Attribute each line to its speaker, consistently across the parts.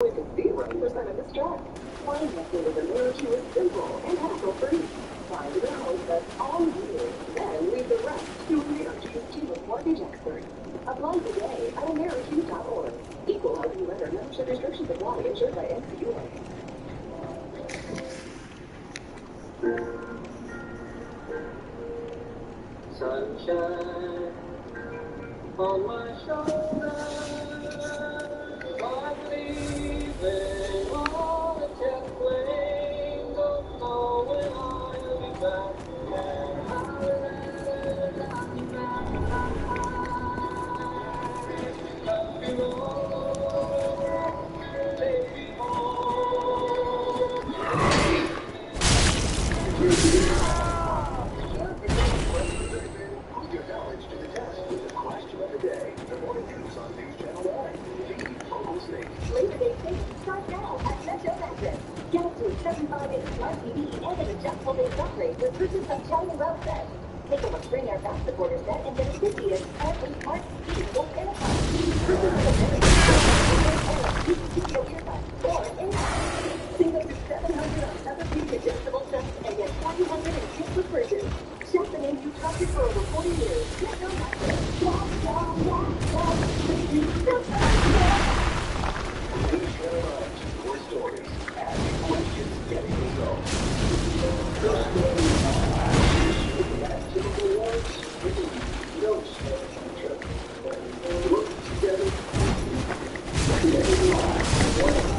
Speaker 1: with 0% of the stress. Financing with American is simple and hassle-free. Find the house that's all you, then leave the rest to America's team of mortgage experts. Apply today at american.org. Equal housing lender membership restrictions apply. Insured by NCUA.
Speaker 2: Sunshine on my shoulder, I'm leaving on a jet plane, don't know when I'll be back. Love you all, baby,
Speaker 3: Your knowledge to the test with the question of the day. The morning news on News Channel 1. The local station.
Speaker 1: Labor Day savings start now at Metro Magnet. Get up to a 75-inch smart TV and an adjustable base upgrade with purchase of China Route set. Take a spring air back supporter set and get a 50-inch smart TV or Amazon. Purchase of a or save up to $700 on Evergreen adjustable sets and get $400 in gift with purchase. Shop the name you trusted for over 40 years. Metro Magnet.
Speaker 3: News Channel 9. Your stories. Ask questions. Getting results. Typical words. No structure. Work together.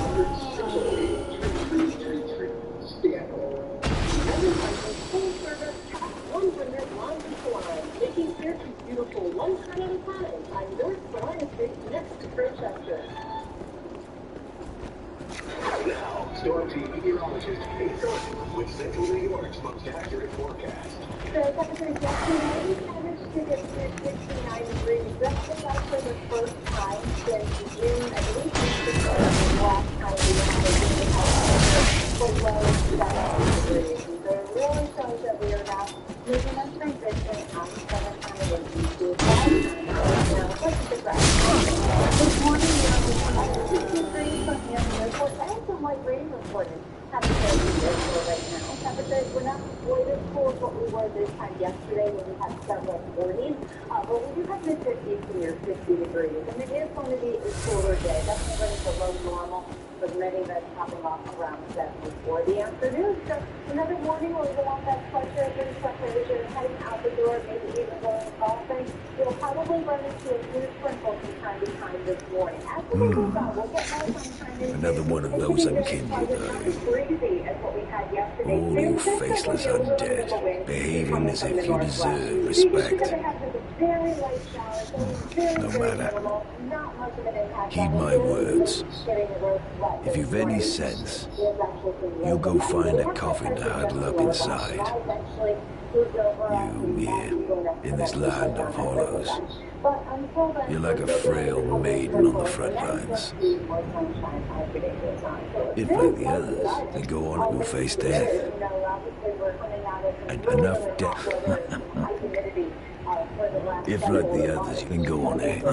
Speaker 3: 100 Stand. Full service, top 100 laundry salon, making hair beautiful one turn at a time on North Carolina Street next to Francesca. Now, Storm Team meteorologist Kate Thornton with Central New York's most accurate forecast.
Speaker 1: The temperature yesterday averaged to get to 69 degrees. That's for the first time since June. I believe this is the last time we had for low 70 degrees. So it really shows that we are now making a transition on summertime into fall. This morning, we have 60 degrees from the airport and some light rain reported. Haven't heard the airport right now. Temperatures were not quite as cool as what we were this time yesterday when we had several 40s. But we do have mid-50s to near 50 degrees. And it is going to be a cooler day. Definitely running below normal, with many events popping off around 70 for the afternoon. So another morning where we don't want that sweatshirt and preparation, heading out the door, maybe even going golfing. We'll probably run into a few sprinkles from time to time this morning. As we move on, we'll get more sunshine into
Speaker 4: Another one of those unkindled old you faceless undead, behaving as if you deserve respect. No matter. Heed my words. If you've any sense, you'll go find a coffin to huddle up inside. You here, in this land of hollows. You're like a frail maiden on the front lines. If, like the others, they go on to face death. And enough death. If, like the others, you can go on ahead.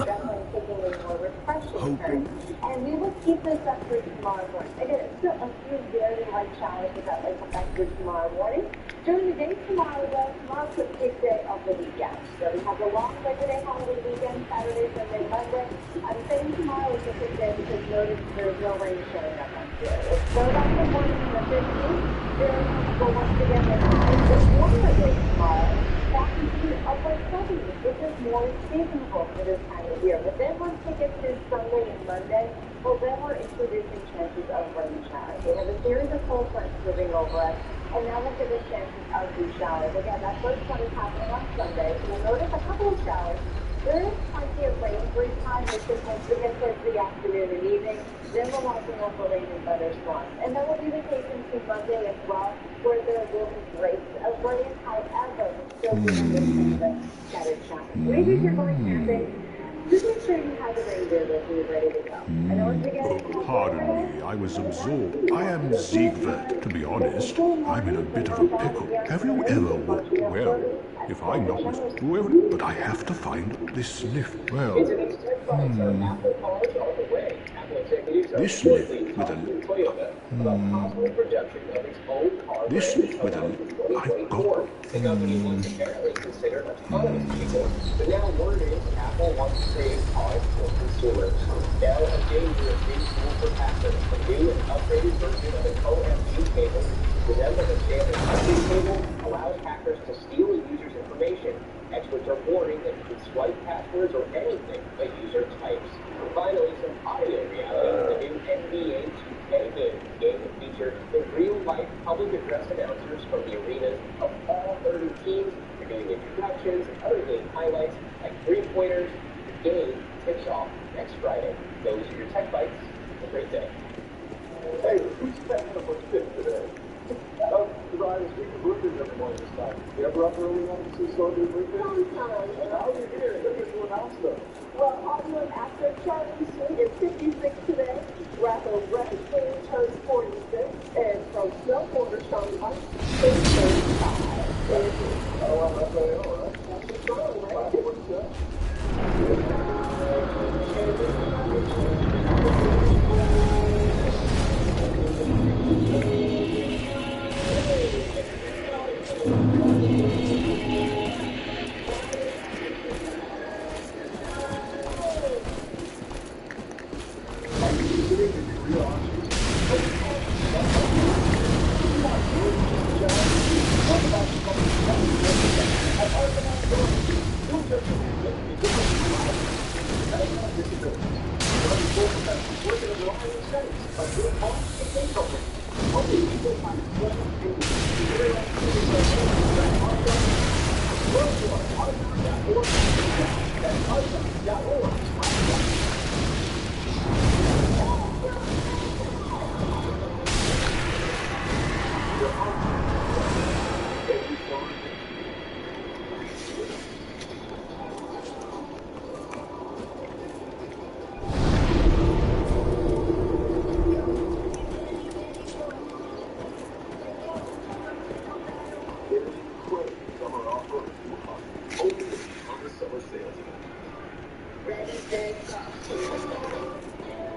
Speaker 4: Hoping.
Speaker 1: And we will keep this up for tomorrow morning. Again, it's still a few very light showers that will affect for tomorrow morning. During the day tomorrow, though, tomorrow's a big day of the weekend. So we have the long Labor Day holiday weekend, Saturday, Sunday, Monday. I'm saying tomorrow is a big day because notice there's no rain showing up on here. We'll start off the morning in the 50s. Very comfortable once again. There's a warmer day tomorrow. Back into the upper 70s, which is more seasonable for this time of year. But then once we get to Sunday and Monday, well, then we're introducing chances of rain showers. We have a series of cold fronts moving over us, and now we'll give us chances of these showers. Again, that first one is happening on Sunday, so you'll notice a couple of showers. There is plenty of rain brief time, which is once we get towards the afternoon and evening, then we're watching out for rain and thunderstorms. And that will be the case into Monday as well, where there will be breaks of rain. However, we'll still be under the scattered showers. Maybe if you're going camping, just make sure you have the reindeer with you ready to go. I know it's beginning.
Speaker 5: Oh, pardon me, I was absorbed. I am Siegward, to be honest. I'm in a bit of a pickle. Have you ever walked well? If I knock through everything, but I have to find this lift. Well, this lift with a... This with a... I've got...
Speaker 2: The company once apparently considered a ton of people, but now word is Apple wants to create cards for consumers. Now, a dangerous new tool for hackers, a new and upgraded version of an OMG cable, resembling a standard update cable, allows hackers to steal a user's information. Experts are warning that you can swipe passwords or anything a user types. Finally, some audio reality, the new NBA 2K game. The game will feature the real-life public address announcers from the arenas of all 30 teams. They're doing introductions and other game highlights like three-pointers. The game tips off next Friday. Those are your Tech Bites. Have a great day.
Speaker 6: Hey, who's packing up what's fit today? Oh, because I was drinking burgers every morning this time. You ever up early enough to see Sophie's birthday? How are you here? They're going to announce them.
Speaker 3: Well, Hollywood actor Charlie Sheen is 56 today. Rapper Red King turns 46. And pro snowboarder Shawn White is 35.
Speaker 6: Oh, well, that's all right.
Speaker 3: That's the song, right?
Speaker 6: What's that?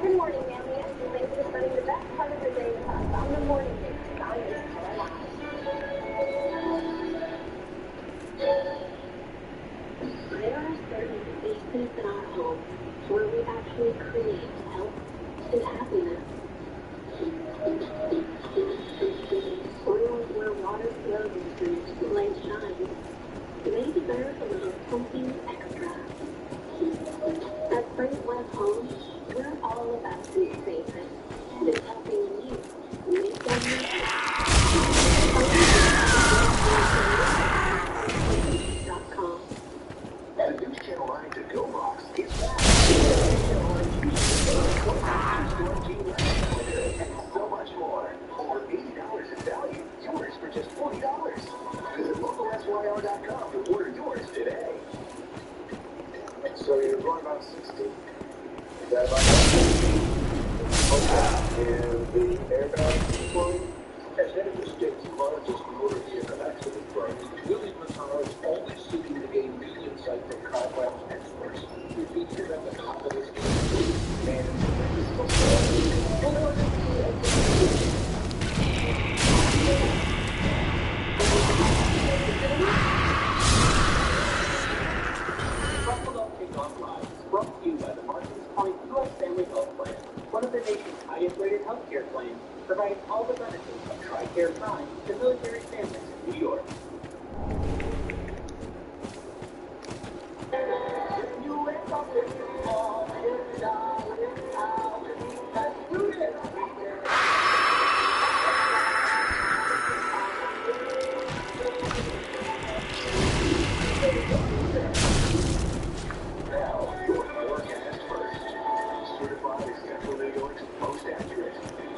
Speaker 1: Good morning, Mammy. And thanks for spending the best part of your day with us on the morning news on East Carolina.
Speaker 3: There are certain spaces in our home where we actually create health and happiness. Rooms where water flows and light shines. They deserve a little something extra. At Spring West Home, we're all about these spaces and it's helping you make them .com.
Speaker 6: And a new Channel 9 to Go box is back. Channel 9 and so much more. Over $80 in value. Yours for just $40. Visit localsyr.com to order yours today. So you're going about 60. Is that about right? Okay. And the airbag floating? As head of the state's largest motor vehicle accident firm, Willie Mazzaro is always seeking to gain new insight from car labs experts. We featured at the top of this game, and
Speaker 2: Buffalo Kickoff Live is brought to you by the Martins Point U.S. Family Health Plan, one of the nation's highest-rated healthcare plans, providing all the benefits of TRICARE Prime to military families in New York.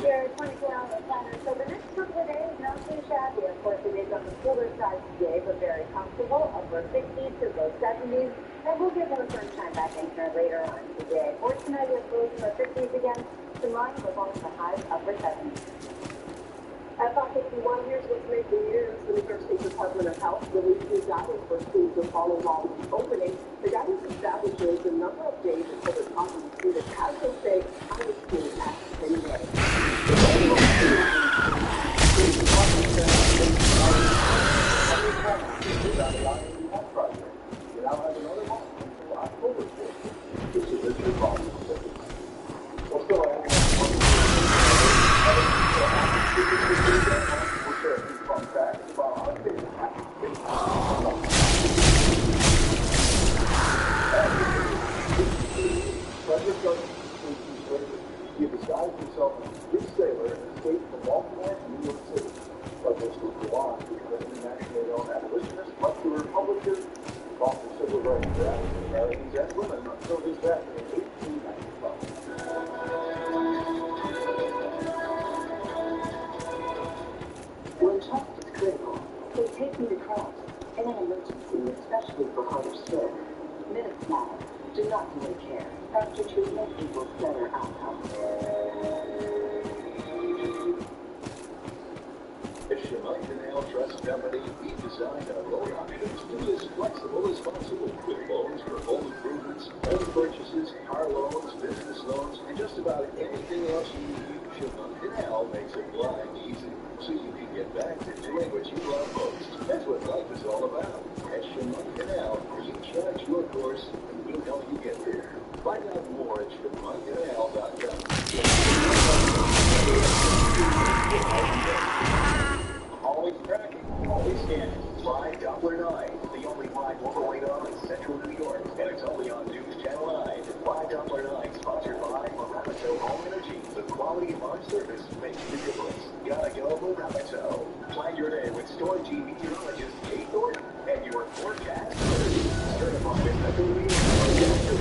Speaker 1: Your 24-hour planner. So the next couple of days, not too shabby. Of course, it is on the cooler side today, but very comfortable. Upper 60s to low 70s. And we'll get more sunshine back in here later on today. For tonight, we'll close in the 50s again. Tomorrow, we're going to the highs upper 70s.
Speaker 3: FI51, here's what's making news. The New York State Department of Health released new guidance for schools to follow while opening. The guidance establishes a number of days until the possible student has to stay out of school at the same day.
Speaker 6: Now have another month until October 4th. This is Richard Boston. Well, still, we're sure a few fun facts about our favorite happy. Frederick Douglass he disguised himself as a Greek sailor and escaped from Baltimore to New York City. Douglass would go on to become an internationally known abolitionist, lecturer, publisher, fought for civil rights for African Americans and women until his death in 1895.
Speaker 3: When trust is critical, they take me to cross. In an emergency, especially for harder stroke, minutes matter. Do not delay care. Faster treatment equals better outcomes.
Speaker 6: At Shemai Canal Trust Company, we designed our loan options to be as flexible as possible with loans for home improvements, home purchases, car loans, business loans, and just about anything else you need. Shemai Canal makes it blind easy, so you can get back to doing what you love most. That's what life is all about. At Shemai Canal, you charge your course, and we'll help you get there. Find out more at ShemaiCanal.com. Always tracking, always scanning. Fly Doppler 9, the only flight going on in central New York, and it's only on News Channel 9. Fly Doppler 9, sponsored by Moramato Home Energy. The quality of our service makes the difference. Gotta go Moramato. Plan your day with Storage meteorologist Kate Thornton and your forecast certified as a leading forecaster.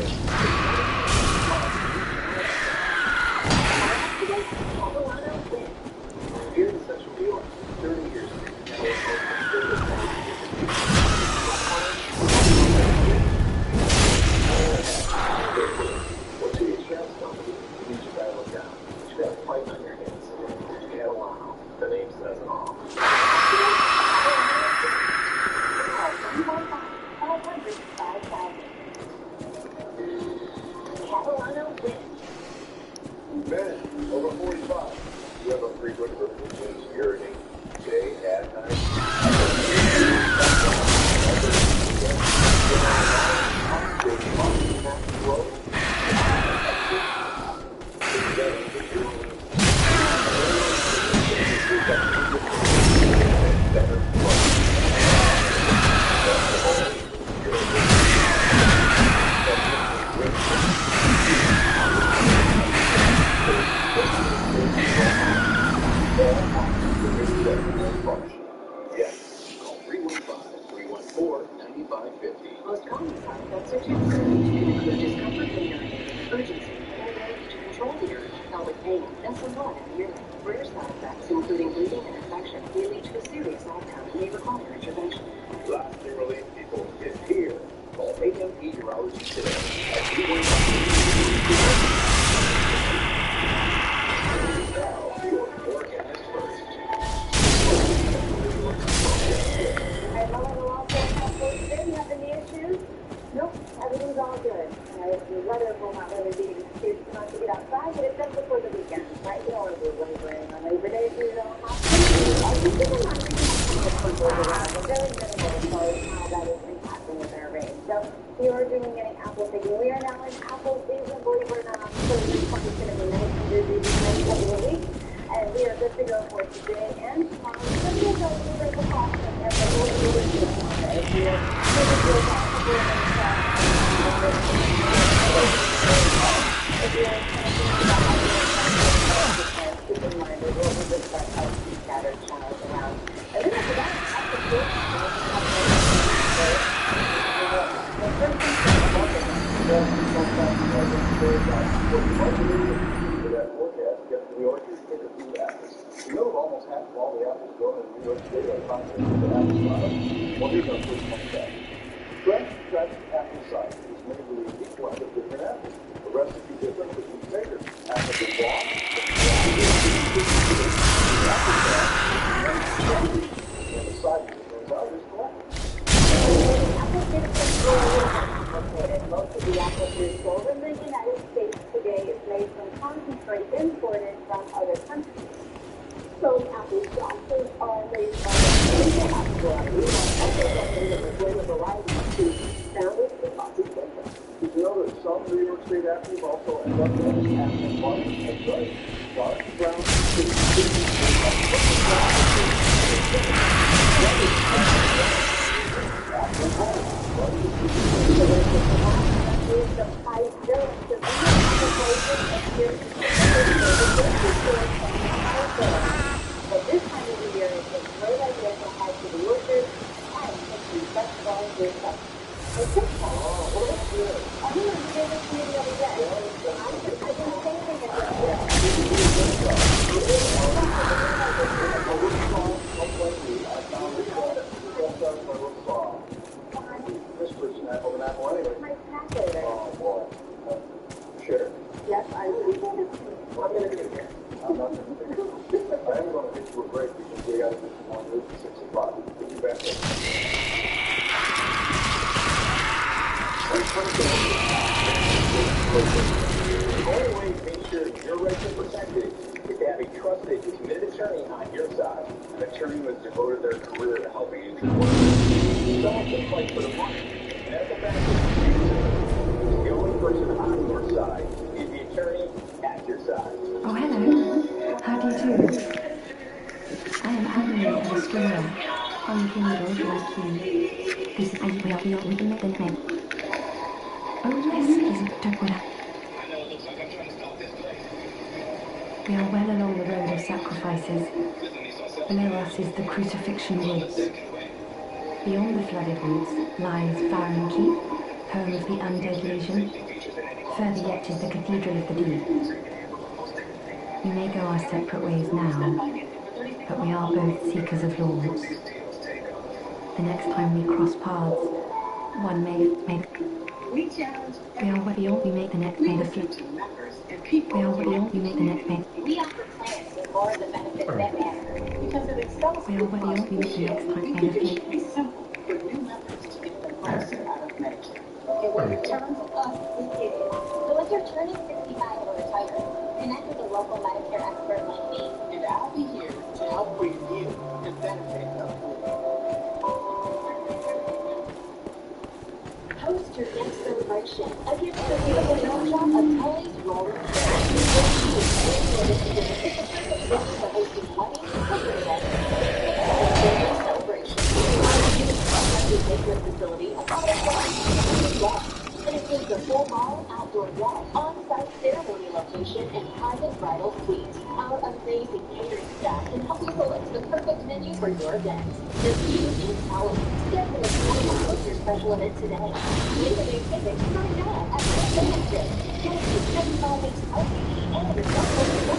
Speaker 6: Here in Central New York, 30 years ago. What's the insurance company? You just gotta look out. You got a fight on your hands. Yeah, wow. The name says it all. Men over 45. You have a frequent repeat urinate day at night. Yes, call 315-314-9550.
Speaker 3: Most common side effects are typically can include discomfort in urinating, urgency, inability to control the urge, pelvic pain, and some blood in the urine. Rare side effects, including bleeding and infection, may lead to a serious outcome and may require intervention.
Speaker 6: Lasting relief people is here. Call AMP Urology today at 315. Now, your forecast first.
Speaker 1: Do you have any issues? Nope, everything's all good. The weather will not really be an excuse not to get outside, but it's just before the weekend, right? You don't want to be laboring on Labor Day, so you don't have to. I think keep in mind, we can have some people around, but very minimal as far as how that is impacting with our rain. So we are doing any apple picking. We are now in apple season, believe it or not. So we're probably going to be nice and busy this next couple of weeks. And we are good to go for today and tomorrow. So we'll go a little bit of a caution and a little bit of a Monday. If you're maybe feel about a couple of minutes if you're keep in mind there's a little bit of scattered channels around. And then after that, after the first
Speaker 6: We already take a few apples. You know almost half of all the apples grown in New York State are concentrated in apple cider. Well, here's our first one fact. Fresh apple cider is made with a unique blend of different apples. The recipe different with each maker. Apples are raw, apple
Speaker 1: most of the apple juice sold in the United States today is made from concentrate imported from other countries. So apple sauces are made from the apple variety, while other vendors of the greater variety of juice found in the coffee flavor.
Speaker 6: Did you know that some New York State apples also end up in apple butter? That's right. Dark brown
Speaker 1: But this time of the year is a great idea to head to the orchard and take some fresh flowers yourself. Okay. I don't know if you gave it to me the other day. I've been saving it this year.
Speaker 6: This person apple and apple anyway.
Speaker 1: My snack later.
Speaker 6: Oh boy. Sure.
Speaker 1: Yes, I will.
Speaker 6: I'm gonna get here. I'm not gonna take it. I am gonna get you a break because we gotta do some more news at 6 o'clock. We'll be back there.
Speaker 2: The only way to make sure your rights are protected is to have a trusted, committed attorney on your side. An attorney who has devoted their career to helping injured workers. Someone can fight for the money. And as a benefit, the only person on your side is the attorney at your side.
Speaker 7: Oh, hello. How do you do? I am Anne-Marie Australia. I'm King George like you. This is we are your intermittent name. Oh, yes, don't worry. We are well along the road of sacrifices. Below us is the crucifixion woods. Beyond the flooded woods lies Farron Keep, home of the undead legion. Further yet is the Cathedral of the Deep. We may go our separate ways now, but we are both seekers of lords. The next time we cross paths, one may
Speaker 3: We challenge
Speaker 7: we are where beyond we make the next made of flip.
Speaker 3: members and people.
Speaker 7: We are where beyond we make the next made.
Speaker 1: We offer clients with more of the benefits that matter because it expels
Speaker 7: We are where beyond we make the next time made of flip.
Speaker 3: Be simple for new members to get the most out of Medicare. It will return to us the kids.
Speaker 1: So if you're turning 65 or retired, connect with a local Medicare expert like me.
Speaker 3: And I'll be here to help bring you the benefit of
Speaker 1: Host your next celebration against the beautiful workshop of Tully's Rolling for hosting weddings, corporate events, and celebrations. Our banquet facility it includes a full bar, outdoor wall, on-site ceremony location, and private bridal suites. Our amazing catering staff can help you select the perfect menu for your event. The Q is Halloween. Schedule a tour to host your special event today. Labor Day tickets start now at the Sand Day. Get a 75 inch LCD and a cell phone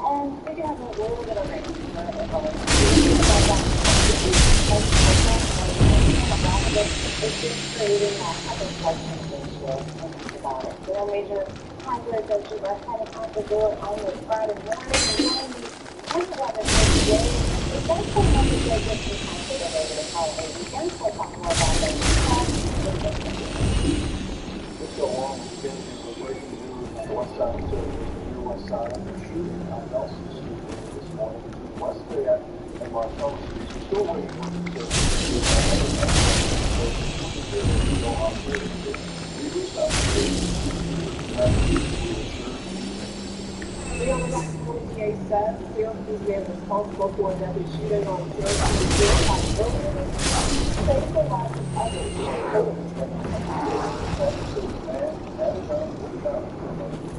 Speaker 1: and we do have a little bit of rain. It's just creating a type of about it. There are major hazards as you left heading out the door on this Friday morning. And winter weather for today. It does come up as though just in time for the regular holiday weekend. We'll talk more about that in just a few.
Speaker 6: Just a long weekend in breaking news on the west side of the near west side of the shooting on Nelson Street this morning between West Fayette and Marcellus Streets. We're still waiting for the
Speaker 3: Leon Jackson DA says Leon is responsible for another shooting on Jersey saved the lives of others.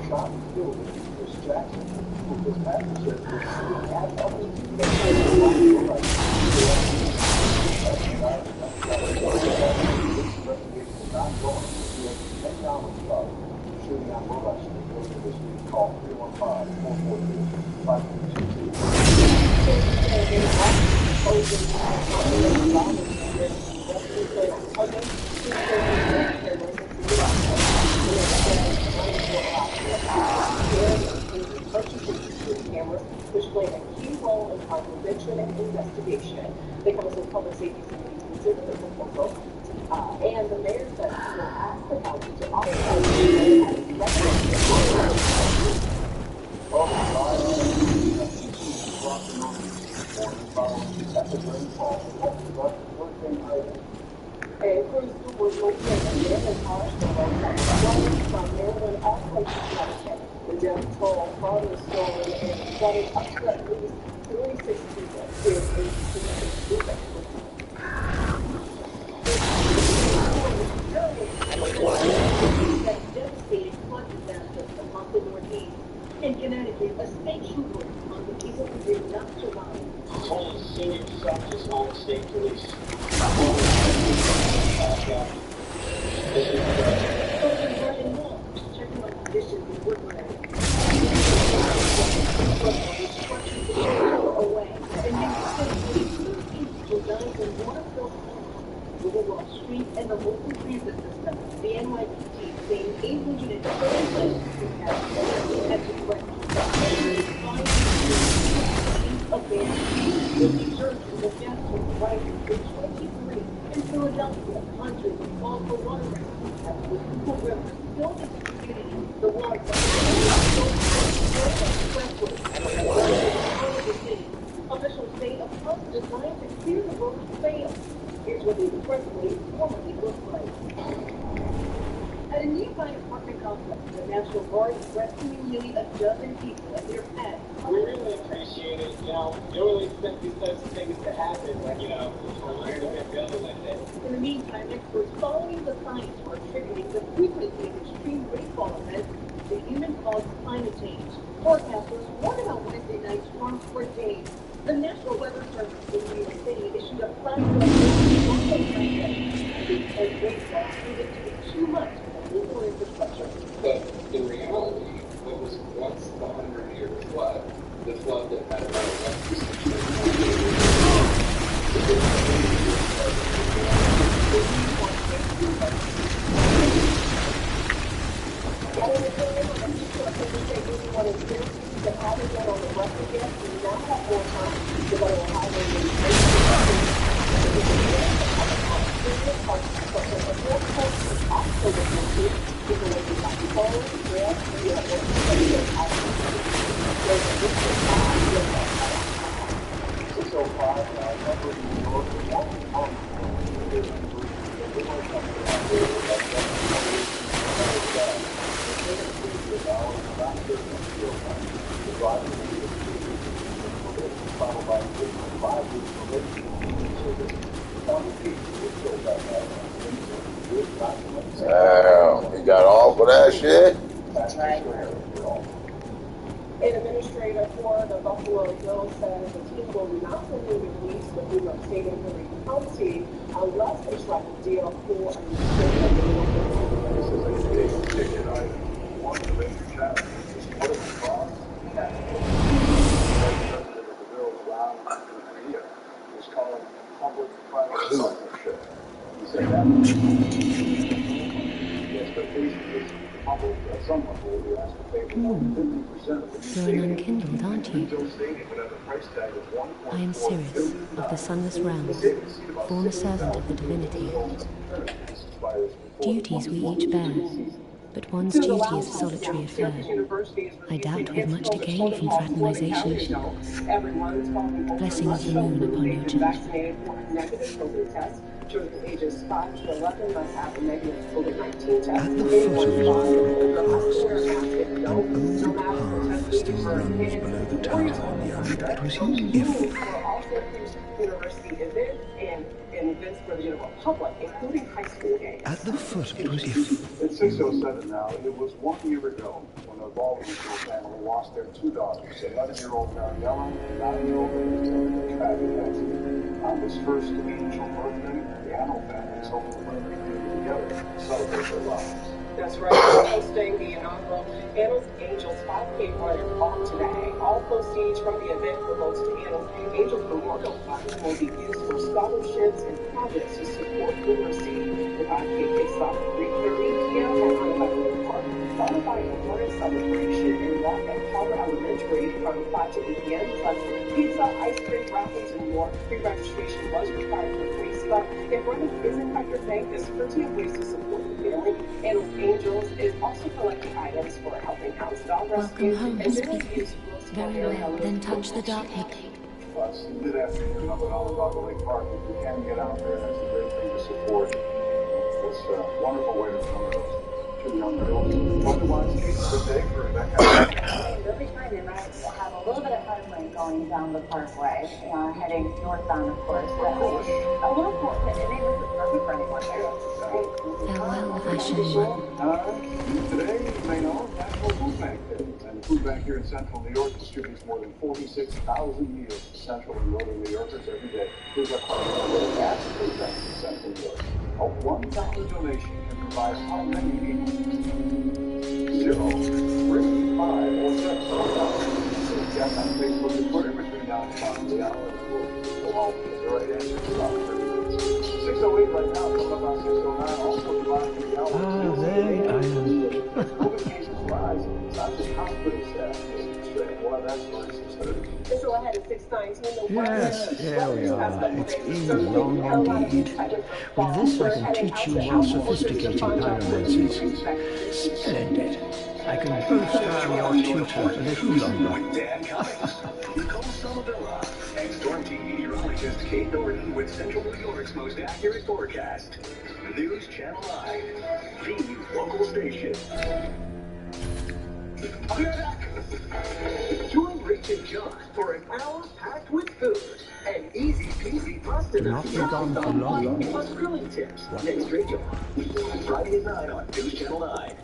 Speaker 6: Shot and killed Chris Jackson, who his pastor said was shooting at others. Shooting on Robot Street earlier this week. Call
Speaker 3: 315-442-522. Which played a key role in our prevention and investigation. They come as a public safety committee considered the proposal, and the mayor said he will ask the county to authorize and crews were located in Harrisville from Maryland all the way to Connecticut. The death toll for the story and running up to at least 36 people is a significant devastated flood disaster among the Northeast. In Connecticut, a state trooper on the diesel did not survive.
Speaker 2: Only senior subjects on state police.
Speaker 3: Checking on conditions in Woodland. Away. And guns and water-filled Wall Street and the local transit system. The NYPD saying 830 places had to correct the surge in the death toll rising to 23 in Philadelphia. Hundreds of calls for water rescue at the Schuylkill River still in the community. The water officials say a pump designed to clear the road failed. Here's what the expressway formerly looked like. At a nearby apartment complex, the National Guard is rescuing nearly a dozen people and their pets.
Speaker 2: We really appreciate it. You know, don't really expect these types of things to happen when, you know, we're here to get building like this.
Speaker 3: In the meantime, experts following the science are attributing the frequency of extreme rainfall events to human-caused climate change. Forecasters warned about Wednesday night storms for days. The National Weather Service in New York City issued a flash flood and rainfall proved to be too much for the local infrastructure.
Speaker 8: But in reality, what was once the 100-year flood, the flood that had about
Speaker 6: 'em. He got all for that shit.
Speaker 3: An administrator for the Buffalo Bills says the team will not renew the lease with New York State and Henry County unless they strike a deal for a new
Speaker 6: This is a big ticket item. One of the major challenges is what it would cost to have the president of the Bills, Ron Rivera, was calling public-private partnership. He said that the expectation is couple, at some level, we asked to pay for more than 50% of the
Speaker 7: You're an unkindled, aren't you?
Speaker 6: Retail stadium would have a price tag of $1.4
Speaker 7: I am Sirius, of the Sunless Realms, born servant of the divinity. Duties we each bear, but one's duty is a solitary affair. I doubt we've much to gain from fraternization. Blessings of the moon upon your church.
Speaker 3: Children ages 5 to 11 must have a negative COVID-19 test.
Speaker 4: At the foot of Darksouls, an old path still runs below the tower on the other. It was
Speaker 3: University events and events for the general public, including high school games.
Speaker 4: At the foot, it was
Speaker 6: It's 6:07 now. It was 1 year ago when the Baldwin family lost their two daughters, 11-year-old Mariella and 9-year-old Elizabeth, in a tragic accident. On this first angel birthday, the Annell family is hoping to bring everybody together to celebrate their lives.
Speaker 3: That's right. We're hosting the inaugural Annals Angels 5K run and walk today. All proceeds from the event will go to Annals Angels Memorial Fund and will be used for scholarships and projects to support literacy. The 5K kicks off at 3:30 p.m. at Highland Park, followed by a morning celebration and walk at Palmer Elementary from 5 to 8 p.m. Plus pizza, ice cream, raffles, and more. Pre-registration was required for free stuff. If running isn't at your bank, there's plenty of ways to support the family. Annals Angels is also collecting items for helping house dog rescue and general use rules.
Speaker 7: Very well, then touch the dark hick.
Speaker 6: It's mid-afternoon up at Onondaga Lake Park. If you can get out there, that's a great thing to support. It's a wonderful way to remember those two young girls. Otherwise, it's a good day for Rebecca.
Speaker 1: Every time they might have a little bit of headway going down the parkway, heading northbound, of course. But a little cold, and it wasn't perfect for anyone there.
Speaker 7: Farewell, fashion one.
Speaker 6: Today, you may know, National Food Bank Day. And the food bank here in central New York distributes more than 46,000 meals to central and northern New Yorkers every day. Here's our partner, Gas Food Bank in central New York. A $1 donation can provide how many people? 0, 3, 5, or 7. So yes, on Facebook and Twitter between now and 5 the hour. We'll all get the right answer in about 30 minutes. 6:08 right now, coming up on 6:09. Also, about 3 hours.
Speaker 4: there I am.
Speaker 6: COVID cases rise. It's not just hospital staff. Well, that's nice.
Speaker 3: This will ahead at 6:19.
Speaker 4: Yes, there we are. It's been long indeed. With this, I can teach you more sophisticated pyromancies. Splendid. I can boast I am your tutor a little longer.
Speaker 9: Dan Cummings, Nicole Somavilla, and Storm Team meteorologist Kate Norton with Central New York's most accurate forecast. News Channel 9, the local station. We're back. Join Rich and John for an hour packed with food and easy peasy pasta
Speaker 4: Not be gone for long.
Speaker 9: plus grilling tips. Next Radio. Friday at 9 on News Channel 9.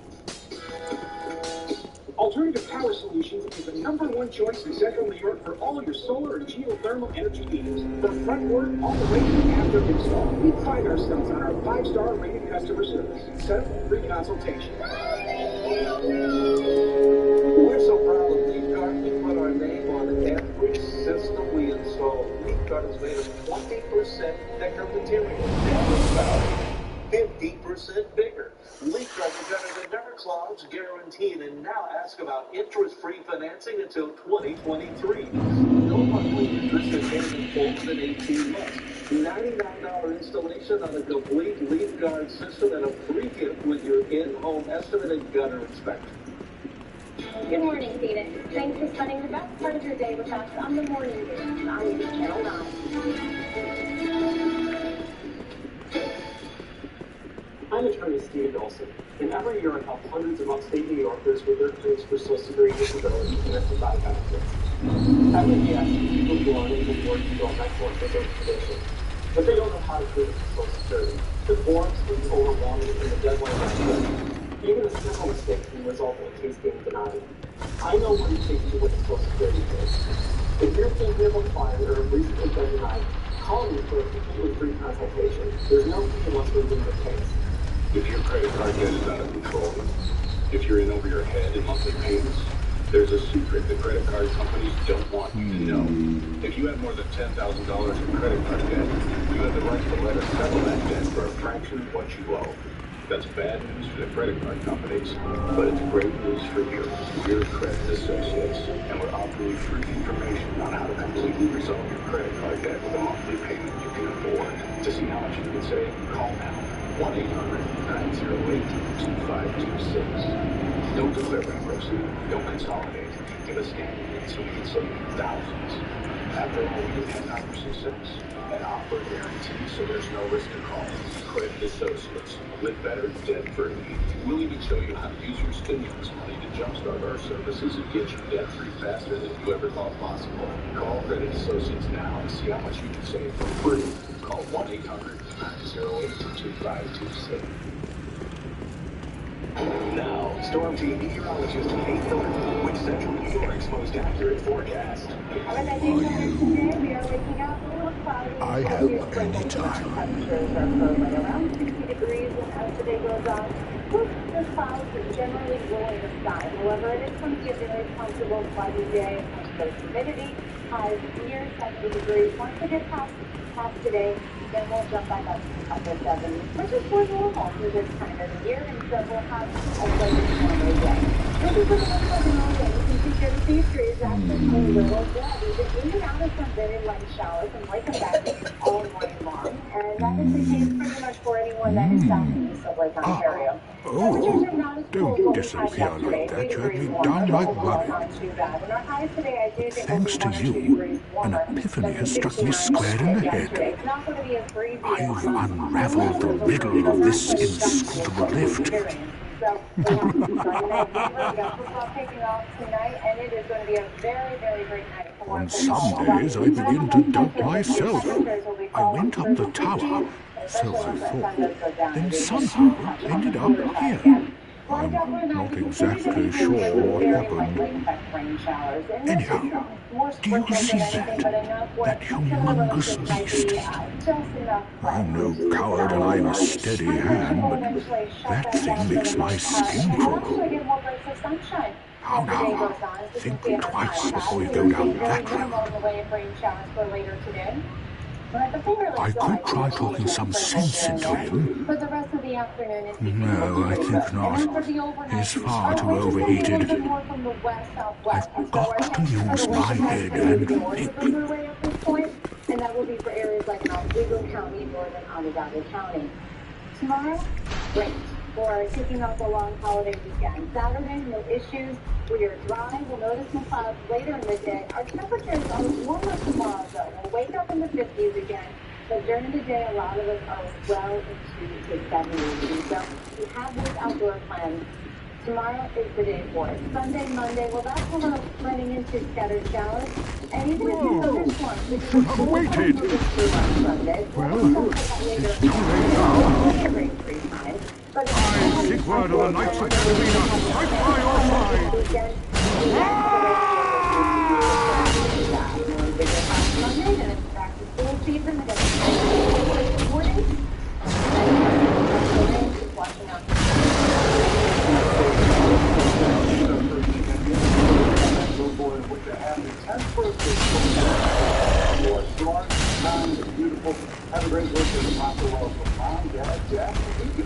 Speaker 10: Alternative Power Solutions is the #1 choice in Central New York for all your solar and geothermal energy needs. From front work all the way to after install, we pride ourselves on our 5-star rated customer service. Set up a free consultation.
Speaker 2: We're so proud of LeafGuard, we put our name on every system we install. LeafGuard is made of 20% thicker material. And about 50% bigger. LeafGuard is better than never clouds, guaranteed. And now ask about interest-free financing until 2023. No monthly interest and payment falls in 18 months. $99 installation on a complete LeafGuard system and a free gift with your in-home estimated gutter inspection.
Speaker 1: Good morning, Phoenix. Thanks for spending the best part of your day with us on the morning news on News Channel 9.
Speaker 10: I'm attorney Steve Dolson, and every year I help hundreds of upstate New Yorkers with their claims for Social Security disability and SSI benefits. Every day I see people who are unable to work due to a mental or physical condition, but they don't know how to do it with Social Security. The forms can be overwhelming and the deadline is short. Even a simple mistake can result in a case being denied. I know what it takes to win a Social Security case. If you're thinking of applying or have recently been denied, call me for a completely free consultation. There's no fee unless we win the case.
Speaker 6: If your credit card debt is out of control, if you're in over your head in monthly payments, there's a secret the credit card companies don't want you to know. If you have more than $10,000 in credit card debt, you have the right to let us settle that debt for a fraction of what you owe.
Speaker 9: That's bad news for the credit card companies, but it's great news for you. We're Credit Associates, and we're offering free information on how to completely resolve your credit card debt with a monthly payment you can afford. To see how much you can save, call now. 1-800-908-2526. Don't declare bankruptcy. Don't consolidate. Give us standing so we can save thousands. After all, we get 10% an offer guarantee, so there's no risk to call. Credit Associates. Live better, debt-free. We'll even show you how to use your stimulus money to jumpstart our services and get you debt-free faster than you ever thought possible. Call Credit Associates now and see how much you can save for free. Call 1-800-908-2526. Now, Storm Team meteorologist Kate Thornton with Central New York's most accurate forecast.
Speaker 1: Our today, we are waking up a little cloudy.
Speaker 5: I have any time.
Speaker 1: Temperatures are currently around 60 degrees, and as the day goes on, the clouds are generally rolling the sky. However, it is going to be a very comfortable, cloudy day. There's humidity, highs near 70 degrees. Once we get past today, then we'll jump back up to upper 70s, which is more normal for this time of the year, and so we'll have a slightly warmer day. This is what it looks like in all day. You can see here the future is actually a little wet. We've been in and out of some very light showers and light effect all morning long, and that is the case pretty much for anyone that is south east of Lake Ontario.
Speaker 5: Oh, don't disappear like that. You have me downright worried. But thanks to you, an epiphany has struck me square in the head. I've unraveled the riddle of this inscrutable lift.
Speaker 1: So we have some football taking off tonight, and it is going to be a very, very great night.
Speaker 5: On some days I begin to doubt myself. I went up the tower, so I thought, then somehow ended up here. I'm not exactly sure what happened. Anyhow, do you see that humongous beast? I'm no coward and I'm a steady hand, but that thing makes my skin crawl. How now? Think twice before you go down that road. I could try talking some sense into him. No, I think not. He's far too overheated. I've got to use my head and think.
Speaker 1: And that will be for areas like Oswego County, northern Onondaga County. Tomorrow, great. For kicking off the long holiday weekend. Saturday, no issues. We are dry. We'll notice some clouds later in the day. Our temperatures are warmer tomorrow, though. We'll wake up in the 50s again. But during the day, a lot of us are well into the 70s. So we have those outdoor plans. Tomorrow is the day for it. Sunday, Monday, well, that's when we're running into scattered showers. And even if you thunderstorms, we can
Speaker 5: waited. Well, it's too late now. I think word of the Knights of Catalina, right by your side.
Speaker 6: Have a great birthday to Papa Wells from Mom, Dad, Jack, and Iggy.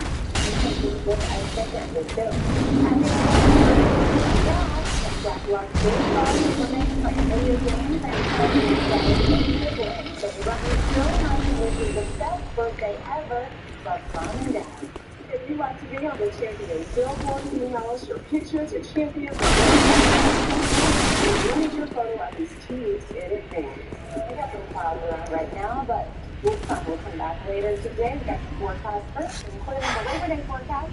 Speaker 1: Birthday ever, but Mom and Dad. If you'd like to be on the Champions Billboard, email us your pictures, your champions, and your photo at least 2 weeks in advance. We got some clouds around right now, but this sun will come back later today. We got the forecast first, including the Labor Day forecast.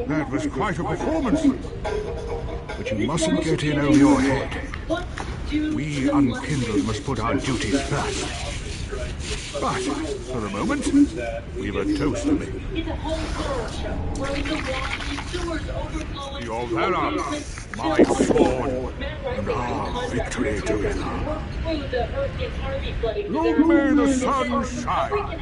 Speaker 5: That was quite a performance. But you mustn't get in over your head. We unkindled must put our duties first. But, for the moment, we've a toast to make. Your valor, my sword, and our victory together. Long may the sun shine.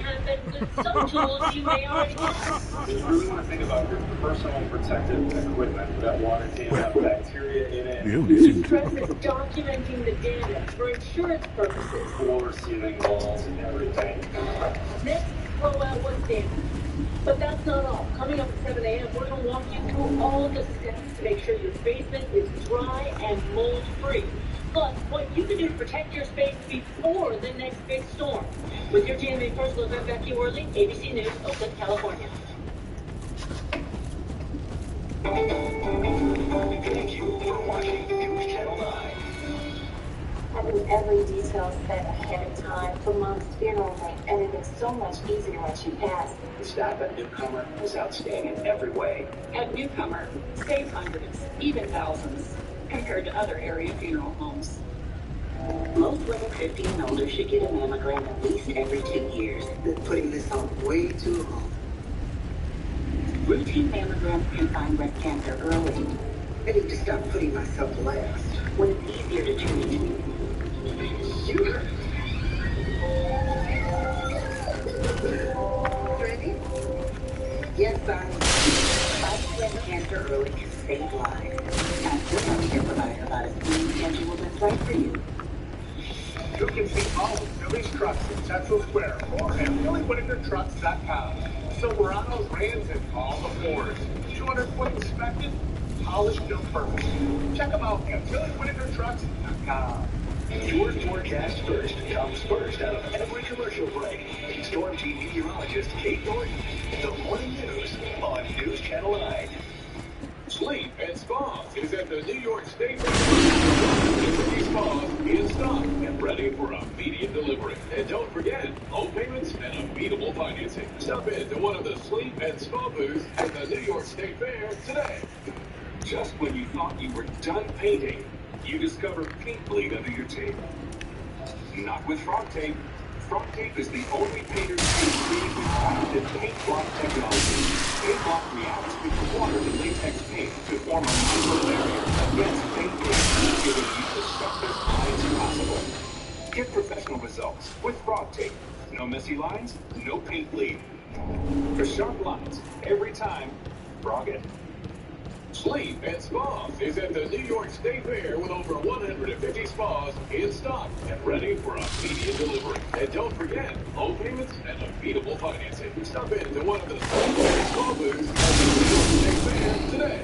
Speaker 10: You really want to think about your personal protective equipment that water can have bacteria in it.
Speaker 5: The only thing
Speaker 3: documenting the damage for insurance purposes.
Speaker 10: Floor, ceiling, walls, and everything.
Speaker 3: Next, throw out what's damaged. But that's not all. Coming up at 7 a.m., we're going to walk you through all of the steps to make sure your basement is dry and mold-free. Plus, what you can do to protect your space before the next big storm. With your GMA First Look, I'm Becky Worley, ABC News, Oakland, California.
Speaker 11: Thank you for watching News Channel 9.
Speaker 12: Having every detail set ahead of time for Mom's funeral makes everything so much easier when she passed.
Speaker 11: The staff at Newcomer was outstanding in every way.
Speaker 13: At Newcomer, save hundreds, even thousands, compared to other area funeral homes.
Speaker 14: Most women 50 and older should get a mammogram at least every 2 years.
Speaker 15: They're putting this on way too long.
Speaker 14: Routine mammograms can find breast cancer early.
Speaker 15: I need to stop putting myself last.
Speaker 14: When it's easier to treat.
Speaker 15: You heard it. Ready? Yes, Bonnie.
Speaker 14: Fighting breast cancer early can save lives. Ask your healthcare provider about a screening schedule that's right for you.
Speaker 9: You can see all of Billy's trucks in Central Square or at BillyWhitakerTrucks.com. Silverados, Rams, and all the Fords. 200-foot inspected, polished, built perfect. Check them out at BillyWhitakerTrucks.com.
Speaker 11: Your forecast first comes first out of every commercial break. Storm Team meteorologist Kate Norton. The morning news on News Channel 9.
Speaker 16: Sleep and Spas is at the New York State Fair. Spas in stock and ready for immediate delivery. And don't forget, low payments and unbeatable financing. Stop in to one of the Sleep and Spa booths at the New York State Fair today. Just when you thought you were done painting, you discover paint bleed under your tape. Not with Frog Tape. Frog Tape is the only painter's tape created with patented paint block technology. Paint block reacts with water and latex paint to form a micro barrier against paint bleed, giving you the softest lines possible. Get professional results with Frog Tape. No messy lines, no paint bleed. For sharp lines, every time, frog it. Sleep and Spas is at the New York State Fair with over 150 spas in stock and ready for immediate delivery. And don't forget, low payments and unbeatable financing. Stop in to one of the spa booths at the New York State Fair today.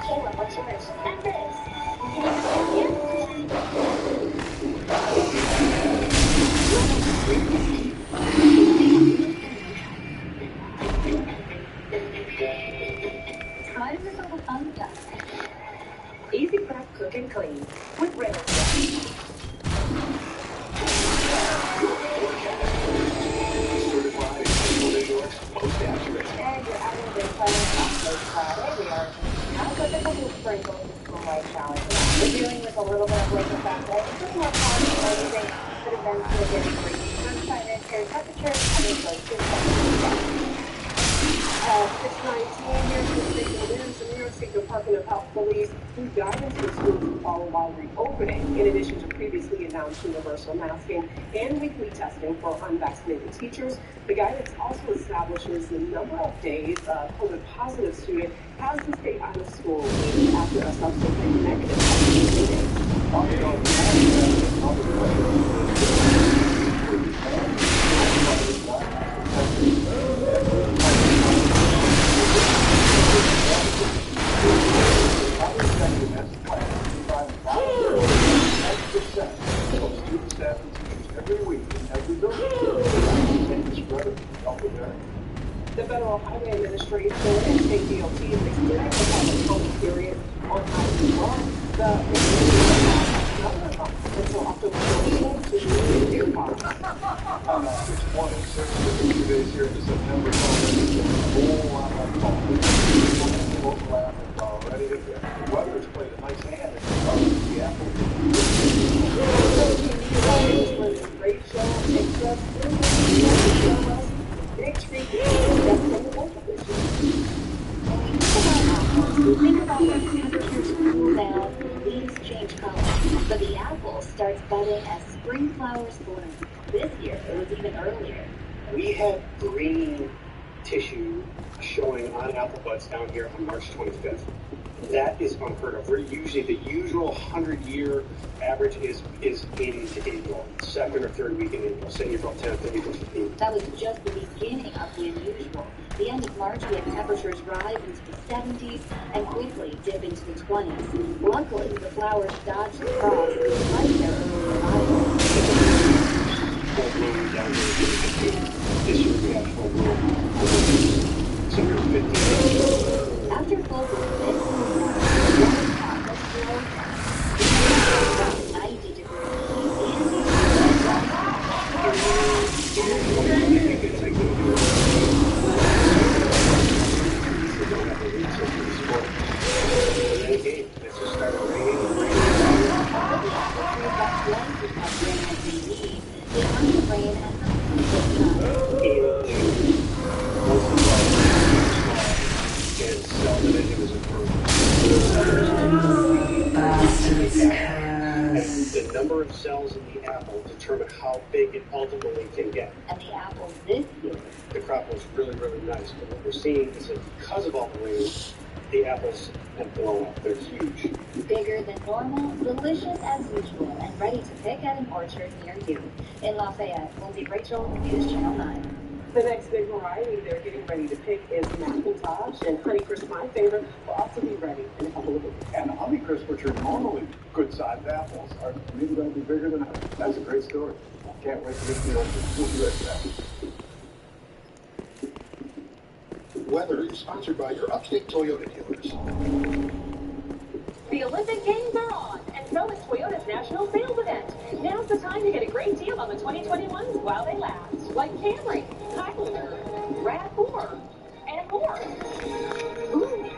Speaker 12: Caleb, what's yours? And this.
Speaker 14: Try to resolve a fun stuff.
Speaker 3: Easy prep, cook, and clean with Reynolds.
Speaker 11: Certified New York's most accurate.
Speaker 1: And you're out of the planning process. There we are. Now typical with sprinkles is school life challenge. We're dealing with a little bit of lake effect. It's pretty much hard to everything that events will get free. Sunshine and air temperature, and it's like
Speaker 3: 619, here's the signal news. The New York State Department of Health believes new guidance for schools to follow while reopening, in addition to previously announced universal masking and weekly testing for unvaccinated teachers. The guidance also establishes the number of days a COVID-positive student has to stay out of school even after a subsequent negative testing day. The Federal Highway Administration and State DOT is extending the public comment period on Highway 1. The another month until October 14th to review their bonds.
Speaker 6: On 620, 2 days here into September, a whole lot of already. The weather's played a nice hand in the apple.
Speaker 3: Great show, big treat,
Speaker 12: Think about when temperatures cool down, leaves change color, but the apple starts budding as spring flowers bloom. This year, it was even earlier.
Speaker 10: We had green tissue showing on apple buds down here on March 25th. That is unheard of. We're usually the usual 100-year average is in April, second or third week in April, say April 10th to April 15th.
Speaker 12: That was just the beginning of the unusual. The end of March, we had temperatures rise into the 70s and quickly dip into the 20s. Luckily, the flowers dodged the frost despite their early arrival.
Speaker 10: Full bloom down here in 15. This year we had full bloom. So we were 15 days.
Speaker 12: After full bloom, it's the water top that slowed down. About 90 degrees
Speaker 10: The number of cells in the apple determine how big it ultimately can get.
Speaker 12: And the apples this year,
Speaker 10: the crop was really, really nice. But what we're seeing is that because of all the rain, the apples have blown up. They're huge.
Speaker 12: bigger than normal, delicious as usual, and ready to pick at an orchard near you. In Lafayette, Lindsay Rachel, News Channel 9.
Speaker 3: The next big variety they're getting ready to pick is Macintosh, and Honeycrisp, my favorite, will also be ready in a couple of weeks.
Speaker 9: And Honeycrisp, which are normally good-sized apples, are maybe going to be bigger than that. That's a great story. Can't wait to get the orchard. We'll be right back.
Speaker 11: Weather is sponsored by your upstate Toyota dealers.
Speaker 13: The Olympic Games are on, and so is Toyota's national sales event. Now's the time to get a great deal on the 2021s while they last, like Camry, Highlander, RAV4, and more. Ooh,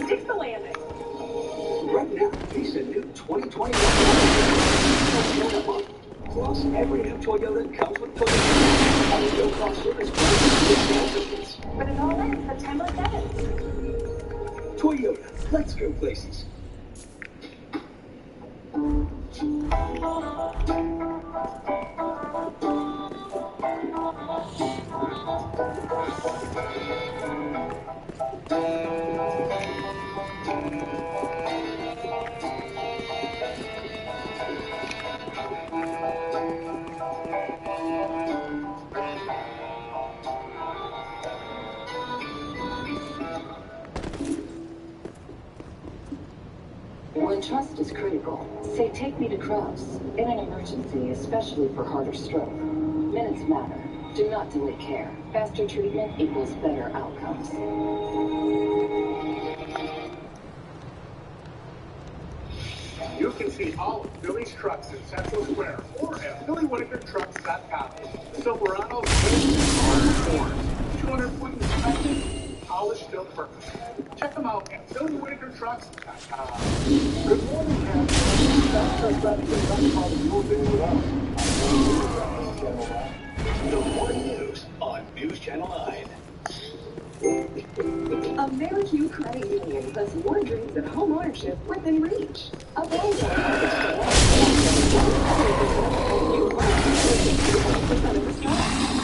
Speaker 13: stick the landing.
Speaker 11: Right now, face a new 2021 Toyota month. Plus, every new Toyota comes with Toyota. And no-cost service plans.
Speaker 13: But it all ends September 7th.
Speaker 11: Toyota, let's go places.
Speaker 17: When trust is critical, say take me to Kraus. In an emergency, especially for heart or stroke, minutes matter. Do not delay care. Faster treatment equals better outcomes.
Speaker 9: You can see all of Billy's trucks in Central Square or at BillyWhitakerTrucks.com. Silverados, Fords, 200-foot inspection, polished built purpose. Check them out at BillyWhitakerTrucks.com. Good morning, Captain. That's just about to get how you'll do with us.
Speaker 11: The morning news on News Channel 9.
Speaker 3: AmeriQ Credit Union puts your dreams of home ownership within reach. Available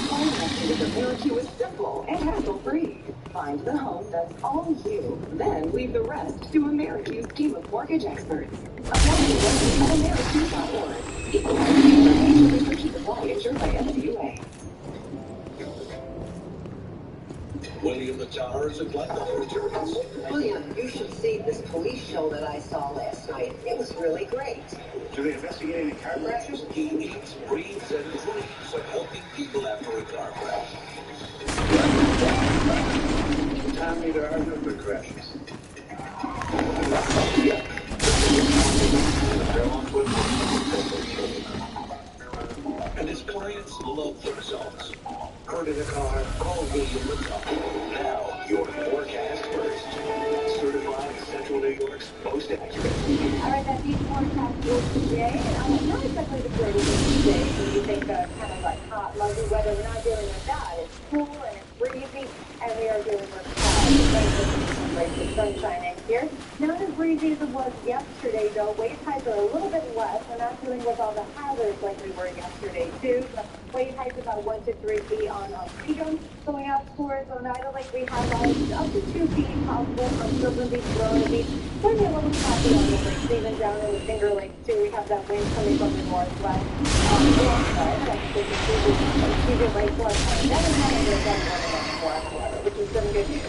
Speaker 3: Financing with AmeriQ is simple and hassle-free. Find the home that's all you, then leave the rest to AmeriQ's team of mortgage experts. Apply today at AmeriQ.org. Equal housing restrictions apply. Insured by NCUA.
Speaker 11: William the Towers and Glenville returns.
Speaker 15: William, you should see this police show that I saw last night. It was really great.
Speaker 9: Do they investigate any car crashes?
Speaker 11: He eats, breathes, and dreams of helping people after a car crash.
Speaker 9: Tommy, there are no good crashes.
Speaker 11: And his clients love the results. Hurt in a car, call William the Tower. Now, your forecast first. Certified Central New York's most accurate.
Speaker 1: All right, that's the forecast for today. Not exactly the greatest today, so you think kind of like hot, lovely weather. We're not dealing with that. It's cool and it's breezy, and we are dealing with clouds. sun shining here. Not as breezy as it was yesterday, though. Wave heights are a little bit less. We're not dealing with all the hazards like we were yesterday, too. But wave heights about 1 to 3 feet on freedom going out towards Oneida Lake. We have up to 2 feet possible on Silver Beach, Corona Beach. Plenty a little choppy on the lakes, even down in the Finger Lakes, too. We have that wind coming from the northwest. Which is some good news.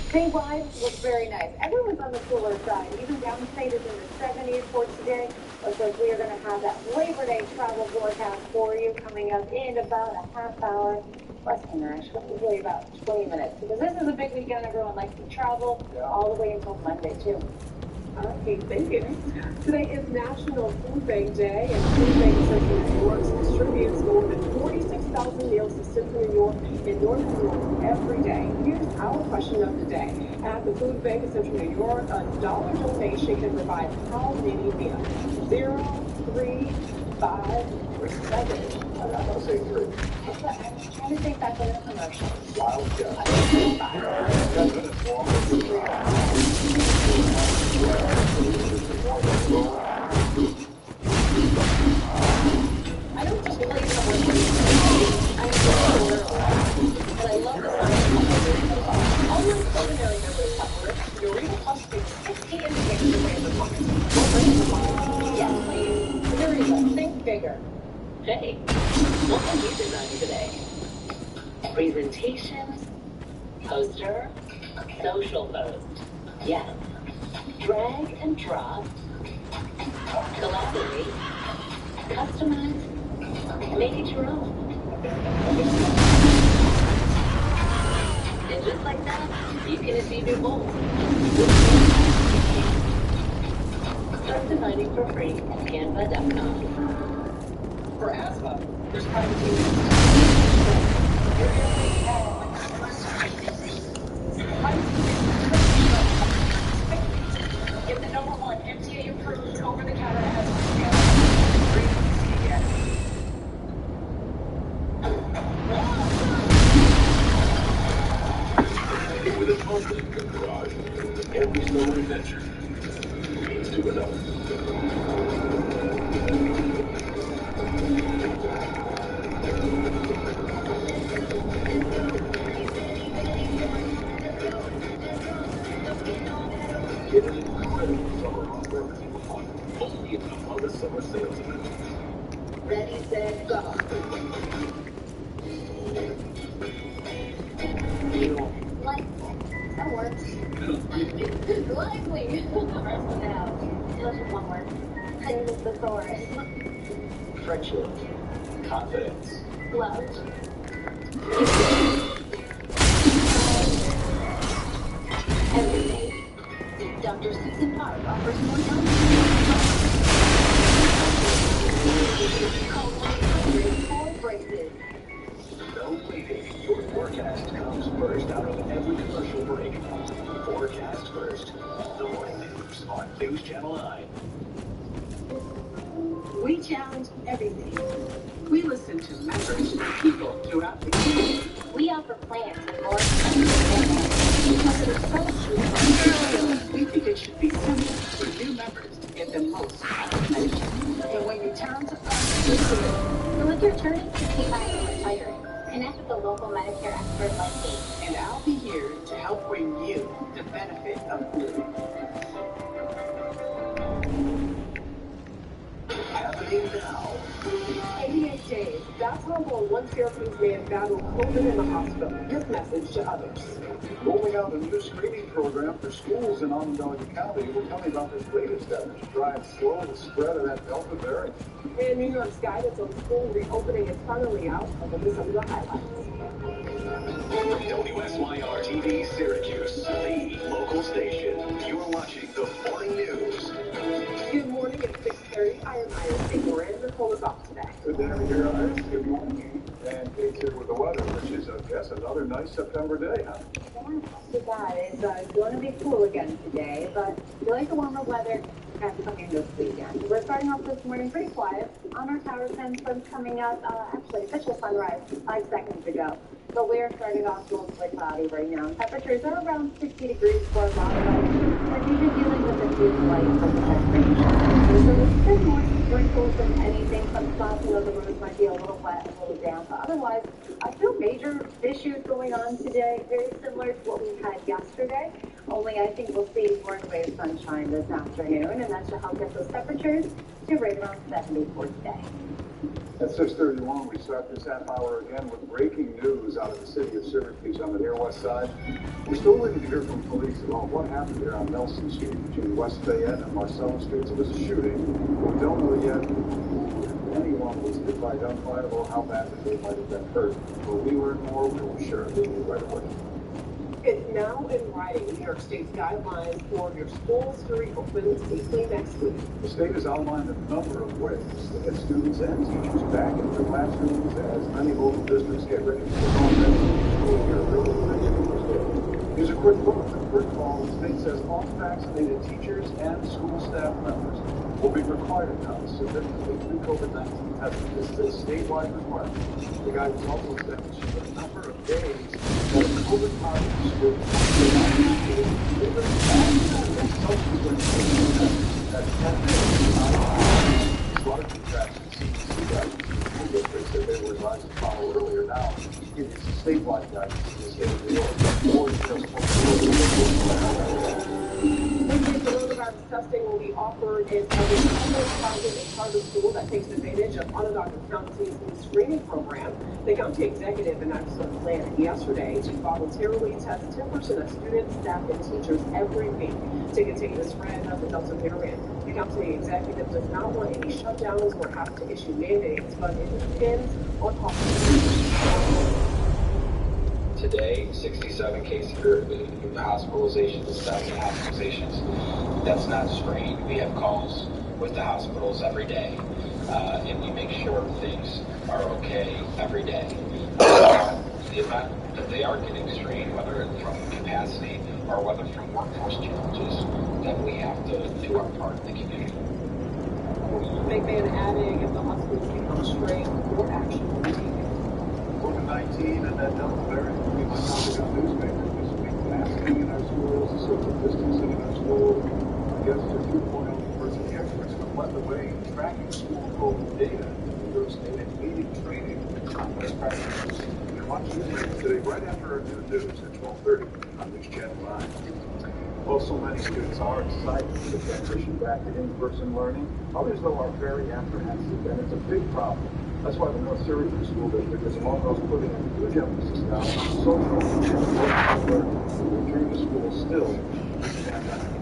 Speaker 1: Statewide looks very nice. Everyone's on the cooler side. Even downstate is in the 70s for today. Looks like we are going to have that Labor Day travel forecast for you coming up in about a half hour. Less than that, actually about 20 minutes. Because this is a big weekend. Everyone likes to travel all the way until Monday, too.
Speaker 3: Okay, thank you. Today is National Food Bank Day, and Food Bank Central New York distributes more than 46,000 meals to Central New York and Northern New York every day. Here's our question of the day. At the Food Bank of Central New York, a dollar donation can provide how many meals? 0, 3, 5, or 7?
Speaker 9: I'm going to say 3.
Speaker 1: I'm trying to think back on the commercial.
Speaker 9: Wild guess. 10 minutes long.
Speaker 1: I don't just play someone I'm so and I love the sound of Almost ordinary numbers cover. Eureka Plus takes 60 indicators away from pockets. Yes, please. Eureka, think bigger.
Speaker 14: Hey, what are you designing today? Presentations, poster, social post. Yes. Drag and drop, collaborate, customize, make it your own. And just like that, you can achieve your goals. Start designing for free at canva.com.
Speaker 3: For asthma, there's privacy.
Speaker 13: Get the number 1 FDA approved over-the-counter asthma
Speaker 11: With a confident garage, every summer adventure leads to another. Get an incredible summer offer only at the Honda Summer Sales Event.
Speaker 1: Ready, set, go. That works. Likely. Rest it out. Let's just one word. There's the thesaurus.
Speaker 11: Friendship, confidence,
Speaker 1: Love. Everything. Dr. Susan Park offers more time. Call 1-800-4 braces.
Speaker 11: no waiting. Your forecast comes first out of every commercial break. Forecast first. The morning news on News Channel 9.
Speaker 15: We challenge everything. We listen to members and people throughout the community.
Speaker 1: We offer plans with more because it is so true.
Speaker 15: We think it should be simple for new members to get the most out of medicine. And when you turn to us, listen.
Speaker 1: So if you're turning 65 and retiring, connect with a local Medicare expert like me.
Speaker 15: And I'll be here to help bring you the benefit of living.
Speaker 11: Happening now.
Speaker 3: 88 days. That's how long one Syracuse man battled COVID in the hospital. His message to others.
Speaker 6: Rolling out a new screening program for schools in Onondaga County. We'll tell you about this latest effort to try and slow the spread of that Delta variant.
Speaker 3: And New York's guidance on school reopening is finally out. I'll give some of the highlights.
Speaker 11: WSYR TV Syracuse, the local station. You are watching the morning news.
Speaker 3: Good morning at 6:30. I am Iris St. Moran. Nicole is off today.
Speaker 6: Good to have you here, Iris. Good morning. And Kate's here with the weather, which is, I guess, another nice September day, huh?
Speaker 1: Yeah, not too bad. It's going to be cool again today, but we like the warmer weather coming this weekend. We're starting off this morning pretty quiet. On our tower, 10 sun's coming up. Actually, official sunrise 5 seconds ago. But we're starting off mostly cloudy right now. Temperatures are around 60 degrees for a lot of we've been dealing with a few slight sunset rain showers. So it's been more sprinkles than anything. Some spots, the roads might be a little wet, a little damp. But otherwise, no major issues going on today. Very similar to what we had yesterday. Only I think we'll see more in the way of sunshine this afternoon, and that should help get those temperatures to right around 70 for today.
Speaker 6: At 6:31, we start this half hour again with breaking news out of the city of Syracuse on the near west side. We're still waiting to hear from police about what happened there on Nelson Street between West Fayette and Marcellus Streets. It was a shooting. We don't know yet if anyone was hit by gunfire or how badly they might have been hurt. When we learn more, we will share it with you right away.
Speaker 3: It's now in writing New York State's guidelines for your schools to reopen safely next week.
Speaker 6: The state has outlined a number of ways to get students and teachers back into the classrooms as many local districts get ready for the school year early Thursday. Here's a quick look. First of all, the state says all vaccinated teachers and school staff members will be required now to submit complete COVID-19 testing. This is a statewide requirement. The guidance also establishes a number of days that a COVID positive student will not be treated even after a subsequent test at 10 days. These largely tracks the CDC guidance. School districts that they were advised to follow earlier now. It is statewide guidance in the state of New York. Or just
Speaker 3: coronavirus testing will be offered in every public, private, and charter school that takes advantage of Onondaga County's new screening program. The county executive announced a plan yesterday to voluntarily test 10% of students, staff, and teachers every week to contain the spread of the Delta variant. The county executive does not want any shutdowns or have to issue mandates, but it depends on hospitals.
Speaker 8: Today, 67 cases for hospitalizations, 7 hospitalizations. That's not strained. We have calls with the hospitals every day, and we make sure things are okay every day. The amount that they are getting strained, whether it's from capacity or whether from workforce challenges, then we have to do our part in the community.
Speaker 3: McMahon adding, if the hospitals become strained, more action will be taken.
Speaker 6: COVID-19 and that Delta variant will be my topic on newspapers this week. Masking in our schools, social distancing in our schools. Our guest is 2.0 university experts have led the way in tracking school COVID data in New York State and leading training on best practices. You can watch newspapers today right after our new news at 12:30 on News Channel 9. Well, so many students are excited for the transition back to in-person learning. Others, though, are very apprehensive, and it's a big problem. That's why the North Syracuse School District is among those putting a huge emphasis now on social and emotional learning to return to school still this pandemic.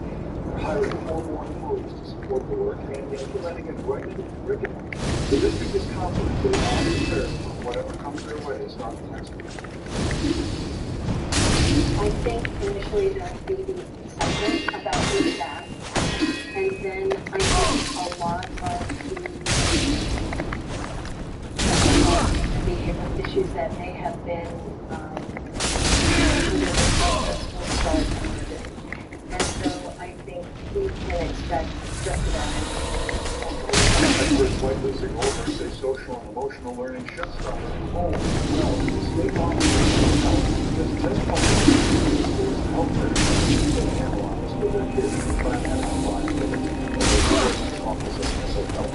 Speaker 6: We're hiring 4 more employees to support the work and implementing it right into the curriculum. The district is confident that it will be prepared for whatever comes their way starting next week.
Speaker 1: I think initially there'll be the excitement about doing that, and then I think a lot of the behavioral issues that may have been and so I think we can expect just that.
Speaker 6: Experts like Lisa Goldberg say social and emotional learning should start at home as well as the state law. Because this schools and health centers can analyze for their kids and try and analyze the office of mental health.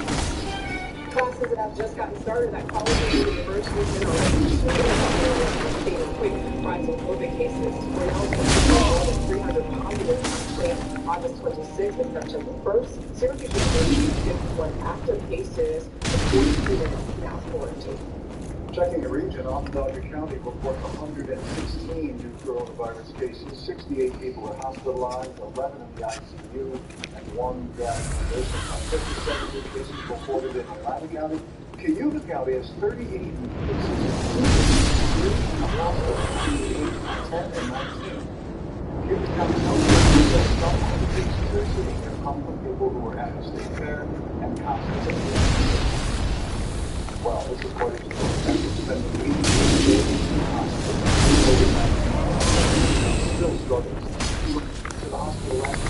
Speaker 3: Classes have just gotten started at colleges and universities in our state of quick rise in COVID cases. We're now more than 300 positives between August 26th and September 1st. Syracuse University has 51 active cases and 40 students now quarantined.
Speaker 6: Checking the region, Onondaga County reports 116 new coronavirus cases. 68 people are hospitalized, 11 in the ICU, and 1 death. There's 57 new cases reported in Atlanta County. Cayuga County has 38 new cases, 3 in the hospital, 10 and 19. Cayuga County Health says some of the cases they're seeing have come from people who are at the state fair and concerts. Well, this is quite extraordinary. After spending 80 days in the hospital, COVID-19 still struggling. To the hospital last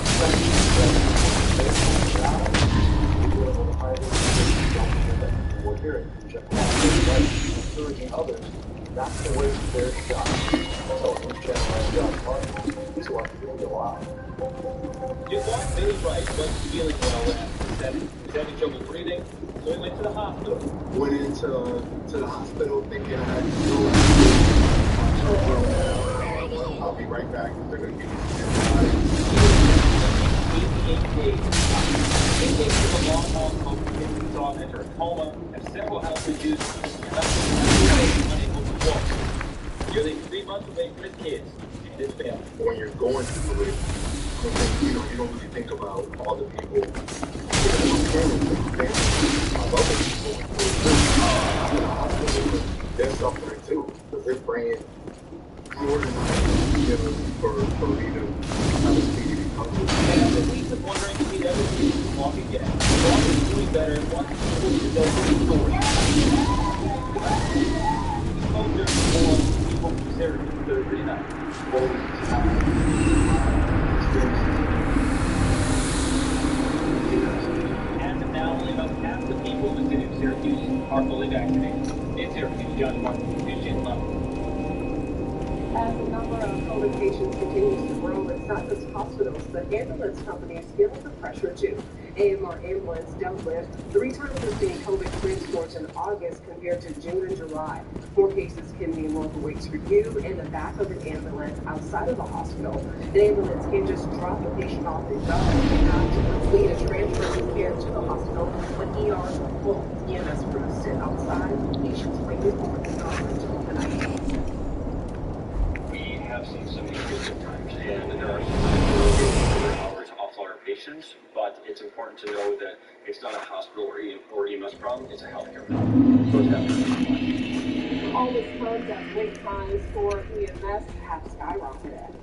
Speaker 6: we're hearing from Jeff encouraging others not to waste their shot. So, Channel 9 John Martin, he's watching the video live.
Speaker 2: right, but feeling well last. He's having trouble breathing, so he went to the hospital.
Speaker 6: Went into the hospital thinking I had I'll be right back. They're going to give me some
Speaker 2: 88 days. 8 days of a long haul smoke kicks us off enter a coma, have several health issues, and up to 2 days unable to walk. Nearly 3 months away from his kids and his family.
Speaker 6: When you're going through it, you don't really think about all the people, my parents and family, my other people going through the hospital. They're suffering too, because they're praying more than for me to have a speedy recovery.
Speaker 2: And after weeks of wondering if he'd ever be able to walk again, Bob is doing better and wants people to know his story. He spoke during the war people from Syracuse Thursday night. As of now, only about half the people in the city of Syracuse are fully vaccinated. In Syracuse, John Martin, News Channel 11.
Speaker 3: As the number of COVID patients continues to grow, it's not just hospitals, but ambulance companies feeling the pressure too. AMR Ambulance dealt with 3 times as many COVID transports in August compared to June and July. More cases can mean longer waits for you in the back of an ambulance outside of the hospital. An ambulance can just drop a patient off and go. They have to complete a transfer of care to the hospital when ERs are full. EMS crews sit outside, patients waiting for the ER until the night.
Speaker 8: We have seen some increase in times, and there are some hours off our patients, but it's important to know that it's not a hospital or EMS problem, it's a healthcare problem. So it's happening.
Speaker 3: All this comes as wait times for EMS have skyrocketed.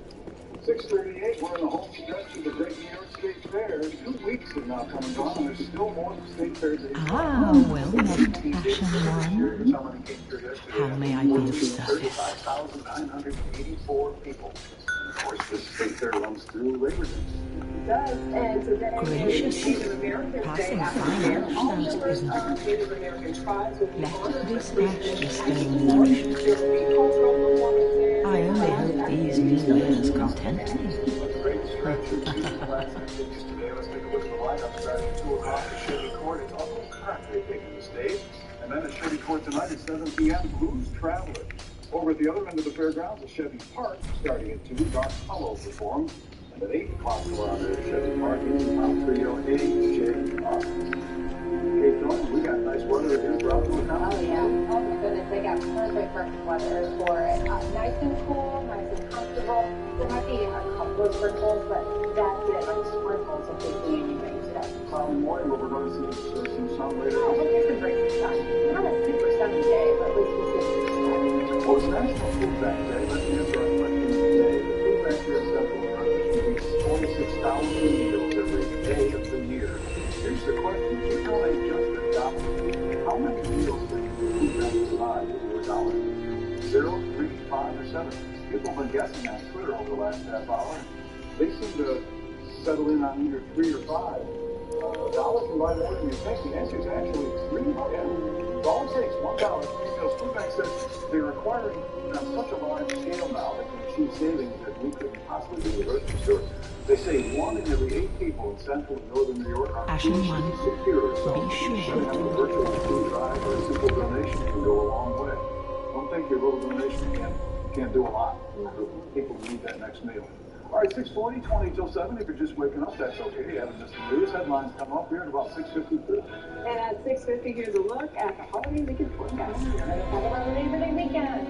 Speaker 9: 6:38, we're in the home stretch of the great New York State Fair. 2 weeks have now come and gone, and there's still more state fairs.
Speaker 4: Ah, well met, Fashion One. How may I be of service?
Speaker 9: 35,984 people. Of course, this state fair runs through Labor Day.
Speaker 3: And today
Speaker 4: Gracious.
Speaker 3: is Native American
Speaker 4: Passing
Speaker 3: Day.
Speaker 4: fine
Speaker 3: All
Speaker 4: hours,
Speaker 3: members
Speaker 4: isn't
Speaker 3: of Native American tribes will be
Speaker 4: Let
Speaker 3: honored
Speaker 4: this
Speaker 3: with
Speaker 4: match
Speaker 3: Christmas
Speaker 4: this
Speaker 3: and
Speaker 4: stone
Speaker 3: more.
Speaker 4: lunch.
Speaker 3: There will be cultural performances.
Speaker 4: I only hope these new airs content me.
Speaker 9: Great stretch of class activities today. Let's take a look at the lineup starting at 2 o'clock at Chevy Court. It's Uncle Currently taking the stage. And then at Chevy Court tonight at 7 p.m., Blues Traveler. Over at the other end of the fairgrounds at Chevy Park, starting at 2, Darksouls performs. And at 8 o'clock around there at Chevy Park, it's Mount Trio AJ. Okay, Tony, we got nice weather here throughout the town.
Speaker 1: Oh, yeah. Oh, my goodness. They got perfect weather for it. Nice and cool, nice and comfortable. There might be a couple of sprinkles, but that's it. Like sprinkles if they see anything today.
Speaker 9: Tomorrow morning, we're going to see some sun later.
Speaker 1: Oh, we'll get some break of sun. Not a super sunny day, but at least we'll see some sun.
Speaker 9: Well, it's National Food Bank Day. Let's answer our question today. The food bank here at Central distributes 26,000 meals every day of the year. Here's the question. If you donate just $1, how many meals does the food bank provide with your dollar? 0, 3, 5, or 7? People have been guessing on Twitter over the last half hour. They seem to settle in on either 3 or 5. $1 can buy more than you think. The answer is actually 3. Yeah. All it takes, $1. Because food bank says they're required on such a large scale now that can achieve savings that we couldn't possibly do in the grocery store. They say 1 in every 8 people in central and northern New York are
Speaker 4: Fashion One.
Speaker 9: secure. So
Speaker 4: Be sure
Speaker 9: having a virtual food drive or a simple donation can go a long way. Don't think your little donation can't do a lot. People need that next meal. All right, 6:40, 20 till 7. If you're just waking up, that's okay. You haven't missed the news. Headlines come up here at about 6:52.
Speaker 3: And at 6:50, here's a look at the holiday weekend forecast. Talk about the Labor Day weekend.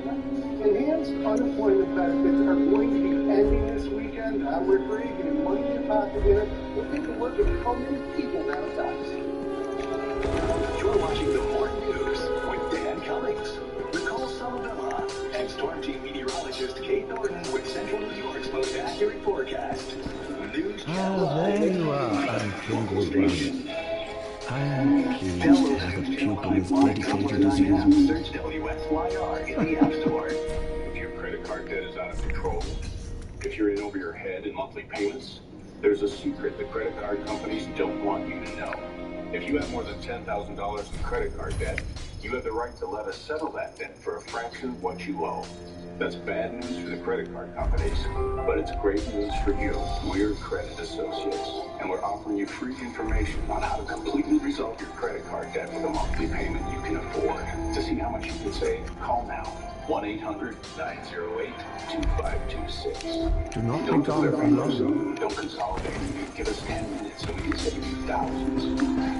Speaker 9: Enhanced unemployment benefits are going to be ending this weekend. Now we're free, getting money in your pocket here. We'll take a look at how many people baptized.
Speaker 11: You're watching the Morning News with Dan Cummings, Nicole Salabella, and Storm Team meteorologist Kate Norton with Central New York's most accurate forecast. News Channel
Speaker 4: there you are, unthinking one. I am pleased to have a pupil as dedicated as you.
Speaker 11: Search WSYR in the App Store.
Speaker 9: If your credit card debt is out of control, if you're in over your head in monthly payments, There's a secret the credit card companies don't want you to know. If you have more than $10,000 in credit card debt, you have the right to let us settle that debt for a fraction of what you owe. That's bad news for the credit card companies, but it's great news for you. We're Credit Associates, and we're offering you free information on how to completely resolve your credit card debt with a monthly payment you can afford. To see how much you can save, call now. 1-800-908-2526.
Speaker 4: Do not be gone very long.
Speaker 9: Don't consolidate. Give us 10 minutes and we can save you thousands.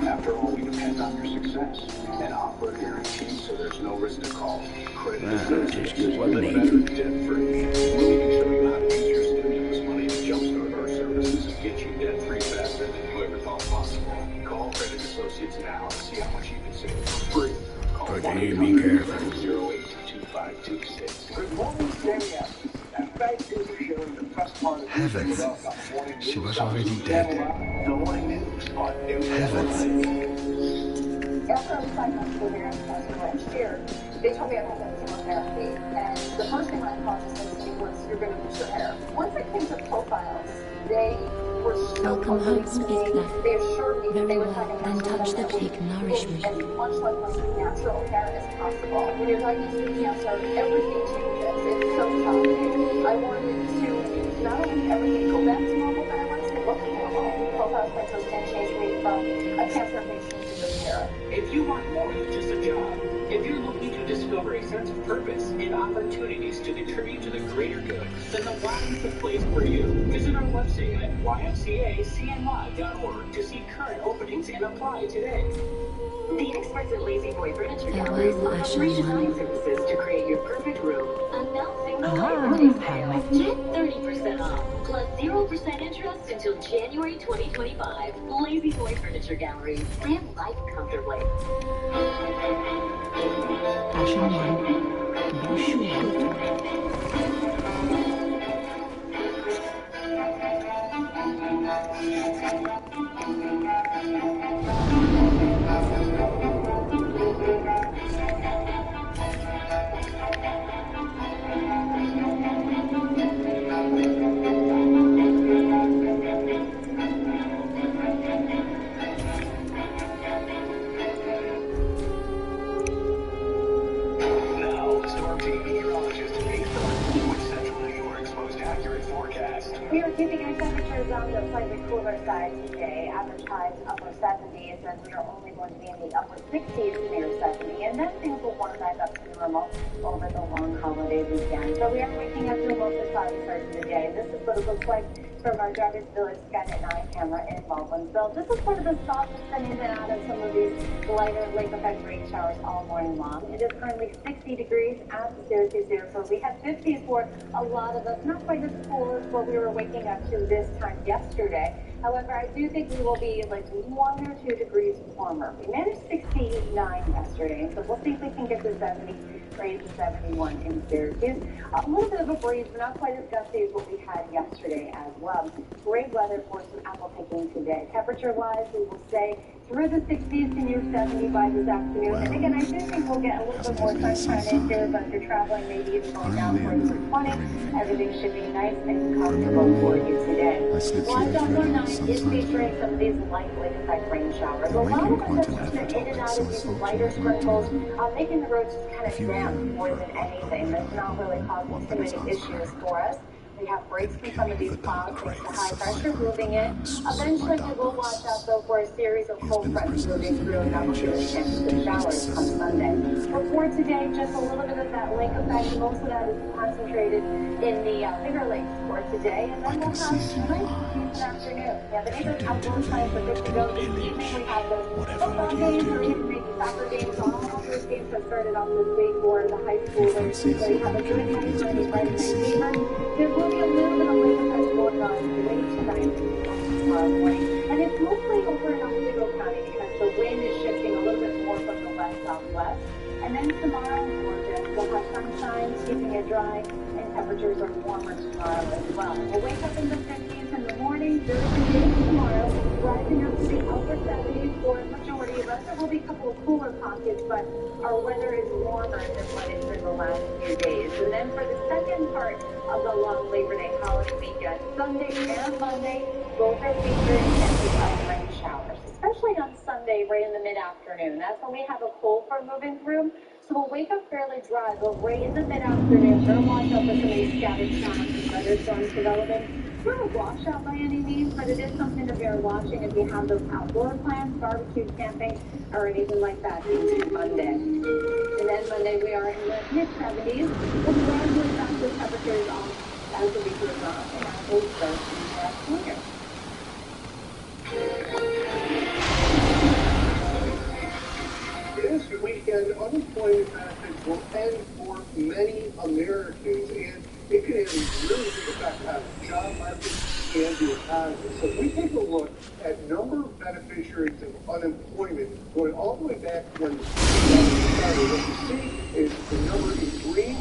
Speaker 9: After all, we depend on your success and offer a guarantee so there's no risk to call. Credit Associates, live better debt-free. We'll even show you how to use your stimulus money to jumpstart our services and get you debt-free faster than you ever thought possible. Call Credit Associates now and see how much you can save for free. Call 1-800-908-2526.
Speaker 6: Good morning, Syria.
Speaker 4: Heavens, she was already dead. Heavens.
Speaker 1: After I was diagnosed with ovarian cancer last year, they told me I had to have chemotherapy. And the first thing my oncologist said to me was, you're going to lose your hair. Once it came to profiles, they were so
Speaker 18: Welcome home, Speakler.
Speaker 1: They assured me
Speaker 18: Very
Speaker 1: they were
Speaker 18: well,
Speaker 1: talking
Speaker 18: then touch the pig, nourish me.
Speaker 1: as much like my natural hair as possible. When you're diagnosed with cancer, everything changes. It's so shocking. I wanted to not only everything go back to normal, but I wanted to look normal. Profiles Spectrum can change me from a cancer patient to a hair.
Speaker 19: If you want more than just a job, if you're looking to discover a sense of purpose and opportunities to contribute to the greater good, then the Y is the place for you. Visit our website at ymcacny.org to see current openings and apply today.
Speaker 12: The experts at Lazy Boy Furniture Galleries offer design services to create your perfect room. Announcing the Labor Day sale. Get 30% off, plus 0% interest until January 2025. Lazy Boy Furniture Galleries. Live life comfortably.
Speaker 18: Passion one. Be sure.
Speaker 1: We are keeping our temperatures on the slightly cooler side today. Average highs upper 70s, and we are only going to be in the upper 60s near 70. And then things will warm back up to normal over the long holiday weekend. So we are waking up to a mostly cloudy start to the day. This is what it looks like from our Drivers Village Skynet 9 camera in Baldwinsville. This is part of the soft spinning in and out of some of these lighter lake effect rain showers all morning long. It is currently 60 degrees at the Syracuse Airport. We had 50s for a lot of us, not quite as cool as what we were waking up to this time yesterday. However, I do think we will be like 1 or 2 degrees warmer. We managed 69 yesterday, so we'll see if we can get to 70. Raise to 71 in Syracuse. A little bit of a breeze, but not quite as gusty as what we had yesterday as well. Great weather for some apple picking today. Temperature-wise, we will stay through the 60s to near 70 by this afternoon. And again, I do think we'll get a little bit more sunshine in here, but if you're traveling, maybe even going down towards the 20, everything should be nice and comfortable for you today. Live Outdoor 9 is featuring some of these light lake effect rain showers. A lot of us have been in and out of these lighter sprinkles, making the roads just kind of damp more than anything. That's not really causing too many issues for us. We have breaks from some of these clouds thanks to high pressure moving in. Eventually, we will watch out, though, for a series of cold fronts moving through, and that will give us a chance to showers come Sunday. But for today, just a little bit of that lake effect. Most of that is concentrated in the Finger Lakes for today. And then we'll have nice this afternoon. Yeah, the neighborhood outdoor plans are good to go. This evening, we have those football games or even maybe soccer games. All those games have started off this week for the high schoolers. So you have a good night for any Friday night fever. There will be a little bit of lake effect going on late tonight and tomorrow morning. And it's mostly over in Oswego County because the wind is shifting a little bit more from the west-southwest. And then tomorrow in Georgia, we'll have sunshine, keeping it dry, and temperatures are warmer tomorrow as well. We'll wake up in the 50s in the morning, Thursday day tomorrow, rising up to the upper 70s for a majority of us. There will be a couple of cooler pockets, but our weather is warmer than what it's been the last few days. And then for the second part of the long Labor Day holiday weekend, Sunday and Monday, both are featuring chances of rain showers, especially on Sunday right in the mid-afternoon. That's when we have a cold front moving through. So we'll wake up fairly dry, but right in the mid-afternoon, we're watch out for some of these scattered showers and thunderstorms developing. It's not a washout by any means, but it is something to bear watching if you have those outdoor plans, barbecue, camping, or anything like that into Monday. And then Monday, we are in the mid-70s. We'll gradually back the temperatures off as the week goes on, and that will start in the winter.
Speaker 6: This weekend, unemployment benefits will end for many Americans, and it can have a really big effect on the job market and the economy. So if we take a look at number of beneficiaries of unemployment going all the way back when the started, what you see is the number in green,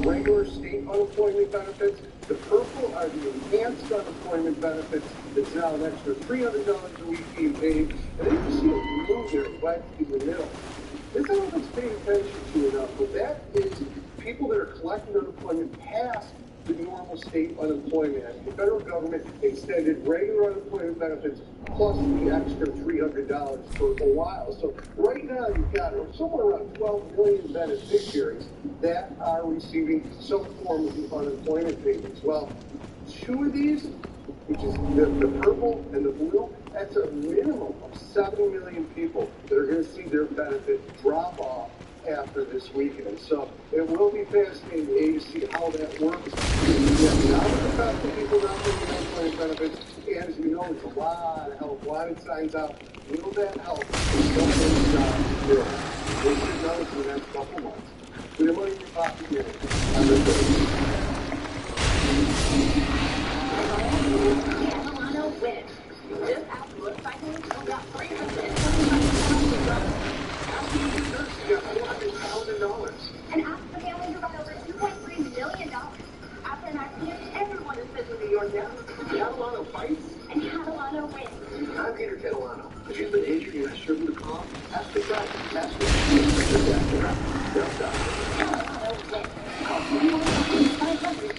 Speaker 6: regular state unemployment benefits. The purple are the enhanced unemployment benefits. That's now an extra $300 a week being paid. And then you see a blue there, right in the middle. This I don't think it's paid attention to enough, but that is people that are collecting unemployment past the normal state unemployment act. The federal government extended regular unemployment benefits plus the extra $300 for a while. So right now you've got somewhere around 12 million beneficiaries that are receiving some form of the unemployment payments. Well, two of these, which is the purple and the blue, that's a minimum of 70 million people that are going to see their benefit drop off after this weekend. So it will be fascinating to see how that works. Now with the fact that people not getting unemployment benefits, and as we know, it's a lot of help, a lot of signs out. Will that help? We'll should know in the next couple months. We have money in your pocket here. I'm the
Speaker 13: win. Just ask motorcyclists who got $325,000. And ask the family who got over $2.3 million. After an accident, everyone in Central New York knows.
Speaker 11: Catalano fights?
Speaker 13: And Catalano wins.
Speaker 11: I'm Peter Catalano. If you've been injured and you're driven to call, ask the guy. Ask me.
Speaker 13: Catalano wins.
Speaker 11: Call 500.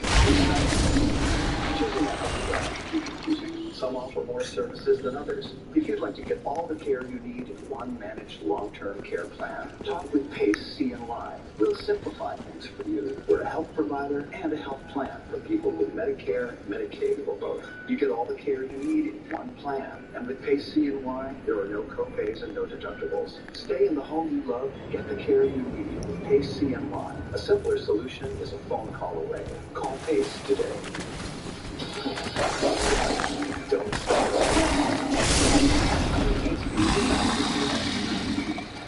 Speaker 11: Choosing that health can be confusing. Some offer more services than others. If you'd like to get all the care you need in one managed long-term care plan, talk with PACE CNY. We'll simplify things for you. We're a health provider and a health plan for people with Medicare, Medicaid, or both. You get all the care you need in one plan. And with PACE CNY, there are no copays and no deductibles. Stay in the home you love. Get the care you need with PACE CNY. A simpler solution is a phone call away. Call PACE today. Don't stop.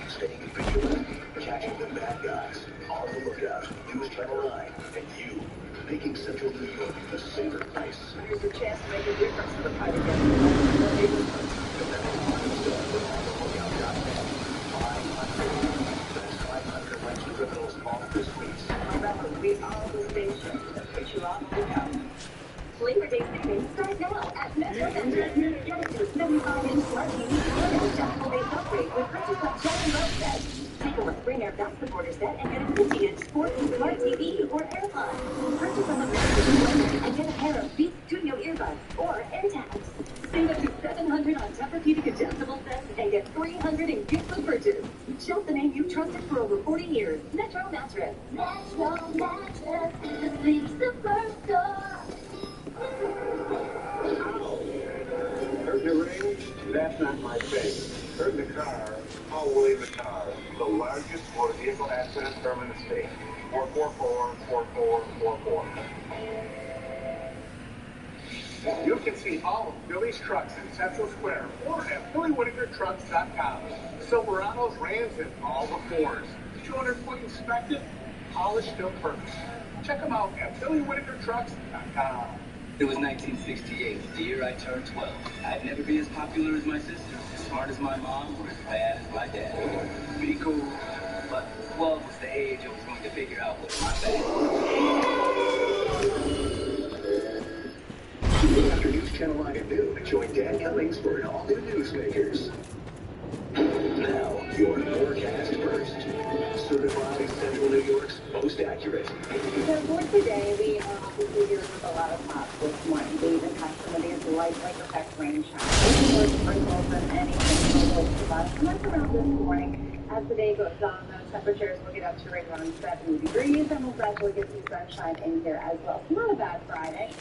Speaker 11: Staying vigilant, catching the bad guys, on the lookout, News Channel 9, and you, making Central New York a safer place.
Speaker 15: Here's a chance to make a difference for the fight against the neighborhood.
Speaker 11: That's 500 Western criminals off the streets.
Speaker 15: Remember, we are the station that puts you on the lookout.
Speaker 13: Labor Day savings start now at Metro Center. Get it to a 75-inch smart TV and a adjustable-based upgrade with purchase of Jet and Love set. Take a spring air dust supporter set and get a 50-inch sport smart TV or AirPods. Purchase on the Metro and get a pair of Beats Studio earbuds or AirTags. Save up to $700 on Tempur-Pedic adjustable sets and get $300 in gifts with purchase. Shop the name you trusted for over 40 years. Metro Mattress. Metro Mattress. The sleep's the first door.
Speaker 6: Heard the ring? That's not my thing. Heard the car? I'll wave the car. The largest motor vehicle accident firm in the state. 444-4444. You can see all of Billy's trucks in Central Square or at BillyWhitakerTrucks.com. Silverados, Rams, and all the Fords. 200-foot inspected, polished till perfect. Check them out at BillyWhitakerTrucks.com.
Speaker 20: It was 1968, the year I turned 12. I'd never be as popular as my sister, as smart as my mom, or as bad as my dad. Be cool, but 12 was the age I was going to figure out what's my bad.
Speaker 11: After News Channel 9 at noon, join Dan Cummings for an all-new Newsmakers. Now, your forecast first. Certified Central New York's most accurate.
Speaker 1: So for today, we are obviously dealing with a lot of clouds this morning. We even have some of these light effect rain showers or sprinkles and anything local to us. And that's around this morning. As the day goes on, those temperatures will get up to right around 70 degrees, and we'll gradually get some sunshine in here as well. So not a bad Friday.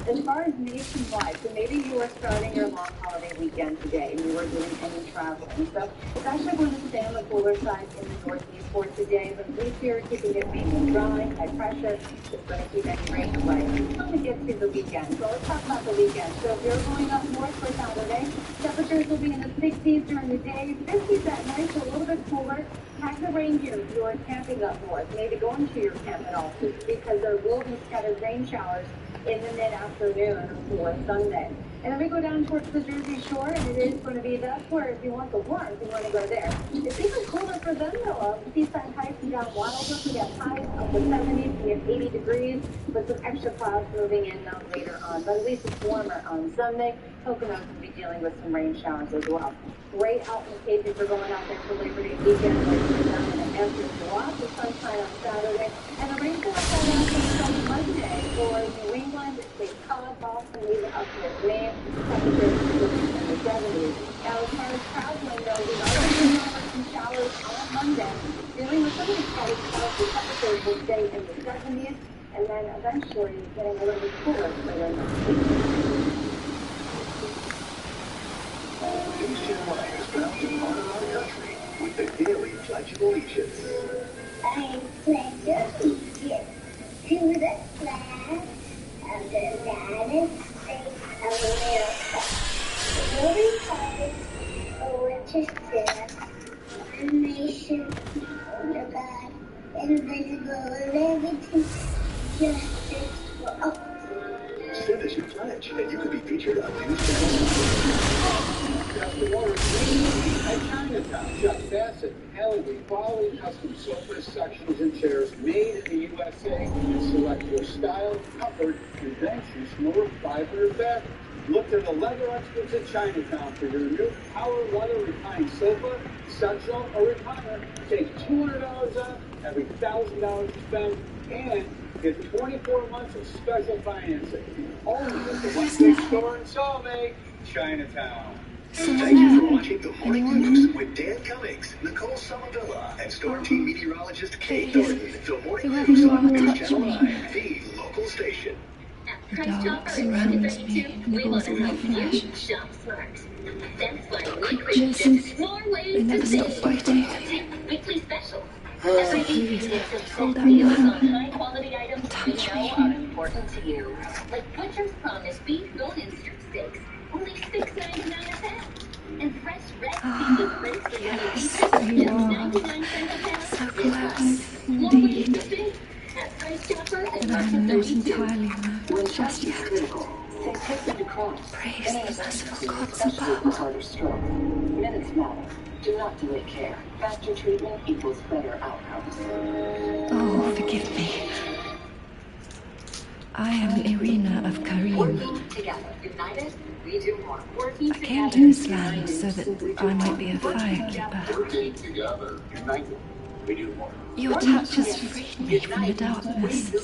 Speaker 1: As far as nationwide, so maybe you are starting your long holiday weekend today and you were doing any traveling. So it's actually going to stay on the cooler side in the northeast for today, but at least you're keeping it medium dry, high pressure. It's going to keep any rain away. It's going to get to the weekend. So let's talk about the weekend. So if you're going up north for Saturday, temperatures will be in the 60s during the day, 50s at night, so a little bit cooler. Pack the rain gear if you are camping up north, maybe going to your camp at all, because there will be scattered rain showers in the mid-afternoon for Sunday. And then we go down towards the Jersey Shore, and it is going to be, that's where if you want the warmth, you want to go there. It's even cooler for them, though. Seaside heights and down Wildwood, we got highs up to 70s, we have 80 degrees, with some extra clouds moving in later on. But at least it's warmer on Sunday. Poconos will be dealing with some rain showers as well. Great out in the Cape if you're going out there for Labor Day weekend, where you're down in the Hamptons, lots of sunshine on Saturday, and the rain's going to fall out until Monday for New England, Cape Cod, Boston, even up to Maine. Temperatures in the 70s. Now, as far as traveling goes, we are going to have some showers on Monday. Dealing with some of these scattered clouds, the temperatures will stay in the 70s, and then eventually getting a little bit cooler later in the week.
Speaker 11: Nationwide is proud to honor our country with the Daily Pledge of Allegiance.
Speaker 3: I pledge allegiance to the flag of the United States of America, the republic for which it stands, one nation, under God, indivisible, with liberty, justice for all.
Speaker 11: Send us your pledge, and you could be featured on News Channel.
Speaker 10: Custom orders made at Chinatown. Chef Bassett, Haley, quality custom sofas, sections, and chairs made in the USA. And select your style, comfort, and then choose from over 500 fabrics. Look to the leather experts at Chinatown for your new power leather reclining sofa, sectional, or recliner. Take $200 off every $1,000 you spend, and get 24 months of special financing. Only at the One Big Store in Solvay, Chinatown.
Speaker 11: Thank you for watching The Morning News with Dan Cummings, Nicole Solovilla, and Storm Team meteorologist Kate Norton. The Morning News on News Channel 9, the local station.
Speaker 18: The dark surrounds me in the bosom of flash.
Speaker 3: Shop smart. That's why
Speaker 18: The
Speaker 3: we
Speaker 18: creatures,
Speaker 3: created more ways
Speaker 18: they never
Speaker 3: to
Speaker 18: stop
Speaker 3: save.
Speaker 18: fighting.
Speaker 3: Weekly special.
Speaker 18: So please, hold out your hand
Speaker 3: High quality items
Speaker 18: and
Speaker 3: we
Speaker 18: touch
Speaker 3: know
Speaker 18: me.
Speaker 3: are important to you. Like Butcher's Promise beef bone-in strip steaks, only $6.99 a pound. And fresh red seafood breaks for
Speaker 18: Yes, there you are. So close, indeed. And I'm not entirely moved just yet. Praise the merciful gods above.
Speaker 17: Harder stroke. Minutes matter. Do not delay care. Faster treatment equals better outcomes.
Speaker 18: Oh, forgive me. I am Irina of Karim.
Speaker 12: Together, united, we do more.
Speaker 18: I came to this land so that I might be a firekeeper.
Speaker 9: Working together, united, we do more.
Speaker 18: Your touch has freed me from the darkness.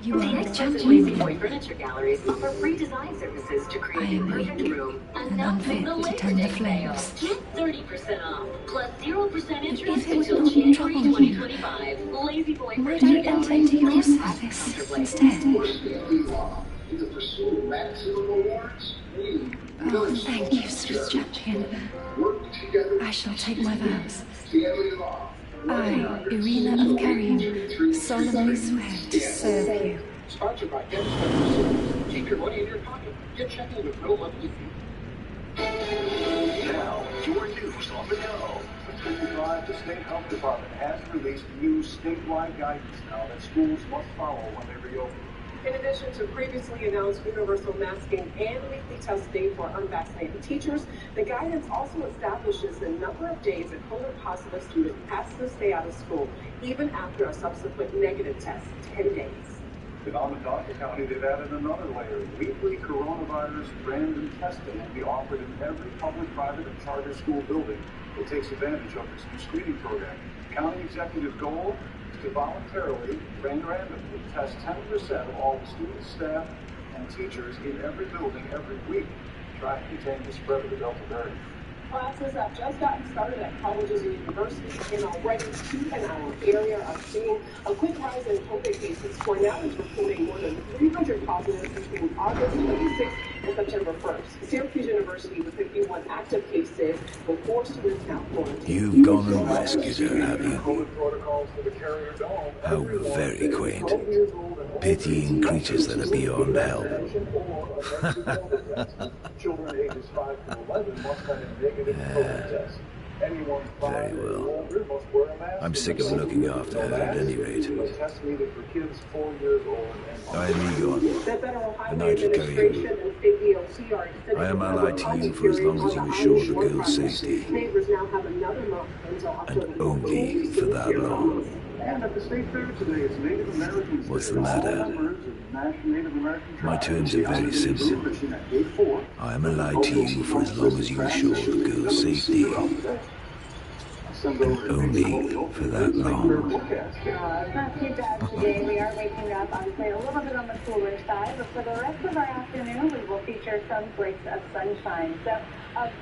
Speaker 18: You are a champion.
Speaker 12: Furniture galleries offer free design services to
Speaker 18: I
Speaker 12: create
Speaker 18: am
Speaker 12: a perfect
Speaker 18: weak
Speaker 12: room.
Speaker 18: and unfit to tend the flames.
Speaker 12: Get 30% off, plus 0% interest
Speaker 18: If it
Speaker 12: until
Speaker 18: would
Speaker 12: January
Speaker 18: trouble you,
Speaker 12: 2025. Lazy Boy
Speaker 18: might
Speaker 12: Furniture
Speaker 18: I enter
Speaker 12: Galleries.
Speaker 18: into your service instead?
Speaker 6: In the pursuit of maximum awards, we
Speaker 18: Oh, thank you, sweet champion.
Speaker 6: work together.
Speaker 18: I shall take my vows.
Speaker 6: Family law.
Speaker 18: I, Irina of Karim, solemnly swear to serve you.
Speaker 10: Sponsored by Dennis. Keep your money in your pocket. Get checking with no monthly fee.
Speaker 11: Now, your news on the go.
Speaker 9: For 55, the State Health Department has released new statewide guidance now that schools must follow when they reopen.
Speaker 19: In addition to previously announced universal masking and weekly testing for unvaccinated teachers, the guidance also establishes the number of days a COVID-positive student has to stay out of school, even after a subsequent negative test, 10 days.
Speaker 9: In Onondaga County, they've added another layer. Weekly coronavirus random testing will be offered in every public, private, and charter school building that takes advantage of this new screening program. County executive goal is to voluntarily, randomly test 10% of all the students, staff, and teachers in every building every week, trying to contain the spread of the Delta variant.
Speaker 19: Classes have just gotten started at colleges and universities, and already 2 in our area are seeing a quick rise in COVID cases. Cornell is reporting more than 300 positives between August 26th and September 1st. Syracuse University with 51 active cases, with 4 students now quarantined.
Speaker 4: You've gone and rescued her, have you? How very quaint. Pitying creatures that are beyond help.
Speaker 9: Children ages 5 to 11 must have a negative COVID test. Anyone 5
Speaker 4: Very
Speaker 9: or
Speaker 4: well.
Speaker 9: older must wear a mask.
Speaker 4: I'm sick of looking after her at any rate.
Speaker 9: The test needed for kids 4 years old and
Speaker 4: I am Egon.
Speaker 19: The Federal
Speaker 4: And
Speaker 19: Highway
Speaker 4: I shall carry
Speaker 19: Administration
Speaker 4: you.
Speaker 19: and State DOT are extending
Speaker 4: I am
Speaker 19: the
Speaker 4: allied to you for as long as you assure the girl's safety.
Speaker 19: Neighbors now have another month until October.
Speaker 4: And only for that long.
Speaker 9: And at the state fair today, it's Native Americans.
Speaker 4: What's the matter? My terms are very simple. I am allied to you for as long as you assure the girl's safety. And only for that long.
Speaker 1: Not too bad today. We are waking up, honestly, a little bit on the cooler side, but for the rest of our afternoon, we will feature some breaks of sunshine. So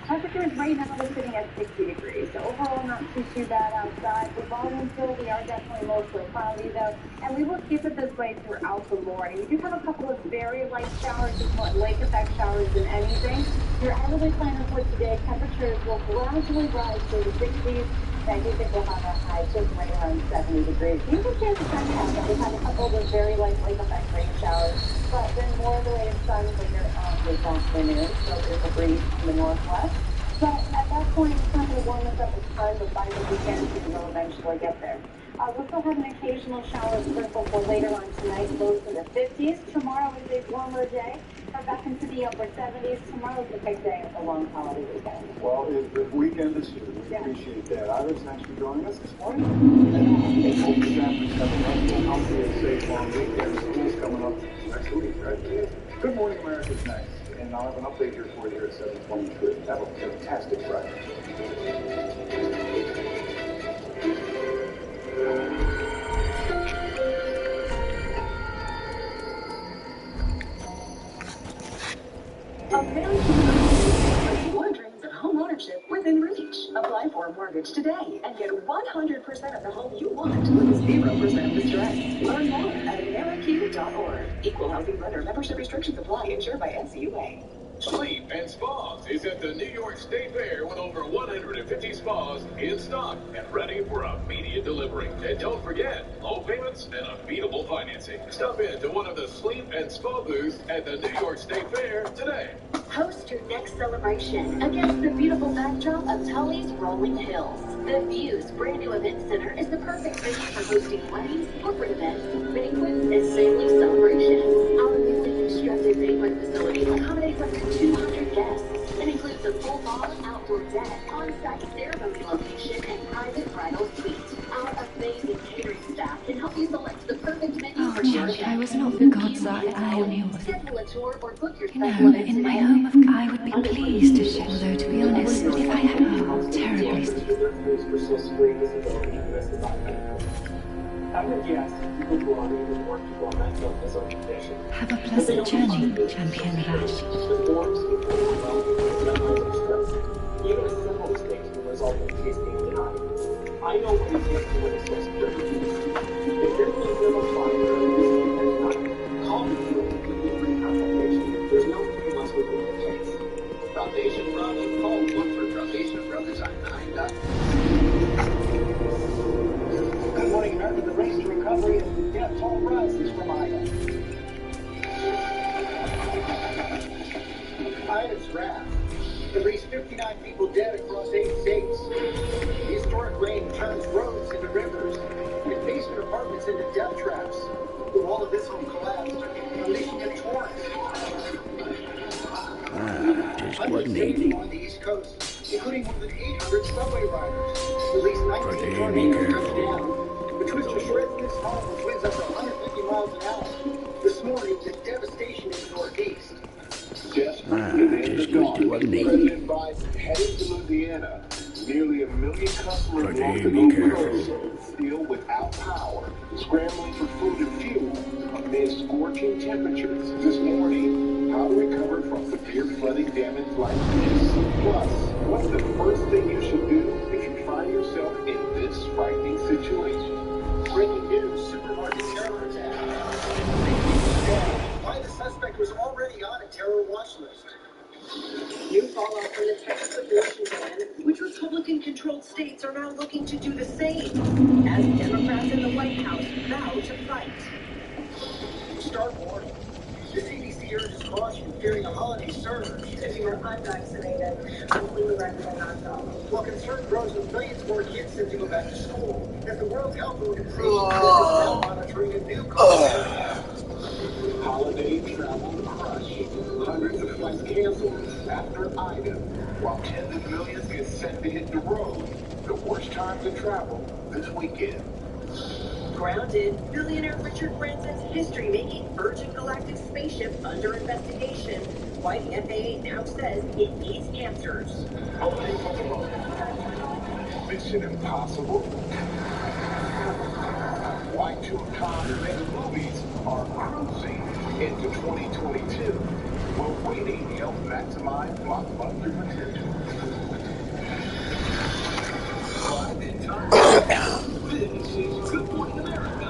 Speaker 1: temperatures right now are sitting at 60 degrees. So overall, not too bad outside. The volume still, we are definitely mostly cloudy, though, and we will keep it this way throughout the morning. We do have a couple of very light showers, just more lake effect showers than anything. Your hourly planner for today, temperatures will gradually rise to the 60s. I do think we'll have a high just right around 70 degrees. You can chance of sunshine, but we've had a couple of those very light lake effect rain showers. But then more of the way of sun later on this afternoon. So there's a breeze from the northwest. But at that point, it's not going to warm us up as hard, but by the weekend, we will eventually get there. We'll still have an occasional shower sprinkle for later on tonight, lows in the 50s. Tomorrow is a warmer day. We're back into the upper 70s. Tomorrow's a big day of a long holiday weekend.
Speaker 9: Well, the weekend is here. We appreciate that. Iris, thanks for joining us this morning. And I hope the families have a restful, healthy, and safe long weekend. School's coming up next week, right? Good Morning America's next. And I'll have an update here for you here at 7:23. Have a fantastic Friday.
Speaker 15: Your dreams of home ownership within reach. Apply for a mortgage today and get 100% of the home you want with 0% of the stress. Learn more at ameriq.org. Equal housing lender. Membership restrictions apply. Insured by NCUA.
Speaker 16: Sleep and Spas is at the New York State Fair with over 150 spas in stock and ready for immediate delivery. And don't forget, low payments and unbeatable financing. Stop in to one of the Sleep and Spa booths at the New York State Fair today.
Speaker 12: Host your next celebration against the beautiful backdrop of Tully's Rolling Hills. The View's brand new event center is the perfect venue for hosting weddings, corporate events, banquets, and family celebrations. Our newly constructed banquet facility accommodates up to 200 guests and includes a full bar, outdoor deck, on-site ceremony location, and private bridal suite. Our amazing catering staff can help you select the perfect menu for your
Speaker 18: Jack, I
Speaker 12: event.
Speaker 18: was not the gods that I am yours.
Speaker 12: Schedule a tour or book your
Speaker 18: You know,
Speaker 12: special event
Speaker 18: in my
Speaker 12: today.
Speaker 18: home of I would be pleased to share, although to be honest, if I had terribly
Speaker 10: For Social Security disability and specified benefits. I would guess people who are unable to work people on mental illness or condition.
Speaker 18: have a pleasant journey, Champion Vash.
Speaker 10: The forms people overwhelmed with memories of stress. Even a simple mistake can result in a case being denied. I know what it takes to win a Social Security. If you're thinking of applying for a visa and denied, call me for a completely free consultation. There's no 3 months within the case.
Speaker 8: Foundation Bravo, call 1 for Foundation Brothers on 9.
Speaker 2: Good Morning America, the race to recovery and death toll rises from Ida. Ida's wrath. At least 59 people dead across 8 states. The historic rain turns roads into rivers and basement apartments into death traps. The wall of this home collapsed, unleashing a torrent.
Speaker 4: Just what needed.
Speaker 2: On the East Coast, including more than 800 subway riders. At least 19
Speaker 4: Be
Speaker 2: tornadoes
Speaker 4: careful.
Speaker 2: touched down. The twist to shreds this home with winds up to 150 miles an hour. This morning, the devastation in the Northeast.
Speaker 9: Just
Speaker 4: Just what needed.
Speaker 9: President Biden headed to Louisiana.
Speaker 11: Nearly 1 million customers
Speaker 5: But
Speaker 11: lost
Speaker 5: be careful.
Speaker 11: still without power, scrambling for food and fuel amid scorching temperatures. This morning, how to recover from severe flooding damage like this. Plus, what's the first thing you should do if you find yourself in this frightening situation?
Speaker 2: Breaking news, supermarket terror attack. Why the suspect was already on a terror watch list.
Speaker 15: New fallout from the Texas abortion ban, which Republican-controlled states are now looking to do the same, as Democrats in the White House vow to fight.
Speaker 2: Start warning. The CDC urges caution fearing a holiday surge.
Speaker 3: If you are unvaccinated, I completely recommend not to.
Speaker 2: While concern grows with millions more kids set to go back to school, as the World Health Organization is now monitoring a new COVID.
Speaker 11: Holiday travel crush. Hundreds of flights canceled after Ida, while tens of millions get set to hit the road. The worst time to travel this weekend.
Speaker 15: Grounded, billionaire Richard Branson's history-making Virgin Galactic spaceship under investigation. Why the FAA now says it needs answers.
Speaker 11: Mission Impossible. Why two mega movies are cruising into 2022 while waiting to help maximize blockbuster potential. Live in time. This is Good Morning America.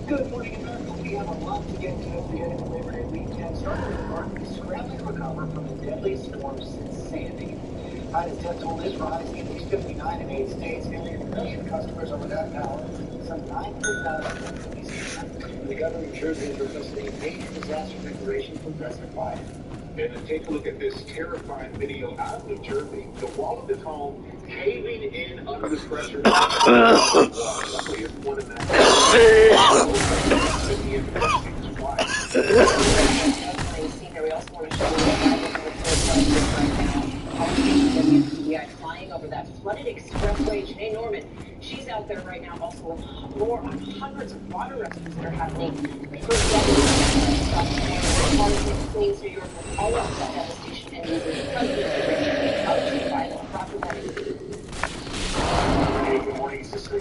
Speaker 2: Good morning, America. We have a lot to get to as we head into Labor Day weekend. Starting with Martin scrambling to recover from the deadliest storm since Sandy. Ida's death toll is rising at least 59 in 8 states. Nearly 1 million customers are without power. Some 900,000 the governor of New Jersey is requesting a major disaster declaration from President Biden.
Speaker 11: And to take a look at this terrifying video out of New Jersey, the wall of his home caving in under the pressure. Luckily, it's one of that.
Speaker 3: We also want to show you flying over that flooded expressway. Janae Norman, she's out there right now also with more on hundreds of water rescues that are happening. The first Queens, New York, with all of that devastation and using the president's direction of survival. Dr. Betty.
Speaker 11: Good morning, sister.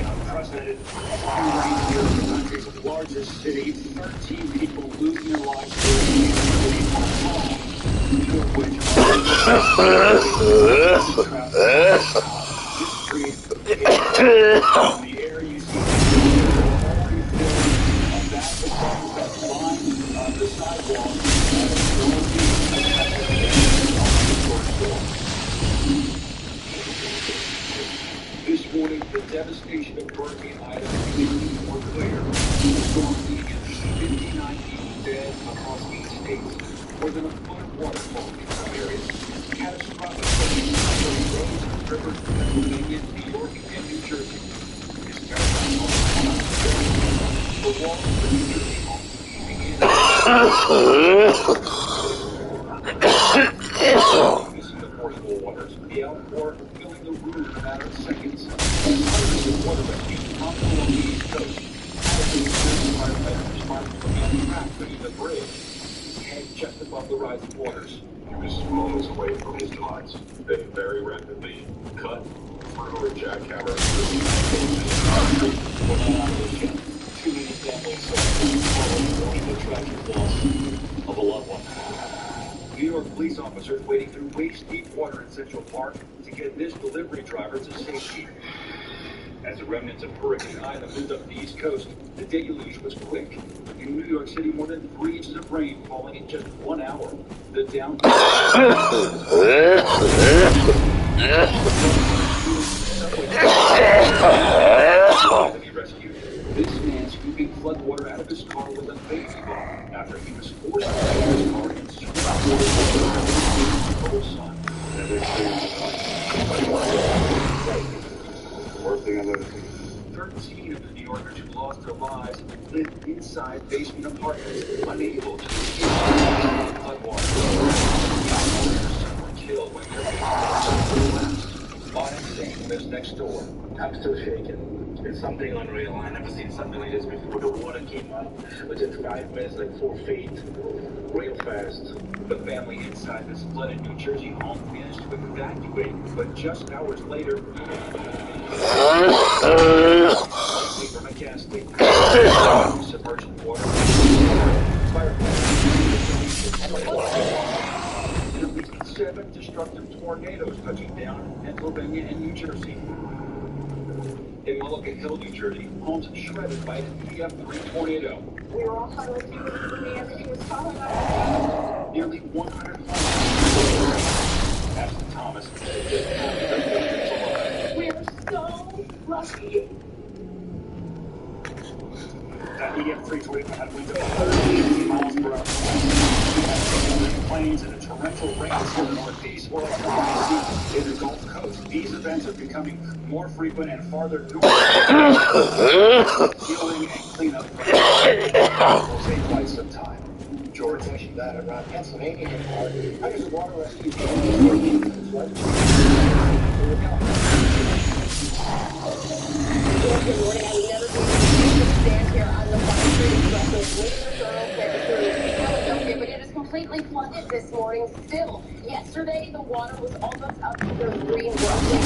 Speaker 11: Unprecedented rain here in the country's largest city. 13 people losing their lives two of which are the air you see the sidewalk. This morning, the devastation of Hurricane Ida became more clear. The storm leaves 59 people dead across 8 states. More than a foot of water flowing in some areas. Catastrophic flooding in roads and rivers in Pennsylvania, New York, and New Jersey. This terrifying the walls of the New Jersey homes begin the forceful waters. The outpour filling the room in a matter of seconds. Hundreds of water rescues come along the East Coast. Firefighters responding from the untrapped beneath the bridge. Head just above the rising waters.
Speaker 9: He was moments away from his demise. Then very rapidly cut through a jackhammer.
Speaker 11: We're not out of this yet. Too many families mourning the tragic loss of a loved one. New York police officers wading through waist-deep water in Central Park to get this delivery driver to safety. As the remnants of Hurricane Ida moved up the East Coast, the deluge was quick. In New York City, more than 3 inches of rain falling in just 1 hour. The downpour. Rescued. This man scooping floodwater out of his car with a baby bomb after he was forced to get his car and scoop water out of his son.
Speaker 9: Worst thing I've ever seen.
Speaker 11: 13 of the New Yorkers who lost their lives lived inside basement apartments, unable to escape floodwater. Some were killed when their collapsed. Bonnie Singh lives next door.
Speaker 2: I'm still shaken. It
Speaker 9: It's something unreal. I never seen something like this before. The water came up within 5 minutes, like 4 feet, real fast. The family inside this flooded New Jersey home managed to evacuate, but just hours later, from a gas station, submerged water, and at least 7 destructive tornadoes touching down in Pennsylvania and New Jersey. In Mulligan Hill, New Jersey, homes shredded by an EF3 tornado.
Speaker 3: We were all huddled together for me. Everything was falling off.
Speaker 9: Nearly 100 homes. Ashton Thomas.
Speaker 3: We are so lucky.
Speaker 9: That EF3 tornado had winds of 180 miles per hour. Planes and a torrential rainstorm in the Northeast, or in the Gulf Coast. These events are becoming more frequent and farther north. Healing and cleanup will take quite some time. George mentioned that around Pennsylvania. How does the water rescue
Speaker 3: Good morning. I would never be able to stand here on the Front Street Expressway waiting for thoroughfare through Philadelphia, but it is completely flooded this morning still. Yesterday, the water was almost up to the green roadway.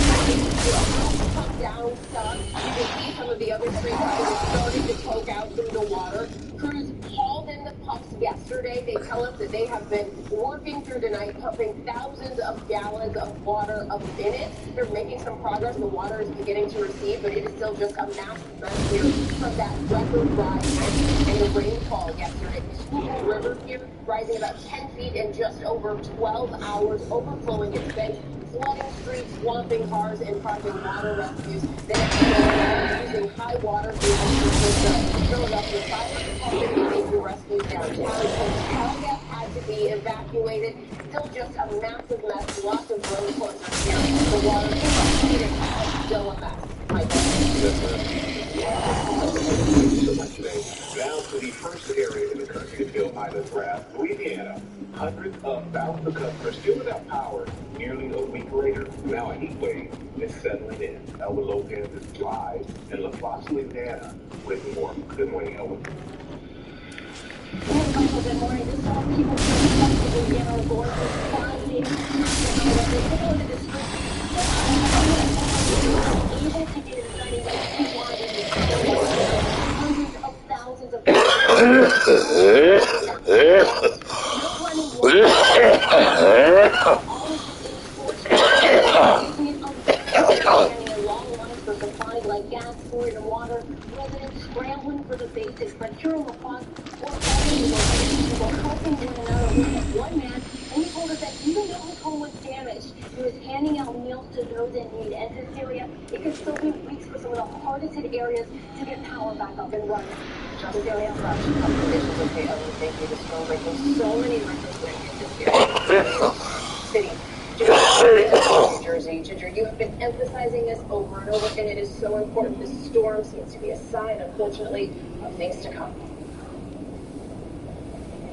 Speaker 3: Come down some. You can see some of the other streets starting to poke out through the water. Crews hauled in the pumps yesterday. They tell us that they have been working through the night, pumping thousands of gallons of water a minute. They're making some progress. The water is beginning to recede, but it is still just a massive mess here from that record rise in the rainfall yesterday. The Schuylkill River here rising about 10 feet in just over 12 hours, overflowing its banks, flooding streets, swamping cars, and causing water rescues. Then using high water to Philadelphia fire department making rescues downtown. Hotels had to be evacuated. Still just a massive mess. Lots of road closures here. The water is still a mess.
Speaker 9: Now to the first area in the country to feel Ida's wrath, Louisiana. Hundreds of thousands of customers still without power nearly a week later. Now a heat wave is settling in. Elwood Lopez is live in LaFosse, Louisiana with more. Good morning, Elwood.
Speaker 3: Michael, good morning. This is all people who Louisiana are going for 5 days. Able to get inside and hundreds of thousands of supplies like gas, food, and water. Residents scrambling for the basics, but here in LaFosse, we're helping one another. We had one man, and he told us that even though his home was damaged, he was handing out meals to those in need. And Cecilia, it could still be weeks for some of the hardest hit areas to get power back up and running. Cecilia, conditions okay. Thank you. The storm breaking so many records this year. City. New Jersey. Ginger, you have been emphasizing this over and over, and it is so important. This storm seems to be a sign, unfortunately, of things to come.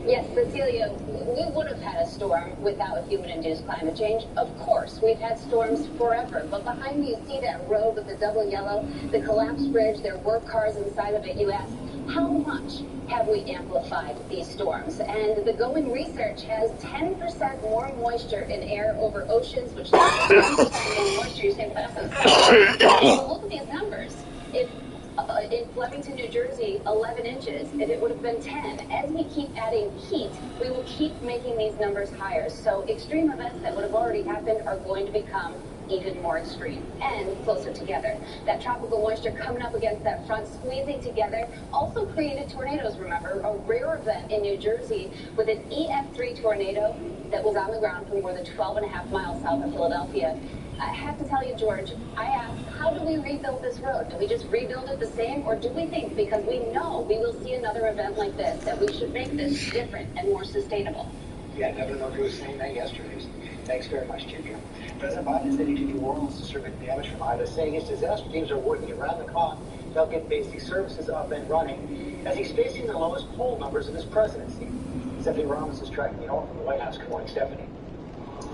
Speaker 12: Yes, Cecilia, we would have had a storm without human-induced climate change. Of course, we've had storms forever. But behind me, you see that road with the double yellow, the collapsed bridge, there were cars inside of it. You ask, how much have we amplified these storms? And the Going research has 10% more moisture in air over oceans, which is 10% more moisture. You say, well, look at these numbers. If in Flemington, New Jersey, 11 inches. If it would have been 10. As we keep adding heat, we will keep making these numbers higher. So extreme events that would have already happened are going to become even more extreme and closer together. That tropical moisture coming up against that front, squeezing together, also created tornadoes, remember, a rare event in New Jersey with an EF3 tornado that was on the ground for more than 12.5 miles south of Philadelphia. I have to tell you, George, I asked, how do we rebuild this road? Do we just rebuild it the same, or do we think, because we know we will see another event like this, that we should make this different and more sustainable?
Speaker 21: Yeah, I never know if he was saying that yesterday. Thanks very much, Ginger. President Biden is heading to New Orleans to survey damage from Ida, saying his disaster teams are working around the clock to help get basic services up and running as he's facing the lowest poll numbers in his presidency. Stephanie Ramos is tracking it all from the White House. Good morning, Stephanie.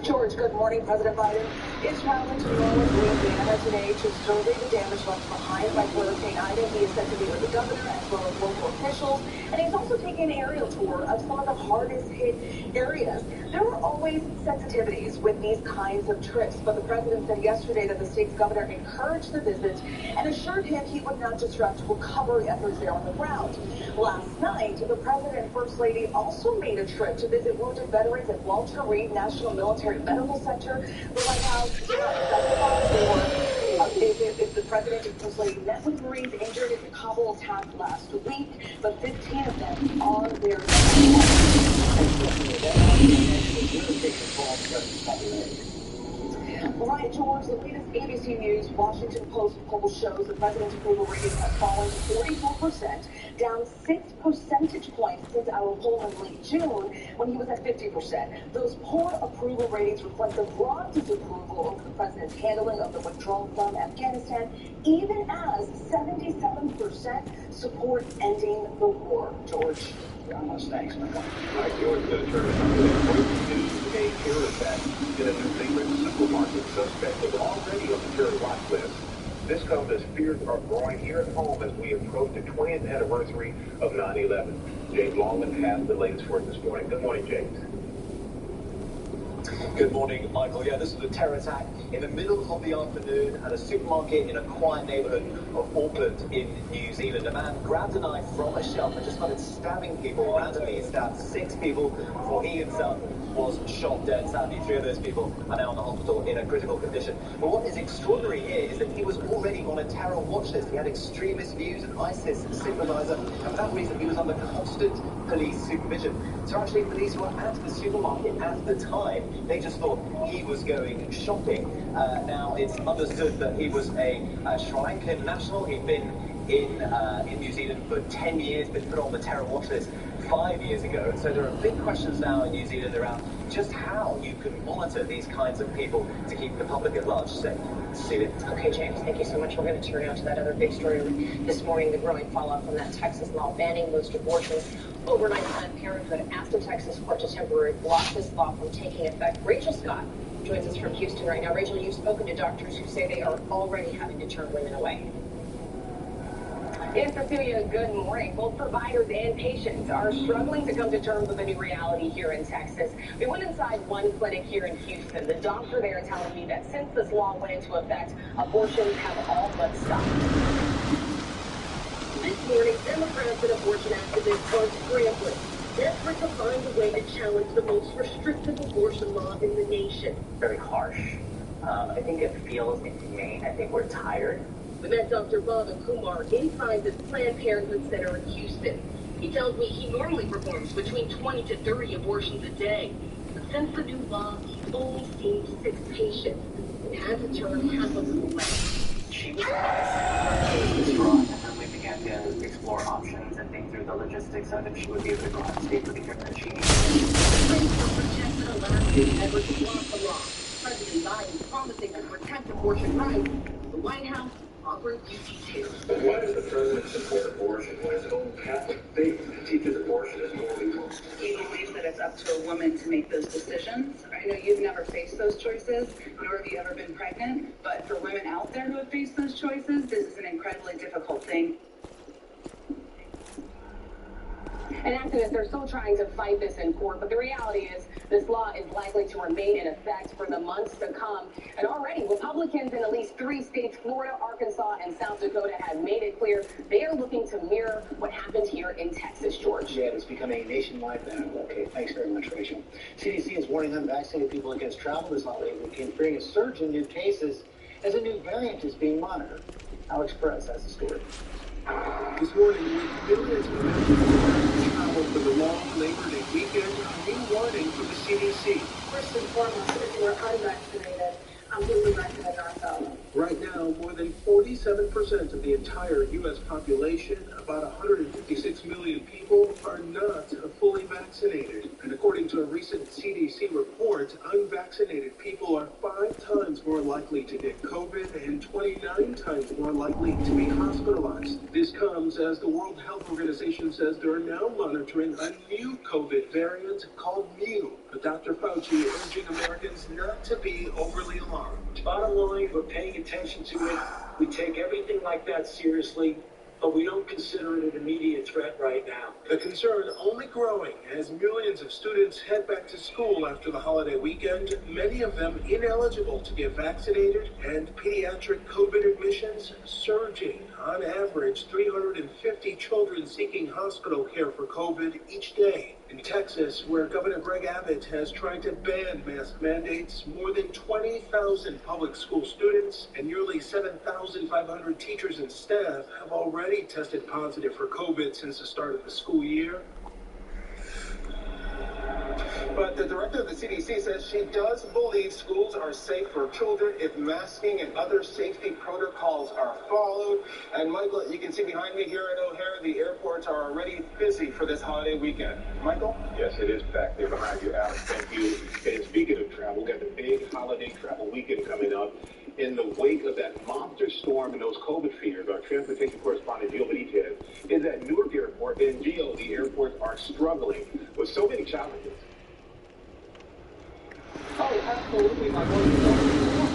Speaker 15: George, good morning. President Biden is traveling to New Orleans, Louisiana today to survey the damage left behind by Hurricane Ida. He is set to meet with the governor as well as local officials, and he's also taking an aerial tour of some of the hardest hit areas. There are always sensitivities with these kinds of trips, but the president said yesterday that the state's governor encouraged the visit and assured him he would not disrupt recovery efforts there on the ground. Last night, the president and First Lady also made a trip to visit wounded veterans at Walter Reed National Military Medical Center. The White House did not specify if the president and First Lady met with Marines injured in the Kabul attack last week, but 15 of them are there Right, George, the latest ABC News Washington Post poll shows the president's approval rating has fallen to 44%, down 6 percentage points since our poll in late June when he was at 50%. Those poor approval ratings reflect the broad disapproval over the president's handling of the withdrawal from Afghanistan, even as 77% support ending the war. George.
Speaker 21: Thanks, my God.
Speaker 9: George, the attorney breaking news today here is that in a New Zealand supermarket, suspect is already on the terror watch list. This comes as fears are growing here at home as we approach the 20th anniversary of 9/11. James Longman has the latest for us this morning. Good morning, James.
Speaker 2: Good morning, Michael. Yeah, this was a terror attack in the middle of the afternoon at a supermarket in a quiet neighborhood of Auckland in New Zealand. A man grabbed a knife from a shelf and just started stabbing people randomly. He stabbed 6 people before he himself was shot dead. Sadly, 3 of those people are now in the hospital in a critical condition. But what is extraordinary here is that he was already on a terror watch list. He had extremist views, an ISIS sympathizer, and for that reason he was under constant police supervision. So actually, police were at the supermarket at the time. They just thought he was going shopping. Now, it's understood that he was a Sri Lankan national. He'd been in New Zealand for 10 years, been put on the terror watch list 5 years ago. So there are big questions now in New Zealand around just how you can monitor these kinds of people to keep the public at large safe. See it.
Speaker 7: Okay, James, thank you so much. We're going to turn now to that other big story this morning, the growing fallout from that Texas law banning most abortions. Overnight, Planned Parenthood asked the Texas court to temporarily block this law from taking effect. Rachel Scott joins us from Houston right now. Rachel, you've spoken to doctors who say they are already having to turn women away.
Speaker 13: Yes, Cecilia, good morning. Both providers and patients are struggling to come to terms with a new reality here in Texas. We went inside one clinic here in Houston. The doctor there telling me that since this law went into effect, abortions have all but stopped. This morning, Democrats and abortion activists are scrambling, desperate to find a way to challenge the most restrictive abortion law in the nation.
Speaker 22: Very harsh. I think it feels inhumane. I think we're tired.
Speaker 13: We met Dr. Baba Kumar inside this Planned Parenthood Center in Houston. He tells me he normally performs between 20 to 30 abortions a day. But since the new law, he's only seen 6 patients and had to turn half of them away.
Speaker 22: She was distraught, and we began to explore options and think through the logistics of if she would be able to go on state for the care that she needed.
Speaker 13: The last big effort to block the law. President Biden promising to protect abortion rights. The White House offering few details.
Speaker 9: But why does the president support abortion when his own Catholic faith teaches abortion is morally wrong?
Speaker 23: He believes that it's up to a woman to make those decisions. I know you've never faced those choices, nor have you ever been pregnant, but for women out there who have faced those choices, this is an incredibly difficult thing.
Speaker 13: And activists are still trying to fight this in court, but the reality is this law is likely to remain in effect for the months to come. And already, Republicans in at least 3 states, Florida, Arkansas, and South Dakota, have made it clear they are looking to mirror what happened here in Texas, George.
Speaker 21: Yeah, it's becoming a nationwide ban. Okay, thanks very much, Rachel. CDC is warning unvaccinated people against travel this holiday weekend, fearing a surge in new cases as a new variant is being monitored. Alex Perez has the story.
Speaker 24: This morning, with millions of Americans travel for the long Labor Day weekend, a new warning from the CDC.
Speaker 19: First and foremost, if you are unvaccinated, please be back to the Darksouls.
Speaker 24: Right now, more than 47% of the entire U.S. population, about 156 million people, are not fully vaccinated. And according to a recent CDC report, unvaccinated people are 5 times more likely to get COVID and 29 times more likely to be hospitalized. This comes as the World Health Organization says they are now monitoring a new COVID variant called Mu. But Dr. Fauci urging Americans not to be overly alarmed.
Speaker 6: Bottom line, we're paying attention to it. We take everything like that seriously, but we don't consider it an immediate threat right now.
Speaker 24: The concern only growing as millions of students head back to school after the holiday weekend, many of them ineligible to get vaccinated, and pediatric COVID admissions surging. On average, 350 children seeking hospital care for COVID each day. In Texas, where Governor Greg Abbott has tried to ban mask mandates, more than 20,000 public school students and nearly 7,500 teachers and staff have already tested positive for COVID since the start of the school year.
Speaker 2: But the director of the CDC says she does believe schools are safe for children if masking and other safety protocols are followed. And Michael, you can see behind me here at O'Hare, the airports are already busy for this holiday weekend. Michael?
Speaker 9: Yes, it is back there behind you, Alex. Thank you. And speaking of travel, we got the big holiday travel weekend coming up. In the wake of that monster storm and those COVID fears, our transportation correspondent Gio Benitez is at Newark Airport. And Gio, the airports are struggling with so many challenges.
Speaker 6: Oh, absolutely, my boy.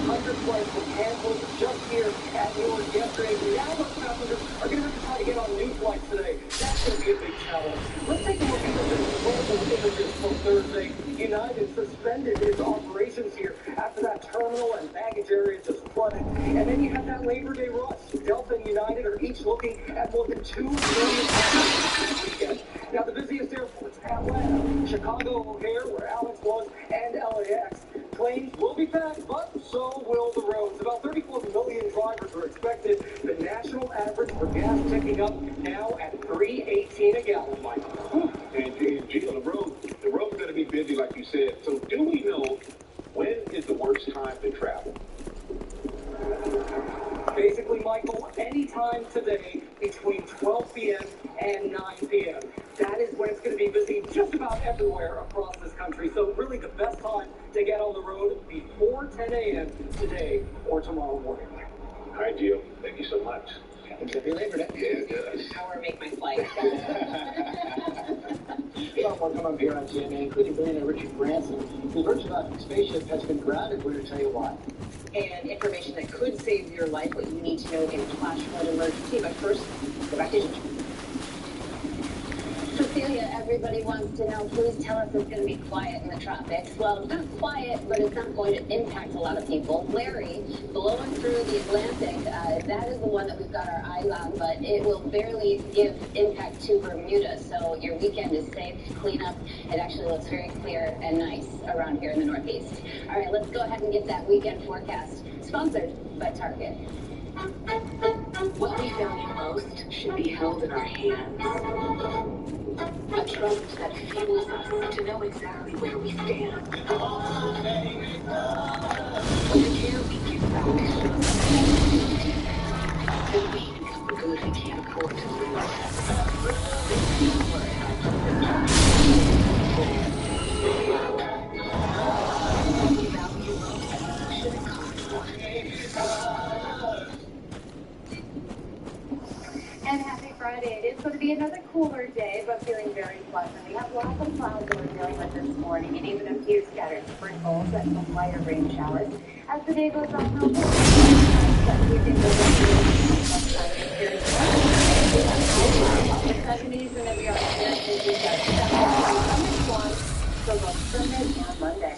Speaker 6: 100 flights were canceled just here at Newark yesterday. Now those passengers are going to have to try to get on new flights today. That's going to be a big challenge. Let's take a look at the local images from Thursday. United suspended its operations here after that terminal and baggage area just flooded. And then you have that Labor Day rush. Delta and United are each looking at more than 2 million passengers this weekend. Now, the busiest airports, Atlanta, Chicago, O'Hare, where Alex was, and LAX. Planes will be packed, but so will the roads. About 34 million drivers are expected. The national average for gas ticking up now at $3.18 a gallon, Mike.
Speaker 9: And Gio, the road's going to be busy, like you said. So do we know when is the worst time to travel?
Speaker 6: Basically, Michael, anytime today between 12 p.m. and 9 p.m. That is when it's going to be busy just about everywhere across this country. So really the best time to get on the road before 10 a.m. today or tomorrow morning.
Speaker 9: Hi, Gio. Thank you so much.
Speaker 6: Happens every Labor Day.
Speaker 9: Yeah, it does.
Speaker 7: Hour make my flight.
Speaker 21: Well, more come up here on CNN, including billionaire Richard Branson, whose Virgin spaceship has been grounded. We're going to tell you why.
Speaker 7: And information that could save your life, what you need to know in a flash flood emergency. But first, go back to Ginger.
Speaker 12: Cecilia, everybody wants to know, please tell us it's going to be quiet in the tropics. Well, it's not quiet, but it's not going to impact a lot of people. Larry, blowing through the Atlantic, that is the one that we've got our eyes on, but it will barely give impact to Bermuda. So your weekend is safe, clean up. It actually looks very clear and nice around here in the Northeast. All right, let's go ahead and get that weekend forecast. Sponsored by Target.
Speaker 15: What we value most should be held in our hands. A trust that fuels us to know exactly where we stand. When the care we give back shows us and we become the good we can't afford to What we value most shouldn't cost more.
Speaker 1: And happy Friday. It is going to be another cooler day, but feeling very pleasant. We have lots of clouds that we're dealing with this morning, and even a few scattered sprinkles and some lighter rain showers. As the day goes on, we'll we think we'll the 70s, and then we are experiencing that so both Sunday and Monday.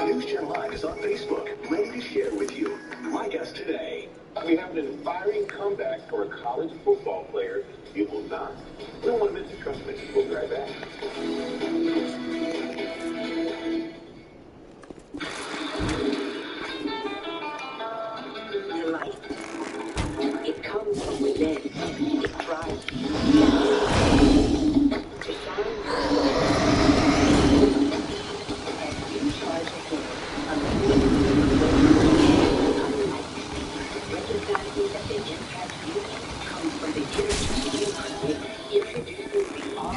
Speaker 11: News Channel Live is on Facebook, ready to share with you. My guest today.
Speaker 9: We have an inspiring comeback for a college football player. You will not. You don't want to miss it. Trust me. We'll be right back.
Speaker 15: Your life. It comes from within. It drives you. To shine. And you charge again. Recognizing that the impact you make comes from the energy you create. Introducing the all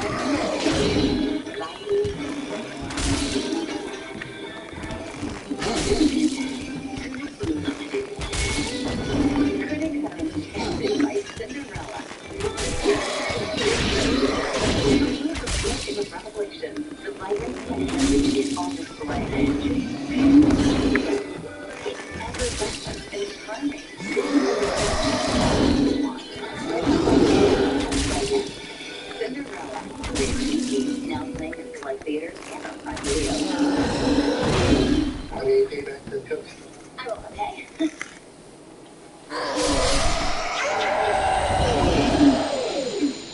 Speaker 12: It was revelation. The vibrant tension is on display. Effervescent, inspiring. Cinderella, now playing in select theaters and on Prime Video.
Speaker 21: How do you pay back the cooks?
Speaker 12: I will pay.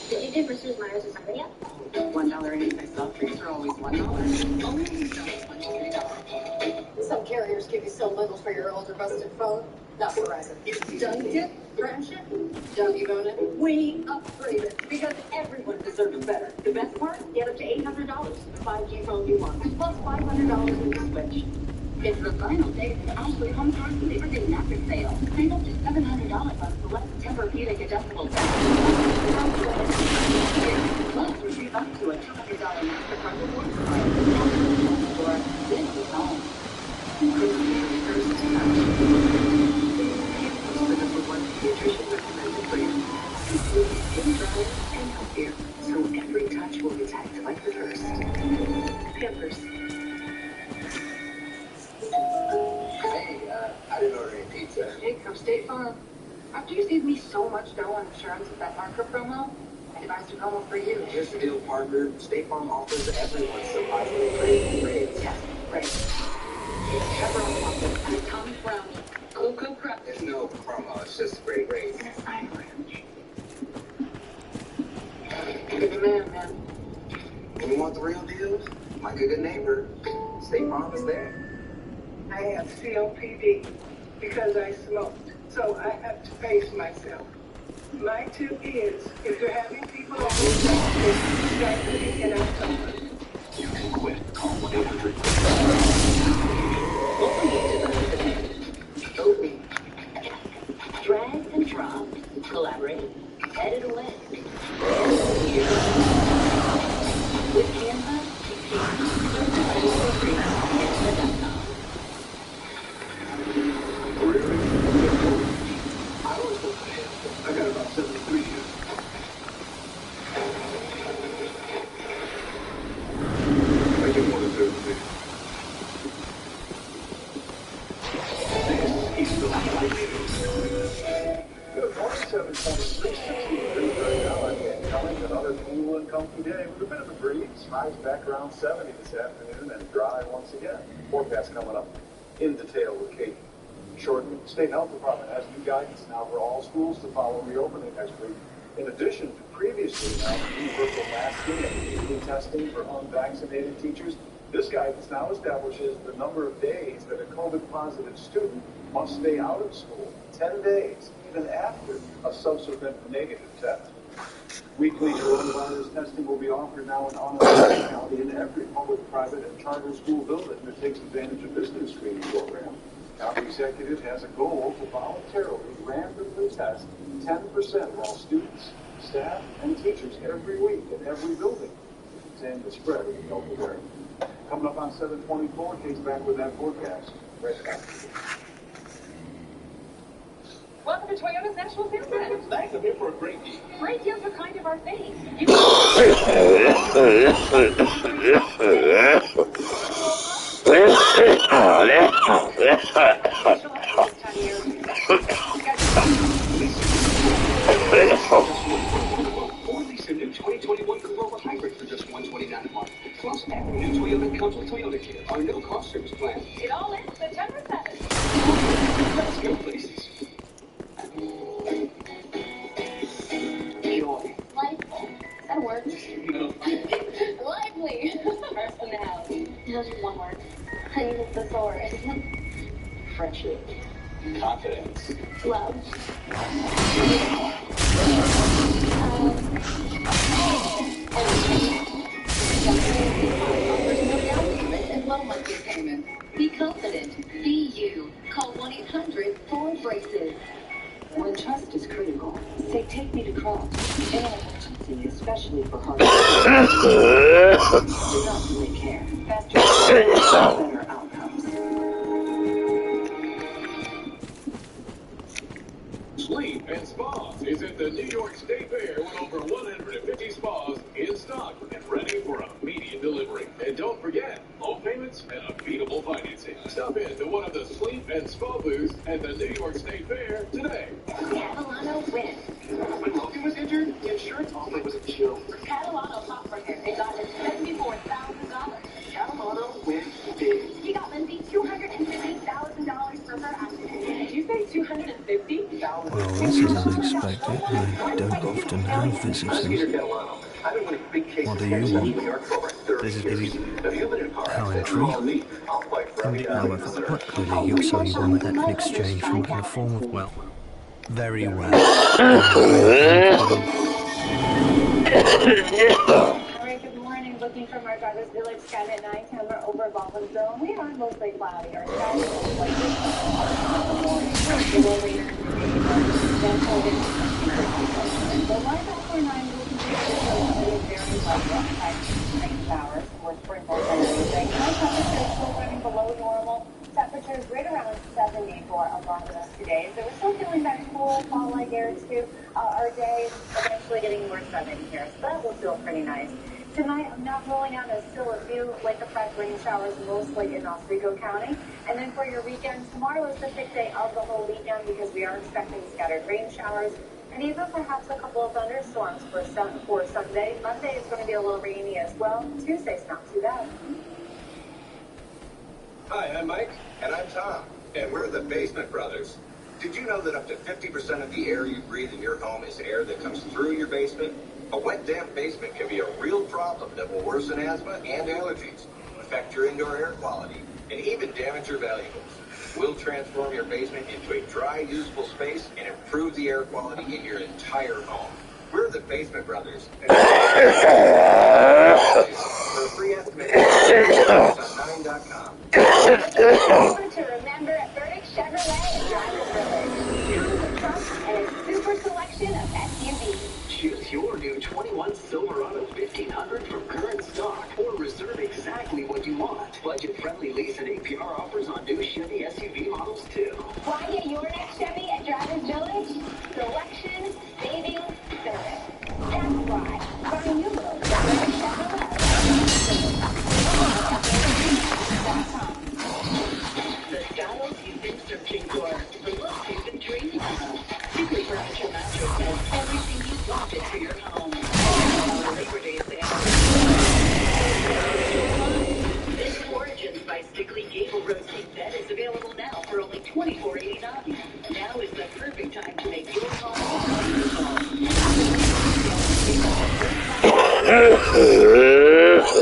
Speaker 1: Did you do Bruce's Myers or something yet?
Speaker 23: $1 any soft drinks are always $1. Only $3.
Speaker 7: Some carriers give you so little for your older busted phone. Not Verizon. Don't get friendship? Don't you own it? We upgraded because everyone deserves better. The best part? Get up to $800 for the 5G phone you want, plus $500 when you switch.
Speaker 12: It's the final day of the Ashley Home Stores Labor Day Massive Sale. Save up to $700 on select Tempur-Pedic adjustable beds. Plus, receive up to a $200 MasterCard rewards card. Store, this is home. First touch. For the one nutrition recommended for you. Skin drier and healthier, so every touch will protect like the first. Pampers.
Speaker 21: Hey, I didn't order any pizza.
Speaker 23: Jake from State Farm. After you saved me so much dough on insurance with that marker promo, I devised a promo for you.
Speaker 21: Here's the deal, partner. State Farm offers everyone surprisingly great rates.
Speaker 23: Yes, great. Pepperoni waffle and a Tommy brownie. Cocoa crust.
Speaker 21: There's no promo. It's just great rates.
Speaker 23: And a side lounge. Good man.
Speaker 21: When you want the real deals, like a good neighbor, State Farm is there.
Speaker 19: I have COPD because I smoked, so I have to face myself. My tip is, if you're having people over, start living in October.
Speaker 11: You can quit. Call 1-800.
Speaker 12: Open. Drag and drop. Collaborate. Edit away. With Canva, Canva.com.
Speaker 9: Really? I always look ahead. I got about 73 years. I just want to do this. This is the Light News. Good morning, 723, 63 right now. I'm Dan Cummings. Another cool and comfy day with a bit of a breeze. Highs back around 70 this afternoon and dry once again. Forecast coming up in detail with Kate shortly. The State Health Department has new guidance now for all schools to follow reopening next week. In addition to previously announced universal masking and immediate testing for unvaccinated teachers, this guidance now establishes the number of days that a COVID-positive student must stay out of school, 10 days, even after a subsequent negative test. Weekly coronavirus testing will be offered now in Onondaga County in every public, private, and charter school building that takes advantage of this new screening program. County executive has a goal to voluntarily randomly test 10% of all students, staff, and teachers every week in every building to contain the spread of the Delta variant. Coming up on 724, Kate's back with that forecast. Right back.
Speaker 13: Welcome to Toyota's National Sales Event.
Speaker 11: Thanks, I'm here for a great deal.
Speaker 13: Great deals are kind of our thing.
Speaker 11: Or lease a new 2021 Corolla Hybrid for just $129 a month. Plus, every new Toyota comes with Toyota Care, our no-cost service plan.
Speaker 13: It all ends September 7th.
Speaker 11: Let's go places.
Speaker 12: Joy. Lively. Is that a word?
Speaker 11: No.
Speaker 12: Lively. Personality. Just one word. I need a thesaurus.
Speaker 11: Friendship. Confidence.
Speaker 12: Love. Be confident. Be you. Call 1-800-4BRACES.
Speaker 15: When trust is critical, say take me to cross. In an emergency, especially for heart. Do not delay care. Faster, better outcomes.
Speaker 11: Sleep and Spas is at the New York State Fair with over 150 spas in stock and ready for a delivery. And don't forget, low payments and unbeatable financing. Stop in to one of the sleep and spa booths at the New York State Fair today.
Speaker 13: Catalano wins.
Speaker 6: When Logan was injured, the insurance offer was a joke.
Speaker 13: Catalano fought for him and got him $74,000.
Speaker 6: Catalano wins big.
Speaker 13: He got Lindsay $250,000 for her accident. Did you say $250,000?
Speaker 4: Well, this is unexpected. I don't often have visitors. What do you want? This is how intriguing. However, what could you so you want that in exchange for me in a form of, well, very well.
Speaker 1: Alright, good morning. Looking from our driver's village sky at 9:10. We're over Baldwin Zone. We are mostly cloudy. Our sky is like this in the morning. A little later in the day, then cold into the light after 9 will continue to show very light rain showers or sprinkles and everything. Our temperature is still running below normal. Temperatures right around 70 for a lot of us today. So we're still feeling that cool fall-like air to our day. Eventually getting more sun in here, so that will feel pretty nice. Tonight, I'm not ruling out still a few lake effect rain showers, mostly in Oswego County. And then for your weekend, tomorrow is the big day of the whole weekend because we are expecting scattered rain showers and even perhaps a couple of thunderstorms for Sunday. Monday is going to be a little rainy as well. Tuesday's not too bad.
Speaker 11: Hi, I'm Mike.
Speaker 14: And I'm Tom, and we're the Basement Brothers. Did you know that up to 50% of the air you breathe in your home is air that comes through your basement? A wet, damp basement can be a real problem that will worsen asthma and allergies, affect your indoor air quality, and even damage your valuables. We'll transform your basement into a dry, usable space and improve the air quality in your entire home. We're the Basement Brothers. For a free estimate, visit us on 9.com.
Speaker 13: Remember to remember at Burdick Chevrolet and Drive Village. Tons of trucks and a super selection of SUVs.
Speaker 11: Choose your new 21 Silverado 1500 from current stock or reserve exactly what you want. Budget-friendly lease and APR offers on new Chevy SUV models too.
Speaker 13: Why get your next Chevy at Drivers Village? Selection, savings, service. That's why. Find new roads at Burdick Chevrolet.
Speaker 15: The styles you've been searching for, the looks you've been dreaming of. Simply Furniture Mattress has everything you wanted for your home. Our Labor Day sale. This Origins by Stickley Gable Roasting Bed is available now for only $24.89. Now is the perfect time to make your home comfortable.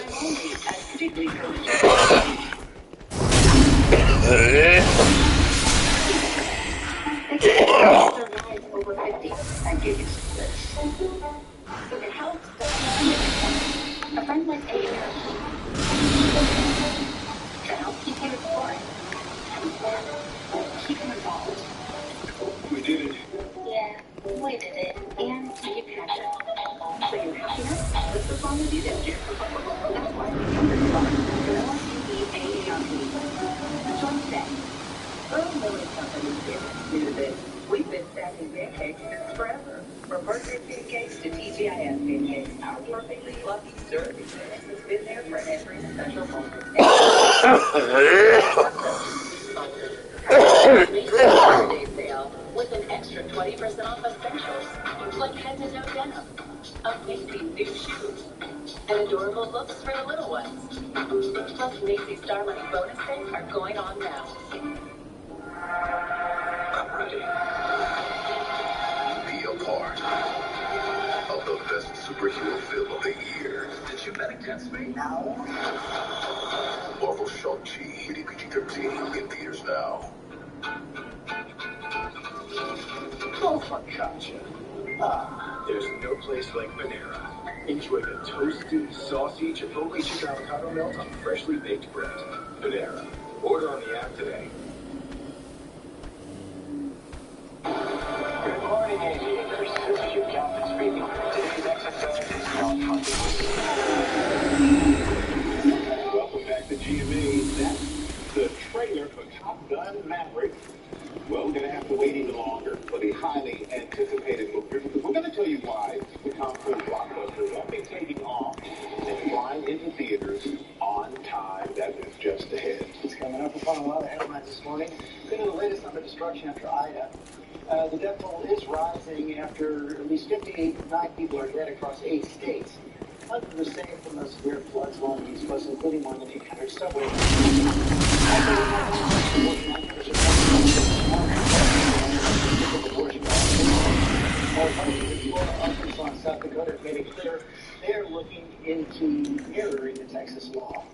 Speaker 15: Only at Stickley Furniture.
Speaker 13: Survives over 50 and give you this. So it helps a friend like Air to help keep you exploring. Keep you involved.
Speaker 11: We did it.
Speaker 13: Yeah, we did it. And keep passion. So your happiness is as long as you do. That's why we do this one. AARP. Join today.
Speaker 3: Earl Milling Company's business knew this. We've been stacking pancakes since forever. From birthday pancakes to TGIF pancakes, our perfectly fluffy serving mix has been there for every special moment.
Speaker 13: Holiday sale with an extra 20% off essentials, like head-to-toe denim, amazing new shoes, and adorable books for the little ones. Plus, Macy's Star Money bonus days are going on now.
Speaker 11: I'm ready.
Speaker 9: Be a part of the best superhero film of the year. Did you bet against me? No. Marvel Shang-Chi, rated PG-13, in theaters now.
Speaker 6: Oh, focaccia. There's no place like Panera. Enjoy the toasty, saucy Chipotle chicken avocado melt on freshly baked bread. Panera. Order on the app today.
Speaker 11: Good morning, aviators. This is your captain speaking. Today's exercise is called hunting.
Speaker 6: Welcome back to GMA. That's the trailer for Top Gun Maverick. Well, we're going to have to wait even longer for the highly anticipated movie. We're going to tell you why the Tom Cruise blockbuster won't be taking off and flying
Speaker 9: into theaters on time. That is just ahead.
Speaker 21: It's coming up upon a lot of headlines this morning. Going to the latest on the destruction after Ida. The death toll is rising after at least 59 people are dead across 8 states. Hundreds were saved from those severe floods along the East Coast, including more than 800 subways. Arkansas and South Dakota have made it clear they're looking into mirroring the Texas law.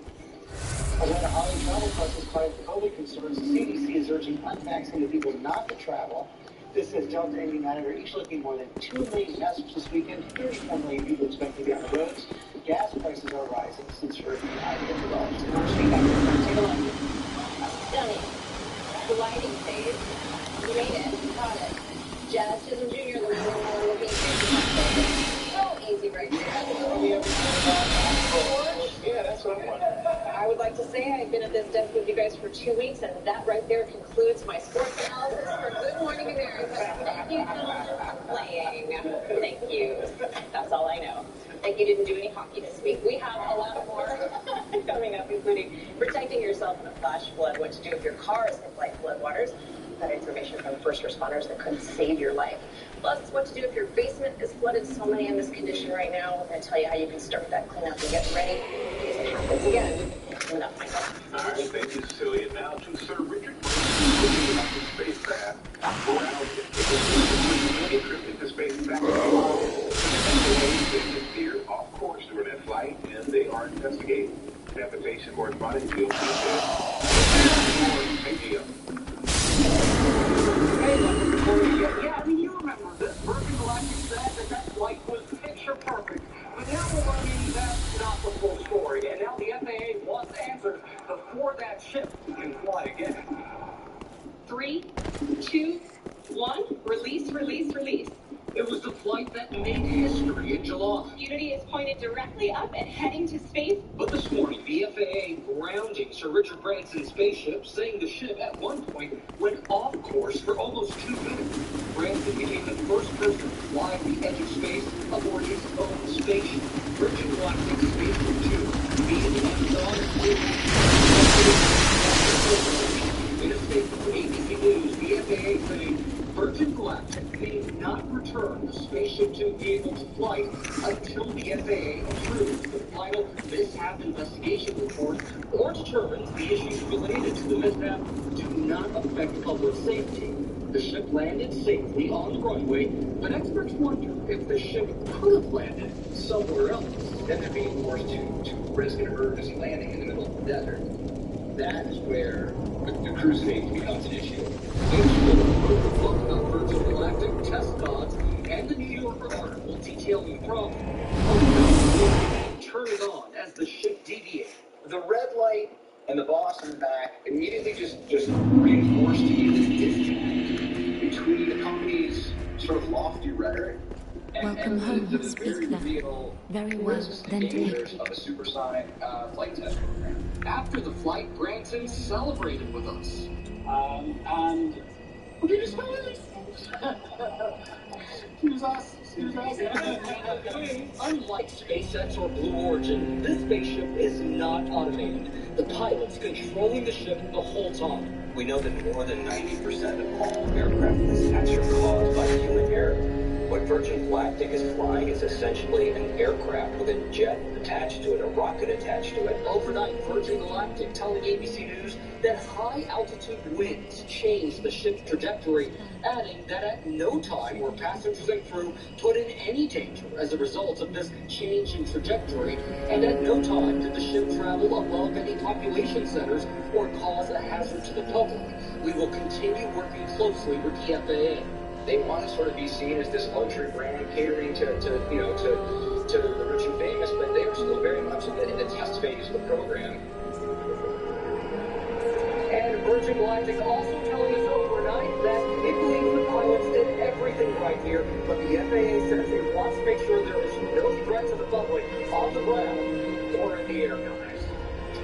Speaker 21: Atlanta Holly travel buses fight COVID concerns. The CDC is urging unvaccinated people not to travel. This says Delta and United are each looking more than 2 million passengers this weekend. 34 million people expect to be on the roads. Gas prices are rising since Hurricane Ida hit the Gulf. Take a look.
Speaker 7: Stunning. Gliding phase. You made it. Got it. Jazz Chisholm Jr., the number one looking so easy right there.
Speaker 2: Yeah, that's what I want.
Speaker 7: I would like to say I've been at this desk with you guys for 2 weeks, and that right there concludes my sports analysis for Good Morning America. Thank you, gentlemen, for playing. Thank you. That's all I know. Like you didn't do any hockey this week. We have a lot more coming up, including protecting yourself in a flash flood, what to do if your car is hit by floodwaters. That information from first responders that could save your life. Plus, what to do if your basement is flooded. So many in this condition right now. We're going to tell you how you can start that cleanup and get ready in case it happens again. Coming up, Michael.
Speaker 9: All right, thank you, Cecilia. Now to Sir Richard looking up the spacecraft. The spacecraft is here off course during that flight, and they are investigating. Navigation correspondent Jill.
Speaker 10: Yeah, I mean, you remember this. Virgin Galactic said that flight was picture perfect. But now we're learning that's not the full story. And now the FAA wants answers before that ship can fly again.
Speaker 13: 3, 2, 1. Release, release, release.
Speaker 10: It was the flight that made history in July.
Speaker 13: Unity is pointed directly up and heading to space.
Speaker 10: But this morning, the FAA grounding Sir Richard Branson's spaceship, saying the ship at one point went off course for almost 2 minutes. Branson became the first person to fly the edge of space aboard his own spaceship. Virgin Galactic Spaceship 2 being in a statement to ABC News, the FAA saying Virgin Galactic may not return the Spaceship 2 vehicle to flight until the FAA approves the final mishap investigation report or determines the issues related to the mishap do not affect public safety. The ship landed safely on the runway, but experts wonder if the ship could have landed somewhere else.
Speaker 2: Then they're being forced to risk an emergency landing in the middle of the desert. That is where the crew safety becomes an issue.
Speaker 10: wrote the book about Virgin Galactic test pods and the New Yorker article detailing the problem. Turn it on as the ship deviated.
Speaker 2: The red light and the boss in the back immediately just reinforced to you this disconnect between the company's sort of lofty rhetoric
Speaker 16: Welcome home, speak now. Very well, then take.
Speaker 2: Of a supersonic flight test program.
Speaker 10: After the flight, Branson celebrated with us. And we're going to space. Excuse us. Unlike SpaceX or Blue Origin, this spaceship is not automated. The pilot's controlling the ship the whole time.
Speaker 8: We know that more than 90% of all aircraft mishaps are caused by human error. What Virgin Galactic is flying is essentially an aircraft with a jet attached to it, a rocket attached to it.
Speaker 10: Overnight, Virgin Galactic telling ABC News that high-altitude winds changed the ship's trajectory, adding that at no time were passengers and crew put in any danger as a result of this change in trajectory, and at no time did the ship travel above any population centers or cause a hazard to the public. We will continue working closely with the FAA.
Speaker 2: They want to sort of be seen as this luxury brand catering to the rich and famous, but they are still very much in the test phase of the program.
Speaker 10: And Virgin Galactic also telling us overnight that it believes the pilots did everything right here, but the FAA says it wants to make sure there is no threat to the public on the ground or in the air, guys.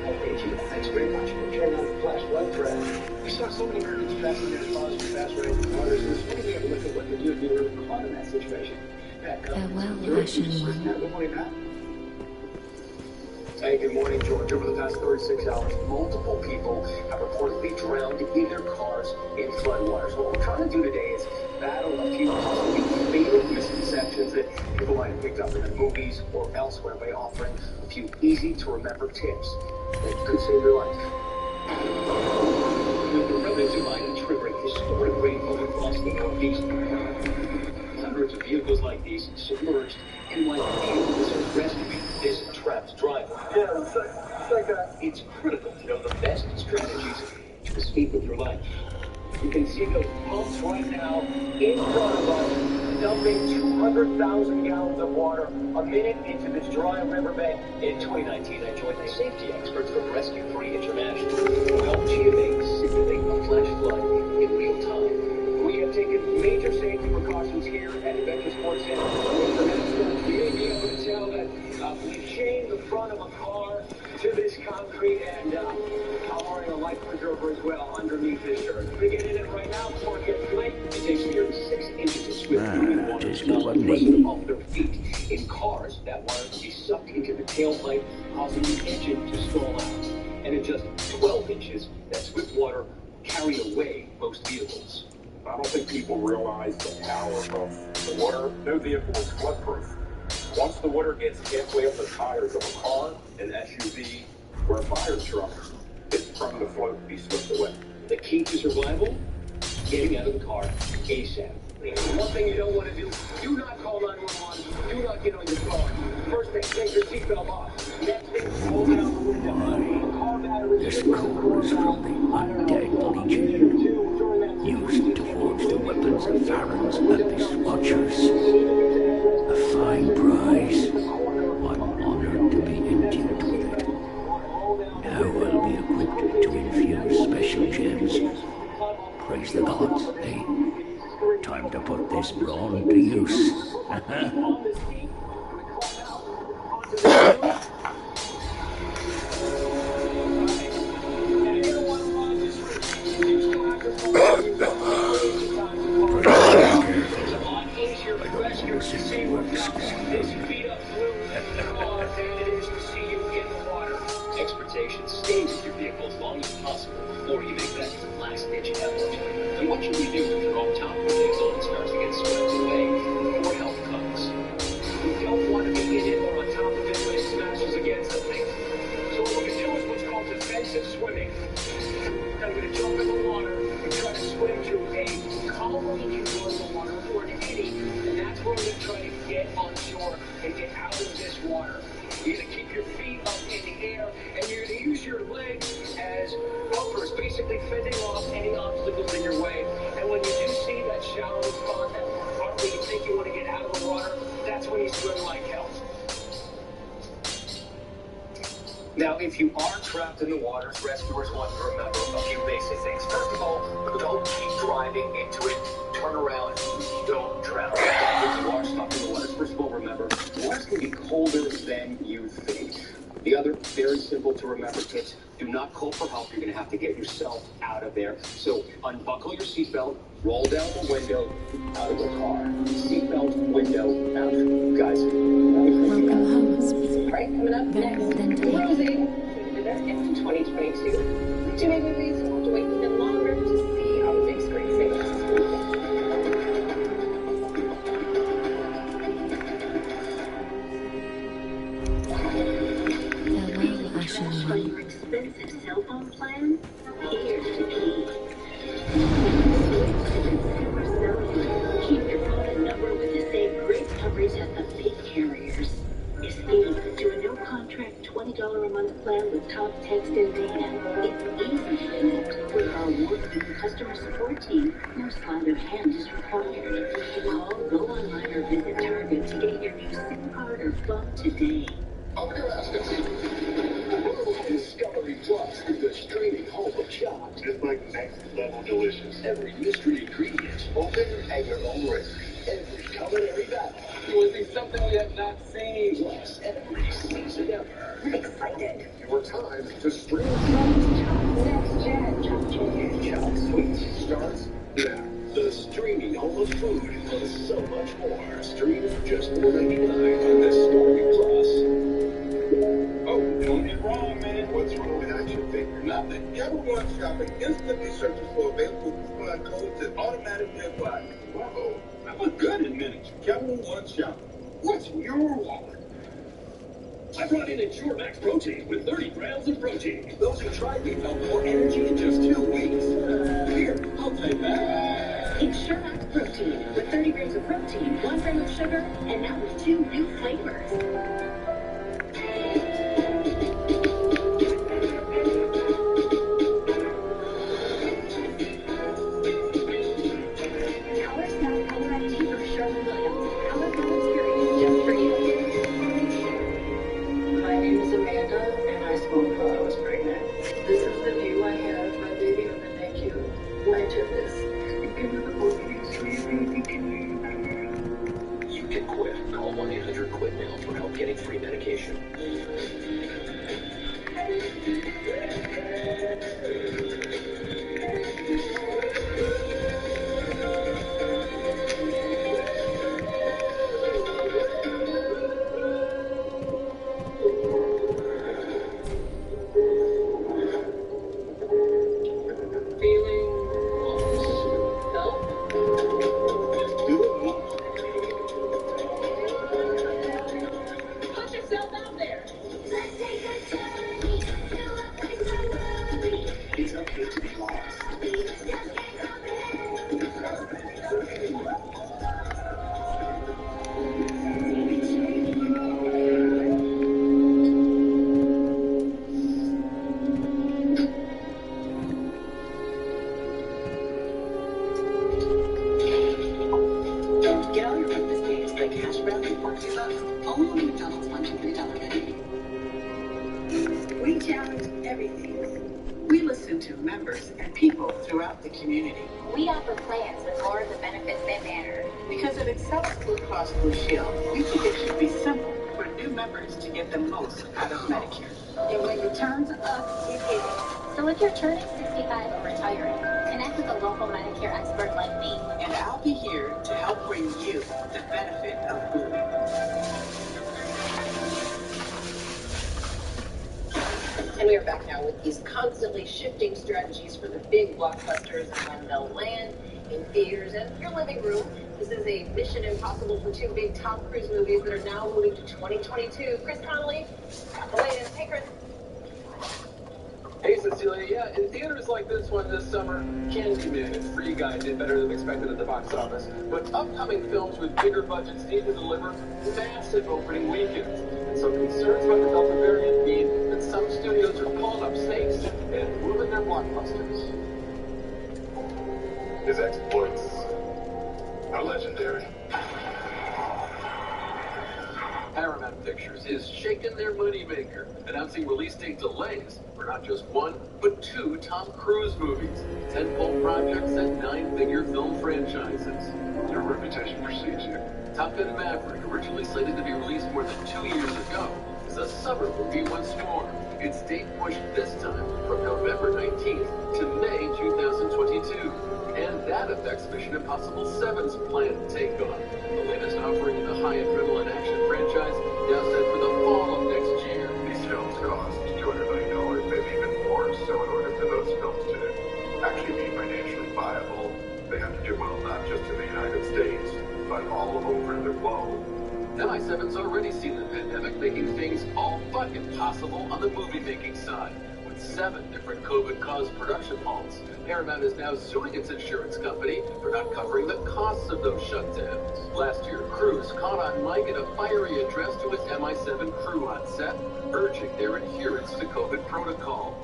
Speaker 2: Okay, Chief, thanks very much. We'll turn on the flash flood threat. We saw so many Americans passing their cars for fast rising waters, and it's funny we have to look at what to do if you were caught in that situation.
Speaker 16: Farewell, Russian one.
Speaker 2: Good morning, Matt.
Speaker 11: Hey, good morning, George. Over the past 36 hours, multiple people have reportedly drowned in their cars in floodwaters. What we're trying to do today is battle a few possibly fatal misconceptions that people might have picked up in the movies or elsewhere by offering a few easy-to-remember tips that could save your life. With the 4th of July to trigger a historic rainfall across the Northeast, hundreds of vehicles like these submerged, NYPD is rescuing this trapped driver.
Speaker 6: Yeah, it's like that.
Speaker 11: It's critical to know the best strategies to escape with your life. You can see those pumps right now in front of us, dumping 200,000 gallons of water a minute into this dry riverbed. In 2019, I joined the safety experts from Rescue 3 International, who helped GMA simulate a flash flood in real time. We have taken major safety precautions here at Adventure Sports Center. You may be able to tell that we've chained the front of a car to this concrete, and I'm wearing a life preserver as well underneath this shirt. We get in it right now before it gets late. It takes nearly 6 inches of swift moving water to press them off their feet. In cars, that water can be sucked into the tailpipe, causing the engine to stall out. And in just 12 inches, that swift water carry away most vehicles.
Speaker 9: I don't think people realize the power of the water. No vehicle is floodproof. Once the water gets halfway up the tires of a car, an SUV, or a fire truck, it's prone to float and be swept away.
Speaker 11: The key to survival? Getting out of the car ASAP. One thing you don't want to do not call 911. Do not get on your phone. First thing, take your seatbelt off. Next thing, roll down the window.
Speaker 4: This code is from the undead legion, used to forge the weapons of Farron's Abyss Watchers. A fine prize. I'm honored to be endued with it. Now I'll be equipped to infuse special gems. Praise the gods, eh? Time to put this brawn to use.
Speaker 11: Exportation, stay with your vehicle as long as possible before you make that last-ditch effort. And what should we do if you're on top of things and it starts to get swept away before help comes? You don't want to be in it or on top of it when it smashes against the thing. So what we're going to do is what's called defensive swimming. I'm going to jump in the water and try to swim to a calmly enjoyable water or an eddy, and that's where we're going to try to get on shore and get out of this water. You're going to keep your feet up in the air, and you're going to use your legs as bumpers, basically fending off any obstacles in your way. And when you do see that shallow spot, that part where you think you want to get out of the water, that's when you swim like hell. Now, if you are trapped in the waters, rescuers want to remember a few basic things. First of all, don't keep driving into it. Turn around. Don't drown. If you are stuck in the waters, first of all, remember, waters can be colder than you think. The other very simple to remember tips, do not call for help. You're going to have to get yourself out of there. So unbuckle your seatbelt, roll down the window, out of the car. Seatbelt, window, out. Guys.
Speaker 16: Welcome home, sweetie.
Speaker 7: All right, coming up next, closing in 2022. Too many movies, we'll have to wait even longer to see our big screen savings.
Speaker 12: For your expensive cell phone plan, here's the key. Keep your phone and number with the same great coverage as the big carriers. Escape to a no-contract $20 a month plan with talk, text, and data. It's easy to connect with our award-winning customer support team. No sleight of hand is required. Call, go online, or visit Target to get your new SIM card or phone today.
Speaker 11: Discovery Plus is the streaming home of chopped.
Speaker 9: It's like next level delicious.
Speaker 11: Every mystery ingredient open at your own risk. Every culinary battle. You will see something we have not seen. Plus, every season ever.
Speaker 7: I'm excited.
Speaker 9: Your time to stream.
Speaker 7: Next gen.
Speaker 11: And Chopped Sweet starts now. The streaming home of food plus so much more. Stream for just $4.99 on Discovery Plus.
Speaker 9: Oh, and on What's wrong with action figures? Nothing. Capital One Shopping instantly searches for available coupon codes and automatically applies. Whoa, I look good in miniature. Capital One Shopping. What's in your wallet?
Speaker 11: I brought in Ensure Max Protein with 30 grams of protein. Those who tried me felt more energy in just 2 weeks. Here, I'll take that.
Speaker 12: Ensure Max Protein with 30 grams of protein, 1 gram of sugar, and now with 2 new flavors. Color Style Color ID for Sherwin Williams. Colorful experience just for you.
Speaker 5: My name is Amanda, and I smoked while I was pregnant. This is the view I had of my baby in the NICU when I took this.
Speaker 11: You can quit. Call 1-800-QUIT now for help getting free medication.
Speaker 13: Put yourself out there.
Speaker 9: It's okay to be lost.
Speaker 15: Get all your breakfast days like hash browns and pork bucks, only on the McDonald's $1 to $3 menu. We challenge everything. We listen to members and people throughout the community.
Speaker 7: We offer plans with more of the benefits they matter.
Speaker 15: Because at Excellus Blue Cross Blue Shield, we think it should be simple for new members to get the most out of Medicare. And when you turn to us, we give it.
Speaker 7: So if you're turning 65 or retiring, connect with a local Medicare expert like me.
Speaker 15: And I'll be here to help bring you the benefit of Blue.
Speaker 7: And we are back now with these constantly shifting strategies for the big blockbusters and when they'll land in theaters and your living room. This is a Mission Impossible for 2 big Tom Cruise movies that are now moving to 2022. Chris Connolly, got the latest. Hey, Chris.
Speaker 17: Hey, Cecilia. Yeah, in theaters like this one this summer, Candyman and Free Guy did better than expected at the box office. But upcoming films with bigger budgets need to deliver massive opening weekends. And so concerns about the Delta variant mean that some studios are pulling up stakes and moving their blockbusters.
Speaker 9: His exploits are legendary.
Speaker 17: Paramount Pictures is shaking their moneymaker, announcing release date delays for not just 1, but 2 Tom Cruise movies, 10-pole projects, and 9-figure film franchises.
Speaker 9: Your reputation precedes you.
Speaker 17: Top Gun Maverick, originally slated to be released more than 2 years ago, is a summer movie once more. Its date pushed this time from November 19th to May 2022. And that affects Mission Impossible 7's planned takeoff. The latest offering in the high adrenaline action franchise now set for the fall of next year.
Speaker 9: These films cost $200 million, maybe even more. So in order for those films to actually be financially viable, they have to do well not just in the United States, but all over the globe.
Speaker 17: MI7's already seen the pandemic making things all but impossible on the movie-making side. With 7 different COVID-caused production halts, Paramount is now suing its insurance company for not covering the costs of those shutdowns. Last year, Cruise caught on mic in a fiery address to his MI7 crew on set, urging their adherence to COVID protocol.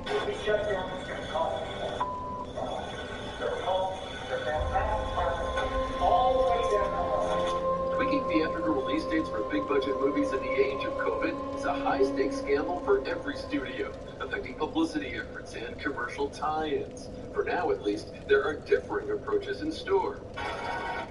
Speaker 17: Tweaking theatrical release dates for big-budget movies in the age of COVID is a high-stakes gamble for every studio, affecting publicity efforts and commercial tie-ins. For now, at least, there are differing approaches in store.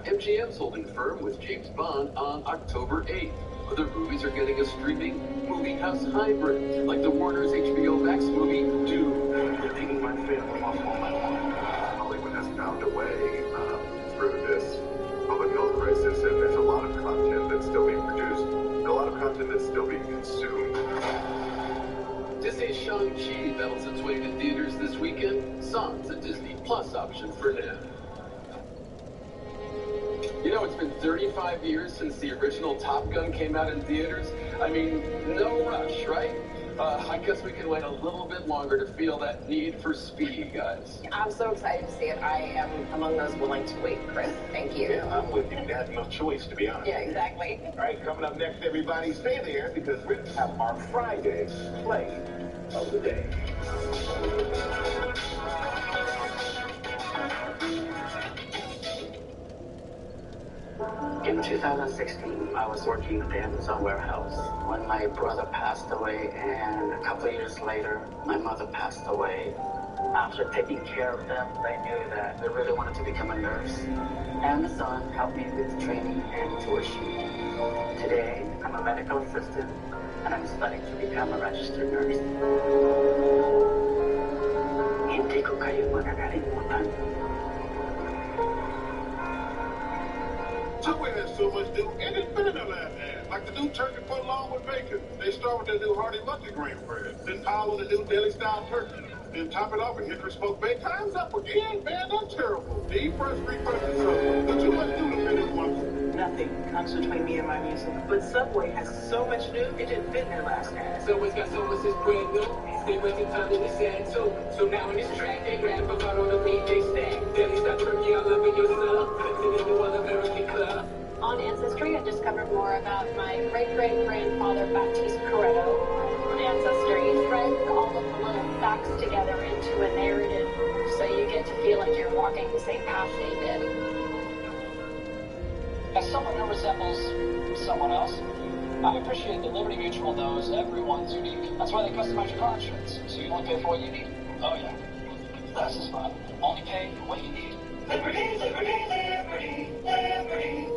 Speaker 17: MGM's holding firm with James Bond on October 8th. Other movies are getting a streaming movie house hybrid, like the Warner's HBO Max movie Dune.
Speaker 9: They're taking my family off all my life. Hollywood has found a way through this public health crisis, and there's a lot of content that's still being produced, and a lot of content that's still being consumed.
Speaker 17: Disney say Shang-Chi battles its way to theaters this weekend, Son's a Disney Plus option for now. You know, it's been 35 years since the original Top Gun came out in theaters. I mean, no rush, right? I guess we can wait a little bit longer to feel that need for speed, guys.
Speaker 7: I'm so excited to see it. I am among those willing to wait, Chris. Thank you.
Speaker 9: Yeah, I'm with you. We had no choice, to be honest.
Speaker 7: Yeah, exactly.
Speaker 9: All right, coming up next, everybody, stay there because we're going to have our Friday play of the day.
Speaker 18: In 2016, I was working at the Amazon warehouse when my brother passed away, and a couple of years later, my mother passed away. After taking care of them, I knew that I really wanted to become a nurse. Amazon helped me with training and tuition. Today, I'm a medical assistant, and I'm studying to become a registered nurse. Hindi ko kayo makakalimutan.
Speaker 9: Subway has so much new and it's better than last ad. Like the new turkey put along with bacon. They start with their new hearty multigrain bread. Then pile in the new deli style turkey. Then top it off with hickory smoked bacon. Time's up again, man. That's terrible. Deep fresh, refresh, and Subway. But too much new to fit in one.
Speaker 20: Nothing comes between me and my music. But Subway has so much new, it didn't fit in their last ad.
Speaker 17: Subway's got so much is brand new. They wasting time in the sand too. So now in this track, they grab a lot on the beat, they stack. Deli style turkey, all over your sub. To the new All-American Club.
Speaker 7: On Ancestry, I discovered more about my great-great-grandfather, Baptiste Corretto. Ancestry threads all of the little facts together into a narrative, so you get to feel like you're walking the same path they did.
Speaker 22: As someone who resembles someone else, I appreciate that Liberty Mutual knows everyone's unique. That's why they customize your car insurance, so you only pay for what you need. Oh yeah, that's the spot. Only pay for what you need. Liberty, Liberty, Liberty, Liberty.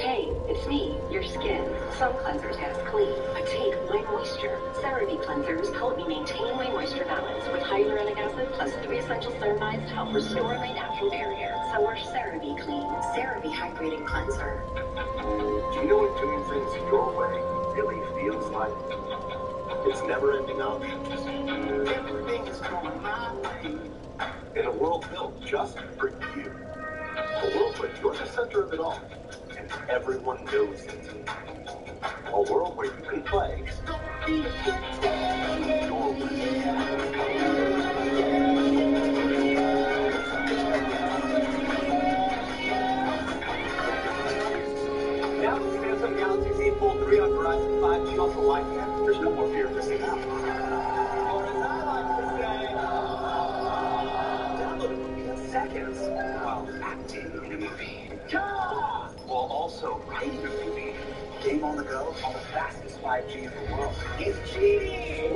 Speaker 12: Hey, it's me, your skin. Some cleansers ask clean, but take my moisture. CeraVe cleansers help me maintain my moisture balance with hyaluronic acid plus 3 essential ceramides to help restore my natural barrier. So we're CeraVe Clean, CeraVe Hydrating Cleanser.
Speaker 9: Do you know what doing things your way really feels like? It's never-ending options. Everything is going my way. In a world built just for you. A world where you're the center of it all. And everyone knows it. A world where you can play your way.
Speaker 6: Now with Samsung Galaxy Z Fold 3 on Verizon 5G Ultra Wideband, there's no more fear of missing out. Or as I like to say, download a movie in seconds while acting in a movie. Yeah! While also writing a movie. Game on the go on the fastest 5G in the world. It's cheating!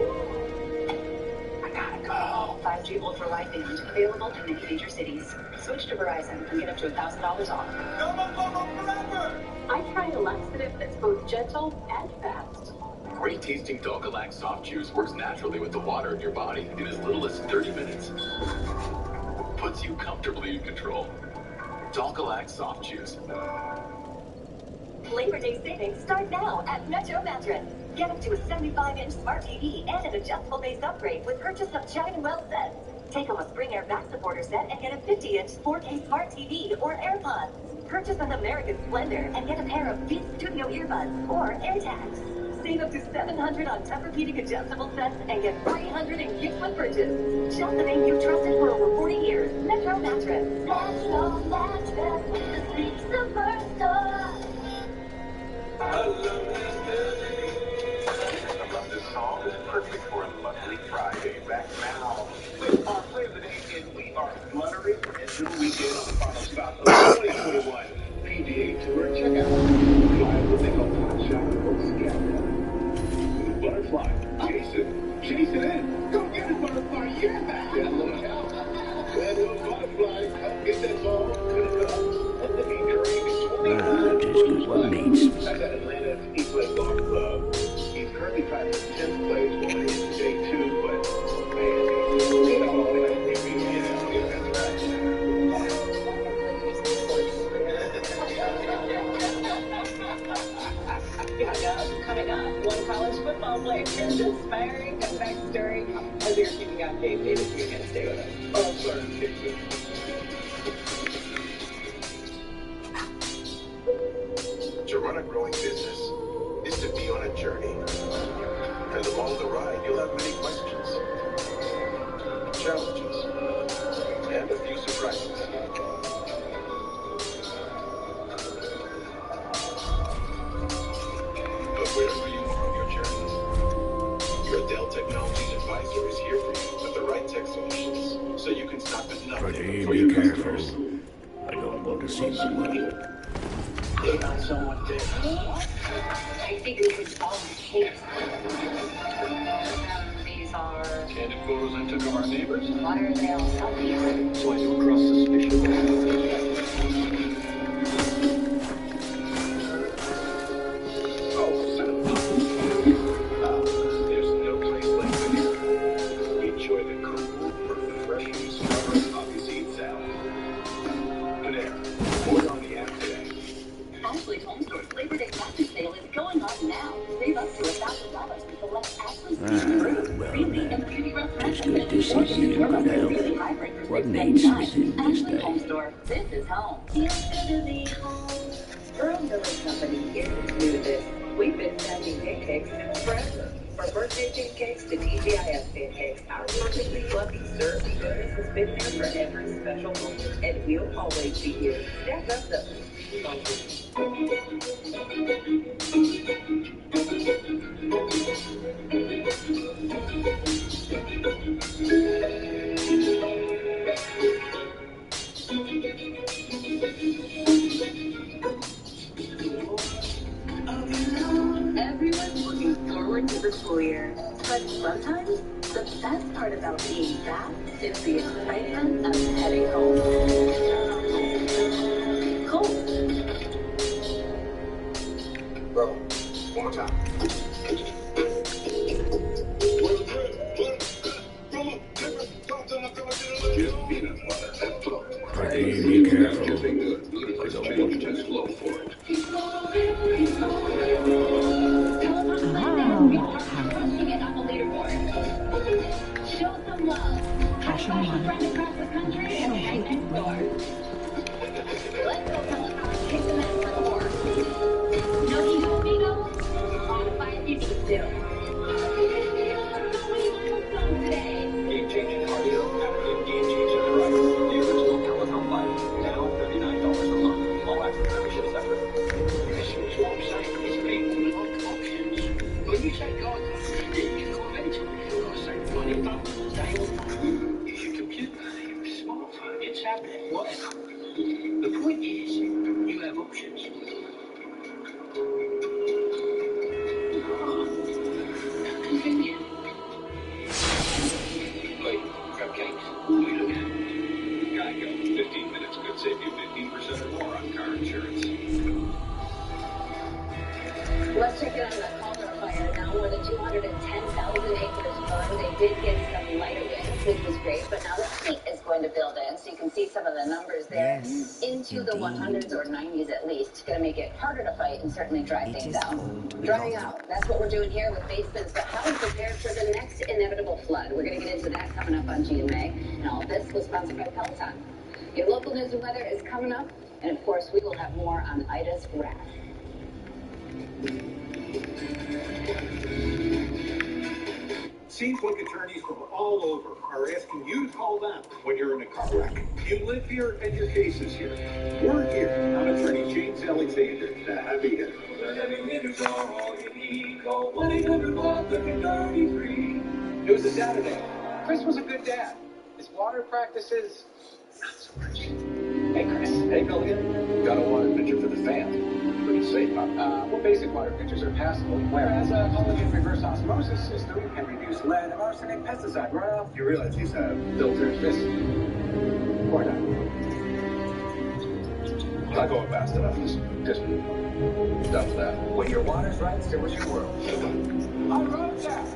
Speaker 12: I gotta go. 5G Ultra Wideband, available in many major cities. Switch to Verizon and get up to $1,000 off.
Speaker 6: Go, go, go, go forever!
Speaker 13: I tried a laxative that's both gentle and fast.
Speaker 17: Great tasting Darksouls soft juice works naturally with the water in your body in as little as 30 minutes. Puts you comfortably in control. Darksouls soft juice.
Speaker 24: Labor Day savings start now at Metro Mattress. Get up to a 75-inch smart TV and an adjustable base upgrade with purchase of China Well sets. Take home a Spring Air back supporter set and get a 50-inch 4K smart TV or AirPods. Purchase an American Splendor and get a pair of Beats Studio earbuds or AirTags. Save up to $700 on Tempur-Pedic adjustable sets and get $300 in gifts with purchase. Shop the name you've trusted for over 40 years. Metro Mattress. Metro Mattress, the sleep superstar.
Speaker 9: I love this song. It's perfect for a lovely Friday. Back now with our play of the day, and we are fluttering into the weekend on the final stop of the 2021 PGA Tour. Check out live with the Hot Shot Folks Together. Butterfly, Jason in. Go get it, Butterfly. Yeah, that little cow. That little butterfly, come get that ball. Good enough. And the featuring 29
Speaker 4: just what needs.
Speaker 9: That's at Atlanta's East West
Speaker 20: So you're keeping on Dave Davis, you can't stay with us.
Speaker 9: Oh, sorry, Casey. To run a growing business is to be on a journey. And along the ride, you'll have many questions, challenges, and a few surprises. But wherever you are on your journey, your Dell Technologies advisor is here for you with the right tech solutions, so you can stop at nothing for
Speaker 4: Be
Speaker 9: your
Speaker 4: careful.
Speaker 9: customers.
Speaker 4: I don't want to see my money.
Speaker 18: They found someone dead.
Speaker 12: I think we could solve the case. These are...
Speaker 9: Candid photos I took of our neighbors?
Speaker 12: Why are they all selfies?
Speaker 9: So I come across suspicious. There's no place like Veneer. Enjoy the cool, refreshing, strawberry poppy seed salad. Veneer, order on the app today.
Speaker 12: Ashley's Home Store's Labor Day package sale is going on now. Save up to $1,000 with select Ashley's Beauty and Beauty
Speaker 4: It's good to see you in good health. What needs smithing this
Speaker 12: Ashley Home
Speaker 4: day?
Speaker 12: Store. This is home. Feels good to be home. Earl Miller's Company isn't new to this. We've been stacking pancakes forever. From birthday pancakes to TGIF pancakes, our perfectly fluffy syrup goodness has been there for every special moment, and we'll always be here. Stack up the Everyone's looking forward to the school year, but sometimes the best part about being back is the excitement of heading home. Cool.
Speaker 9: Bro, one more time. Just peanut butter and flour.
Speaker 4: Be careful.
Speaker 9: I don't want to slow for it.
Speaker 12: Show some love.
Speaker 16: Cash on
Speaker 12: Friend across the country and hang next door. Let's go tell them how to kick the man for the horse. No ego, amigo. Modify if you need to. Today.
Speaker 17: Game-changing cardio at a game-changing price. The original Peloton Bike, now $39 a month. All access membership separate.
Speaker 11: This is what I'm saying. It's people like options. When you say God, you go eventually. You're going to save money. It's your computer, your smartphone, your tablet, whatever. The point is, you have options. Convenient.
Speaker 9: Wait, cupcakes? What are you looking at? Geico. 15 minutes could save you 15% or more on car insurance.
Speaker 12: Let's check it out on the Calder fire. Now more than 210,000 acres burned. They did get some lighter winds, which was great, but now the heat is going to build in, so you can see some of the numbers there.
Speaker 16: Yes,
Speaker 12: Into the 100s or 90s at least. Going to make it harder to fight and certainly dry things out. Drying out. That's what we're doing here with basements, but how to prepare for the next inevitable flood. We're going to get into that coming up on GMA. And all of this was sponsored by Peloton. Your local news and weather is coming up, and of course we will have more on Ida's wrath.
Speaker 9: Seems like attorneys from all over are asking you to call them when you're in a car wreck. You live here and your case is here. We're here. I'm attorney James Alexander, the heavy hitter.
Speaker 6: It was a Saturday. Chris was a good dad. His water practices, not so much. Hey, Chris. Hey, Milligan. Got a water pitcher for the fans. Pretty safe, huh? Well, basic water pitchers are passable, whereas a collagen reverse osmosis system can reduce lead, arsenic, pesticide runoff.
Speaker 9: You realize these have filters?
Speaker 6: This or not.
Speaker 9: Not going fast enough. Just done with that.
Speaker 6: When your water's right, so is your world. I wrote that.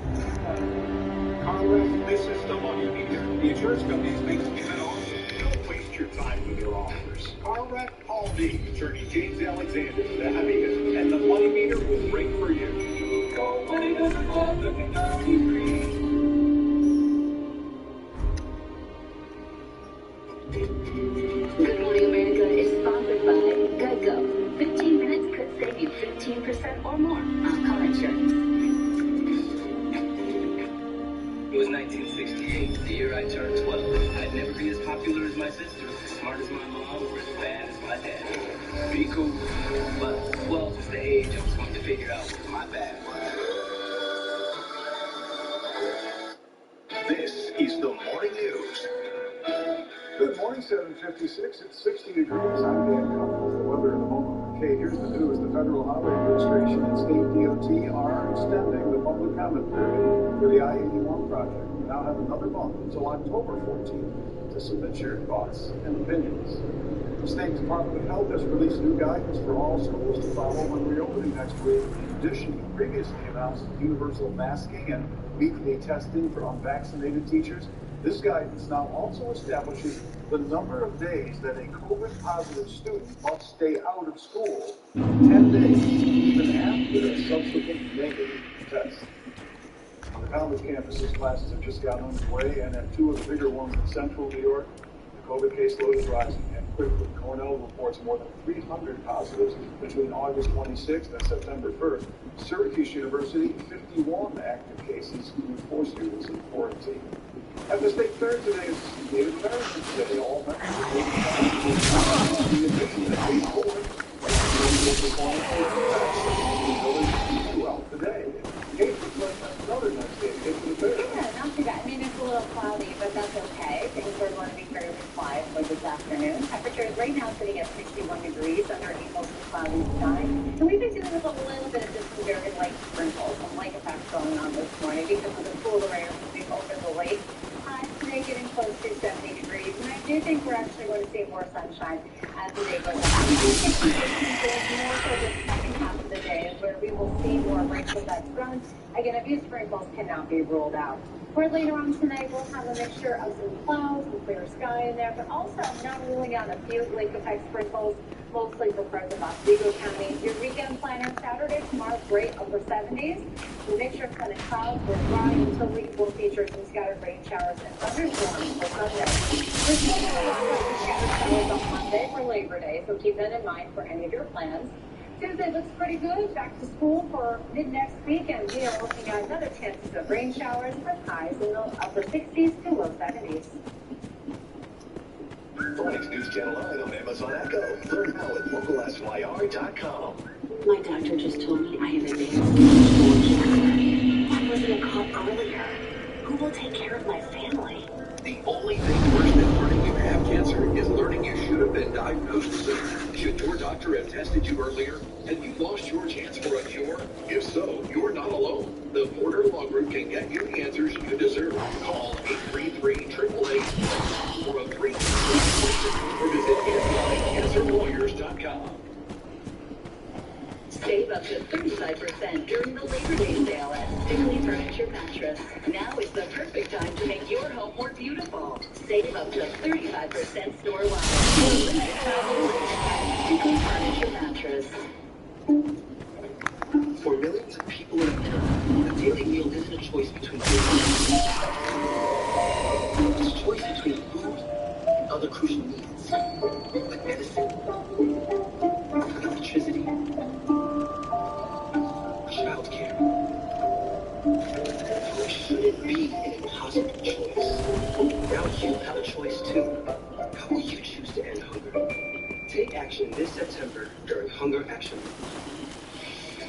Speaker 9: Car wreck, this is the money meter. The insurance companies make you an offer. Don't waste your time with your offers. Car wreck, call me, attorney James Alexander, the heavy hitter, and the money meter will ring for you. Go 1-800-5-33.
Speaker 1: 1968, the year I turned 12. I'd never be as popular as my sister, as smart as my mom, or as bad as my dad. Be cool. But 12 was the age I was going to figure out what my bad was.
Speaker 11: This is the Morning News.
Speaker 9: Good morning, 7:56. It's 60 degrees. I'm Dan Cummins. The weather in the moment. Okay, here's the news. The Federal Highway Administration and State DOT are extending the public comment period for the I-81 project. You now have another month until October 14th to submit your thoughts and opinions. The State Department of Health has released new guidance for all schools to follow when reopening next week. In addition to previously announced universal masking and weekly testing for unvaccinated teachers, this guidance now also establishes the number of days that a COVID-positive student must stay out of school, 10 days, even after a subsequent negative test. On the college campuses, classes have just gotten underway, and at two of the bigger ones in central New York, the COVID caseload is rising and quickly. Cornell reports more than 300 positives between August 26th and September 1st. Syracuse University, 51 active cases whose four students in quarantine. At the state fair today is Native Americans Day. All members of the Native Americans throughout the day. Kate looks like another nice day to get to the fair.
Speaker 7: Yeah, not too bad. I mean, it's a little cloudy, but that's okay. Things are going to be fairly quiet for this afternoon. Temperatures right now sitting at 61 degrees under a mostly cloudy sky. And we've been dealing with a little bit of just some very light sprinkles, some light effects going on this morning because of the cooler air moving over the lake. Today getting close to 70 degrees, and I do think we're actually going to see more sunshine as the day goes on. I do think it's more so the second half of the day where we will see more breaks of that front. Again, a few sprinkles cannot be ruled out. For later on tonight, we'll have a mixture of some clouds and clear sky in there, but also not ruling out a few lake effect sprinkles, mostly for parts of Oswego County. Your weekend planner Saturday, tomorrow, great over 70s. The mixture of sun and clouds will dry until we will feature some scattered rain showers and thunderstorms for Sunday. We're still going to have scattered showers on Monday for Labor Day, so keep that in mind for any of your plans. Tuesday looks pretty good. Back to school for mid-next week, and we are looking at another chances of rain showers with highs in the upper 60s to low 70s.
Speaker 11: Fox News Channel 9 on Amazon Echo. Learn how at localyr.com.
Speaker 12: My doctor just told me I have advanced stage 4 cancer. Why wasn't I caught earlier? Who will take care of my family?
Speaker 17: The only thing worse than learning you have cancer is learning you should have been diagnosed sooner. Should your doctor have tested you earlier? Have you lost your chance for a cure? If so, you're not alone. The Porter Law Group can get you the answers you deserve. Call 833-888 for a free consultation or visit cancerlawyers.com.
Speaker 12: Save up to 35% during the Labor Day sale at Stingley Furniture Mattress. Now is the perfect time to make your home more beautiful. Save up to 35% store-wide. For limited time only at Stingley Furniture Mattress.
Speaker 1: For millions of people in America, a daily meal isn't a choice between food. It's a choice between food and other crucial needs, like medicine, electricity, childcare. Food shouldn't be an impossible choice. Now you have a choice too. How will you choose to end hunger? Take action this September during Hunger Action Month.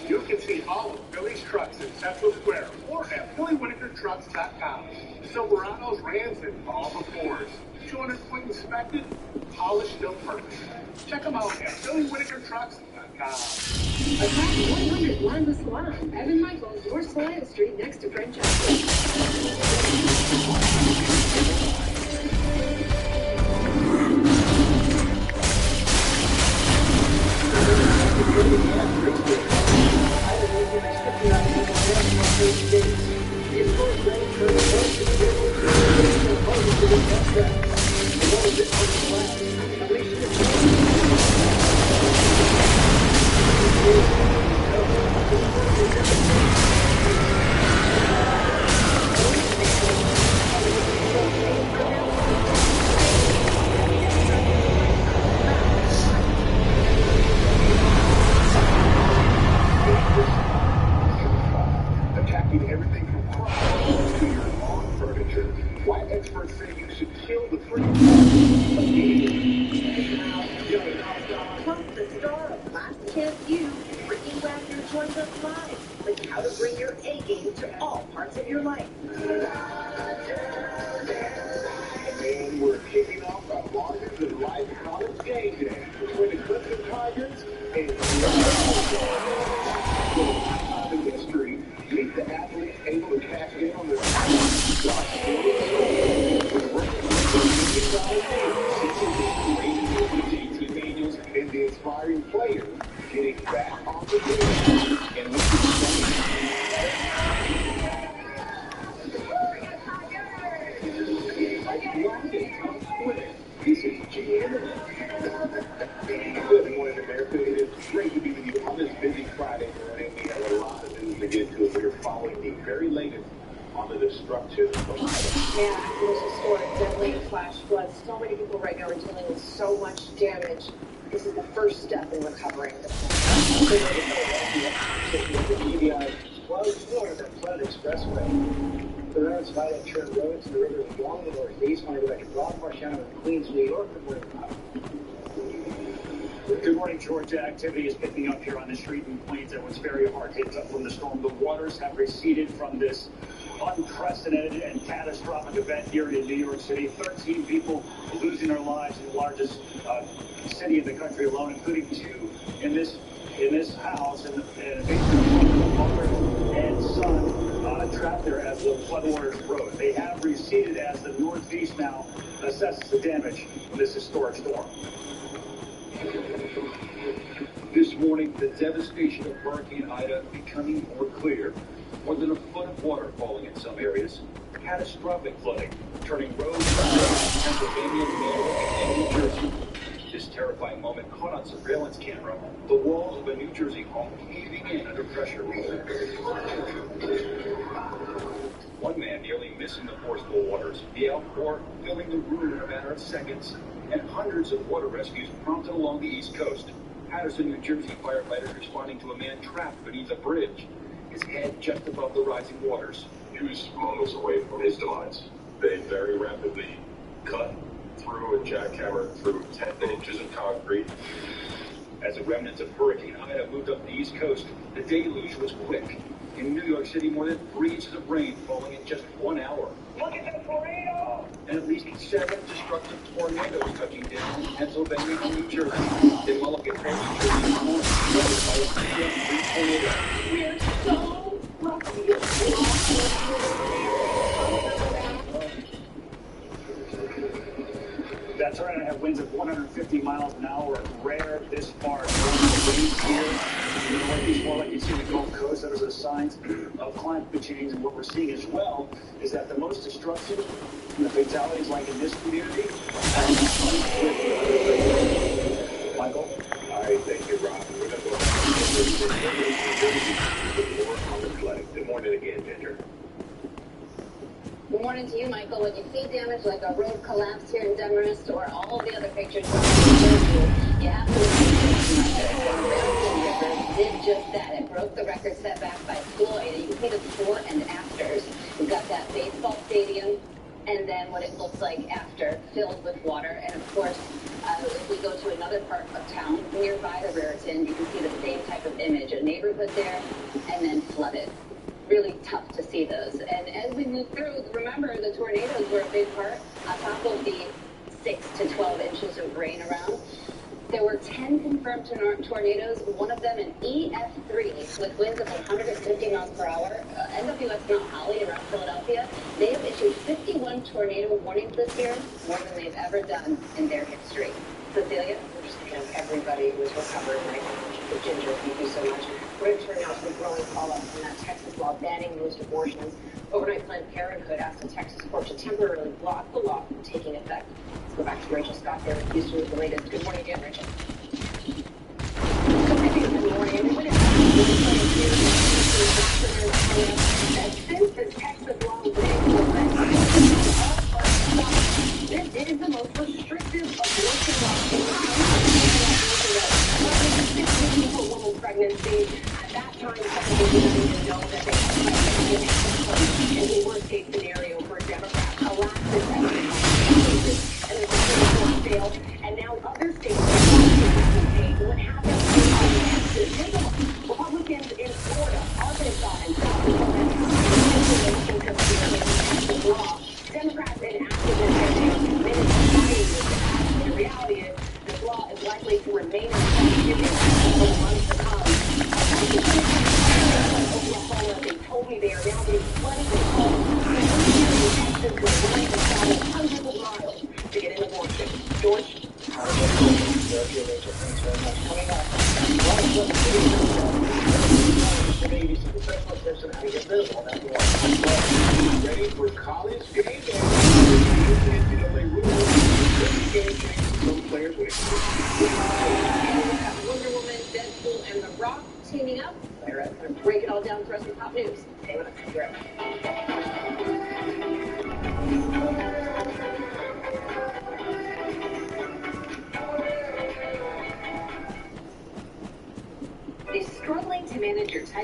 Speaker 9: You can see all of Billy's trucks in Central Square or at BillyWhitakerTrucks.com. Silverados, Rams, and all the Fords. 200 point inspected, polished, still perfect. Check them out at BillyWhitakerTrucks.com.
Speaker 3: Attack 100 Lima Salon. Evan Michaels, North Salina Street, next to French
Speaker 11: experts say you should kill the freak.
Speaker 3: Plus the star of Last Chance U, bringing back your choice of live, with how to bring your A game to all parts of your life.
Speaker 11: And we're kicking off our largest and live college game day between the Clemson Tigers and in history. Meet the athletes able to cash in on their and the inspiring players getting back on the field. And this is GM. Good morning, America. It is great to be with you on this busy Friday morning. We have a lot of news to get to. We're following the very latest on the destruction of Ida.
Speaker 7: Yeah, it was historic, deadly flash floods. So many people right now are dealing with so much damage. This is the first step in recovering.
Speaker 10: Cloudy storm that flood expressway. The roads violent turn roads, the river is along the northeast. Want to go back to Broadmoor, Shannon, and Queens, New York.
Speaker 14: Good morning, Georgia. Activity is picking up here on the street in Queens that was very hard hit from the storm. The waters have receded from this unprecedented and catastrophic event here in New York City. 13 people losing their lives in the largest city in the country alone, including 2 in this house, and basically mother and son trapped there as the floodwaters rose. They have receded as the Northeast now assesses the damage from this historic storm.
Speaker 11: This morning, the devastation of Hurricane Ida becoming more clear. More than a foot of water falling in some areas. Catastrophic flooding, turning roads in Pennsylvania, New York, and New Jersey. This terrifying moment caught on surveillance camera. The walls of a New Jersey home caving in under pressure. One man nearly missing the forceful waters. The outpour filling the room in a matter of seconds. And hundreds of water rescues prompted along the East Coast. Paterson, New Jersey firefighters responding to a man trapped beneath a bridge. His head just above the rising waters.
Speaker 9: He was moments away from his demise. They very rapidly cut through and jackhammered through 10 inches of concrete.
Speaker 11: As the remnants of Hurricane Ida moved up the East Coast, the deluge was quick. In New York City, more than 3 inches of rain falling in just 1 hour.
Speaker 10: Look at that tornado!
Speaker 11: And at least 7 destructive tornadoes touching down in Pennsylvania and New Jersey. Then while up in New Jersey, tornadoes.
Speaker 3: We're so lucky.
Speaker 14: That's right, I have winds of 150 miles an hour. Rare this far. Winds here. In the Northeast, more like you see the Gulf Coast. Those are the signs of climate change. And what we're seeing as well is that the most destruction and the fatalities, like in this community, Michael?
Speaker 9: All right, thank you, Rob. We're going to go on the flooding. Good morning again, Ginger.
Speaker 7: Good morning to you, Michael. When you see damage like a road collapse here in Demarest or all of the other pictures from you have to did just that. It broke the record set back by Floyd. And you can see the before and afters. We've got that baseball stadium and then what it looks like after, filled with water. And of course, if we go to another part of town nearby the Raritan, you can see the same type of image. A neighborhood there and then flooded. Really tough to see those. And as we move through, remember the tornadoes were a big part on top of the 6 to 12 inches of rain around. There were 10 confirmed tornadoes, one of them an EF3 with winds of 150 miles per hour. NWS Mount Holly around Philadelphia, they have issued 51 tornado warnings this year, more than they've ever done in their history. Cecilia? We're just thinking of everybody who is recovering right now. Ginger, thank you so much. We're going to turn now to the growing fallout from that Texas law banning most abortions. Overnight, Planned Parenthood asked a Texas court to temporarily block the law from taking effect. Let's go back to Rachel Scott there in Houston with the latest. Good morning again, Rachel. Good morning, everybody. Since the Texas law was into effect, this is the most restrictive abortion law in the woman pregnancy. At that time, people didn't even know that they had pregnancy. In the worst case scenario for Democrats, a last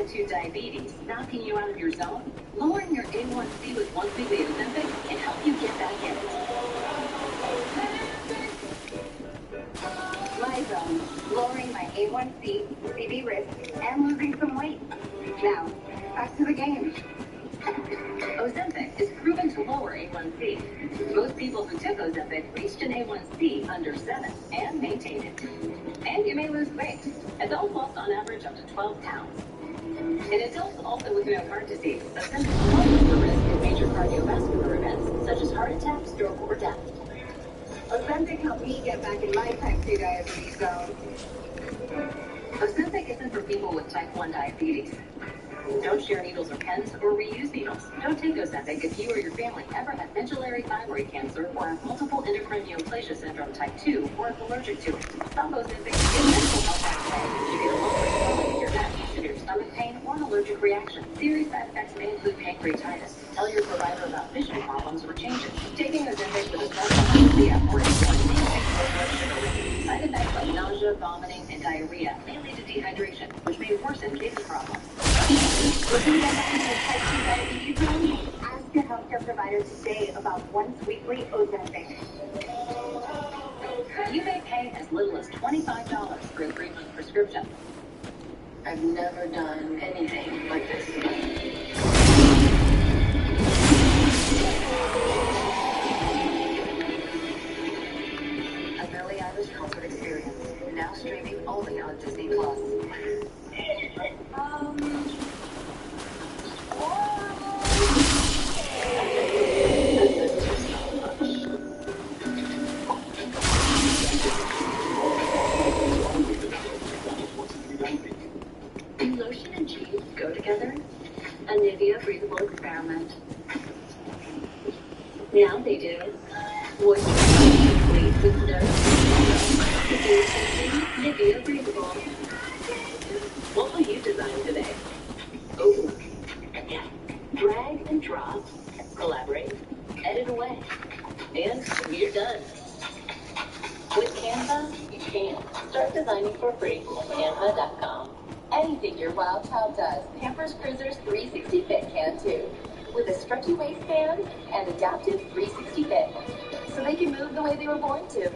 Speaker 12: 2 diabetes knocking you out of your zone? Lowering your A1C with once-weekly Ozempic can help you get back in it. My zone, lowering my A1C, CV risk, and losing some weight. Now, back to the game. Ozempic is proven to lower A1C. Most people who took Ozempic reached an A1C under 7 and maintained it. And you may lose weight. Adults lost on average up to 12 pounds. In adults also with no heart disease, Ozempic lowers the risk of major cardiovascular events such as heart attack, stroke, or death. Ozempic helped me get back in my type 2 diabetes zone. Ozempic isn't for people with type 1 diabetes. Don't share needles or pens or reuse needles. Don't take Ozempic if you or your family ever had medullary thyroid cancer or have multiple endocrine neoplasia syndrome type 2 or is allergic to it. Stop Ozempic to get medical help right away. You get a lower swelling in your neck, severe stomach pain, or an allergic reaction. Serious side effects may include pancreatitis. Tell your provider about vision problems or changes. Taking Ozempic with a strong hypoxia or insulin may increase blood sugar levels. Side effects like nausea, vomiting, and diarrhea may lead to dehydration, which may worsen kidney problems. Looking to get back into type 2 diabetes zone? Ask your healthcare provider today about once-weekly Ozempic. You may pay as little as $25 for a 3-month prescription. I've never done anything like this. A Billie Eilish concert experience, now streaming only on Disney+. Do lotion and cheese go together? A Nivea breathable experiment. Now they do. Moisturize sleep with nurse. Nivea breathable. What will you design today? Oh, yeah. Drag and drop. Collaborate. Edit away. And you're done. With Canva, you can. Start designing for free. Canva.com. Anything your wild child does, Pampers Cruisers 360 Fit can too. With a stretchy waistband and adaptive 360 Fit. So they can move the way they were born to.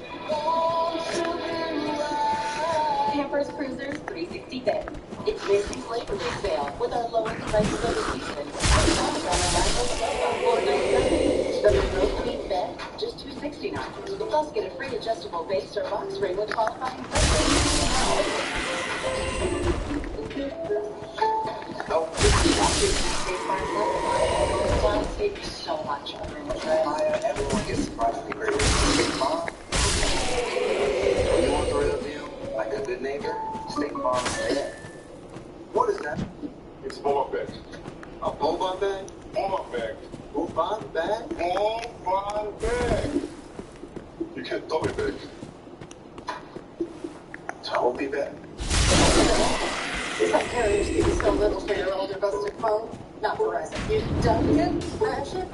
Speaker 12: Pampers Cruisers 360 Fit. It's Macy's Labor Day sale with our lowest prices of the season. $4.97. The Real Clean Fit, just $2.69. Plus get a free adjustable base or box spring with qualifying accessories. Save you so much.
Speaker 11: Everyone gets surprisingly great. State Farm. You want the real deal? Like a good neighbor? State Farm is there. What is that?
Speaker 9: It's a Boba bag.
Speaker 11: A boba bag?
Speaker 9: Boba bag.
Speaker 11: Boba bag?
Speaker 9: Boba bag. You can't throw it back.
Speaker 11: Toby bag.
Speaker 7: Some carriers give you so little for your older busted phone. Not Verizon. You don't get fashion.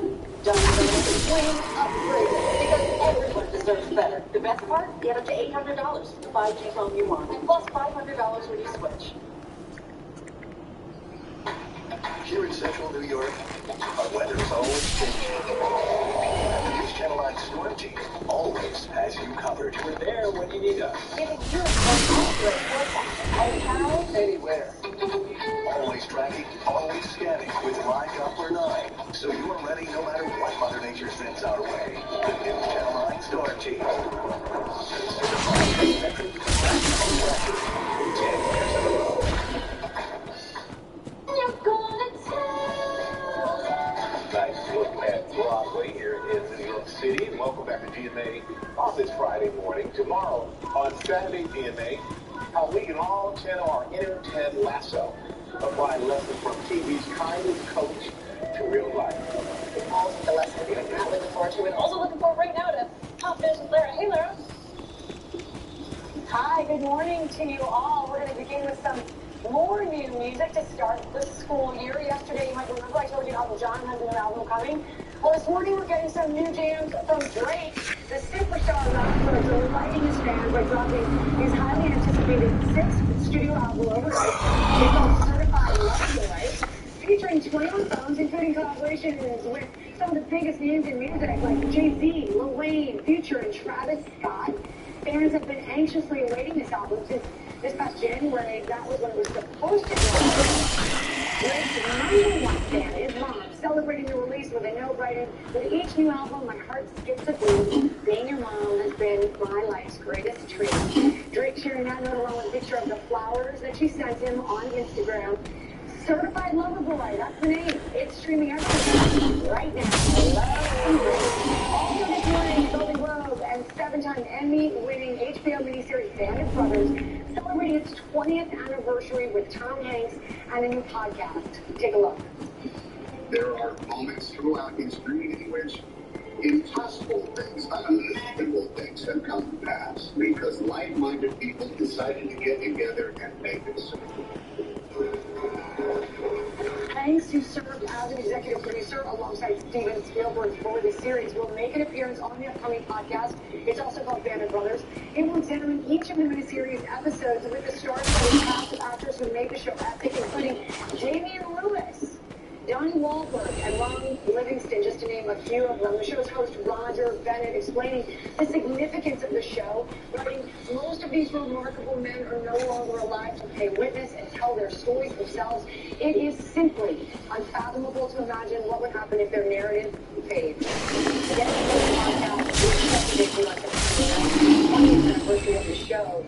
Speaker 7: Don't swing upgraded because everyone deserves better. The best part? Get up to $800 for the 5G phone you want. Plus $500 when you switch.
Speaker 11: Here in central New York, our weather is always changing. And the News Channel 9 storm team always has you covered. We're there when you need us.
Speaker 7: Giving you a accurate forecast. Anyhow, anywhere.
Speaker 11: Always tracking, always scanning with My Doppler 9. So you are ready no matter what Mother Nature sends our way. The News Channel 9 storm team. Certified eccentric, practical record. 10 years in a row.
Speaker 9: Nice look at Broadway here in New York City. And welcome back to GMA on this Friday morning. Tomorrow on Saturday GMA, how we can all channel our inner Ted Lasso. Applying lessons from TV's kindest coach to real life.
Speaker 7: Also the lesson we're not looking forward to. And also looking forward right now to Pop News with Lara. Hey, Lara.
Speaker 13: Hi, good morning to you all. We're going to begin with some more new music to start the school year. Yesterday, you might remember I told you Elton John has a new album coming. Well, this morning we're getting some new jams from Drake. The superstar rapper is delighting his fans by dropping his highly anticipated 6th studio album overnight. It's called Certified Love
Speaker 7: collaborations with some of the biggest names in music like Jay-Z, Lil Wayne, Future, and Travis Scott. Fans have been anxiously awaiting this album since this past January. That was when it was supposed to drop. Drake's #1 fan, his mom, celebrating the release with a note writing, "With each new album, my heart skips a beat. Being your mom has been my life's greatest treat." Drake sharing that note along with a picture of the flowers that she sent him on Instagram. Certified Lover Boy, that's the name. It's streaming everywhere right now. Love and Grace. Also this morning, Golden Globe and 7-time Emmy-winning HBO miniseries Band of Brothers celebrating its 20th anniversary with Tom Hanks and a new podcast. Take a look.
Speaker 9: There are moments throughout history in which impossible things, unimaginable things have come to pass because like-minded people decided to get together and make it so.
Speaker 7: Hanks, who served as an executive producer alongside Steven Spielberg for the series, will make an appearance on the upcoming podcast. It's also called Band of Brothers. It will examine each of the miniseries episodes with the stars of the cast of actors who made the show epic, including Damian Lewis, Donnie Wahlberg, and Ron Livingston, just to name a few of them. The show's host, Roger Bennett, explaining the significance of the show, writing, "Most of these remarkable men are no longer alive to pay witness and tell their stories themselves. It is simply unfathomable to imagine what would happen if their narrative fades." Again, the podcast is on the 20th anniversary of the show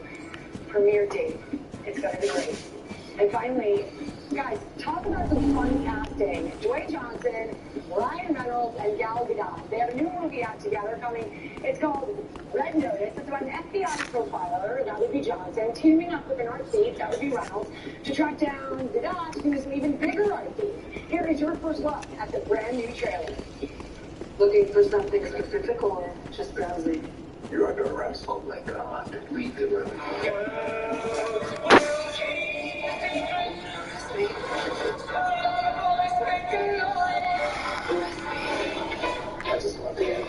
Speaker 7: premiere date. It's going to be great. And finally, guys, talk about some fun casting. Dwayne Johnson, Ryan Reynolds, and Gal Gadot. They have a new movie out together coming. It's called Red Notice. It's about an FBI profiler, that would be Johnson, teaming up with an art thief, that would be Reynolds, to track down Gadot, who's an even bigger art thief. Here is your first look at the brand new trailer.
Speaker 20: Looking for something specific or just browsing?
Speaker 9: You're under arrest. Oh my God. Leave the room.
Speaker 20: I just love the end.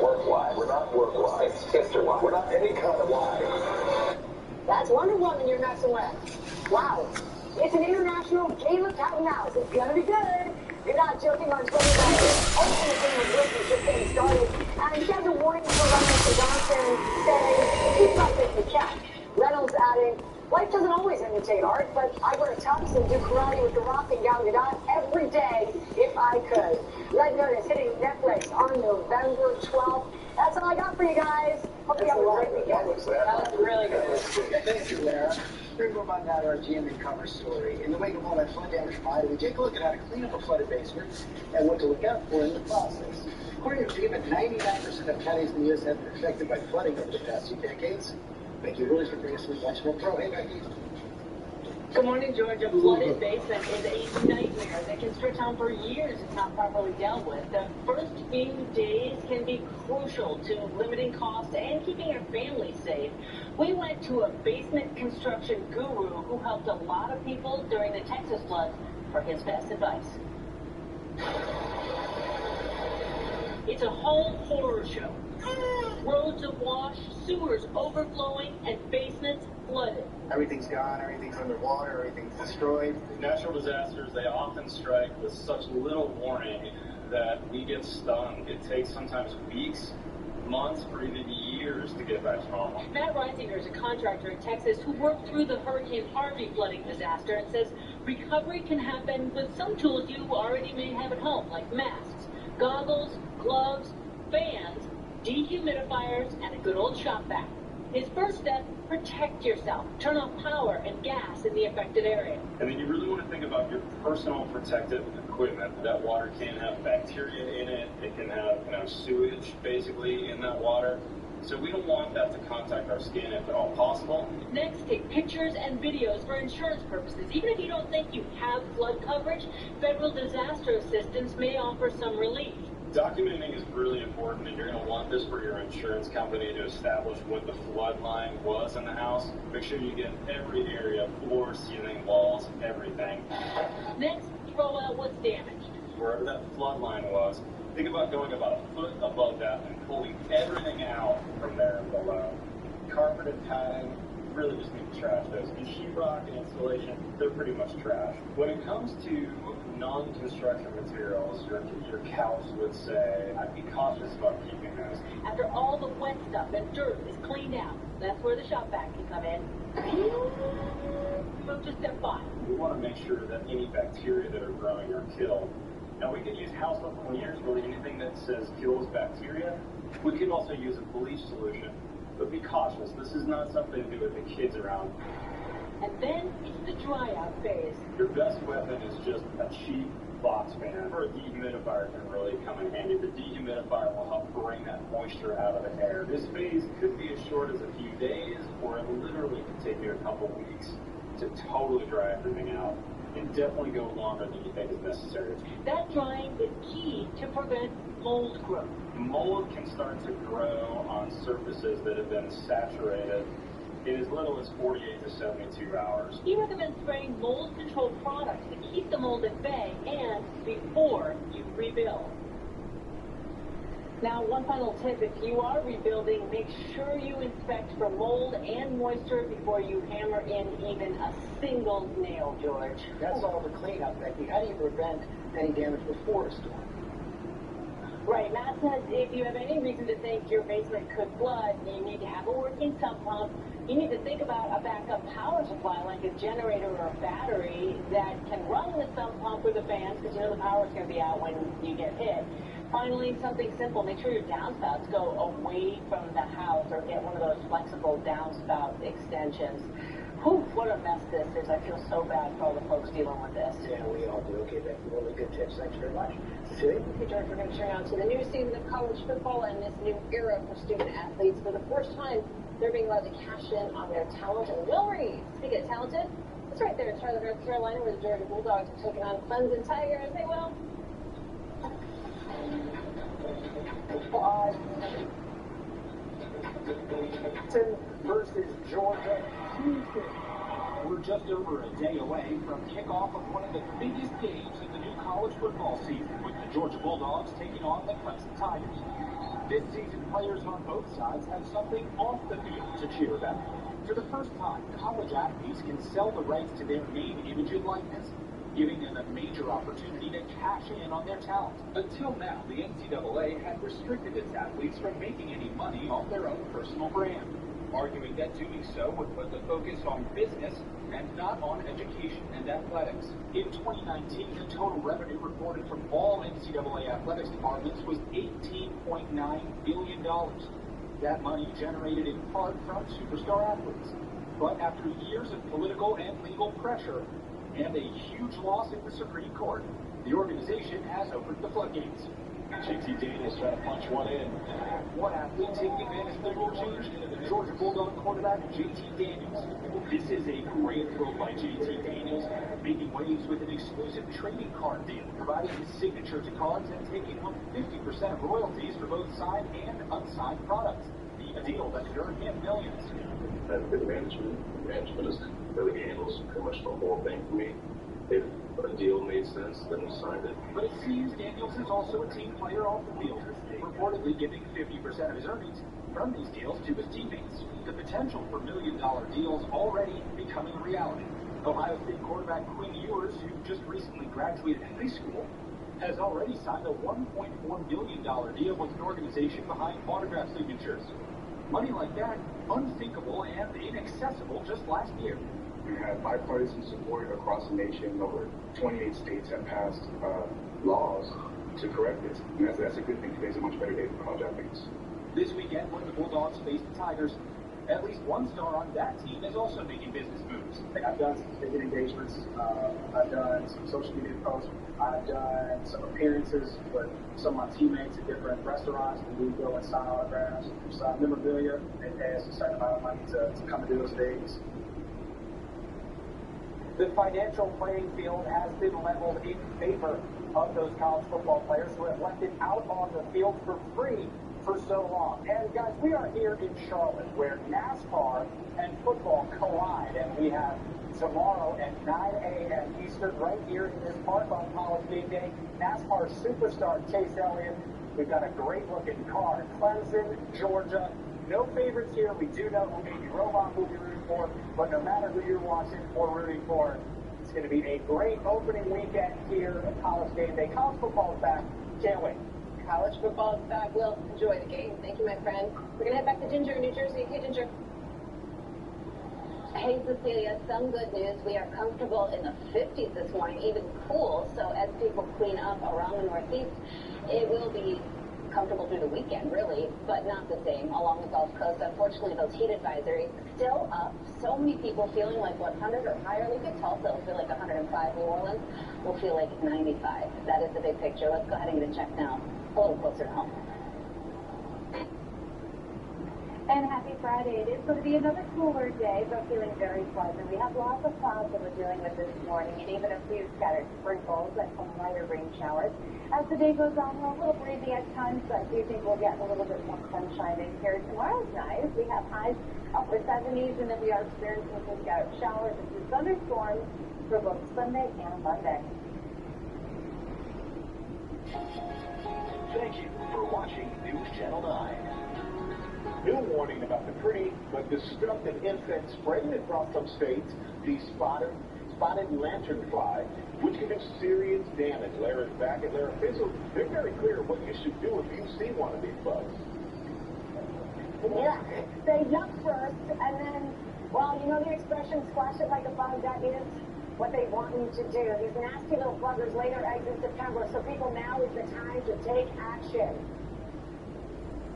Speaker 9: Work wide. We're not work wide. Sister wide. We're not any kind of wide.
Speaker 7: That's Wonder Woman you're messing with. Wow. It's an international game of cat and mouse. It's gonna be good. You're not joking on Twitter about it. Only the thing with Wilson's just getting started. And she has a warning for Reynolds and Johnson saying, keep up with the cat. Reynolds adding, life doesn't always imitate art, but I wear a tux and do karate with The Rock and Gal Gadot every day if I could. Red Notice hitting Netflix on November 12th. That's all I got for you guys. Hope you have a great weekend.
Speaker 20: That was really good.
Speaker 6: Thank you, Lara. We're going to move on now to our GM cover story. In the wake of all that flood damage from Ida, we take a look at how to clean up a flooded basement and what to look out for in the process. According to GM, 99% of counties in the U.S. have been affected by flooding over the past 2 decades. Thank you, Willie, for bringing us much more pro. Hey, Becky.
Speaker 13: Good morning, Georgia. Flooded basement is a nightmare that can stretch on for years if not properly dealt with. The first few days can be crucial to limiting costs and keeping your family safe. We went to a basement construction guru who helped a lot of people during the Texas floods for his best advice. It's a home horror show. Roads awash, sewers overflowing, and basements flooded.
Speaker 6: Everything's gone, everything's underwater, everything's destroyed.
Speaker 14: Natural disasters, they often strike with such little warning that we get stung. It takes sometimes weeks, months, or even years to get back to normal.
Speaker 13: Matt Reisinger is a contractor in Texas who worked through the Hurricane Harvey flooding disaster and says recovery can happen with some tools you already may have at home, like masks, goggles, gloves, fans, dehumidifiers, and a good old shop vac. His first step, protect yourself. Turn off power and gas in the affected area.
Speaker 14: And then you really want to think about your personal protective equipment. That water can have bacteria in it. It can have, sewage basically in that water. So we don't want that to contact our skin if at all possible.
Speaker 13: Next, take pictures and videos for insurance purposes. Even if you don't think you have flood coverage, federal disaster assistance may offer some relief.
Speaker 14: Documenting is really important, and you're going to want this for your insurance company to establish what the flood line was in the house. Make sure you get every area, floor, ceiling, walls, everything.
Speaker 13: Next, throw out what's damaged.
Speaker 14: Wherever that flood line was, think about going about a foot above that and pulling everything out from there below. Carpeted padding,
Speaker 10: really just need to trash those. And sheetrock and installation, they're pretty much trash. When it comes to non-construction materials, your couch would say, I'd be cautious about keeping those.
Speaker 13: After all the wet stuff and dirt is cleaned out, that's where the shop vac can come in. Move to step 5.
Speaker 10: We want to make sure that any bacteria that are growing are killed. Now, we could use household cleaners, really anything that says kills bacteria. We could also use a bleach solution, but be cautious. This is not something to do with the kids around.
Speaker 13: And then it's the dry out phase.
Speaker 10: Your best weapon is just a cheap box fan, or a dehumidifier can really come in handy. The dehumidifier will help bring that moisture out of the air. This phase could be as short as a few days, or it literally could take you a couple weeks to totally dry everything out. And definitely go longer than you think is necessary.
Speaker 13: That drying is key to prevent mold growth.
Speaker 10: Mold can start to grow on surfaces that have been saturated in as little as 48 to 72 hours.
Speaker 13: He recommends spraying mold control products to keep the mold at bay and before you rebuild. Now, one final tip, if you are rebuilding, make sure you inspect for mold and moisture before you hammer in even a single nail, George.
Speaker 6: That's all the cleanup, Becky. How do you prevent any damage before a storm?
Speaker 13: Right, Matt says if you have any reason to think your basement could flood, you need to have a working sump pump. You need to think about a backup power supply like a generator or a battery that can run the sump pump or the fans, because you know the power's going to be out when you get hit. Finally, something simple, make sure your downspouts go away from the house or get one of those flexible downspout extensions. Whew, what a mess this is. I feel so bad for all the folks dealing with this.
Speaker 6: Yeah, we all do. Okay, Becky, really good tips. Thanks very much. Cecilia?
Speaker 7: Okay, George, we're going to turn on to the new season of college football and this new era for student athletes. For the first time, they're being allowed to cash in on their talent. And Will Reed, speaking of talented, it's right there in Charlotte, North Carolina, where the Georgia Bulldogs are taking on Clemson Tigers. Hey, Will.
Speaker 6: Versus Georgia Tuesday. We're just over a day away from kickoff of one of the biggest games in the new college football season, with the Georgia Bulldogs taking on the Clemson Tigers. This season, players on both sides have something off the field to cheer about. For the first time, college athletes can sell the rights to their name, image, and likeness, giving them a major opportunity to cash in on their talent. Until now, the NCAA had restricted its athletes from making any money off their own personal brand, arguing that doing so would put the focus on business and not on education and athletics. In 2019, the total revenue reported from all NCAA athletics departments was $18.9 billion. That money generated in part from superstar athletes. But after years of political and legal pressure, and a huge loss in the Supreme Court, the organization has opened the floodgates. JT Daniels trying to punch one in. One athlete taking advantage of the rule change, Georgia Bulldog quarterback JT Daniels. This is a great throw by JT Daniels, making waves with an exclusive trading card deal, providing his signature to cards and taking home 50% of royalties for both signed and unsigned products. A deal that could earn him millions.
Speaker 9: I have good management. Management is really handles pretty much the whole thing for me. If a deal made sense, then we signed it.
Speaker 6: But it seems Daniels is also a team player off the field, reportedly giving 50% of his earnings from these deals to his teammates. The potential for million-dollar deals already becoming a reality. Ohio State quarterback Quinn Ewers, who just recently graduated high school, has already signed a $1.4 million deal with an organization behind autograph signatures. Money like that, unthinkable and inaccessible just last year.
Speaker 9: We have bipartisan support across the nation. Over 28 states have passed laws to correct this. And that's a good thing. Today's a much better day for college athletes.
Speaker 6: This weekend, when the Bulldogs face the Tigers, at least one star on that team is also making business moves.
Speaker 10: I've done some ticket engagements. I've done some social media posts. I've done some appearances with some of my teammates at different restaurants. We go and sign autographs, sign memorabilia, and pay us a certain amount of money to come and do those things.
Speaker 6: The financial playing field has been leveled in favor of those college football players who have left it out on the field for free for so long. And guys, we are here in Charlotte where NASCAR and football collide, and we have tomorrow at 9 a.m. Eastern right here in this park on College Game Day, NASCAR superstar Chase Elliott. We've got a great looking car. Clemson, Georgia. No favorites here. We do know who Baby Robot will be rooting for. But no matter who you're watching or rooting for, it's going to be a great opening weekend here at College Game Day. College football's back. Can't wait.
Speaker 7: College football is back. We'll enjoy the game. Thank you, my friend. We're going to head back to Ginger in New Jersey. Hey, Ginger.
Speaker 8: Hey, Cecilia, some good news. We are comfortable in the 50s this morning, even cool. So as people clean up around the Northeast, it will be comfortable through the weekend, really, but not the same along the Gulf Coast. Unfortunately, those heat advisories still up. So many people feeling like 100 or higher. Look at Tulsa, it'll feel like 105. New Orleans will feel like 95. That is the big picture. Let's go ahead and get a check now. A little closer to home.
Speaker 19: And happy Friday. It is going to be another cooler day, but feeling very pleasant. We have lots of clouds that we're dealing with this morning, and even a few scattered sprinkles and some lighter rain showers. As the day goes on, we're a little breezy at times, but I do think we'll get a little bit more sunshine in here. Tomorrow's nice. We have highs upper 70s, and then we are experiencing some scattered showers and some thunderstorms for both Sunday and Monday.
Speaker 11: Thank you for watching News Channel 9. New warning about the pretty but destructive insect spreading across some states, the spotted lanternfly, which can do serious damage. Lara is back, and Lara officials, they're very clear what you should do if you see one of these bugs.
Speaker 3: Yeah, say yuck first, and then, well, you know the expression, squash it like a bug? That is what they want you to do. These nasty little buggers lay their eggs in September, so people, now is the time to take action.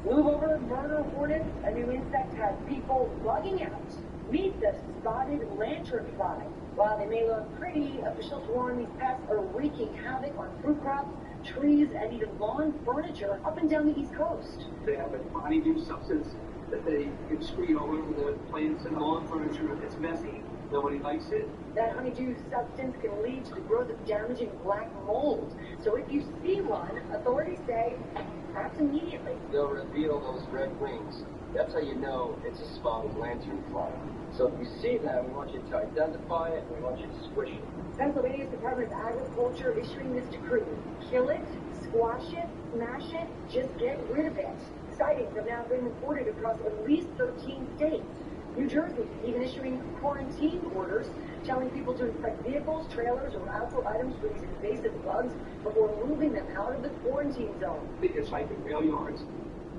Speaker 6: Move over, murder hornet. A new insect has people bugging out. Meet the spotted lanternfly. While they may look pretty, officials warn these pests are wreaking havoc on fruit crops, trees, and even lawn furniture up and down the East Coast.
Speaker 10: They have a honeydew substance that they excrete all over the plants and lawn furniture. It's messy. Nobody likes it.
Speaker 6: That honeydew substance can lead to the growth of damaging black mold. So if you see one, authorities say, act immediately.
Speaker 10: They'll reveal those red wings. That's how you know it's a spotted lanternfly. So if you see that, we want you to identify it, and we want you to squish it.
Speaker 6: Pennsylvania's Department of Agriculture issuing this decree. Kill it, squash it, smash it, just get rid of it. Sightings have now been reported across at least 13 states. New Jersey even issuing quarantine orders, telling people to inspect vehicles, trailers, or outdoor items for these invasive bugs before moving them out of the quarantine zone.
Speaker 10: It's like in rail yards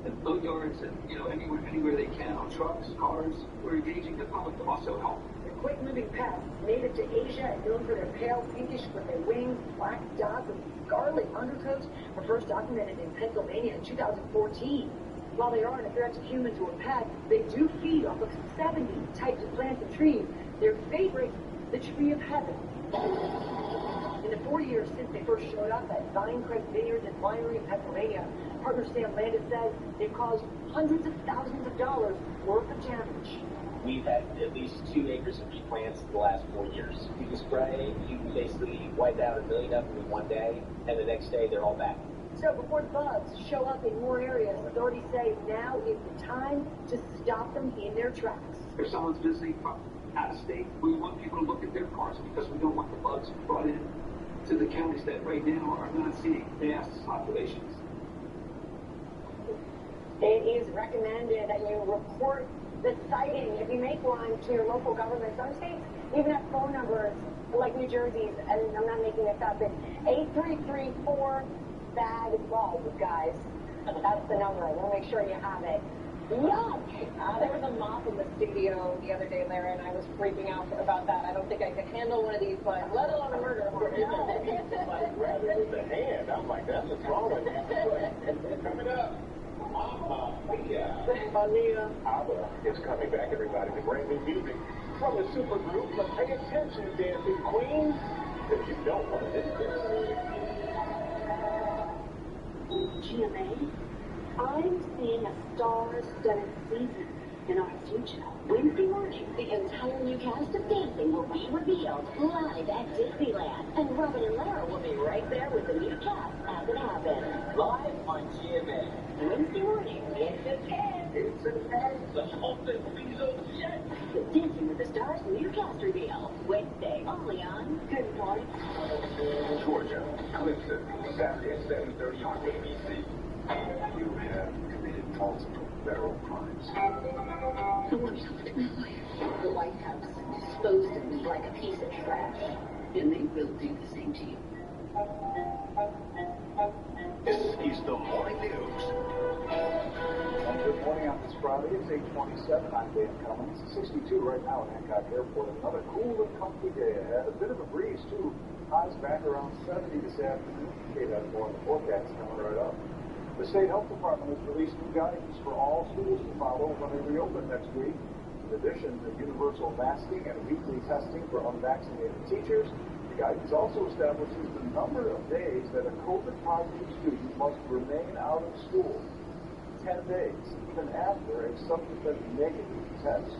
Speaker 10: and boat yards and, anywhere they can, on trucks, cars. We're engaging the public to also help.
Speaker 6: The quick-moving pests, native to Asia and known for their pale pinkish with their wings, black dots, and scarlet undercoats, were first documented in Pennsylvania in 2014. While they aren't a threat to humans or pets, they do feed off of 70 types of plants and trees. Their favorite, the tree of heaven. In the 4 years since they first showed up at Vinecrest Vineyards and Winery in Pennsylvania, partner Sam Landis says they've caused hundreds of thousands of dollars worth of damage.
Speaker 2: We've had at least 2 acres of plants in the last 4 years. You can spray, you can basically wipe out 1 million of them in 1 day, and the next day they're all back.
Speaker 6: So before bugs show up in more areas, authorities say now is the time to stop them in their tracks.
Speaker 10: If someone's visiting from out of state, we want people to look at their cars because we don't want the bugs brought in to the counties that right now are not seeing mass populations.
Speaker 3: It is recommended that you report the sighting if you make one to your local government. Some states even have phone numbers like New Jersey's, and I'm not making this up, it's 8334 bad bugs, guys. That's the number. I want to make sure you have it. Yuck!
Speaker 7: There was a moth in the studio the other day, Lara, and I was freaking out about that. I don't think I could handle one of these bugs, let alone a murder hornet.
Speaker 11: Like rather with the hand. I'm like, that's what's wrong with you. Coming up. Ania ABBA is coming back, everybody, with brand new music from the supergroup. But pay attention, dancing queens, if you don't want to miss this.
Speaker 12: GMA, I'm seeing a star-studded season in our future. Wednesday morning, the entire new cast of Dancing will be revealed live at Disneyland. And Robin and Lara will be right there with the new cast as it happens.
Speaker 2: Live on GMA.
Speaker 12: Wednesday morning, it's a 10.
Speaker 2: It's a 10. Let's hope that we don't get.
Speaker 12: The Dancing with the Stars new cast reveal. Wednesday, only on Good Morning.
Speaker 11: Georgia, Clemson, Saturday at 7:30 on ABC. You have committed
Speaker 9: multiple federal crimes.
Speaker 8: I want to talk to my lawyer. The White House disposed of me like a piece of trash, and they will do the same to you.
Speaker 11: This is the Morning News.
Speaker 9: And good morning on this Friday. It's 8:27. I'm Dan Cummins. 62 right now at Hancock Airport. Another cool and comfy day ahead. A bit of a breeze, too. Highs back around 70 this afternoon. Kate has more in the forecast coming right up. The State Health Department has released new guidance for all schools to follow when they reopen next week. In addition to universal masking and weekly testing for unvaccinated teachers, the guidance also establishes the number of days that a COVID-positive student must remain out of school. 10 days, even after a subsequent negative test.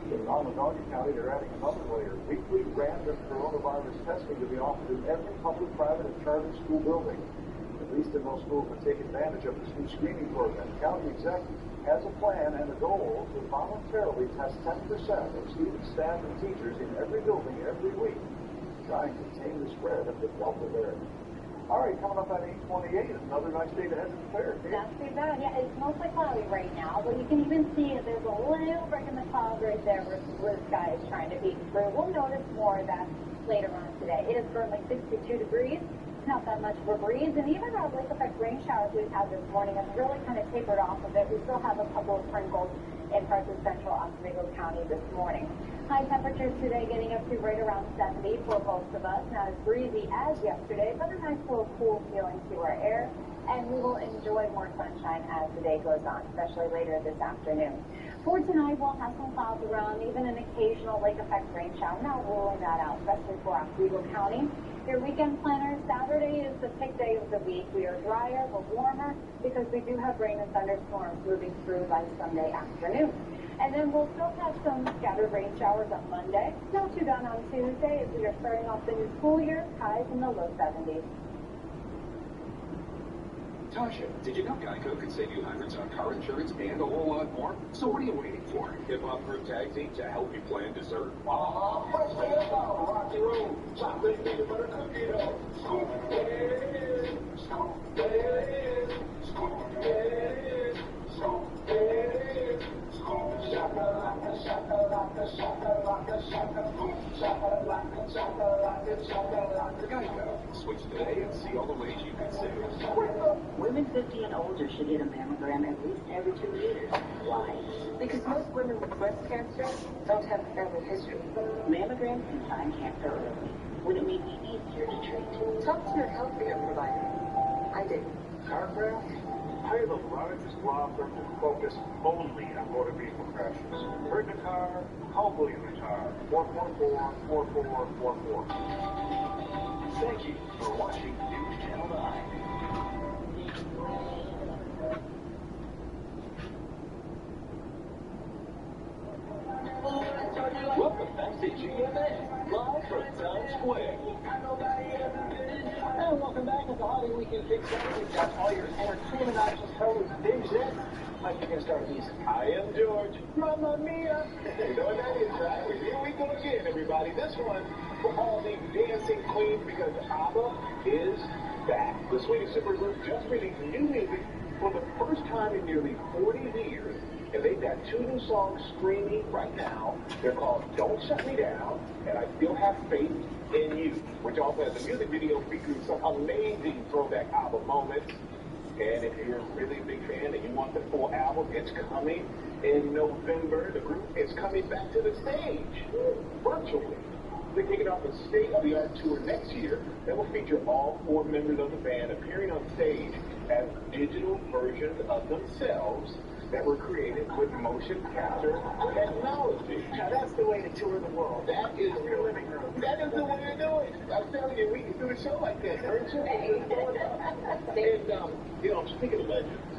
Speaker 9: In Onondaga County, they're adding another layer, weekly random coronavirus testing to be offered in every public, private, and charter school building. At least in those schools that take advantage of this new screening program. The county exec has a plan and a goal to voluntarily test 10% of students, staff, and teachers in every building every week, trying to tame the spread of the Delta variant. All right, coming up at 8:28, another nice day to head to the fair.
Speaker 19: Not too bad. Yeah, it's mostly cloudy right now, but you can even see that there's a little break in the clouds right there where some blue sky is trying to peek through. We'll notice more of that later on today. It is currently 62 degrees. Not that much of a breeze, and even our lake effect rain showers we've had this morning have really kind of tapered off a bit. We still have a couple of sprinkles in parts of central Oswego County this morning. High temperatures today getting up to right around 70 for most of us. Not as breezy as yesterday, but a nice little cool feeling to our air. And we will enjoy more sunshine as the day goes on, especially later this afternoon. For tonight, we'll have some clouds around, even an occasional lake effect rain shower. Not ruling that out, especially for Oswego County. Your weekend planners, Saturday is the pick day of the week. We are drier, but warmer because we do have rain and thunderstorms moving through by Sunday afternoon. And then we'll still have some scattered rain showers on Monday. Not too bad on Tuesday as we are starting off the new school year, highs in the low 70s.
Speaker 11: Tasha, did you know Geico could save you hundreds on car insurance and a whole lot more? So what are you waiting for? Hip-hop group tag team to help you plan dessert?
Speaker 6: Let's play it out. Rocky Road. Chocolate peanut butter cookie dough. Scoop it. Scoop it. Scoop it. Scoop it. Shakalaka, shakalaka, shakalaka, shakalaka, shakalaka, shakalaka, shakalaka.
Speaker 11: Geico. Switch today and see all the ways you can save.
Speaker 5: Women 50 and older should get a mammogram at least every 2 years. Why?
Speaker 7: Because most women with breast cancer don't have a family history.
Speaker 5: Mammograms can find cancer early. Would it make it easier to treat?
Speaker 7: Talk to your healthcare provider. I did.
Speaker 9: Car crash? Hire the largest law firm to focus only on motor vehicle crashes. Hurt in a car? Call William in a car. 444-4444.
Speaker 11: Thank you for watching News Channel 9. Welcome back to GMA, live from Times Square.
Speaker 6: And welcome back to the holiday weekend big show. We've got all your entertainment options covered with big hits. Like you're going to start with these.
Speaker 9: I am George. Mamma mia. You know what that is, right? Well, here we go again, everybody. This one for all the dancing queens because ABBA is back. The Swedish supergroup just released new music for the first time in nearly 40 years. And they've got 2 new songs streaming right now. They're called Don't Shut Me Down and I Still Have Faith in You, which also has a music video featuring some amazing throwback album moments. And if you're really a big fan and you want the full album, it's coming in November. The group is coming back to the stage virtually. They're kicking off a state-of-the-art tour next year that will feature all 4 members of the band appearing on stage as digital versions of themselves that were created with motion capture technology.
Speaker 6: Now that's the way to tour the world.
Speaker 9: That is
Speaker 6: your living room.
Speaker 9: That is the way to do it. I'm telling you, we can do a show like that, aren't you? And, speaking of legends,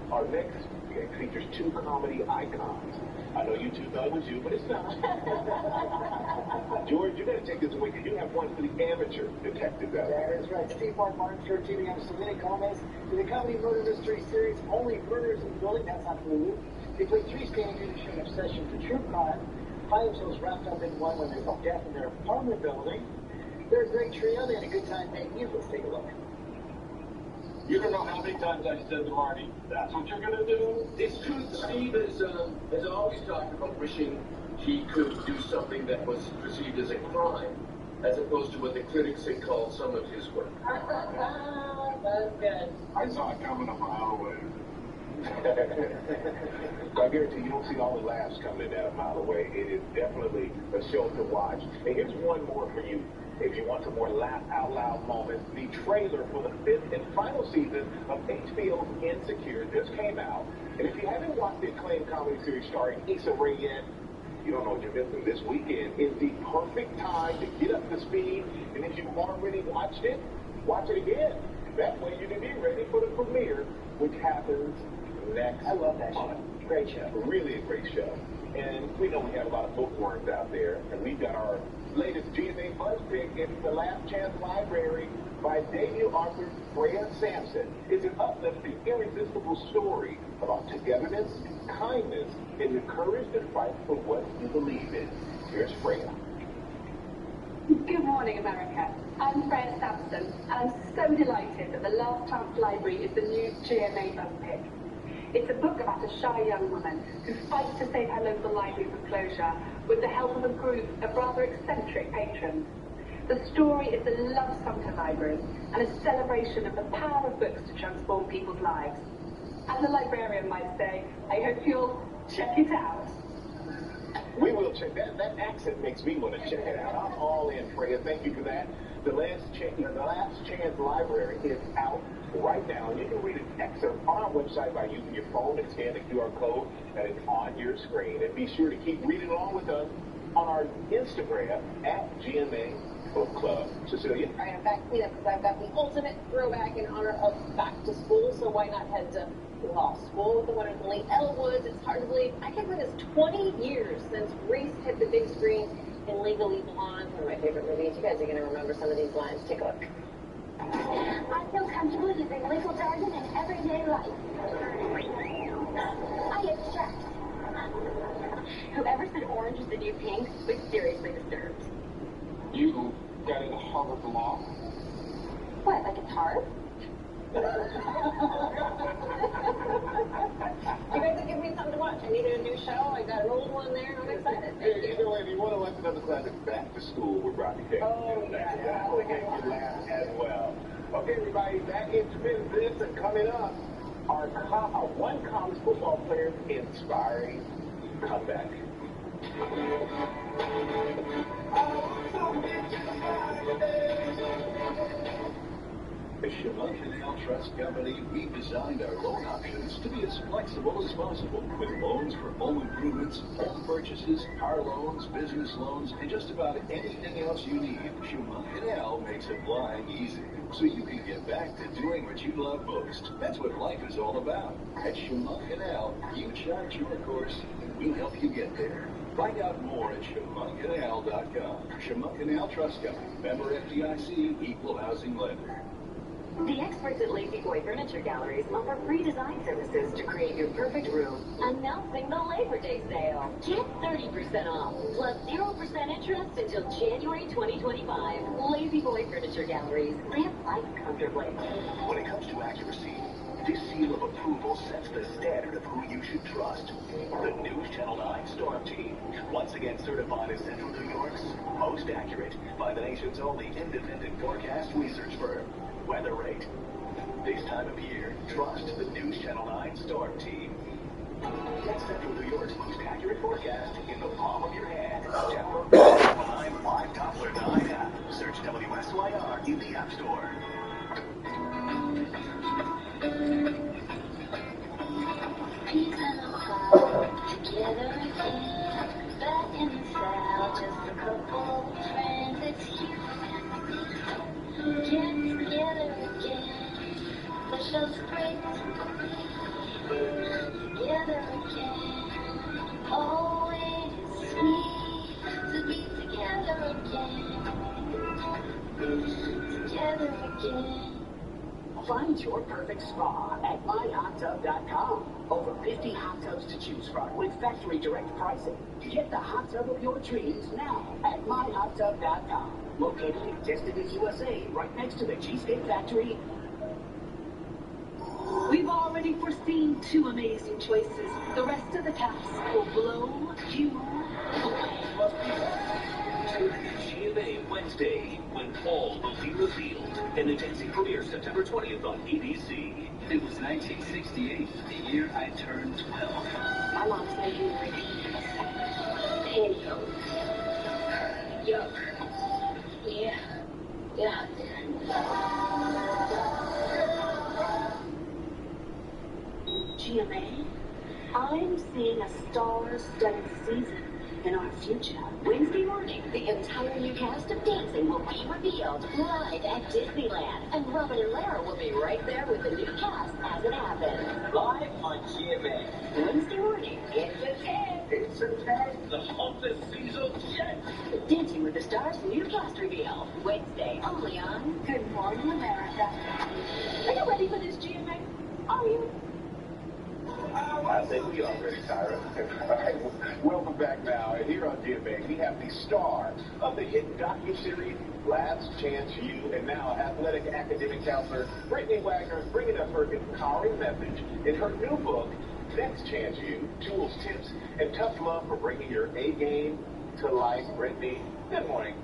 Speaker 9: our next gig features 2 comedy icons. I know you 2 thought it was you, but it's not. George, you got to take this away because you have one for the amateur detectives out there.
Speaker 6: That is right. Steve Martin for teaming up with Selena Gomez for the comedy murder mystery series Only Murders in the Building. That's on Hulu. They play 3 standards in showing Obsession for True Crime. 5 shows wrapped up in one when there's a death in their apartment building. They're a great trio. They had a good time making it. Let's take a look.
Speaker 14: You don't know how many times I said to Marty, that's what you're gonna do?
Speaker 17: It's true. Steve has always talked about wishing he could do something that was perceived as a crime, as opposed to what the critics had called some of his work.
Speaker 3: That's good.
Speaker 9: I saw it coming a mile away. I guarantee you don't see all the laughs coming in at a mile away. It is definitely a show to watch. And here's one more for you. If you want some more laugh out loud moments, the trailer for the 5th and final season of HBO's Insecure just came out. And if you haven't watched the acclaimed comedy series starring Issa Rae yet, you don't know what you're missing. This weekend is the perfect time to get up to speed. And if you've already watched it, watch it again. That way you can be ready for the premiere, which happens next month. I love that show. Great show. Really a great show. And we know we have a lot of bookworms out there. And we've got our latest GMA Buzz pick. It's The Last Chance Library by debut author Freya Sampson. It's an uplifting, irresistible story about togetherness, kindness, and the courage to fight for what you believe in. Here's Freya.
Speaker 15: Good morning, America. I'm Freya Sampson, and I'm so delighted that The Last Chance Library is the new GMA Buzz pick. It's a book about a shy young woman who fights to save her local library from closure with the help of a group of rather eccentric patrons. The story is a love song to library and a celebration of the power of books to transform people's lives. As a librarian might say, I hope you'll check it out.
Speaker 9: We will check that. That accent makes me want to check it out. I'm all in, Freya. Thank you for that. The Last Chance Library is out right now. You can read an excerpt on our website by using your phone and scan the QR code that is on your screen. And be sure to keep reading along with us on our Instagram at GMA Book Club. Cecilia?
Speaker 3: I have back cleanup because I've got the ultimate throwback in honor of back to school, so why not head to law school with the one and only Elle Woods? It's hard to believe. I can't believe it's 20 years since Reese hit the big screen in Legally Blonde, one of my favorite movies. You guys are going to remember some of these lines. Take a look.
Speaker 8: I feel comfortable using legal jargon in everyday life. I object.
Speaker 3: Whoever said orange is the new pink was seriously disturbed.
Speaker 14: You got into Harvard Law?
Speaker 3: What, like it's hard? You guys are giving me something to watch. I needed a new show. I got an old one there. I'm excited.
Speaker 9: Hey, you know, if you want to watch another classic, Back to School with Robbie K.
Speaker 3: Oh, yeah.
Speaker 9: That will get you laugh as well. Okay, everybody, that is Spin This, and coming up, our one college football player's inspiring comeback.
Speaker 11: At Chemung Canal Trust Company, we've designed our loan options to be as flexible as possible, with loans for home improvements, home purchases, car loans, business loans, and just about anything else you need. Chemung Canal makes applying easy, so you can get back to doing what you love most. That's what life is all about. At Chemung Canal, you chart your course, and we'll help you get there. Find out more at ChemungCanal.com. Chemung Canal Trust Company, member FDIC, equal housing lender.
Speaker 24: The experts at Lazy Boy Furniture Galleries offer free design services to create your perfect room. Announcing the Labor Day sale. Get 30% off, plus 0% interest until January 2025. Lazy Boy Furniture Galleries. Live life comfortably.
Speaker 11: When it comes to accuracy, this seal of approval sets the standard of who you should trust. The News Channel 9 Storm Team, once again certified as Central New York's most accurate by the nation's only independent forecast research firm, Weather Rate. This time of year, trust the News Channel 9 Storm Team. Get Central New York's most accurate forecast in the palm of your hand. Download the Channel 9 Live Doppler 9 app. Search WSYR in the App Store.
Speaker 8: Peace and love together again. Back in the cell, just a couple of friends. It's cute. Get together again. The show's great. Together again. Oh, it is sweet to be together again. Together again.
Speaker 6: Find your perfect spa at myhottub.com. Over 50 hot tubs to choose from with factory direct pricing. Get the hot tub of your dreams now at myhottub.com. Located in Destin, USA, right next to the Cheesecake Factory.
Speaker 18: We've already foreseen 2 amazing choices. The rest of the cast will blow you away.
Speaker 11: Tune in to GMA Wednesday when all will be revealed. An intensely premieres September 20th on ABC.
Speaker 1: It was 1968, the year I turned 12.
Speaker 8: My mom said you were pantyhose. Yuck. Yeah.
Speaker 18: GMA, I'm seeing a star-studded season in our future.
Speaker 24: Wednesday morning, the entire new cast of Dancing will be revealed live at Disneyland. And Robin and Lara will be right there with the new cast as it happens.
Speaker 2: Live on GMA.
Speaker 24: Wednesday morning, it's a 10.
Speaker 2: It's a 10.
Speaker 11: The hottest season yet.
Speaker 24: Dancing with the Stars new cast reveal. Wednesday, only on
Speaker 18: Good Morning America. Are you ready for this, GMA? Are you?
Speaker 9: I think we are ready, Tyra. All right, welcome back now. And here on GMA, we have the star of the hit docuseries Last Chance U, and now athletic academic counselor Brittany Wagner, bringing us her empowering message in her new book, Next Chance U, Tools, Tips, and Tough Love for Bringing Your A Game to Life. Brittany, good morning.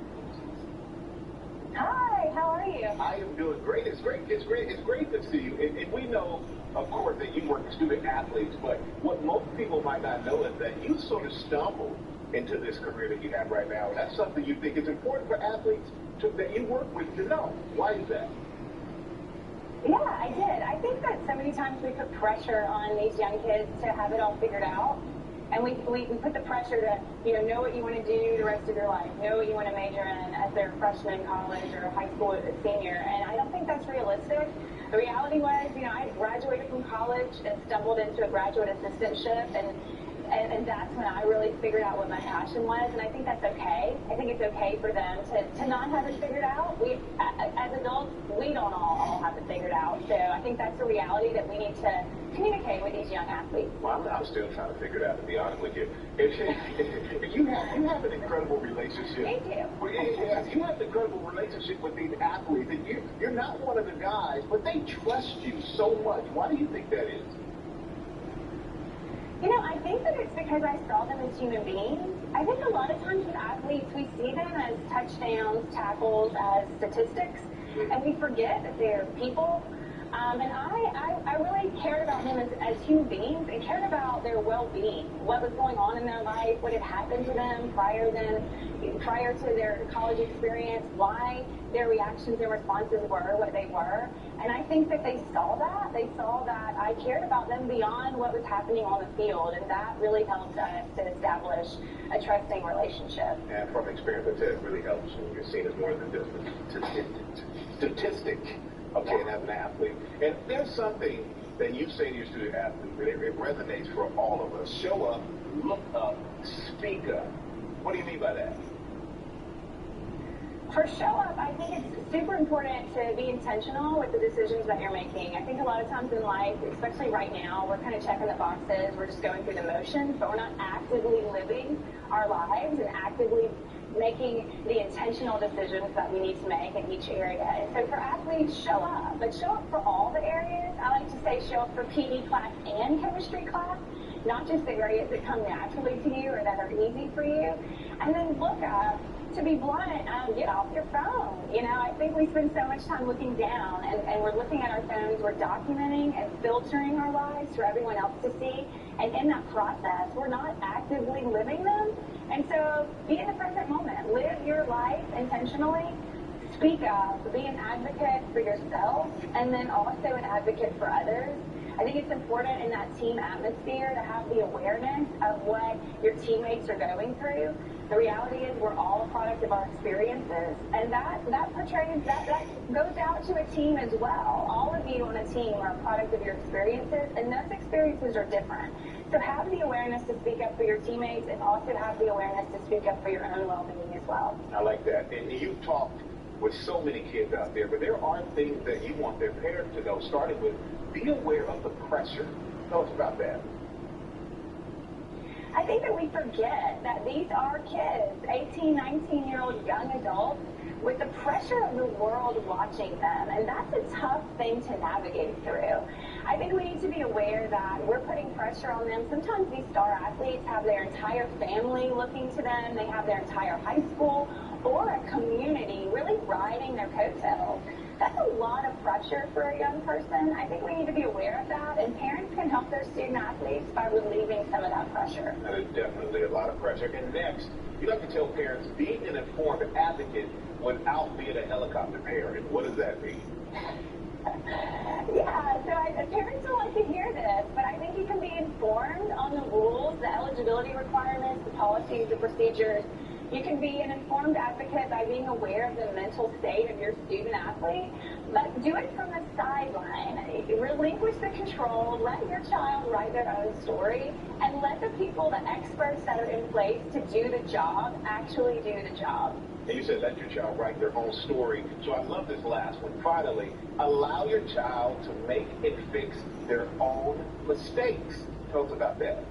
Speaker 19: Hi, how are you?
Speaker 9: I am doing great. It's great to see you. And we know, of course, that you work with student athletes, but what most people might not know is that you sort of stumbled into this career that you have right now. And that's something you think is important for athletes that you work with to know. Why is that?
Speaker 19: Yeah, I did. I think that so many times we put pressure on these young kids to have it all figured out. And we put the pressure to, know what you want to do the rest of your life, know what you want to major in as they're a freshman in college or high school as a senior. And I don't think that's realistic. The reality was, I graduated from college and stumbled into a graduate assistantship, and that's when I really figured out what my passion was, and I think that's okay. I think it's okay for them to not have it figured out. As adults, we don't all have it figured out, so I think that's a reality that we need to communicate with these young athletes.
Speaker 9: Well, I'm still trying to figure it out, to be honest with you. You have an incredible relationship.
Speaker 19: Me too.
Speaker 9: Well, yeah, you have an incredible relationship with these athletes, and you're not one of the guys, but they trust you so much. Why do you think that is?
Speaker 19: I think that it's because I saw them as human beings. I think a lot of times with athletes, we see them as touchdowns, tackles, as statistics, and we forget that they're people. And I really cared about them as human beings and cared about their well-being, what was going on in their life, what had happened to them prior to their college experience, why their reactions and responses were what they were. And I think that they saw that. They saw that I cared about them beyond what was happening on the field, and that really helped us to establish a trusting relationship.
Speaker 9: And from experience, it really helps when you're seen as more than just a statistic. Okay, and as an athlete. And there's something that you say to your student athletes, and it resonates for all of us. Show up, look up, speak up. What do you mean by that?
Speaker 19: For show up, I think it's super important to be intentional with the decisions that you're making. I think a lot of times in life, especially right now, we're kind of checking the boxes, we're just going through the motions, but we're not actively living our lives and actively making the intentional decisions that we need to make in each area. And so for athletes, show up, but show up for all the areas. I like to say show up for PE class and chemistry class, not just the areas that come naturally to you or that are easy for you. And then look up. To be blunt, get off your phone. I think we spend so much time looking down, and we're looking at our phones, we're documenting and filtering our lives for everyone else to see, and in that process, we're not actively living them. And so be in the present moment. Live your life intentionally. Speak up. Be an advocate for yourself, and then also an advocate for others. I think it's important in that team atmosphere to have the awareness of what your teammates are going through. The reality is we're all a product of our experiences, and that goes out to a team as well. All of you on a team are a product of your experiences, and those experiences are different. So have the awareness to speak up for your teammates, and also have the awareness to speak up for your own well-being as well.
Speaker 9: I like that. And you've talked with so many kids out there, but there are things that you want their parents to know, starting with be aware of the pressure. Tell us about that.
Speaker 19: I think that we forget that these are kids, 18, 19-year-old young adults with the pressure of the world watching them, and that's a tough thing to navigate through. I think we need to be aware that we're putting pressure on them. Sometimes these star athletes have their entire family looking to them. They have their entire high school or a community really riding their coattails. That's a lot of pressure for a young person. I think we need to be aware of that, and parents can help their student athletes by relieving some of that pressure.
Speaker 2: There's definitely a lot of pressure. And next, you like to tell parents, be an informed advocate without being a helicopter parent. What does that mean?
Speaker 19: Yeah, so parents don't like to hear this, but I think you can be informed on the rules, the eligibility requirements, the policies, the procedures. You can be an informed advocate by being aware of the mental state of your student athlete, but do it from the sideline. Relinquish the control, let your child write their own story, and let the people, the experts that are in place to do the job, actually do the job.
Speaker 2: And you said let your child write their own story. So I love this last one. Finally, allow your child to make and fix their own mistakes. Tell us about that.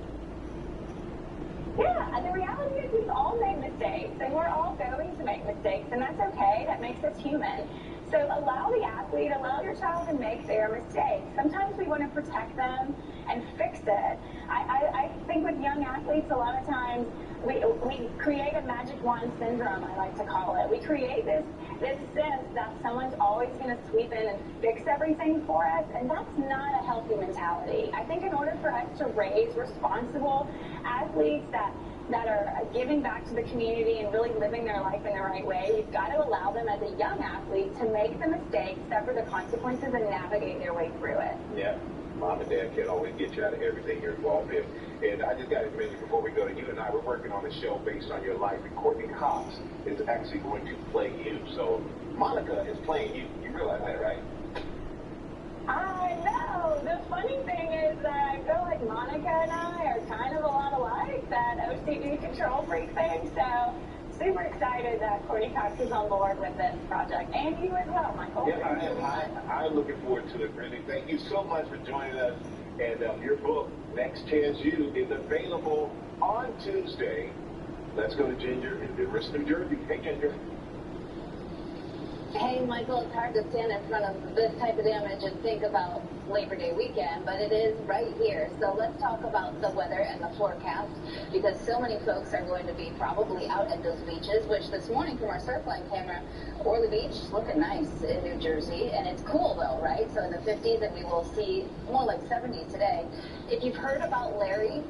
Speaker 19: Yeah, and the reality is we've all made mistakes, and we're all going to make mistakes, and that's okay. That makes us human. So allow the athlete, allow your child to make their mistakes. Sometimes we want to protect them and fix it. I think with young athletes, a lot of times we create a magic wand syndrome, I like to call it. We create this sense that someone's always going to sweep in and fix everything for us, and that's not a healthy mentality. I think in order for us to raise responsible athletes that are giving back to the community and really living their life in the right way, we've got to allow them as a young athlete to make the mistakes, suffer the consequences, and navigate their way through it.
Speaker 2: Yeah. Mom and Dad can always get you out of everything you're involved in. And I just got to mention before we go to you and I, we're working on a show based on your life, and Courtney Cox is actually going to play you. So Monica is playing you. You realize that, right?
Speaker 19: I know. The funny thing is that I feel like Monica and I are kind of a lot alike, that OCD control freak thing. So super excited that Courtney Cox is on board with this project, and you as well, Michael.
Speaker 2: Yeah, I'm looking forward to it, really. Thank you so much for joining us. And your book, Next Chance U, is available on Tuesday. Let's go to Ginger in Denver, New Jersey. Hey, Ginger.
Speaker 8: Hey, Michael, it's hard to stand in front of this type of damage and think about Labor Day weekend, but it is right here. So let's talk about the weather and the forecast, because so many folks are going to be probably out at those beaches, which this morning from our Surfline camera, Orly Beach, looking nice in New Jersey, and it's cool though, right? So in the 50s, and we will see more like 70s today. If you've heard about Larry,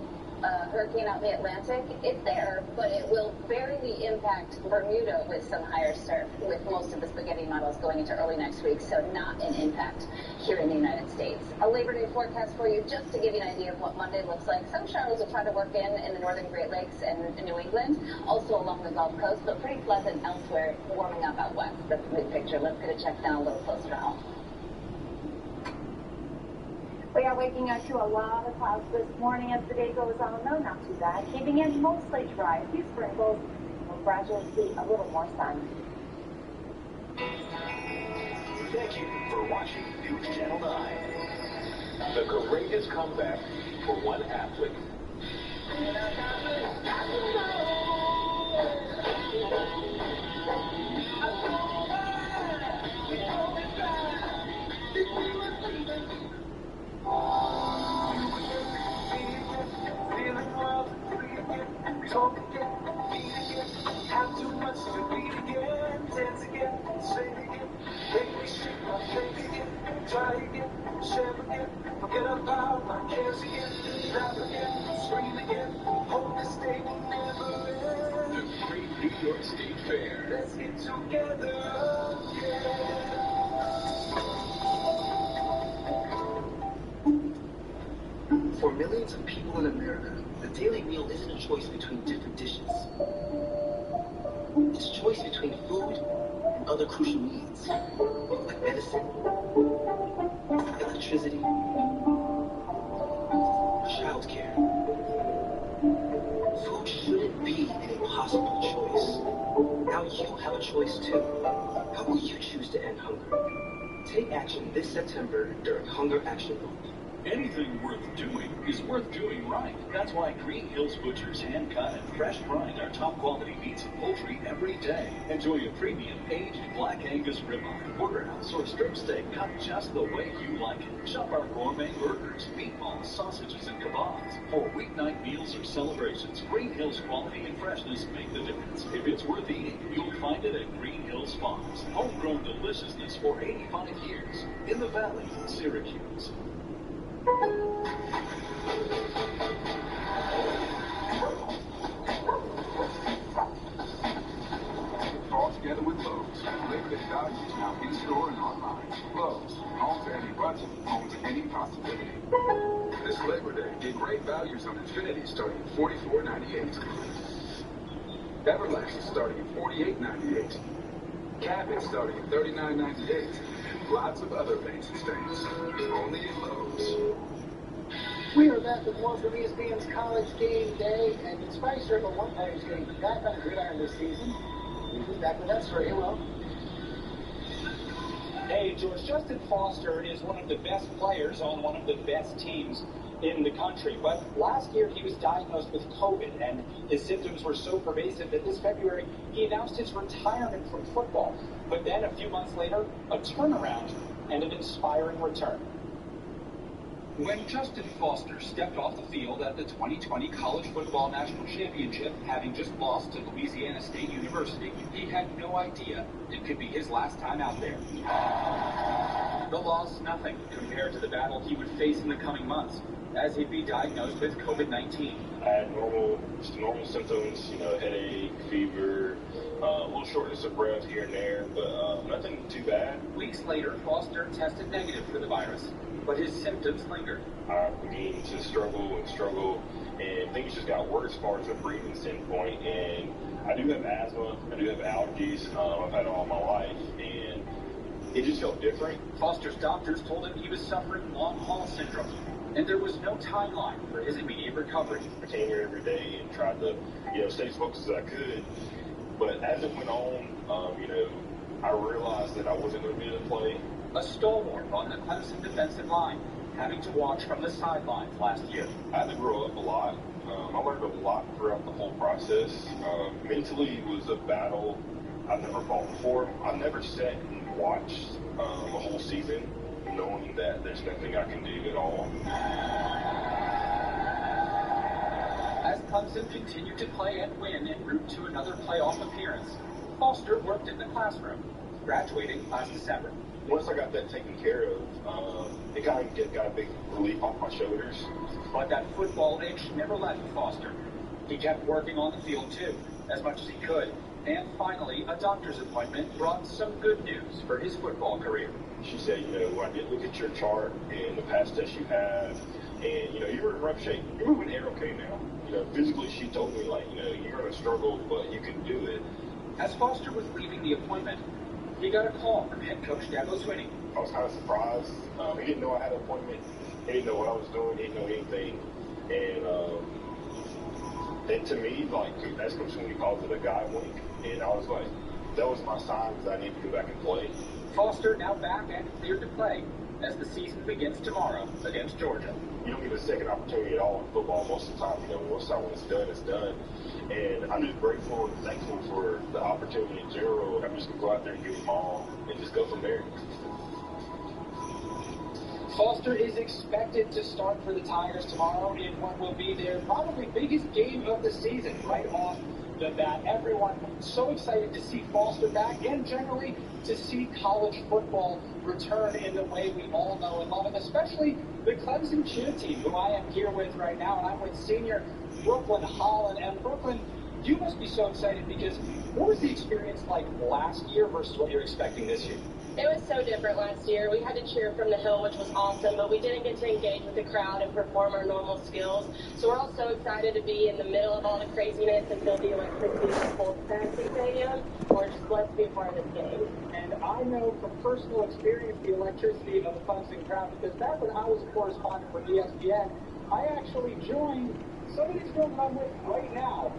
Speaker 8: hurricane out in the Atlantic, it's there, but it will barely impact Bermuda with some higher surf, with most of the spaghetti models going into early next week, so not an impact here in the United States. A Labor Day forecast for you, just to give you an idea of what Monday looks like. Some showers will try to work in the northern Great Lakes and in New England, also along the Gulf Coast, but pretty pleasant elsewhere, warming up out west. That's the big picture. Let's get a check down a little closer to home.
Speaker 19: We are waking up to a lot of clouds this morning as the day goes on, though not too bad. Keeping it mostly dry. A few sprinkles. We'll gradually see a little more sun.
Speaker 11: Thank you for watching News Channel 9.
Speaker 2: The courageous comeback for one athlete.
Speaker 11: Talk again, beat again, have too much to beat again, dance again, sing again, make me shake my face again, try again, share again, forget about my cares again, laugh again, scream again, hope this day will never end.
Speaker 17: The Great New York State Fair.
Speaker 11: Let's get together again.
Speaker 4: For millions of people in America, the daily meal isn't a choice between different dishes. It's a choice between food and other crucial needs, like medicine, electricity, childcare. Food shouldn't be an impossible choice. Now you have a choice too. How will you choose to end hunger? Take action this September during Hunger Action Month.
Speaker 16: Anything worth doing is worth doing right. That's why Green Hills Butchers hand-cut and fresh brined our top-quality meats and poultry every day. Enjoy a premium aged Black Angus ribeye, porterhouse, or strip steak cut just the way you like it. Shop our gourmet burgers, meatballs, sausages, and kebabs. For weeknight meals or celebrations, Green Hills quality and freshness make the difference. If it's worth eating, you'll find it at Green Hills Farms. Homegrown deliciousness for 85 years. In the Valley, Syracuse.
Speaker 9: All together with Lowe's. Limited values now in-store and online. Lowe's. Home to any budget. Home to any possibility. This Labor Day, get great values on Infiniti starting at $44.98. Everlast starting at $48.98. Cabot starting at $39.98. And lots of other fancy things. Only at Lowe's.
Speaker 6: We are back with more from ESPN's College Game Day, and despite several umpires getting back on the gridiron this season, we'll be back with that story. Hello.
Speaker 21: Hey, George, Justin Foster is one of the best players on one of the best teams in the country. But last year, he was diagnosed with COVID, and his symptoms were so pervasive that this February, he announced his retirement from football. But then, a few months later, a turnaround and an inspiring return. When Justin Foster stepped off the field at the 2020 College Football National Championship, having just lost to Louisiana State University, he had no idea it could be his last time out there. The loss, nothing compared to the battle he would face in the coming months, as he'd be diagnosed with COVID-19.
Speaker 22: I had normal symptoms, headache, fever, a little shortness of breath here and there, but nothing too bad.
Speaker 21: Weeks later, Foster tested negative for the virus, but his symptoms lingered.
Speaker 22: I began to struggle, and things just got worse as far as a breathing standpoint. And I do have asthma, I do have allergies, I've had it all my life, and it just felt different.
Speaker 21: Foster's doctors told him he was suffering long-haul syndrome, and there was no timeline for his immediate recovery.
Speaker 22: I came here every day and tried to, stay as focused as I could, but as it went on, I realized that I wasn't going to be able to play.
Speaker 21: A stalwart on the Clemson defensive line, having to watch from the sidelines last year.
Speaker 22: I had to grow up a lot. I learned a lot throughout the whole process. Mentally, it was a battle I've never fought before. I've never sat and watched a whole season knowing that there's nothing I can do at all.
Speaker 21: As Clemson continued to play and win en route to another playoff appearance, Foster worked in the classroom, graduating last December.
Speaker 22: Once I got that taken care of, it kind of got a big relief off my shoulders.
Speaker 21: But that football itch never left Foster. He kept working on the field too, as much as he could. And finally, a doctor's appointment brought some good news for his football career.
Speaker 22: She said, I did look at your chart and the past tests you have, and, you're in rough shape. You're moving air okay now. Physically, she told me, you're going to struggle, but you can do it.
Speaker 21: As Foster was leaving the appointment, he got a call from head coach Dabo Swinney.
Speaker 22: I was kind of surprised. He didn't know I had an appointment. He didn't know what I was doing. He didn't know anything. And to me, that's when he called it a guy wink. And I was like, that was my sign that I need to go back and play.
Speaker 21: Foster now back and cleared to play as the season begins tomorrow against Georgia.
Speaker 22: You don't get a second opportunity at all in football most of the time. Most of the time when it's done, it's done. And I'm just grateful and thankful for the opportunity in general. I'm just going to go out there and give them all and just go from there.
Speaker 21: Foster is expected to start for the Tigers tomorrow in what will be their probably biggest game of the season right off the bat. Everyone so excited to see Foster back and generally to see college football return in the way we all know and love it, especially the Clemson cheer team, who I am here with right now, and I'm with senior Brooklyn Holland. And Brooklyn, you must be so excited because what was the experience like last year versus what you're expecting this year?
Speaker 23: It was so different last year. We had to cheer from the hill, which was awesome, but we didn't get to engage with the crowd and perform our normal skills. So we're all so excited to be in the middle of all the craziness and feel the electricity of the full capacity stadium. We're just blessed to be a part of this game.
Speaker 6: And I know from personal experience the electricity of the Clemson crowd, because back when I was a correspondent for ESPN, I actually joined some of these girls I'm with right now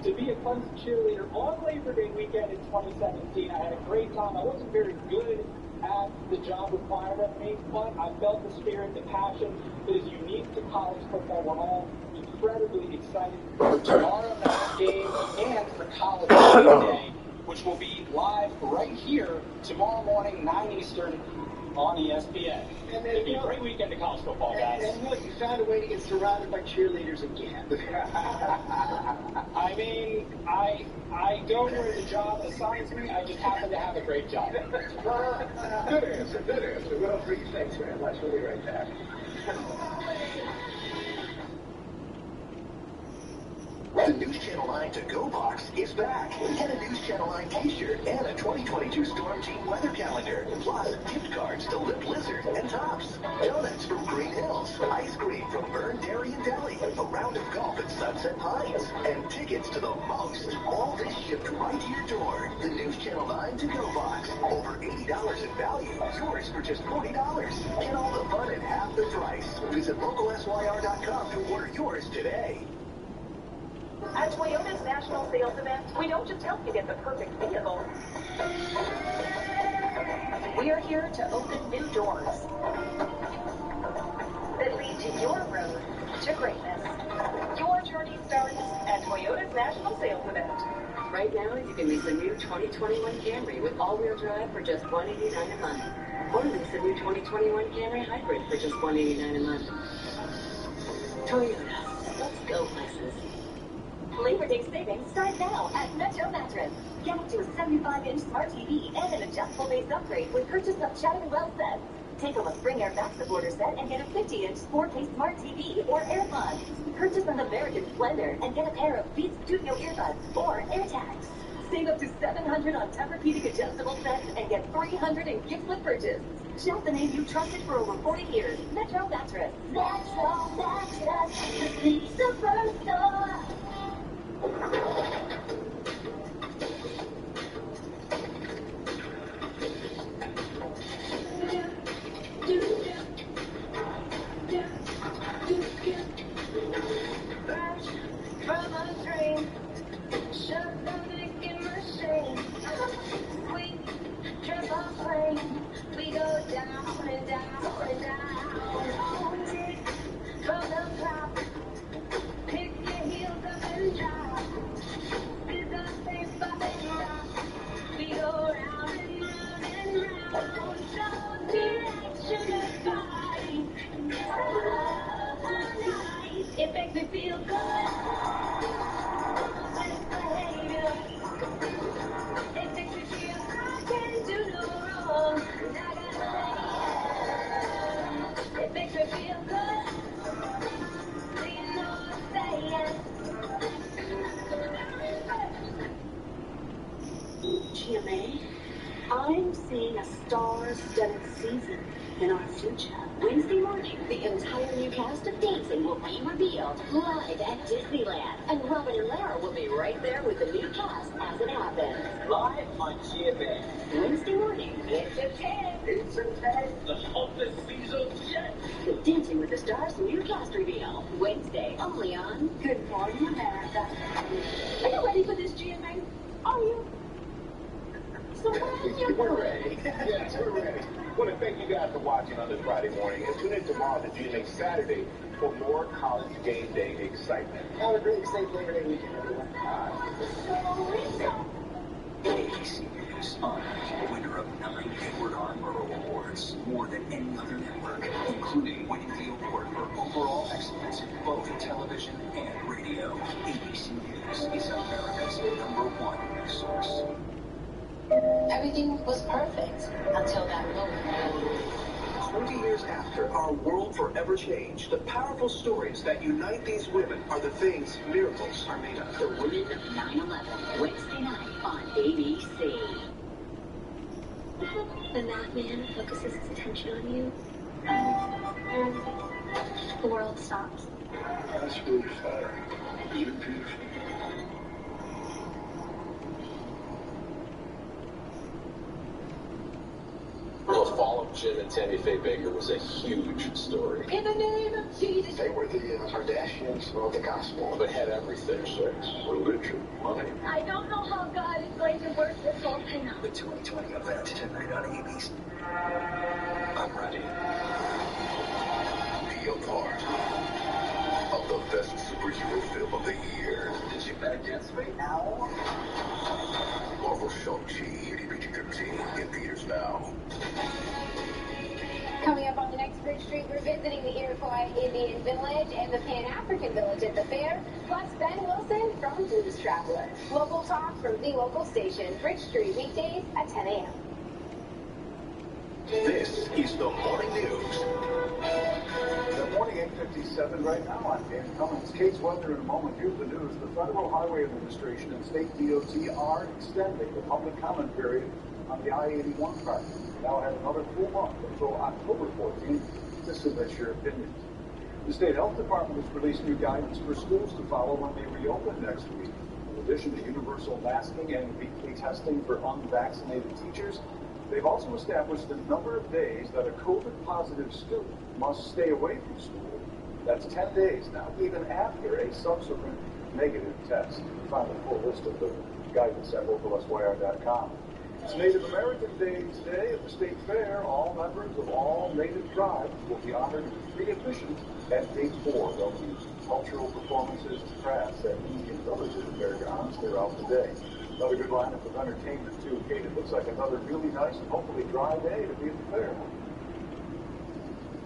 Speaker 6: to be a Clemson cheerleader on Labor Day weekend in 2017. I had a great time. I wasn't very good at
Speaker 21: the job required of me, but I felt the spirit, the passion that is unique to college football. We're all incredibly excited for tomorrow night's game and for College Game Day, which will be live right here tomorrow morning, 9 Eastern, on ESPN.
Speaker 6: And
Speaker 21: It'll be a great weekend of college football, guys.
Speaker 6: And look, you found a way to get surrounded by cheerleaders again.
Speaker 21: I mean, I go where the job assigns me. I just happen to have a great job.
Speaker 6: Good answer, good answer. Well, thanks very much. We'll be right back.
Speaker 11: The News Channel 9 To-Go box is back. Get a News Channel 9 t-shirt and a 2022 Storm Team weather calendar. Plus, gift cards to Lip Blizzard and Tops. Donuts from Green Hills. Ice cream from Burn Dairy and Deli. A round of golf at Sunset Pines. And tickets to the most. All this shipped right to your door. The News Channel 9 To-Go box. Over $80 in value. Yours for just $40. Get all the fun at half the price. Visit localsyr.com to order yours today.
Speaker 24: At Toyota's national sales event, we don't just help you get the perfect vehicle. We are here to open new doors that lead to your road to greatness. Your journey starts at Toyota's national sales event.
Speaker 5: Right now, you can lease a new 2021 Camry with all-wheel drive for just $189 a month. Or lease a new 2021 Camry Hybrid for just $189 a month. Toyota. Let's go places.
Speaker 24: Labor Day savings start now at Metro Mattress. Get up to a 75-inch smart TV and an adjustable base upgrade with purchase of Shining Well sets. Take home a spring air back supporter set and get a 50-inch 4K smart TV or AirPods. Purchase an American Splendor and get a pair of Beats Studio earbuds or AirTags. Save up to $700 on Tempur-Pedic adjustable sets and get $300 in gifts with purchase. Shop the name you trusted for over 40 years. Metro Mattress. Metro Mattress. The sleep superstore.
Speaker 3: From a dream, shut the making machine. We trip our plane, we go down and down and down. Tick from the clock, pick your heels up and drop. Did the same spot and rock. We go round and round and round. So direction is fine. It makes me feel good. Best behavior. It makes me feel I can do no wrong. And I gotta say it makes me feel good. Do you know what I'm saying?
Speaker 5: GMA, I'm seeing a star-studded season in our future.
Speaker 8: Wednesday morning, the entire new cast of Dancing will be revealed live at Disneyland. And Robin and Lara will be right there with the new cast as it happens.
Speaker 21: Live on GMA.
Speaker 8: Wednesday morning, it's a 10.
Speaker 21: It's a 10. The hottest season yet.
Speaker 8: The Dancing with the Stars new cast reveal. Wednesday, only on Good Morning America. Are you ready for this, GMA? Are you? So
Speaker 9: We're ready. Yes, we're ready. I want to thank you guys for watching on this Friday morning. And tune in tomorrow to GMA Saturday for more College Game Day excitement.
Speaker 6: Have a great, safe Labor Day weekend, everyone.
Speaker 11: ABC News honored the winner of 9 Edward R. Murrow Awards, more than any other network, including winning the award for overall excellence in both television and radio. ABC News is America's #1 news source.
Speaker 7: Everything was perfect until that moment.
Speaker 11: 20 years after our world forever changed, the powerful stories that unite these women are the things miracles are made of.
Speaker 8: The Women of 9/11, Wednesday night on ABC.
Speaker 10: When that man focuses his attention on you, the world stops.
Speaker 9: That's really fire. You're beautiful.
Speaker 17: The fall of Jim and Tammy Faye Baker was a huge story.
Speaker 3: In the name of Jesus.
Speaker 9: They were the Kardashians of the gospel.
Speaker 17: They had everything.
Speaker 9: Sex, religion, money.
Speaker 3: I don't know how God is going to work this whole thing out.
Speaker 11: The 2020 event tonight on ABC. ready.
Speaker 9: Be a part of the best superhero film of the year.
Speaker 11: Did you better guess right now?
Speaker 9: Marvel Shang-Chi, PG-13, in theaters now.
Speaker 8: Coming up on the next Bridge Street, we're visiting the Iroquois Indian Village and the Pan-African Village at the fair, plus Ben Wilson from Blues Traveler. Local talk from the local station, Bridge Street, weekdays at 10 a.m.
Speaker 11: This is the Morning News.
Speaker 12: Good morning, 8:57 right now. I'm Dan Cummins. Kate's weather in a moment. Here's the news. The Federal Highway Administration and State DOT are extending the public comment period on the I-81 project. Now has another full month until October 14th to submit your opinions. The State Health Department has released new guidance for schools to follow when they reopen next week. In addition to universal masking and weekly testing for unvaccinated teachers, they've also established the number of days that a COVID-positive student must stay away from school. That's 10 days now, even after a subsequent negative test. You find a full list of the guidance at localsyr.com. It's Native American Day today at the State Fair. All members of all native tribes will be honored with free admission at Gate 4. There'll be cultural performances, crafts at Indian villages and bear grounds throughout the day. Another good lineup of entertainment, too, Kate. It looks like another really nice and hopefully dry day to be at the fair.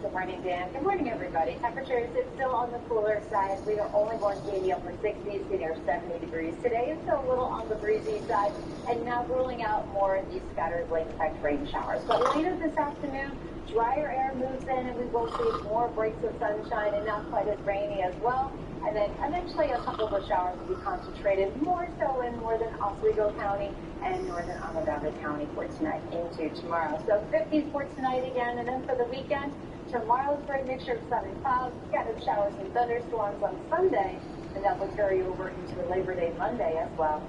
Speaker 19: Good morning, Dan. Good morning, everybody. Temperatures is still on the cooler side. We are only going to be in the upper 60s to near 70 degrees today. It's still a little on the breezy side, and now ruling out more of these scattered lake-effect rain showers. But later this afternoon, drier air moves in, and we will see more breaks of sunshine and not quite as rainy as well. And then eventually a couple of the showers will be concentrated more so in northern Oswego County and northern Onondaga County for tonight into tomorrow. So 50s for tonight again, and then for the weekend, tomorrow's for a mixture of sun and clouds, scattered showers and thunderstorms on Sunday, and that will carry over into Labor Day Monday as well.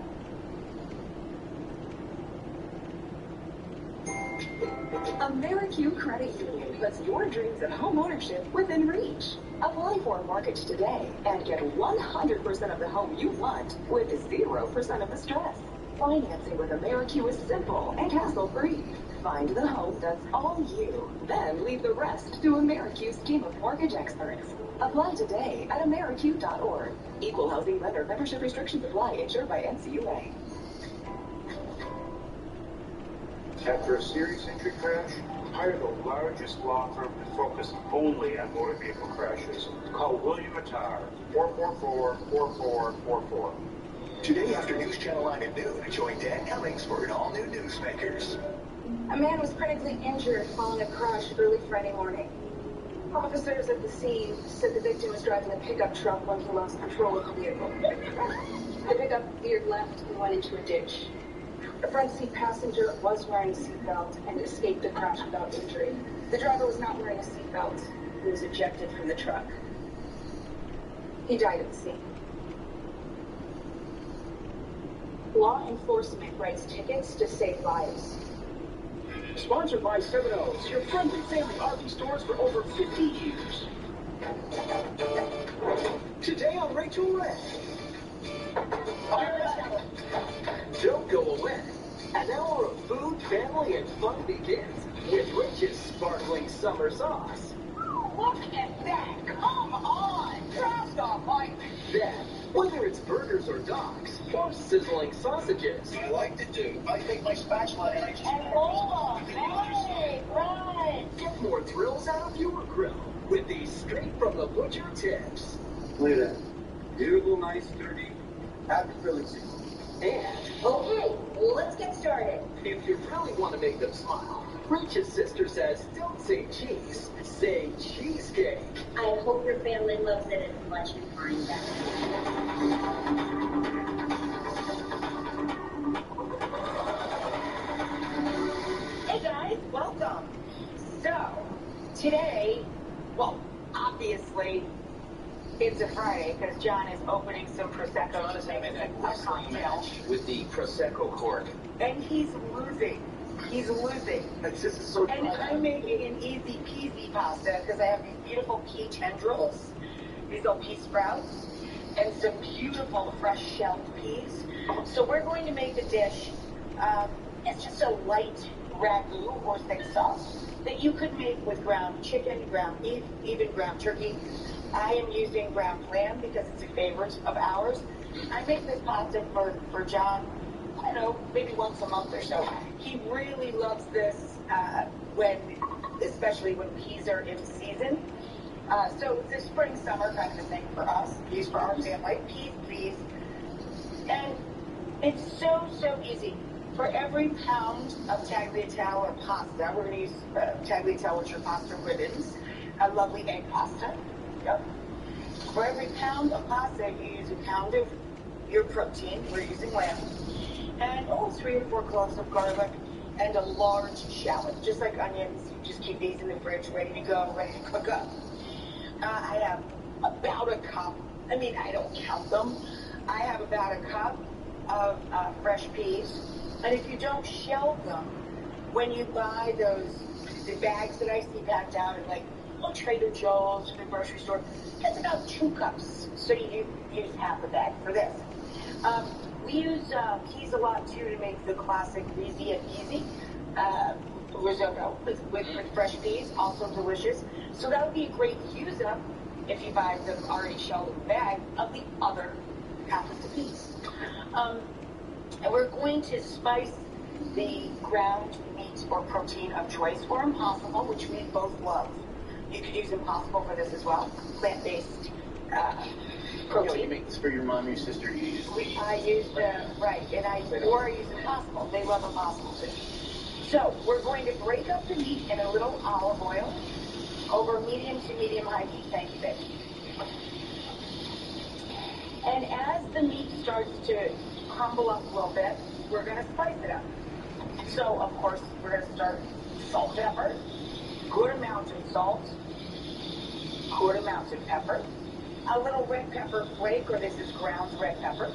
Speaker 13: AmeriQ Credit Union puts your dreams of home ownership within reach. Apply for a mortgage today and get 100% of the home you want with 0% of the stress. Financing with AmeriQ is simple and hassle-free. Find the home that's all you, then leave the rest to AmeriQ's team of mortgage experts. Apply today at AmeriQ.org. Equal housing lender. Membership restrictions apply. Insured by NCUA.
Speaker 15: After a serious injury crash, hire the largest law firm to focus only on motor vehicle crashes. Call William Attar, 444-4444.
Speaker 11: Today after News Channel 9 at noon, join Dan Cummings for an all-new Newsmakers.
Speaker 7: A man was critically injured following a crash early Friday morning. Officers at the scene said the victim was driving a pickup truck when he lost control of the vehicle. The pickup veered left and went into a ditch. The front seat passenger was wearing a seatbelt and escaped the crash without injury. The driver was not wearing a seatbelt. He was ejected from the truck. He died at the scene. Law enforcement writes tickets to save lives.
Speaker 14: Sponsored by 7-O's, your friendly family RV stores for over 50 years.
Speaker 11: Today on Rachel Ray. Don't go away. An hour of food, family, and fun begins with Rich's sparkling summer sauce.
Speaker 6: Look at that! Come on! Trust off my...
Speaker 11: Then, whether it's burgers or dogs, or sizzling sausages.
Speaker 6: I like to do. I take my spatula and I just... And roll off. Hey, right!
Speaker 11: Get more thrills out of your grill with these straight from the butcher tips.
Speaker 15: Look at that. Beautiful, nice, sturdy. Happy grilling season.
Speaker 11: And...
Speaker 8: Okay, let's get started.
Speaker 11: if you really want to make them smile, Rich's sister says, don't say cheese, say cheesecake.
Speaker 8: I hope your family loves it as much as mine does.
Speaker 6: Hey guys, welcome. So, today, well, obviously, it's a Friday because John is opening some Prosecco to make a cocktail.
Speaker 11: With the Prosecco cork.
Speaker 6: And he's losing. He's losing.
Speaker 11: This is so
Speaker 6: And I'm making an easy peasy pasta because I have these beautiful pea tendrils, these little pea sprouts, and some beautiful fresh shelled peas. So we're going to make a dish. It's just a light ragu or thick sauce that
Speaker 1: you could make with ground chicken, ground beef, even ground turkey. I am using ground lamb because it's a favorite of ours. I make this pasta for John, I don't know, maybe once a month or so. He really loves this especially when peas are in season. So it's a spring, summer kind of a thing for us. Peas for our family. Peas, please. And it's so, so easy. For every pound of tagliatelle or pasta, we're going to use tagliatelle, which are pasta ribbons, a lovely egg pasta. Yep. For every pound of pasta, you use a pound of your protein. We're using lamb. And 3 or 4 cloves of garlic and a large shallot. Just like onions, you just keep these in the fridge, ready to go, ready to cook up. I have about a cup. I mean, I don't count them. I have about a cup of fresh peas. And if you don't shell them, when you buy the bags that I see packed out at Trader Joe's or the grocery store, it's about 2 cups. So you use half a bag for this. We use peas a lot too to make the classic easy and easy risotto with fresh peas, also delicious. So that would be a great use up if you buy them already shelled in the bag of the other half of the peas. And we're going to spice the ground meat or protein of choice, or Impossible, which we both love. You could use Impossible for this as well, plant-based protein.
Speaker 4: You make this for your mom, your sister, you use wheat.
Speaker 1: I use I use Impossible. They love Impossible too. So we're going to break up the meat in a little olive oil over medium to medium-high heat. Thank you, babe. And as the meat starts to crumble up a little bit, we're going to spice it up. So, of course, we're going to start salt, pepper, good amount of salt, good amount of pepper, a little red pepper flake, or this is ground red pepper.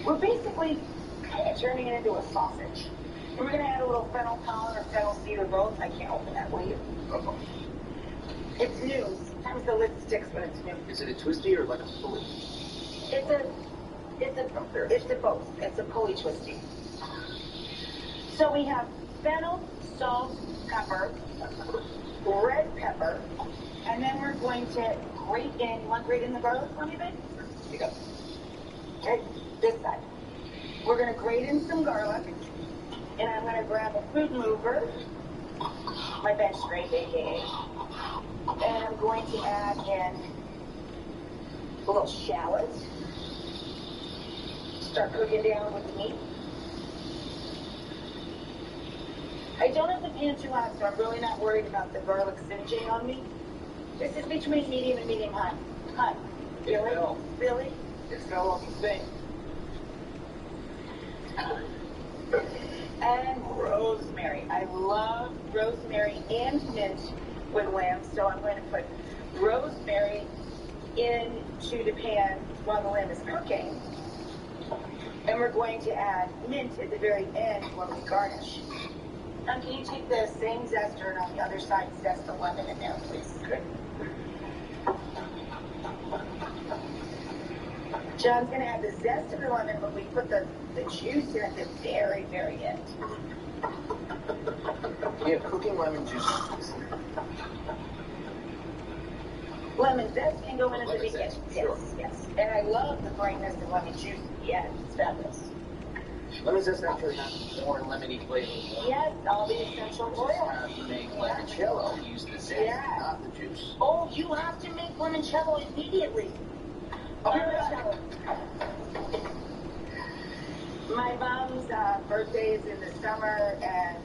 Speaker 1: We're basically kind of turning it into a sausage. And we're going to add a little fennel pollen or fennel seed or both. I can't open that, will you?
Speaker 4: Uh-oh.
Speaker 1: It's new. Sometimes the lid sticks when it's new.
Speaker 4: Is it a twisty or like a pulley?
Speaker 1: It's a both. It's a pulley twisty. So we have fennel, salt, pepper, red pepper, and then we're going to grate in. You want to grate in the garlic for me, babe?
Speaker 4: You go.
Speaker 1: Okay, this side. We're going to grate in some garlic, and I'm going to grab a food mover, my bench scrape, aka, and I'm going to add in a little shallot. Start cooking down with the meat. I don't have the pan too hot, so I'm really not worried about the garlic singeing on me. This is between medium and medium hot. Hot. Really? Really?
Speaker 4: It fell off the thing.
Speaker 1: And rosemary. I love rosemary and mint with lamb, so I'm going to put rosemary into the pan while the lamb is cooking. And we're going to add mint at the very end when we garnish. Now, can you take the same zester and on the other side zest the lemon in there, please?
Speaker 4: Okay.
Speaker 1: John's going to add the zest of the lemon, but we put the juice in at the very, very end.
Speaker 4: Yeah, cooking lemon juice.
Speaker 1: Lemon zest can go in at the
Speaker 4: Lemon
Speaker 1: beginning.
Speaker 4: zest,
Speaker 1: Yes,
Speaker 4: sure.
Speaker 1: yes. And I love the brightness of lemon juice at the end. It's fabulous.
Speaker 4: Lemon zest actually has more lemony flavor.
Speaker 1: Yes, all the essential oils.
Speaker 4: You make limoncello, use the zest, not the juice.
Speaker 1: Oh, you have to make limoncello immediately. Limoncello. My mom's birthday is in the summer, and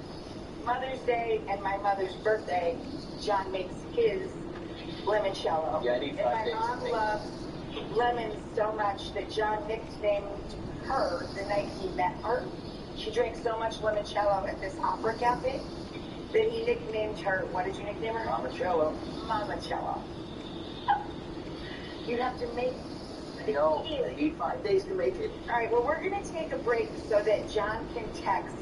Speaker 1: Mother's Day and my mother's birthday, John makes his limoncello.
Speaker 4: Yeah, I need 5 days.
Speaker 1: And my mom loves lemons so much that John nicknamed her the night he met her. She drank so much limoncello at this opera cafe that he nicknamed her, what did you nickname her?
Speaker 4: Limoncello.
Speaker 1: Mamacello. You have to make
Speaker 4: No, I need 5 days to make it.
Speaker 1: All right, well, we're going to take a break so that John can text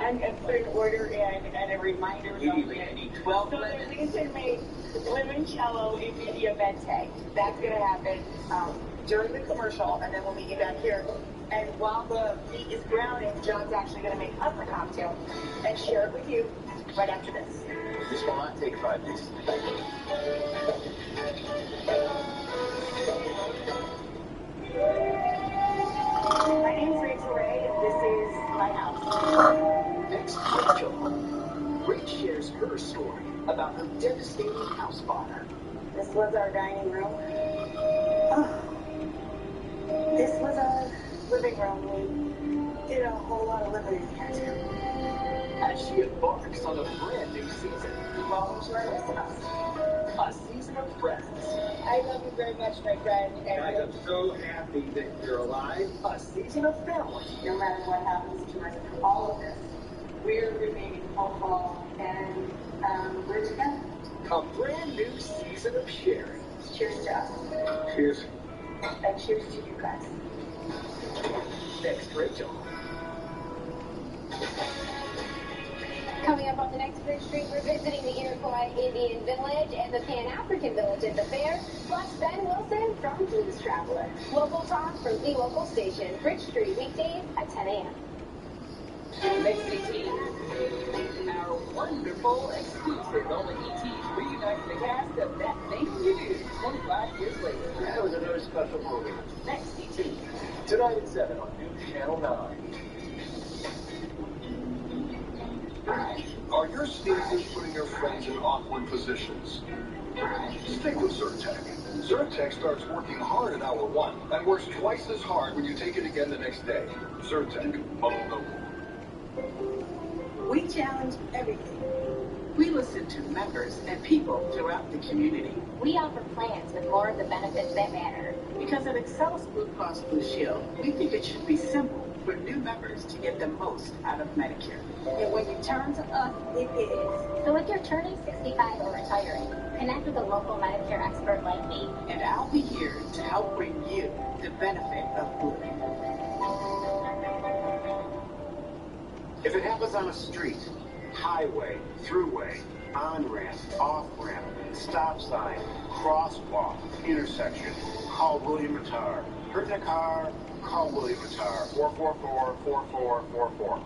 Speaker 1: and put an order in and a reminder.
Speaker 4: Immediately, I need 12
Speaker 1: so
Speaker 4: lemons.
Speaker 1: that we can make limoncello immediatamente. That's going to happen during the commercial, and then we'll meet you back here And while the meat is browning, John's actually going to make us a cocktail and share it with you right after this.
Speaker 11: This will not take 5 days. Thank you.
Speaker 1: My name's Rachel Ray, and this is my house.
Speaker 11: Next, Rachel. Rach shares her story about her devastating house fire.
Speaker 1: This was our dining room. Oh. This was our living room. We did a whole lot of living in here, too.
Speaker 11: As she embarks on a brand new season.
Speaker 1: Welcome to our listeners.
Speaker 11: A season of friends.
Speaker 1: I love you very much, my friend. And
Speaker 11: I am so happy that you're alive. A season of family.
Speaker 1: no matter what happens to us, all of this, we're remaining hopeful, and we're together.
Speaker 11: A brand new season of sharing.
Speaker 1: Cheers to us.
Speaker 11: Cheers.
Speaker 1: And cheers to you guys.
Speaker 11: Next, Rachel.
Speaker 8: Coming up on the next Bridge Street, we're visiting the Iroquois Indian Village and the Pan-African Village at the fair, plus Ben Wilson from Blues Traveler. Local talk from the local station, Bridge Street, weekdays at 10 a.m.
Speaker 11: Next 18, our wonderful exclusive Only ETs reuniting the cast of That Thing You Do 25 years later. That was a very special movie. Next 18, tonight at 7 on News Channel 9.
Speaker 9: Are your sneezes putting your friends in awkward positions? Stick with Zyrtec. Zyrtec starts working hard at hour 1 and works twice as hard when you take it again the next day. Zyrtec.
Speaker 2: We challenge everything. We listen to members and people throughout the community.
Speaker 8: We offer plans with more of the benefits that matter.
Speaker 2: Because at Excel's Blue Cross Blue Shield, we think it should be simple for new members to get the most out of Medicare.
Speaker 1: And when you turn to us, it is.
Speaker 8: So if you're turning 65 or retiring, connect with a local Medicare expert like me.
Speaker 2: And I'll be here to help bring you the benefit of Blue.
Speaker 15: If it happens on a street, highway, throughway, on-ramp, off-ramp, stop sign, crosswalk, intersection, call William Attar. Hurt in a car, call William Attar. 444-4444.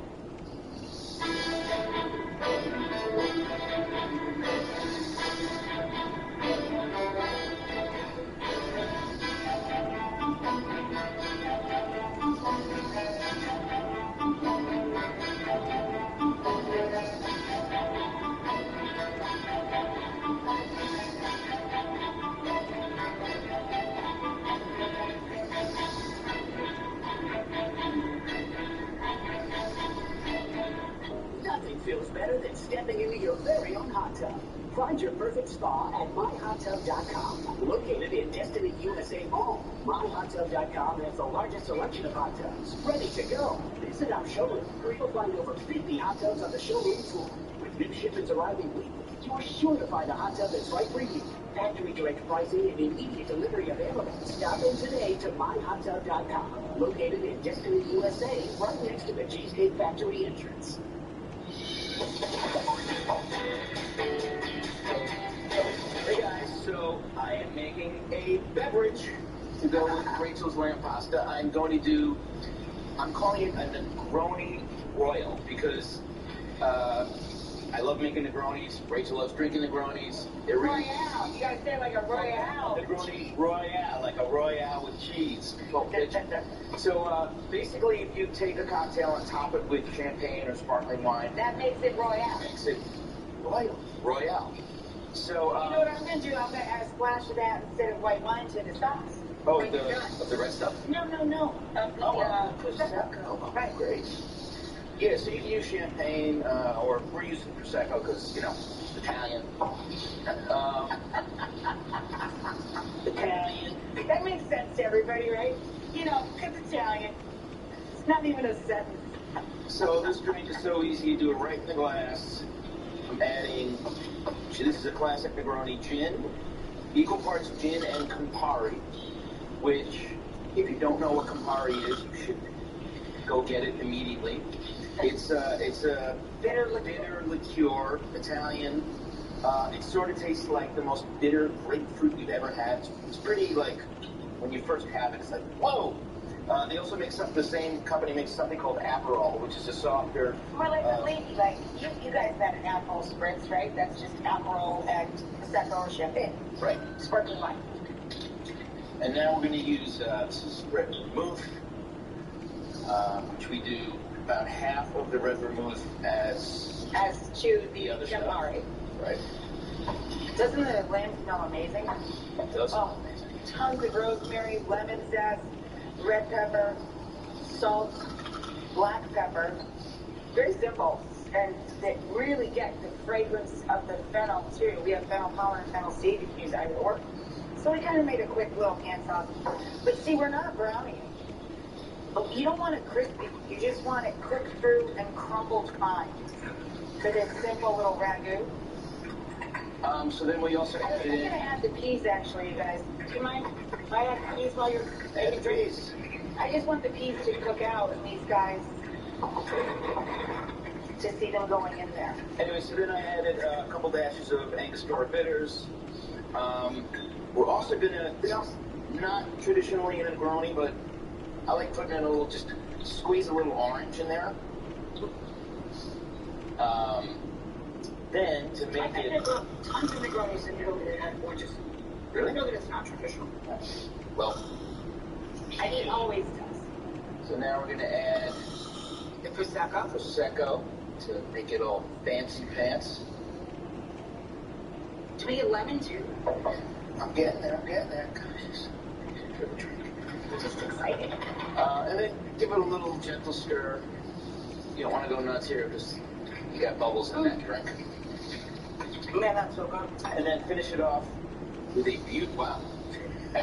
Speaker 11: Nothing feels better than stepping into your very own hot tub. Find your perfect spa at myhottub.com. Located in Destiny USA Mall, myhottub.com has the largest selection of hot tubs. Ready to go. Visit our showroom, where you'll find over 50 hot tubs on the showroom floor. With new shipments arriving weekly, you're sure to find a hot tub that's right for you. Factory direct pricing and immediate delivery available. Stop in today to myhottub.com. Located in Destiny USA, right next to the Cheesecake Factory entrance. Hey guys, so I am making a beverage to go with Rachel's lamb pasta. I'm calling it a Negroni Royal because I love making Negronis. Rachel loves drinking Negronis. They're really
Speaker 1: Royale. You gotta say it like a Royale.
Speaker 11: Negroni Royale, like a Royale with cheese. So basically, if you take a cocktail and top it with champagne or sparkling wine,
Speaker 1: That makes it Royale.
Speaker 11: makes it Royale. So
Speaker 1: You know what I'm gonna do? I'm gonna add a splash of that instead of white wine to the sauce.
Speaker 11: oh,
Speaker 1: When you're done.
Speaker 11: the red stuff.
Speaker 1: No. Of the
Speaker 11: Prosecco. Right, great. Yeah, so you can use champagne, or we're using Prosecco because, it's Italian. Italian.
Speaker 1: That makes sense to everybody, right? Because Italian. It's not even a sentence.
Speaker 11: So this drink is so easy. You do it right in the glass. I'm adding, this is a classic Negroni gin, equal parts gin and Campari, which, if you don't know what Campari is, you should go get it immediately. It's a bitter liqueur, Italian. It sort of tastes like the most bitter grapefruit you've ever had. It's pretty, like, when you first have it, it's like, whoa!
Speaker 4: They also make the same company makes something called Aperol, which is a softer.
Speaker 1: More like a lady, like you guys had an Aperol spritz, right? That's just Aperol and Prosecco or champagne.
Speaker 4: Right.
Speaker 1: Sparkling wine.
Speaker 4: And now we're going to use, this is red vermouth, which we do about half of the red vermouth as
Speaker 1: to the
Speaker 4: other
Speaker 1: Campari.
Speaker 4: stuff. Right.
Speaker 1: Doesn't the lamb smell amazing?
Speaker 4: It does.
Speaker 1: Oh, tons of rosemary, lemon zest, red pepper, salt, black pepper. Very simple. And they really get the fragrance of the fennel too. We have fennel pollen and fennel seed. You can use either or. So we kind of made a quick little hand sauce. But see, we're not browning it. You don't want it crispy. You just want it cooked through and crumbled fine. For this simple little ragu.
Speaker 4: So then we also added in...
Speaker 1: I'm going to add the peas, actually, you guys. Do you mind if I add peas while you're making drinks? I just want the peas to cook out and these guys to see them going in there.
Speaker 4: Anyway, so then I added a couple dashes of Angostura bitters. We're also going to, not traditionally in a Negroni, but I like putting in a little, just squeeze a little orange in there. Then, to make it...
Speaker 1: Tons of Negronis in Italy that add oranges.
Speaker 4: Really?
Speaker 1: I know that it's not traditional.
Speaker 4: Well...
Speaker 1: It always does.
Speaker 4: So now we're going to add...
Speaker 1: The Prosecco.
Speaker 4: Prosecco, to make it all fancy pants.
Speaker 1: Do we get lemon, too?
Speaker 4: I'm getting there.
Speaker 1: Just excited.
Speaker 4: And then give it a little gentle stir. You don't want to go nuts here because you got bubbles in that drink.
Speaker 1: Man, that's so good.
Speaker 4: And then finish it off with a wow.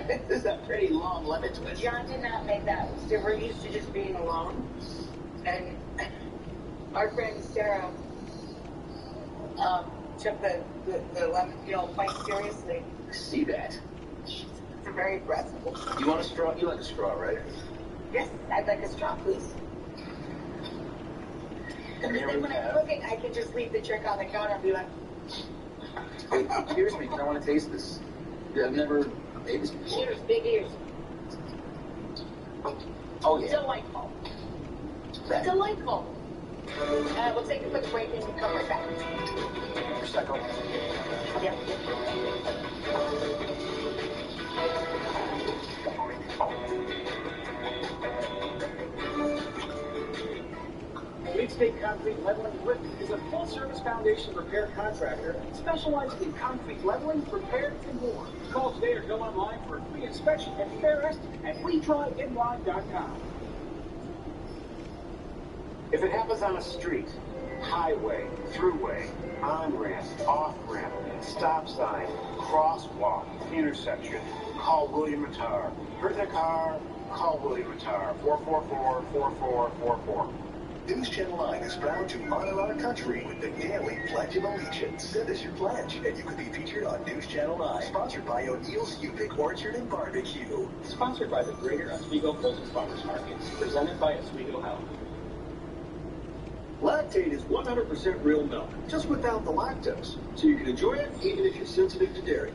Speaker 4: This is a pretty long lemon twist.
Speaker 1: John did not make that. So we're used to just being alone. And our friend Sarah took the lemon peel quite seriously.
Speaker 4: I see that.
Speaker 1: It's very aggressive.
Speaker 4: You want a straw? You like a straw, right?
Speaker 1: Yes, I'd like a straw, please. And then when I'm cooking, I can just leave the trick on the counter and be like...
Speaker 4: Hey, cheers me, because I want to taste this. I've never made this before.
Speaker 1: Cheers, big ears.
Speaker 4: Oh, yeah.
Speaker 1: Delightful. Delightful. We'll take a quick break and we'll come right back.
Speaker 4: Prosecco.
Speaker 1: Yep.
Speaker 6: State Concrete Leveling Equipment is a full-service foundation repair contractor specializing in concrete leveling, repair, and more. Call today or go online for a free inspection and fair estimate at WeDriveInline.com.
Speaker 15: If it happens on a street, highway, throughway, on-ramp, off-ramp, stop sign, crosswalk, intersection, call William Attar. Hurt in a car, call William Attar. 444-4444.
Speaker 11: News Channel 9 is proud to honor our country with the daily Pledge of Allegiance. Send us your pledge, and you could be featured on News Channel 9. Sponsored by O'Neill's Yupik Orchard and Barbecue.
Speaker 21: Sponsored by the Greater Oswego Frozen Farmers Markets. Presented by Oswego Health.
Speaker 16: Lactate is 100% real milk, just without the lactose. So you can enjoy it even if you're sensitive to dairy.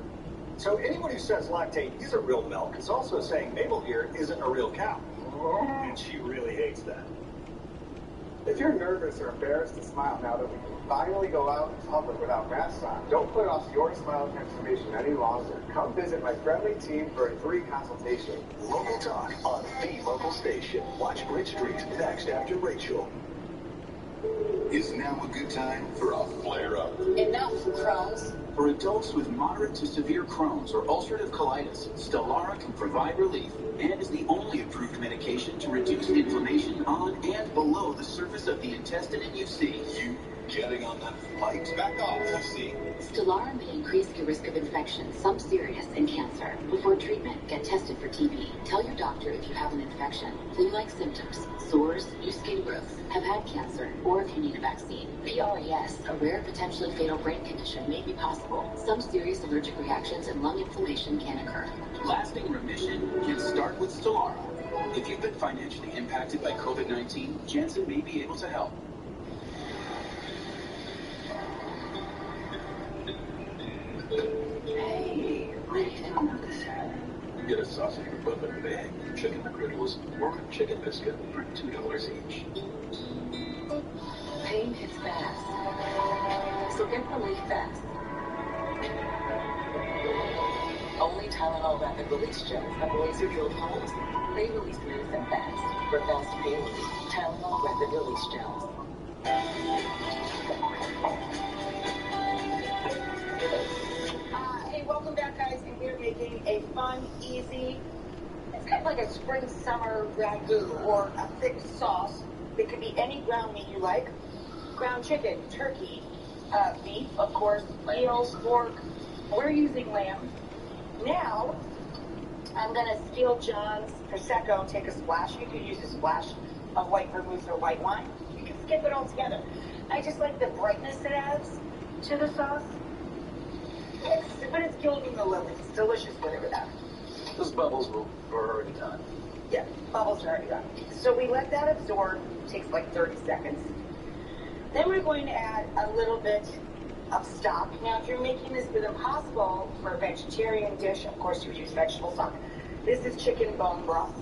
Speaker 16: So anyone who says lactate isn't real milk is also saying Mabel here isn't a real cow. And she really hates that.
Speaker 18: If you're nervous or embarrassed to smile now that we can finally go out in public without masks on, don't put off your smile transformation any longer. Come visit my friendly team for a free consultation.
Speaker 11: Local talk on the local station. Watch Bridge Street next after Rachel.
Speaker 20: Is now a good time for a flare-up?
Speaker 1: Enough, Crohn's.
Speaker 22: For adults with moderate to severe Crohn's or ulcerative colitis, Stelara can provide relief and is the only approved medication to reduce inflammation on and below the surface of the intestine in UC.
Speaker 20: You getting on that flight? Back off, UC.
Speaker 25: Stelara may increase your risk of infection, some serious, and cancer. Before treatment, get tested for TB. Tell your doctor if you have an infection, flu-like symptoms, sores, new skin growth, have had cancer, or if you need a vaccine. PRES, a rare, potentially fatal brain condition, may be possible. Some serious allergic reactions and lung inflammation can occur.
Speaker 22: Lasting remission can start with Stelara. If you've been financially impacted by COVID-19, Janssen may be able to help.
Speaker 25: Hey, what do you think about this?
Speaker 20: Get a sausage with butter and egg, chicken.
Speaker 11: griddles or a chicken biscuit for $2 each.
Speaker 13: Pain hits fast, so get relief fast. Only Tylenol rapid release gels have laser-drilled holes. They release medicine fast for fast pain relief. Tylenol rapid release gels.
Speaker 1: Hey, welcome back, guys, and we're making a fun, easy, it's kind of like a spring summer ragu or a thick sauce. It could be any ground meat you like. Ground chicken, turkey, beef, of course, veal, pork. We're using lamb. Now, I'm going to steal John's Prosecco and take a splash. You could use a splash of white vermouth or white wine. You can skip it all together. I just like the brightness it adds to the sauce. But it's gilding the lily. It's delicious with it without.
Speaker 9: Those bubbles are already done.
Speaker 1: Yeah, bubbles are already done. So we let that absorb. It takes like 30 seconds. Then we're going to add a little bit of stock. Now, if you're making this with Impossible for a vegetarian dish, of course you would use vegetable stock. This is chicken bone broth.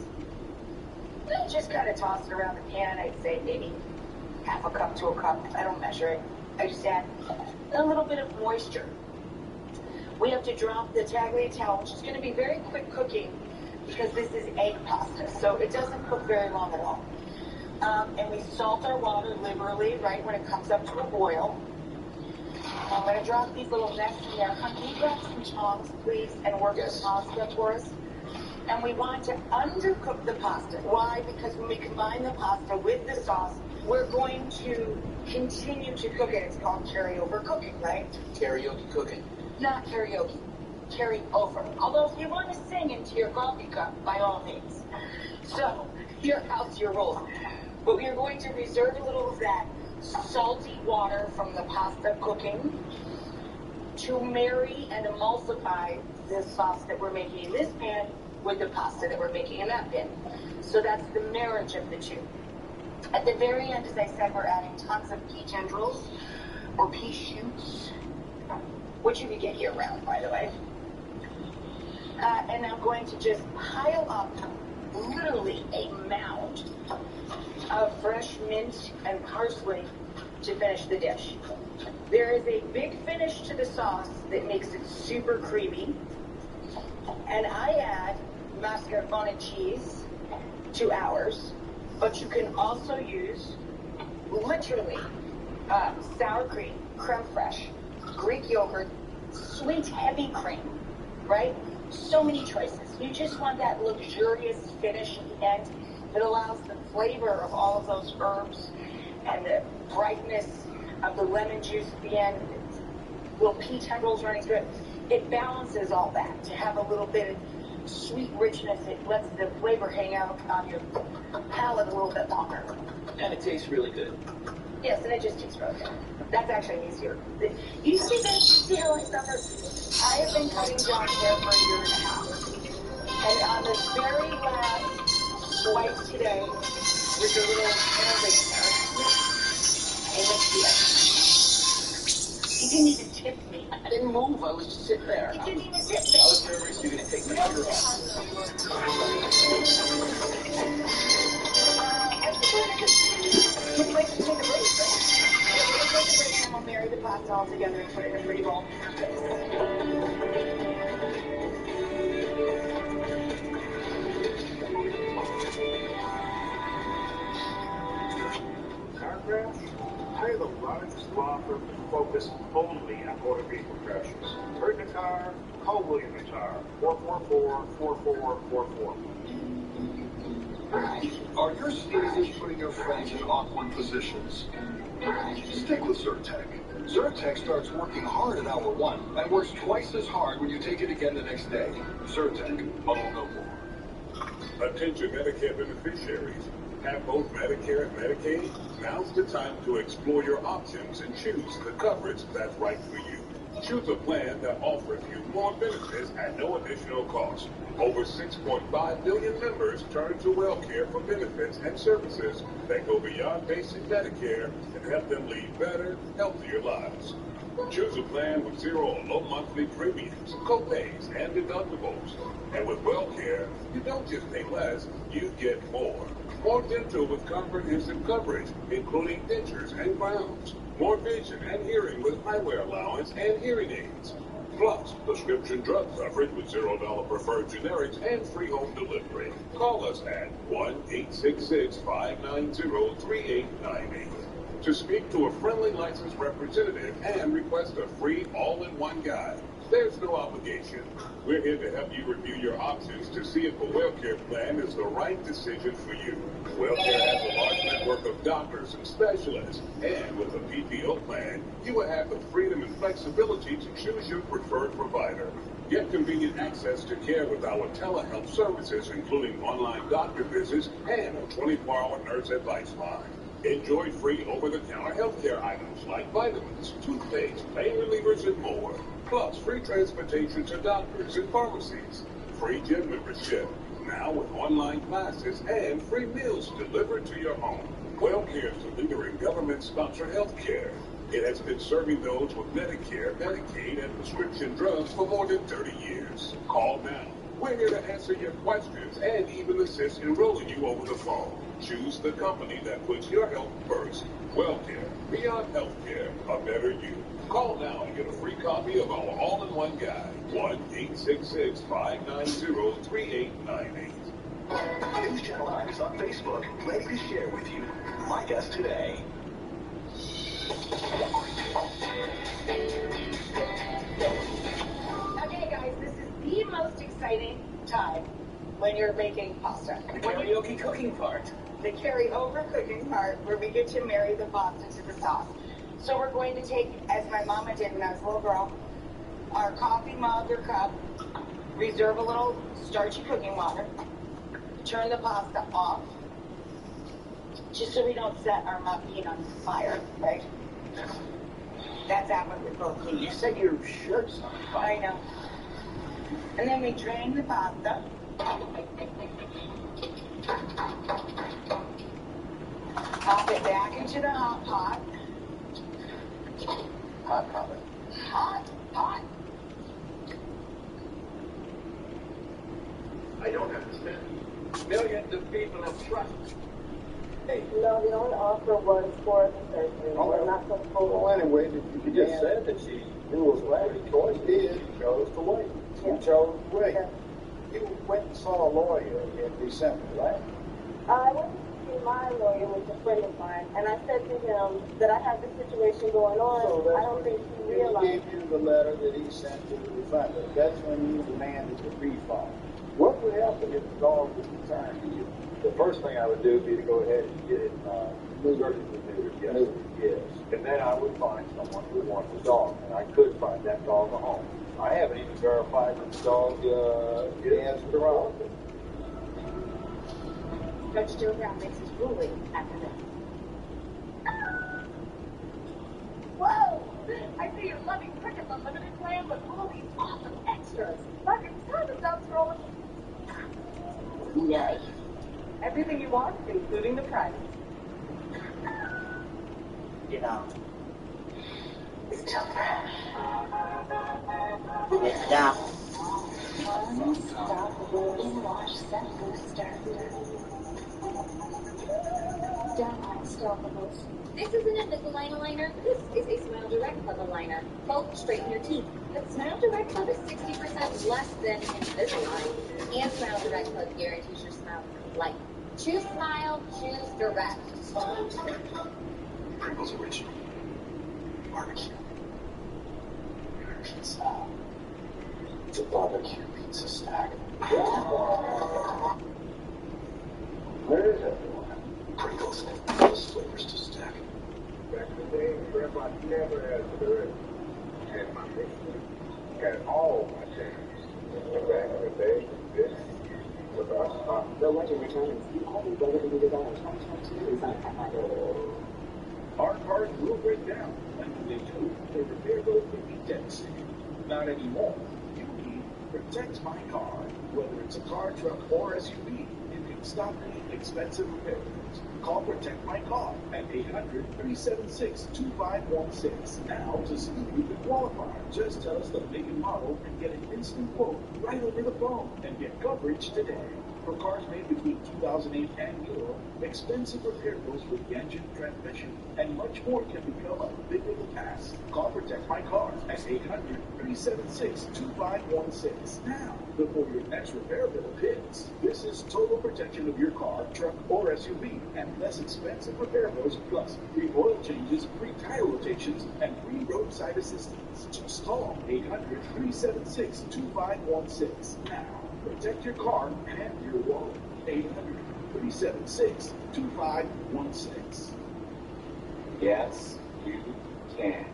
Speaker 1: Just kind of toss it around the pan. I'd say maybe half a cup to a cup. I don't measure it. I just add a little bit of moisture. We have to drop the tagliatelle, which is going to be very quick cooking because this is egg pasta, so it doesn't cook very long at all. And we salt our water liberally, right, when it comes up to a boil. I'm going to drop these little necks in there. Can you grab some tongs, please, and work the pasta for us? And we want to undercook the pasta. Why? Because when we combine the pasta with the sauce, we're going to continue to cook it. It's called carryover cooking, right?
Speaker 9: Karaoke cooking.
Speaker 1: Not karaoke. Carry over. Although if you want to sing into your coffee cup, by all means. So, your house, your rules. But we are going to reserve a little of that salty water from the pasta cooking to marry and emulsify the sauce that we're making in this pan with the pasta that we're making in that pan. So that's the marriage of the two. At the very end, as I said, we're adding tons of pea tendrils or pea shoots, which you can get year-round, by the way. And I'm going to just pile up literally a mound of fresh mint and parsley to finish the dish. There is a big finish to the sauce that makes it super creamy. And I add mascarpone cheese to ours, but you can also use literally sour cream, creme fraiche, Greek yogurt, sweet heavy cream, right? So many choices. You just want that luxurious finish at the end that allows the flavor of all of those herbs and the brightness of the lemon juice at the end, little pea tendrils running through it. It balances all that to have a little bit of sweet richness. It lets the flavor hang out on your palate a little bit longer.
Speaker 9: And it tastes really good.
Speaker 1: Yes, and it just tastes really good. That's actually easier. You see this? You see how I suffer? I have been cutting John's hair for a year and a half. And on the very last swipe today, with the little hair razor, I went here. He didn't even tip me.
Speaker 9: I didn't move. I was just sitting there.
Speaker 1: He didn't even tip me.
Speaker 9: I was nervous you're going to take my shirt off.
Speaker 1: Would like to take a break, right? Yeah, we're going to take a break and we'll marry the pasta all together and put it in a pretty bowl.
Speaker 14: Car crash? Hire the largest law firm to focus only on motor vehicle crashes. Hurt in a car? Call William Guitar. 444-4444.
Speaker 9: Are your sneezes putting your friends in awkward positions? Stick with Zyrtec. Zyrtec starts working hard at hour 1 and works twice as hard when you take it again the next day. Zyrtec, muddle no more.
Speaker 5: Attention Medicare beneficiaries. Have both Medicare and Medicaid? Now's the time to explore your options and choose the coverage that's right for you. Choose a plan that offers you more benefits at no additional cost. Over 6.5 million members turn to WellCare for benefits and services that go beyond basic Medicare and help them lead better, healthier lives. Choose a plan with zero or low monthly premiums, co-pays, and deductibles. And with WellCare, you don't just pay less, you get more. More dental with comprehensive coverage, including dentures and crowns. More vision and hearing with eyewear allowance and hearing aids. Plus, prescription drug coverage with $0 preferred generics and free home delivery. Call us at 1-866-590-3898 to speak to a friendly licensed representative and request a free all-in-one guide. There's no obligation. We're here to help you review your options to see if a WellCare plan is the right decision for you. WellCare has a large network of doctors and specialists, and with a PPO plan, you will have the freedom and flexibility to choose your preferred provider. Get convenient access to care with our telehealth services, including online doctor visits and a 24-hour nurse advice line. Enjoy free over-the-counter healthcare items like vitamins, toothpaste, pain relievers, and more. Plus, free transportation to doctors and pharmacies. Free gym membership. Now with online classes and free meals delivered to your home. WellCare is the leader in government-sponsored health care. It has been serving those with Medicare, Medicaid, and prescription drugs for more than 30 years. Call now. We're here to answer your questions and even assist enrolling you over the phone. Choose the company that puts your health first. WellCare. Beyond healthcare, a better you. Call now and get a free copy of our all-in-one guide. 1-866-590-3898.
Speaker 11: News Channel 9 is on Facebook, ready to share with you. Like us today.
Speaker 1: Okay, guys, this is the most exciting time when you're making pasta.
Speaker 6: The karaoke cooking part.
Speaker 1: The carry-over cooking part where we get to marry the pasta to the sauce. So we're going to take, as my mama did when I was a little girl, our coffee mug or cup, reserve a little starchy cooking water, turn the pasta off, just so we don't set our muffin on fire, right? That's happened with both knees.
Speaker 4: You said your shirt's on fire.
Speaker 1: I know. And then we drain the pasta. Pop it back into the hot pot.
Speaker 4: Hot pot.
Speaker 1: Hot pot.
Speaker 11: I don't understand.
Speaker 6: Millions of people have trust.
Speaker 19: No, the only offer was for the surgery. We're not so full.
Speaker 12: Well, anyway,
Speaker 6: You just said that it was right.
Speaker 12: the choice is you chose to wait. You chose to wait. You went and saw a lawyer in December, right?
Speaker 19: I went to see my lawyer, which is a friend of mine, and I said to him that I have this situation going on.
Speaker 12: So
Speaker 19: I don't think he
Speaker 12: he
Speaker 19: realized.
Speaker 12: gave you the letter that he sent to the defender. That's when you demanded the refund. What would happen if the dog was returned to you?
Speaker 18: The first thing I would do would be to go ahead and get it surgically neutered, yes. Yes. And then I would find someone who wants the dog, and I could find that dog a home. I haven't even verified that the dog has the dog.
Speaker 8: Judge Joe Brown makes his ruling after this. Whoa! I see you're loving Cricket's Unlimited plan with all these awesome extras. But it's time to stop scrolling.
Speaker 1: Yay. Everything you want, including the price.
Speaker 2: You know, it's children. It's down.
Speaker 8: Unstoppable in-wash scent booster. Down Unstoppables.
Speaker 3: This isn't a Invisalign liner. This is a Smile Direct Club aligner. Both straighten your teeth. But Smile Direct Club is 60% less than Invisalign. And Smile Direct Club guarantees your smile comes light. Choose Smile, choose Direct.
Speaker 11: Pringles Original. Barbecue. Pizza. It's a barbecue pizza stack.
Speaker 12: Where is it?
Speaker 11: Pringles. Those flavors to stack.
Speaker 12: Back in the day, Grandma never had cigarettes. And my picture had all my things. Back in the day, this was our spot.
Speaker 13: The legend returns. You always go to the design 2022 is on
Speaker 14: Our cars will break down, and they do. They repair those leaky dents.
Speaker 9: not anymore. You need Protect My Car. Whether it's a car, truck, or SUV, you can stop any expensive repairs. Call Protect My Car at 800-376-2516 now to see if you can qualify. Just tell us the make and model and get an instant quote right over the phone and get coverage today. For cars made between 2008 and newer, expensive repair bills for the engine, transmission, and much more can become a thing of the past. Call Protect My Car at 800-376-2516 now before your next repair bill hits. This is total protection of your car, truck, or SUV, and less expensive repair bills, plus free oil changes, free tire rotations, and free roadside assistance. Just call 800-376-2516 now. Protect your car and your wallet. 800-376-2516.
Speaker 7: Yes, you can.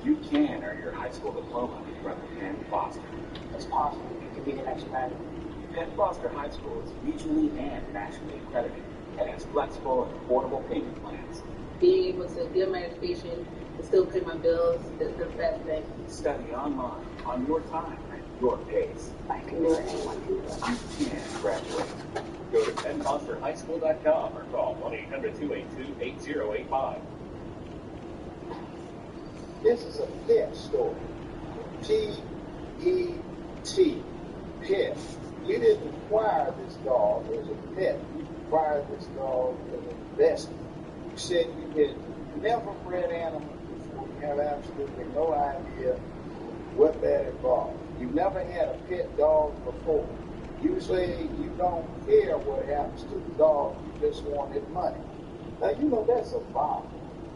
Speaker 7: You can earn your high school diploma from Penn Foster.
Speaker 1: It's possible. You could be the next man.
Speaker 7: Penn Foster High School is regionally and nationally accredited and has flexible and affordable payment plans.
Speaker 2: Being able to get my education and still pay my bills is the best thing.
Speaker 7: Study online, on your time, at your pace.
Speaker 8: I can do it. Anyone can do it.
Speaker 7: You can graduate.
Speaker 14: Go to PennFosterHighSchool.com or call 1-800-282-8085.
Speaker 12: This is a pet story. P-E-T. Pet. You didn't acquire this dog as a pet. You acquired this dog as an investment. You said you had never bred animals before. You have absolutely no idea what that involved. You've never had a pet dog before. You say you don't care what happens to the dog, you just wanted money. Now, you know that's a lie.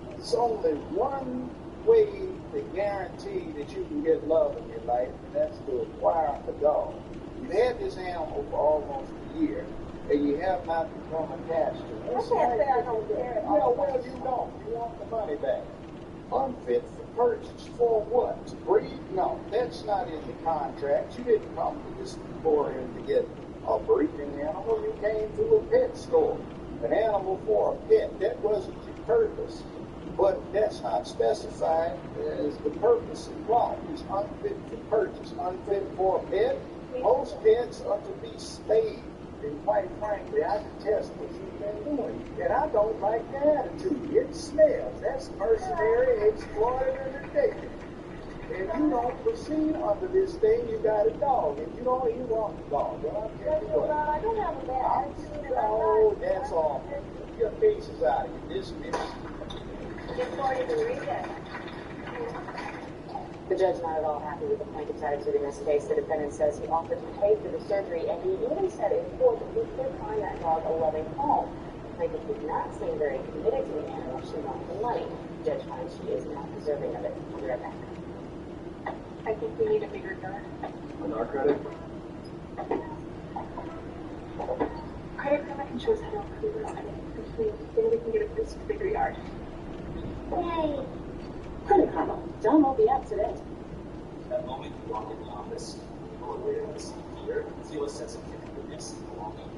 Speaker 12: There's only one way to guarantee that you can get love in your life, and that's to acquire a dog. You've had this animal for almost a year, and you have not become attached to it.
Speaker 8: I can't say I don't care.
Speaker 12: Yeah, well, you don't. You want the money back. Unfit for purchase. For what? To breed? No, that's not in the contract. You didn't come to this emporium to get a breeding animal. You came to a pet store. An animal for a pet. That wasn't your purpose. But that's not specified as the purpose implied. It's unfit for purchase. Unfit for a pet. Most pets are to be spayed. And quite frankly, I detest what you've been doing. And I don't like the attitude. It smells. That's mercenary, exploited, and ridiculous. And you don't proceed under this thing, you got a dog. And you don't even want a dog. Well, I'll tell you what.
Speaker 8: I don't have a bad attitude.
Speaker 12: Oh, that's all. Your case is out. You dismissed.
Speaker 8: Before you can read it.
Speaker 10: The judge not at all happy with the plaintiff's attitude in this case. The defendant says he offered to pay for the surgery, and he even said in court that he could find that dog a loving home. The plaintiff did not seem very committed to the animal. She wanted the money. The judge finds she is not deserving of it. I'll be right back.
Speaker 8: I think we need a bigger gun.
Speaker 18: On our credit?
Speaker 8: Credit Karma can show us how to improve our credit. Then we can get a bigger yard. Yay!
Speaker 10: Credit Karma. Download the app today.
Speaker 7: That moment you walk in the office, people are wearing this fear, feel a sense of connectedness and belonging.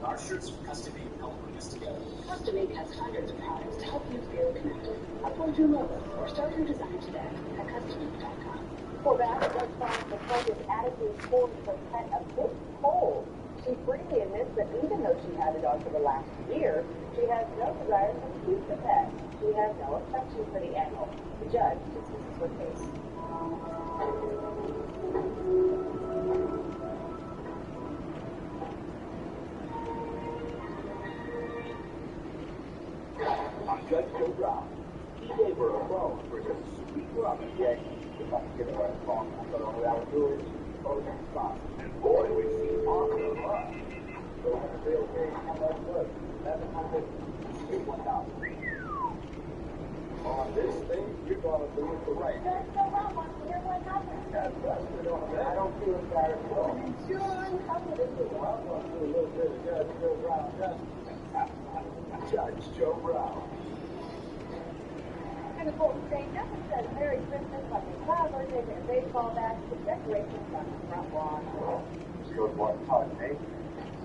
Speaker 7: Our shirts from Custom Made help bring us together.
Speaker 10: Custom Made has hundreds of products to help you feel connected. Upload your logo or start your design today at CustomMade.com.
Speaker 8: For that, let's find the plaintiff's attitude towards her pet a bit cold. She freely admits that even though she had a dog for the last year, she has no desire to keep the pet. She has no affection for the animal. The judge dismisses her case.
Speaker 12: I'm Judge Joe Brown. He gave her a bone for just sweet rubbing. Yeah, if I could get her on the phone, I thought all I would do is go to the spot. And boy, we see Parker a lot. So when the bill came, how much was it? $1,100. On this thing, you're going to do it the right way. That's right. I don't feel embarrassed at all. Well, I'm going to do a little bit of Judge Joe Brown justice. Judge Joe Brown.
Speaker 8: And the court saying nothing says Merry Christmas like a toddler taking a baseball bat to decorations on the front lawn.
Speaker 12: Just go to one time, Nate.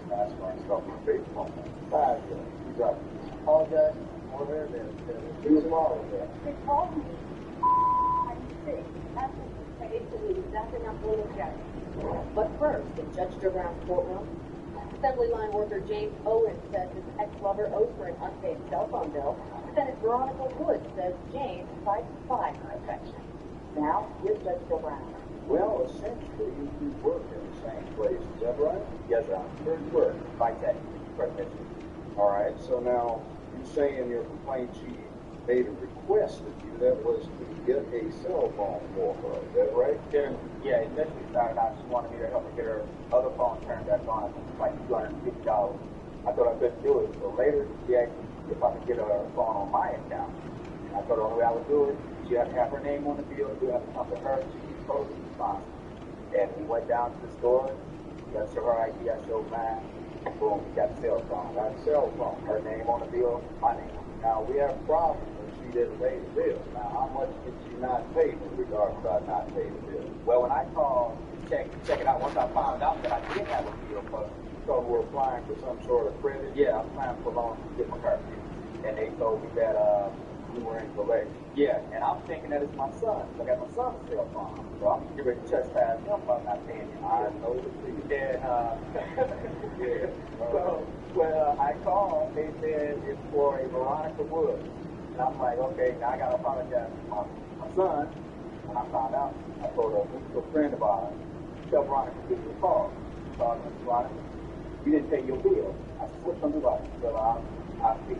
Speaker 12: That's why I stopped my baseball. Bad, you got it. Apologize. More there than do tomorrow.
Speaker 8: They called me. I'm sick. That's what they paid to leave.
Speaker 19: Janet.
Speaker 10: But first, in Judge Brown's courtroom, Assembly line worker James Owens says his ex-lover owes for an unpaid cell phone bill. Senator Veronica Wood says James tried to find her affection. Now, here's Judge Brown.
Speaker 12: Well, essentially, you work in the same place. Is that right?
Speaker 15: Yes, sir.
Speaker 12: Where do you work?
Speaker 15: By tech. President.
Speaker 12: All right. So now, you say in your complaint she made a request of you. That was to get a cell phone for her. Is that right?
Speaker 15: Yeah, initially started out, she wanted me to help her get her other phone turned back on. I think it was like $250. I thought I couldn't do it. So later, she asked me if I could get her phone on my account. And I thought the only way I would do it, she had to have her name on the bill. It would have to come to her. She was totally responsible. And we went down to the store. I showed her ID. I showed mine. Boom, we got the cell phone.
Speaker 12: Got a cell phone.
Speaker 15: Her name on the bill, my name.
Speaker 12: Now, we have a problem if she didn't pay the bill. Now, how much did she not pay in regards to not paying the bill?
Speaker 15: Well, when I called to check it out, once I found out that I did have a bill for
Speaker 12: So we're applying for some sort of credit?
Speaker 15: yeah, I'm applying for loan to get my car fixed. And they told me that
Speaker 12: You were in collection.
Speaker 15: yeah, and I'm thinking that it's my son. I got my son's cell phone. So I'm getting ready to trespass him by not paying him.
Speaker 12: I know the thing.
Speaker 15: And
Speaker 12: Yeah.
Speaker 15: so when I called, they said it's for a Veronica Wood. And I'm like, okay, now I gotta apologize to my son. When I found out, I told a mutual friend of ours, tell Veronica to give you a call. I called her, Veronica, you didn't pay your bill. I said, what's going to do about it? So I'll see.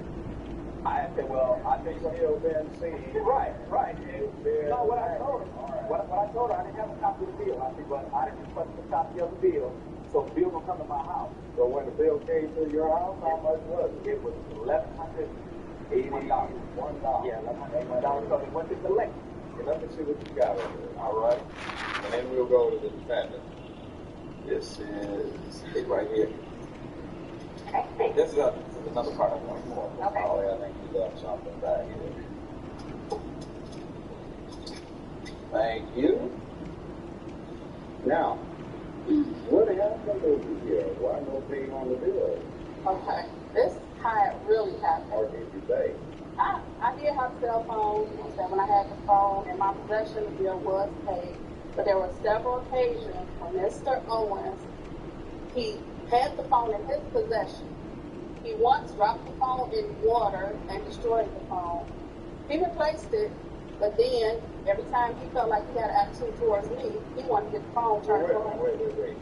Speaker 15: I said, well, I think
Speaker 12: Still been seen.
Speaker 15: right. No, what I told her, what I told her, I didn't have a copy of the bill. I said, but I didn't request a copy of the bill, so the bill will come to my house.
Speaker 12: So when the bill came to your house, how much was it?
Speaker 15: It was $1,181. Yeah, $1,181 because it went to collection.
Speaker 12: Okay, let me see what you got over there. All right. And then we'll go to the defendant. This is it right here.
Speaker 10: Okay.
Speaker 12: This is another part of 24.
Speaker 10: Okay.
Speaker 12: Oh, yeah, I think you left something back here. Thank you. Now, what happened over here? Why no paying on the bill?
Speaker 17: Okay, this is how it really happened.
Speaker 12: Or did you pay?
Speaker 17: I did have a cell phone, you know, so when I had the phone in my possession, the bill was paid. But there were several occasions when Mr. Owens, he had the phone in his possession. He once dropped the phone in water and destroyed the phone. He replaced it, but then every time he felt like he had attitude towards me, he wanted to get the phone turned on.
Speaker 12: Wait.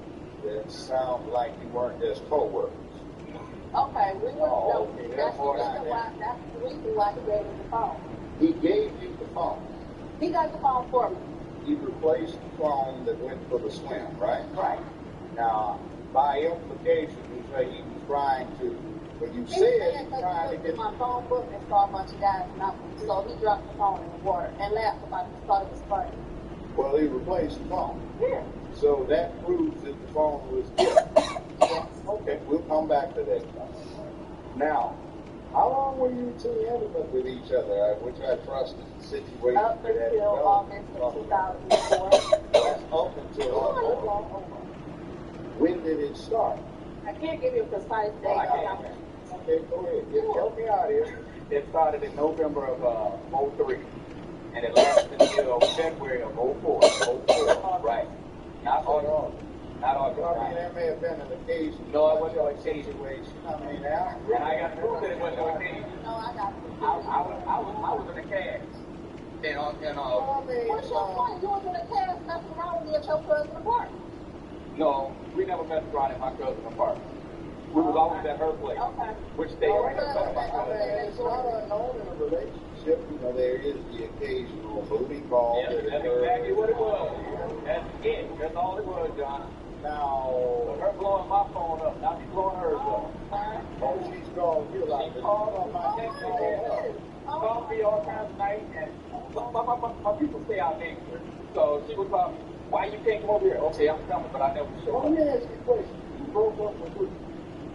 Speaker 12: That sounds like you weren't just co-workers.
Speaker 17: Okay, we were.
Speaker 12: Oh, okay,
Speaker 17: That's the reason why he gave me the phone.
Speaker 12: He gave you the phone.
Speaker 17: He got the phone for me.
Speaker 12: He replaced the phone that went for the swim, right?
Speaker 17: Right.
Speaker 12: Now, by implication, you say he was trying to, but you said he was trying to get
Speaker 17: my phone book and saw a bunch of guys knocking. So he dropped the phone in the water and laughed about it. Thought it was funny.
Speaker 12: Well, he replaced the phone.
Speaker 17: Yeah.
Speaker 12: So that proves that the phone was given.
Speaker 17: Yes.
Speaker 12: Okay, we'll come back to that. Now, how long were you two intimate with each other? Which I trust is the situation
Speaker 17: Up
Speaker 12: that had
Speaker 17: until August of 2004.
Speaker 12: That's up until when did it start?
Speaker 17: I can't give you a precise date.
Speaker 12: Okay, go ahead. Help me out here.
Speaker 15: It started in November of 03, and it lasted until February of 04. Right. Not August. Not August.
Speaker 12: I mean, that may have been an occasion.
Speaker 15: No, it wasn't an occasion.
Speaker 12: I mean, now.
Speaker 15: And I got proof that it wasn't an occasion.
Speaker 17: No, I got proof.
Speaker 15: I was in the cast.
Speaker 17: What's your point? You was in the cast messing around with me at your cousin's apartment.
Speaker 15: No, we never messed around at my cousin's apartment. We was always at her place.
Speaker 17: Okay.
Speaker 15: Which they already
Speaker 12: It's not unknown in a relationship. You know, there is the occasional booty call.
Speaker 15: Yeah, that's exactly what it was. That's it. That's all it was, John.
Speaker 12: Now,
Speaker 15: her blowing my phone up. Now she's blowing hers up.
Speaker 12: Oh, she's called you like
Speaker 15: She called on my next day. Called me all kinds of nights, and my people stay out there. So she was like, why you can't come over here? Okay, I'm coming, but I never show up.
Speaker 12: Let me ask you a question. You broke up with who?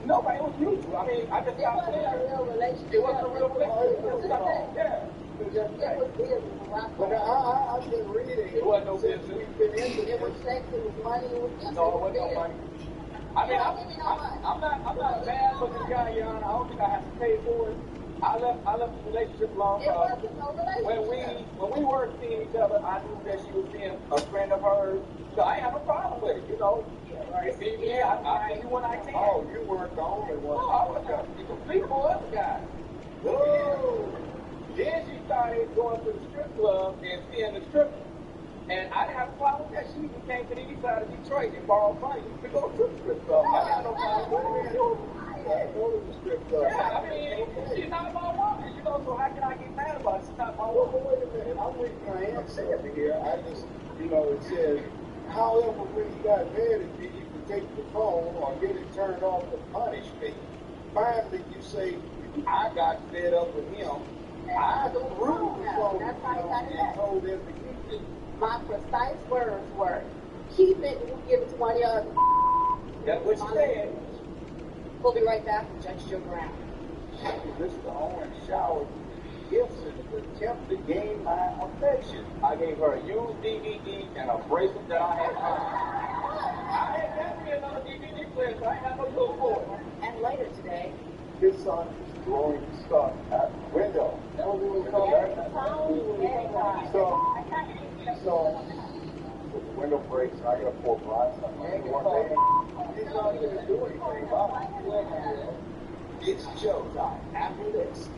Speaker 15: Nobody, it was mutual. I mean, I just got
Speaker 17: It wasn't a real relationship.
Speaker 15: It wasn't a real relationship.
Speaker 17: It was just
Speaker 15: Yeah.
Speaker 17: It was business.
Speaker 12: But I've been reading.
Speaker 15: It wasn't no business.
Speaker 12: We've been into
Speaker 17: It was sex, it was money, it was just.
Speaker 15: No, it wasn't no money. I mean, I'm not a bad looking guy, Your Honor. I don't think I have to pay for it. I left the relationship long
Speaker 17: It wasn't no relationship.
Speaker 15: when we weren't seeing each other, I knew that she was seeing a friend of hers. So I have a problem with it, you know. You see me, I see you when I can.
Speaker 12: Oh, you weren't the only one.
Speaker 15: No, I was the complete other guy.
Speaker 12: Whoa!
Speaker 15: Then she started going to the strip club and seeing the stripper. And I didn't have a problem with that. She even came to the east side of Detroit and borrowed money to go to the strip club. I had no problem with it.
Speaker 12: Go to the strip club.
Speaker 15: Yeah, I mean, she's not my woman, you know, so how can I get mad about it? She's not my woman.
Speaker 12: Well, wait a minute. I'm reading my answer over here. I just, it says, however, when you got mad at me, you can take the phone or get it turned off to punish me. Finally, you say, I got fed up with him. I threw the phone and told him to keep it.
Speaker 17: My precise words were, keep it and you give it to one of the other.
Speaker 15: That's what you said.
Speaker 17: We'll be right back with Judge Joe Brown.
Speaker 12: Mr. Owen showered gifts in an attempt to gain my affection.
Speaker 15: I gave her a used DVD and a bracelet that I had found. I had definitely another DVD player, so I had no good for it.
Speaker 17: And later today,
Speaker 12: his son is throwing stuff at the window. That was what we called that. So the window breaks and I get a poor blindside. He's not going to do anything about it.
Speaker 11: It's Joe time. After this,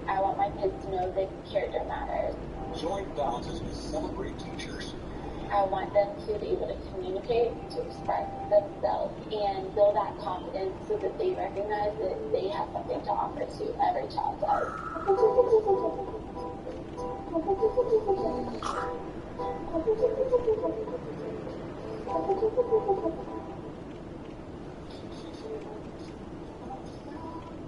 Speaker 8: I want my kids to know that character matters.
Speaker 11: join balances with Celebrate teachers.
Speaker 8: I want them to be able to communicate, to express themselves, and build that confidence so that they recognize that they have something to offer to every child does.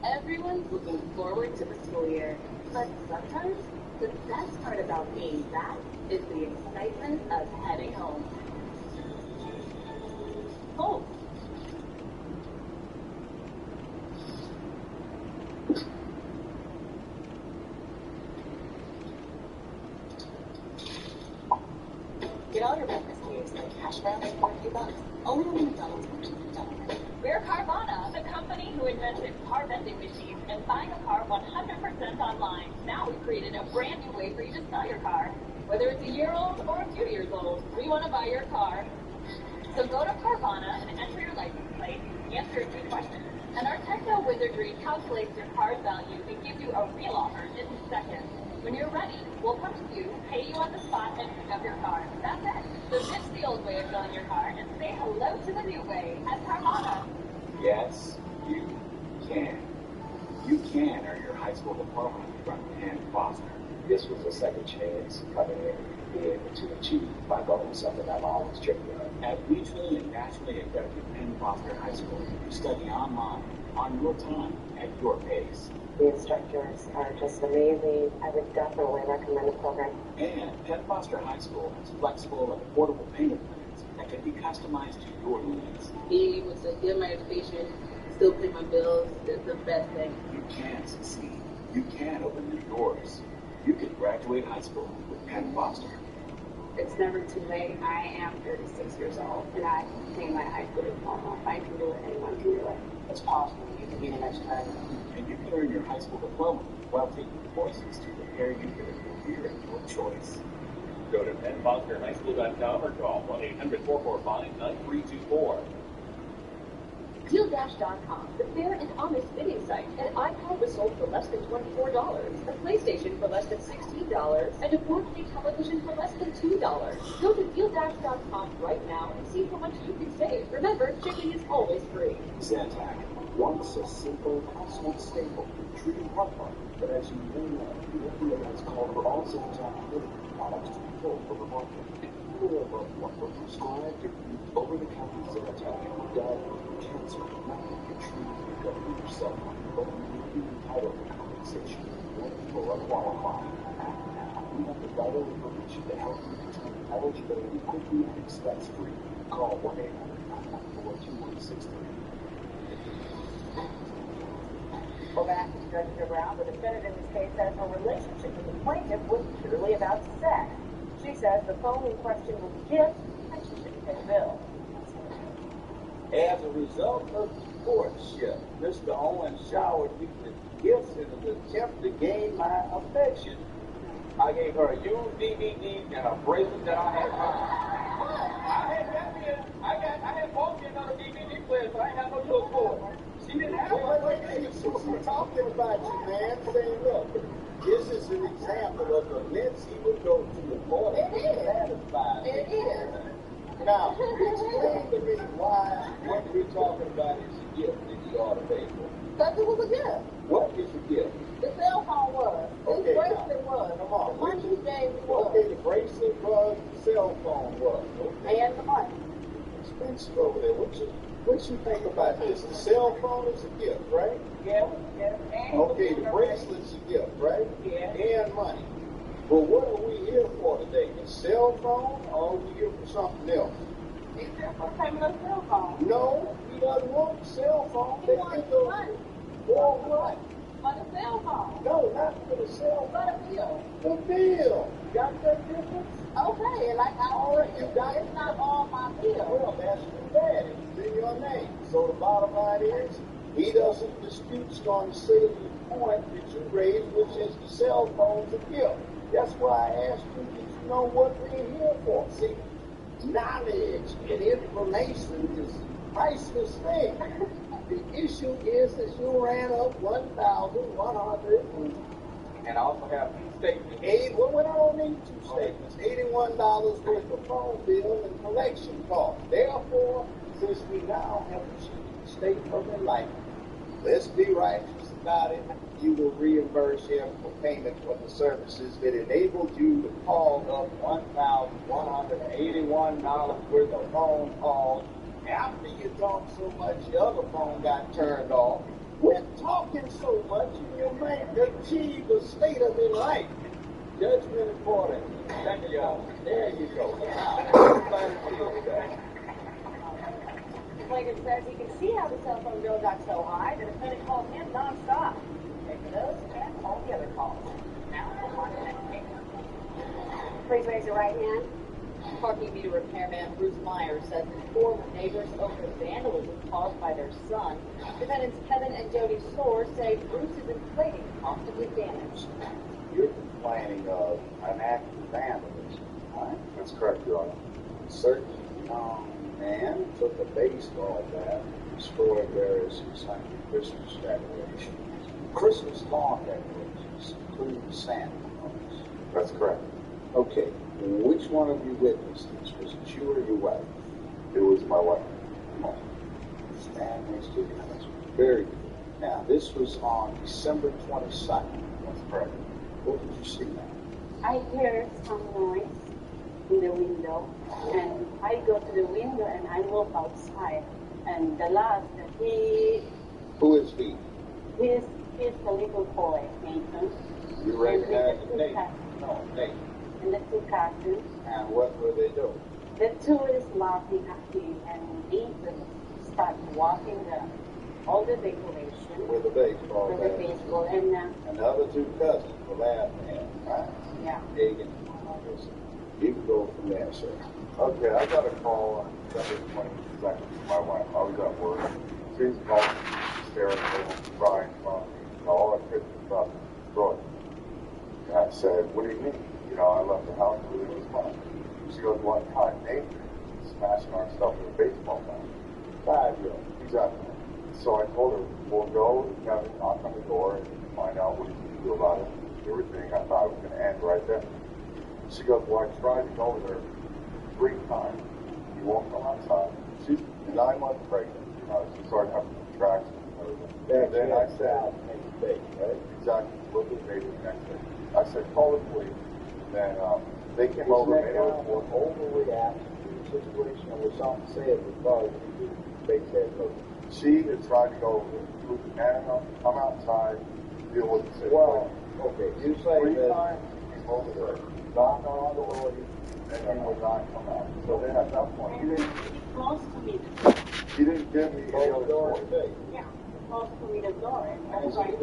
Speaker 13: Everyone's looking forward to the school year, but sometimes the best part about being back is the excitement of heading home. Home. Get all your breakfast caves like hash browns for a few bucks. Only on the McDonald's version of Delaware.
Speaker 3: We're Carvana, the company who invented car vending machines and buying a car 100% online. Now we've created a brand new way for you to sell your car. Whether it's a year old or a few years old, we want to buy your car. So go to Carvana and enter your license plate, answer a few questions, and our techno wizardry calculates your car's value and gives you a real offer in seconds. When you're ready, we'll come to you, pay you on the spot, and pick up your car. That's it. So ditch the old way of selling your car and say hello to the new way at Carvana.
Speaker 16: Yes, you can. You can earn your high school diploma from Penn Foster.
Speaker 7: This was a second chance coming in to be able to achieve my goal, something I've always dreamed of.
Speaker 16: At regionally and nationally accredited Penn Foster High School, you study online, on your time, at your pace.
Speaker 10: The instructors are just amazing. I would definitely recommend the program.
Speaker 16: And Penn Foster High School has flexible and affordable payment plans that can be customized to your needs.
Speaker 21: Being able to get my education, still pay my bills, is the best thing.
Speaker 16: You can succeed. You can open new doors. You can graduate high school with Penn Foster.
Speaker 10: It's never too late. I am 36 years old, and I obtained my high school diploma. If I can do it, anyone can do it.
Speaker 7: It's possible. You can be the next time.
Speaker 16: And you can earn your high school diploma while taking courses to prepare you for the career of your choice.
Speaker 22: Go to PennFosterHighSchool.com or call 1-800-445-9324.
Speaker 13: DealDash.com, the fair and honest bidding site. An iPad was sold for less than $24, a PlayStation for less than $16, and a 4K television for less than $2. Go to DealDash.com right now and see how much you can save. Remember, shipping is always free.
Speaker 9: Zantac, once a simple household staple, treating heartburn, but as you may know, the FDA has called for all Zantac products to be pulled from the market. Moreover, what was prescribed over-the-counter Zantac will die from cancer, not be treated and recover yourself, but you will be entitled to compensation when people are qualified. Act now. We have the vital information to help you determine eligibility quickly and expense-free. Call 1-800-994-2163.
Speaker 10: Well, back to Judge Brown, the defendant in this case says her relationship with the plaintiff was purely about sex. She says the phone in question was a gift and she shouldn't pay the bill.
Speaker 15: As a result of the courtship, Mr. Owen showered me with
Speaker 5: gifts in an attempt to gain my affection. I gave her a used DVD and a bracelet that I had found. I had bought me another DVD player, but I ain't have no use for it. She didn't have it.
Speaker 20: She's talking about you, man. Saying, look, this is an example of the lengths he would go to in order to satisfy.
Speaker 17: It is.
Speaker 20: Now, explain to me why what we're talking about is a gift that you ought to pay for.
Speaker 17: Because it was a gift.
Speaker 20: What is a gift?
Speaker 17: The cell phone was.
Speaker 20: Okay,
Speaker 17: This bracelet was.
Speaker 20: Come on.
Speaker 17: The money you gave me was.
Speaker 20: Okay, the bracelet was, the cell phone was. Okay.
Speaker 17: And the money.
Speaker 20: Expensive over there. What you think about this? The cell phone is a gift, right?
Speaker 17: Yeah.
Speaker 20: Okay, the bracelet's a gift, right?
Speaker 17: Yeah.
Speaker 20: And money. But what are we here for today? The cell phone, or are we here for something else?
Speaker 17: He's there for payment of cell phone.
Speaker 20: No, he doesn't want the cell phone.
Speaker 17: He wants the money.
Speaker 20: For what?
Speaker 17: For the cell phone.
Speaker 20: No, not for the cell phone.
Speaker 17: For the bill.
Speaker 20: The bill. Got that difference?
Speaker 17: Okay, like I already,
Speaker 20: You got it?
Speaker 17: it's not all my bill.
Speaker 20: Well, that's too bad. It's in your name. So the bottom line is, he doesn't dispute on the salient point that you raised, which is the cell phone's a gift. That's why I asked you, did you know what we're here for? See, knowledge and information is a priceless thing. The issue is that you ran up 1,100
Speaker 5: And I also have two statements.
Speaker 20: well, we don't need two statements. $81 worth of phone bill and collection costs. Therefore, since we now have achieved the state of enlightenment, let's be righteous about it. You will reimburse him for payment for the services that enabled you to call up $1,181 worth of phone calls after you talked so much your other phone got turned off. Quit talking so much and you may achieve a state of enlightenment. Judgment accordingly. Thank you. There you go. Everybody feels that.
Speaker 8: Plaintiff says he can see how the cell phone bill got so high. The defendant called him nonstop. Take those and all the other calls. Now, on to the next case. Please raise your right hand.
Speaker 10: Parking meter repairman Bruce Myers says his former neighbors over vandalism caused by their son. Defendants Kevin and Jody Soar say Bruce is inflating the cost of his damage.
Speaker 12: You're complaining of an act of vandalism, right? That's correct, Your Honor. A certain young man took a baseball bat and destroyed various Sunday Christmas decorations. Christmas lawn decorations, including Santa Claus. That's correct. Okay, which one of you witnessed this? Was it you or your wife? It was my wife. Come on. Stand next to your husband. Very good. Now, this was on December 22nd. That's correct. What did you see now?
Speaker 19: I hear some noise in the window, and I go to the window and I look outside. And the last,
Speaker 20: Who is he?
Speaker 19: he's the little boy, Nathan.
Speaker 20: You recognize the name? No, name.
Speaker 19: And the two cousins.
Speaker 20: And what were they doing?
Speaker 19: The two is laughing at him, and Nathan start walking all the decoration
Speaker 20: With the baseball
Speaker 19: with the
Speaker 20: bat.
Speaker 19: baseball, and
Speaker 20: And the other two cousins were laughing at him, right?
Speaker 19: yeah.
Speaker 20: Digging. You can go from there, sir.
Speaker 12: Okay, I got a call on December 22nd from my wife. I was at work. She's calling me hysterical, crying, all that Christmas stuff is destroyed. And I said, what do you mean? I left the house with it was fine. She goes, one time, Nathan smashing our stuff with a baseball bat. 5-year-old. Exactly. So I told her, we'll go, have a knock on the door, and find out what you can do about it. Everything I thought it was going to end right there. She goes, well, I tried to go there 3 times. He won't come outside. She's 9 months pregnant. She started having contractions and everything. And then I said, right? Exactly. Look at the baby the next day. I said, call the police. And then they came over and made it report.
Speaker 20: Overreaction to the situation, or was something said because you fake that look?
Speaker 12: She had tried to go over there. She was man enough to come outside, deal with the situation.
Speaker 20: Well, okay, you say
Speaker 12: 3
Speaker 20: that
Speaker 12: times he came over there, knocked on the door, and he would not come out. So then at that point, he didn't
Speaker 19: Close to me.
Speaker 12: give me any other story.
Speaker 19: Yeah. Close to me the door, and I was like,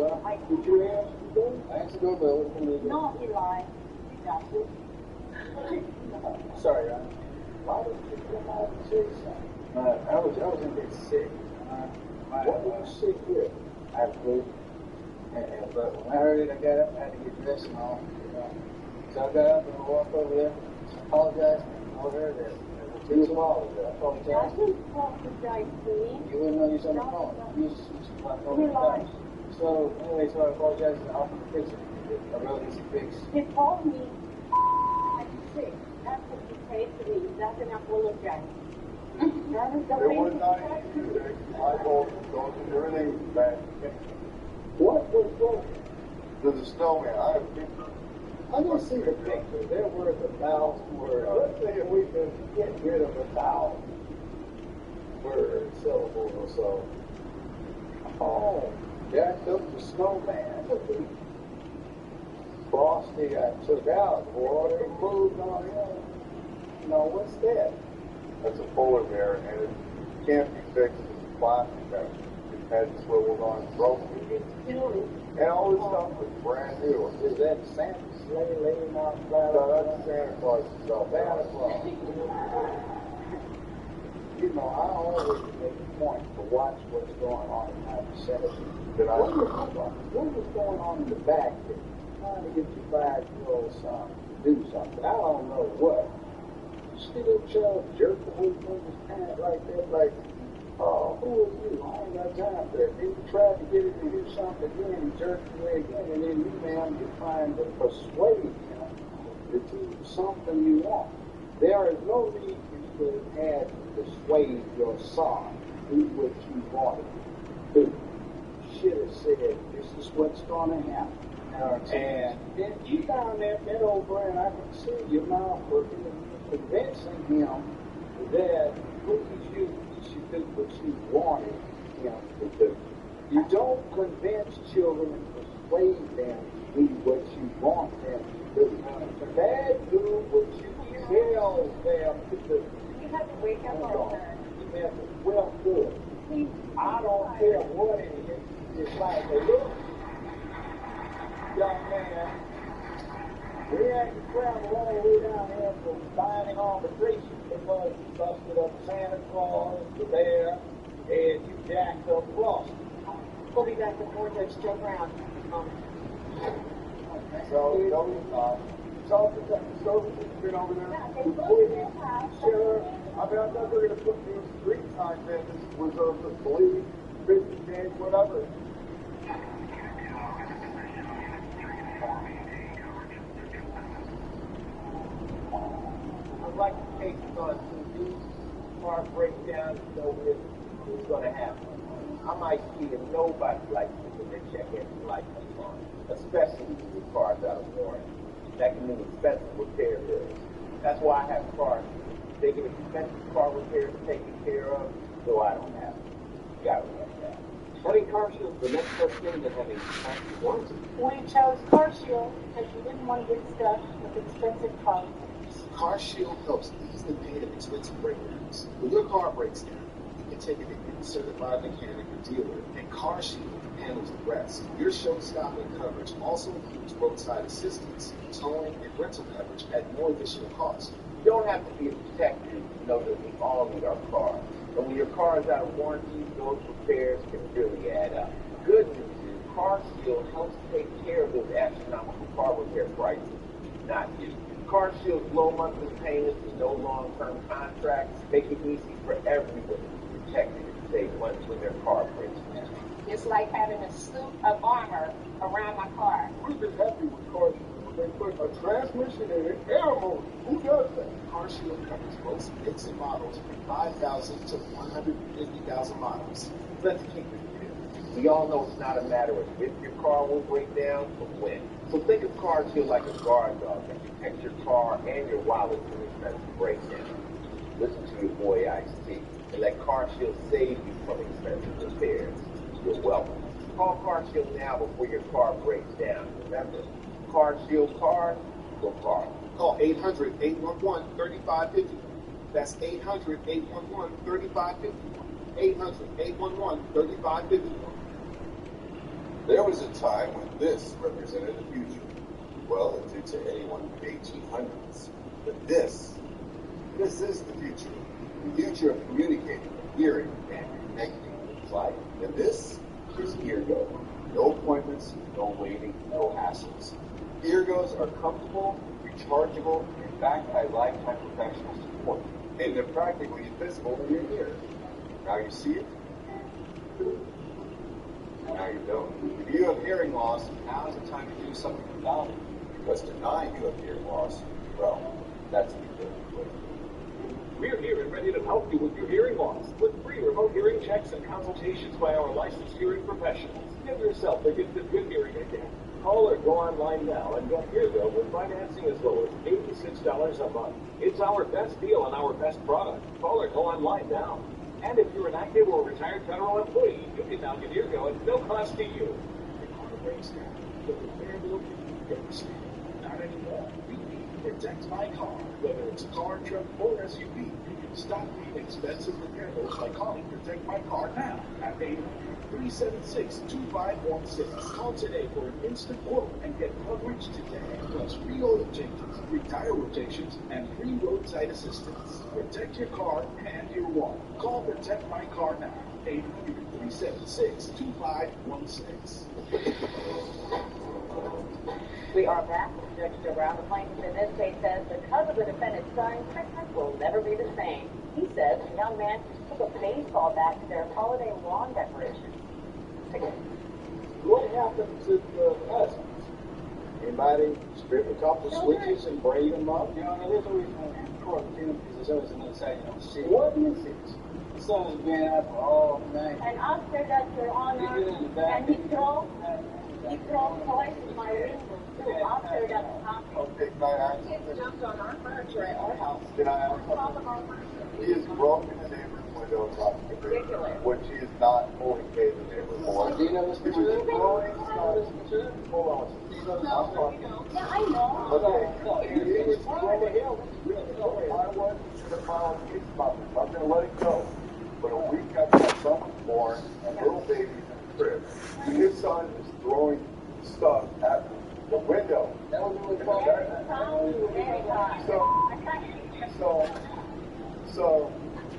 Speaker 20: Did you answer the door? Answer the door, but
Speaker 19: no, he lied. Exactly.
Speaker 20: Sorry, Ron. Why did you come out and say something? I was a bit sick. What were you sick with? I had flu.
Speaker 15: But when I heard it, I got up and had to get dressed and all. So I got up and walked over there, apologized, and told her that it was small. I apologized.
Speaker 19: I didn't apologize to me.
Speaker 15: You wouldn't know you're on the phone. You just apologized. So anyway, so I apologized and offered to fix it. A real easy fix.
Speaker 19: He told me I'm sick. That's what he said to me. That's an apologize. That is the
Speaker 12: There
Speaker 19: way
Speaker 12: was not any today. I told them, don't do everything back. What was wrong? To the snowman. I have pictures.
Speaker 15: I didn't see the picture. They're worth 1,000 words. Let's say if we could get rid of 1,000 words, syllables or so. Oh, jacked up the snowman. Frosty, I took out. Water moved on him. No, what's that?
Speaker 12: That's a polar bear, and it can't be fixed with plastic that it had swivels on and broken. And all this stuff was brand new.
Speaker 15: Is that Santa's sleigh laying out flat?
Speaker 12: No, that's Santa Claus himself.
Speaker 15: Santa Claus. You know, I always make a point to watch what's going on in my vicinity. What was going on in the back there? Trying to get your 5-year-old son to do something. I don't know what. See that child jerk away from his parent like that, like, oh, who are you? I ain't got time for that. Then you try to get him to do something again, he jerks away again, and then you, ma'am, you're trying to persuade him to do something you want. There is no need for you to have to persuade your son to do what you wanted to do. You should have said, this is what's going to happen. And then you down there bent over, and I can see your mouth working, convincing him that look at you should do what you wanted him to do. You don't convince children and persuade them to do what you want them to do. They do what you tell them to do.
Speaker 19: You have to wake up on her.
Speaker 15: You have to, well, good. I don't care what it is. It's like, look, young man, we had to travel all the way down here for binding arbitration because you busted up Santa Claus, the bear, and you jacked up Frosty.
Speaker 10: We'll be back before Judge Joe Brown.
Speaker 12: So, talk to the services been over there. Sure. I mean, I thought they were going to put new street signs in. This was the police, business days, whatever.
Speaker 5: I'd like to take this on to these car breakdowns, so what's going to happen. I might see if nobody likes to put their check engine light on, especially with cars out of warranty. That can mean expensive repair bills. That's why I have cars. They get expensive car repairs taken care of, so I don't have to. You gotta remember that.
Speaker 7: Having car shield the next best thing to having active warranty.
Speaker 17: We chose Car Shield because you didn't want to get stuck with expensive parts.
Speaker 4: Car Shield helps ease the pain of expensive breakdowns. When your car breaks down, you can take it to any certified mechanic or dealer, and Car Shield handles the rest. Your show-stopping coverage also includes roadside assistance, towing, and rental coverage at no additional cost.
Speaker 5: You don't have to be a detective to know that we all need our cars. And when your car is out of warranty, those repairs can really add up. Good news is Car Shield helps take care of those astronomical car repair prices, not you. Car Shield's low monthly payments and no long-term contracts make it easy for everyone to be protected and save money when their car breaks down.
Speaker 17: It's like having a suit of armor around my car.
Speaker 12: We've been happy with Car Shield. They put a transmission in an air motor. Who does that?
Speaker 4: Car Shield covers most makes and models from 5,000 to 150,000 miles.
Speaker 5: Let's keep it real. We all know it's not a matter of if your car will break down, but when. So think of Car Shield like a guard dog that protects your car and your wallet from expensive breakdown. Listen to your boy Ice-T and let Car Shield save you from expensive repairs. You're welcome. Call Car Shield now before your car breaks down. Remember, Car Shield cars, your car.
Speaker 4: Call 800-811-3550. That's 800-811-3550. 800-811-3550.
Speaker 6: There was a time when this represented the future. Well, it did to anyone in the 1800s. But this is the future. The future of communicating, hearing, and connecting with life. And this is Ear Go. No appointments, no waiting, no hassles. Eargoes are comfortable, rechargeable, and backed by lifetime professional support. And they're practically invisible in your ear. Now you see it, now you don't. If you have hearing loss, now is the time to do something about it. Because denying you have hearing loss, well, that's the good way.
Speaker 22: We're here and ready to help you with your hearing loss with free remote hearing checks and consultations by our licensed hearing professionals. Give yourself a gift of good hearing again. Call or go online now and get Eargo with financing as low as $86 a month. It's our best deal on our best product. Call or go online now. And if you're an active or retired federal employee, you can now get Eargo at no cost to you.
Speaker 4: Your car breaks down. The repairability breaks down. Not anymore. We need Protect My Car. Whether it's a car, truck, or SUV, you can stop paying expensive repair bills by calling Protect My Car now at 800-376-2516. Call today for an instant quote and get coverage today. Plus free oil changes, free tire rotations, and free roadside assistance. Protect your car and your wallet. Call Protect My Car now. 800-376-2516.
Speaker 8: We are back. Judge Brown, the plaintiff in this case, says because of the defendant's son, Christmas will never be the same. He says the young man took a baseball bat to their holiday lawn decorations.
Speaker 5: What happened to the cousins? Anybody strip a couple switches and braid them up?
Speaker 16: You know, there's always one court too, because there's always another side you don't see.
Speaker 5: What is it?
Speaker 16: The sun's been out for all night.
Speaker 8: An officer got your honor, and he threw toys in my window. Officer got the copy.
Speaker 6: Okay, can I ask?
Speaker 8: Kids jumped on our furniture at our house.
Speaker 6: Can I ask something? He has broken the neighbor's window and locked the door, which he is not fully paid the neighbor for.
Speaker 16: Do you know this picture?
Speaker 5: Hold on.
Speaker 8: Yeah, I know.
Speaker 5: Okay. He was throwing the hill. I wasn't going to file a case about this. I'm going to let it go. But a week after my son was born, a little baby's in the crib. His son is throwing stuff at the window.
Speaker 16: That was really fun.
Speaker 5: So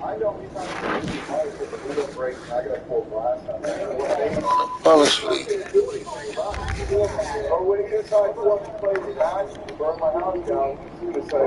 Speaker 5: I know he's not going to be right with the window break, and I got to pour glass on it.
Speaker 20: Honestly.
Speaker 5: Or when he decides he wants to play the guy, burn my house down, he would say,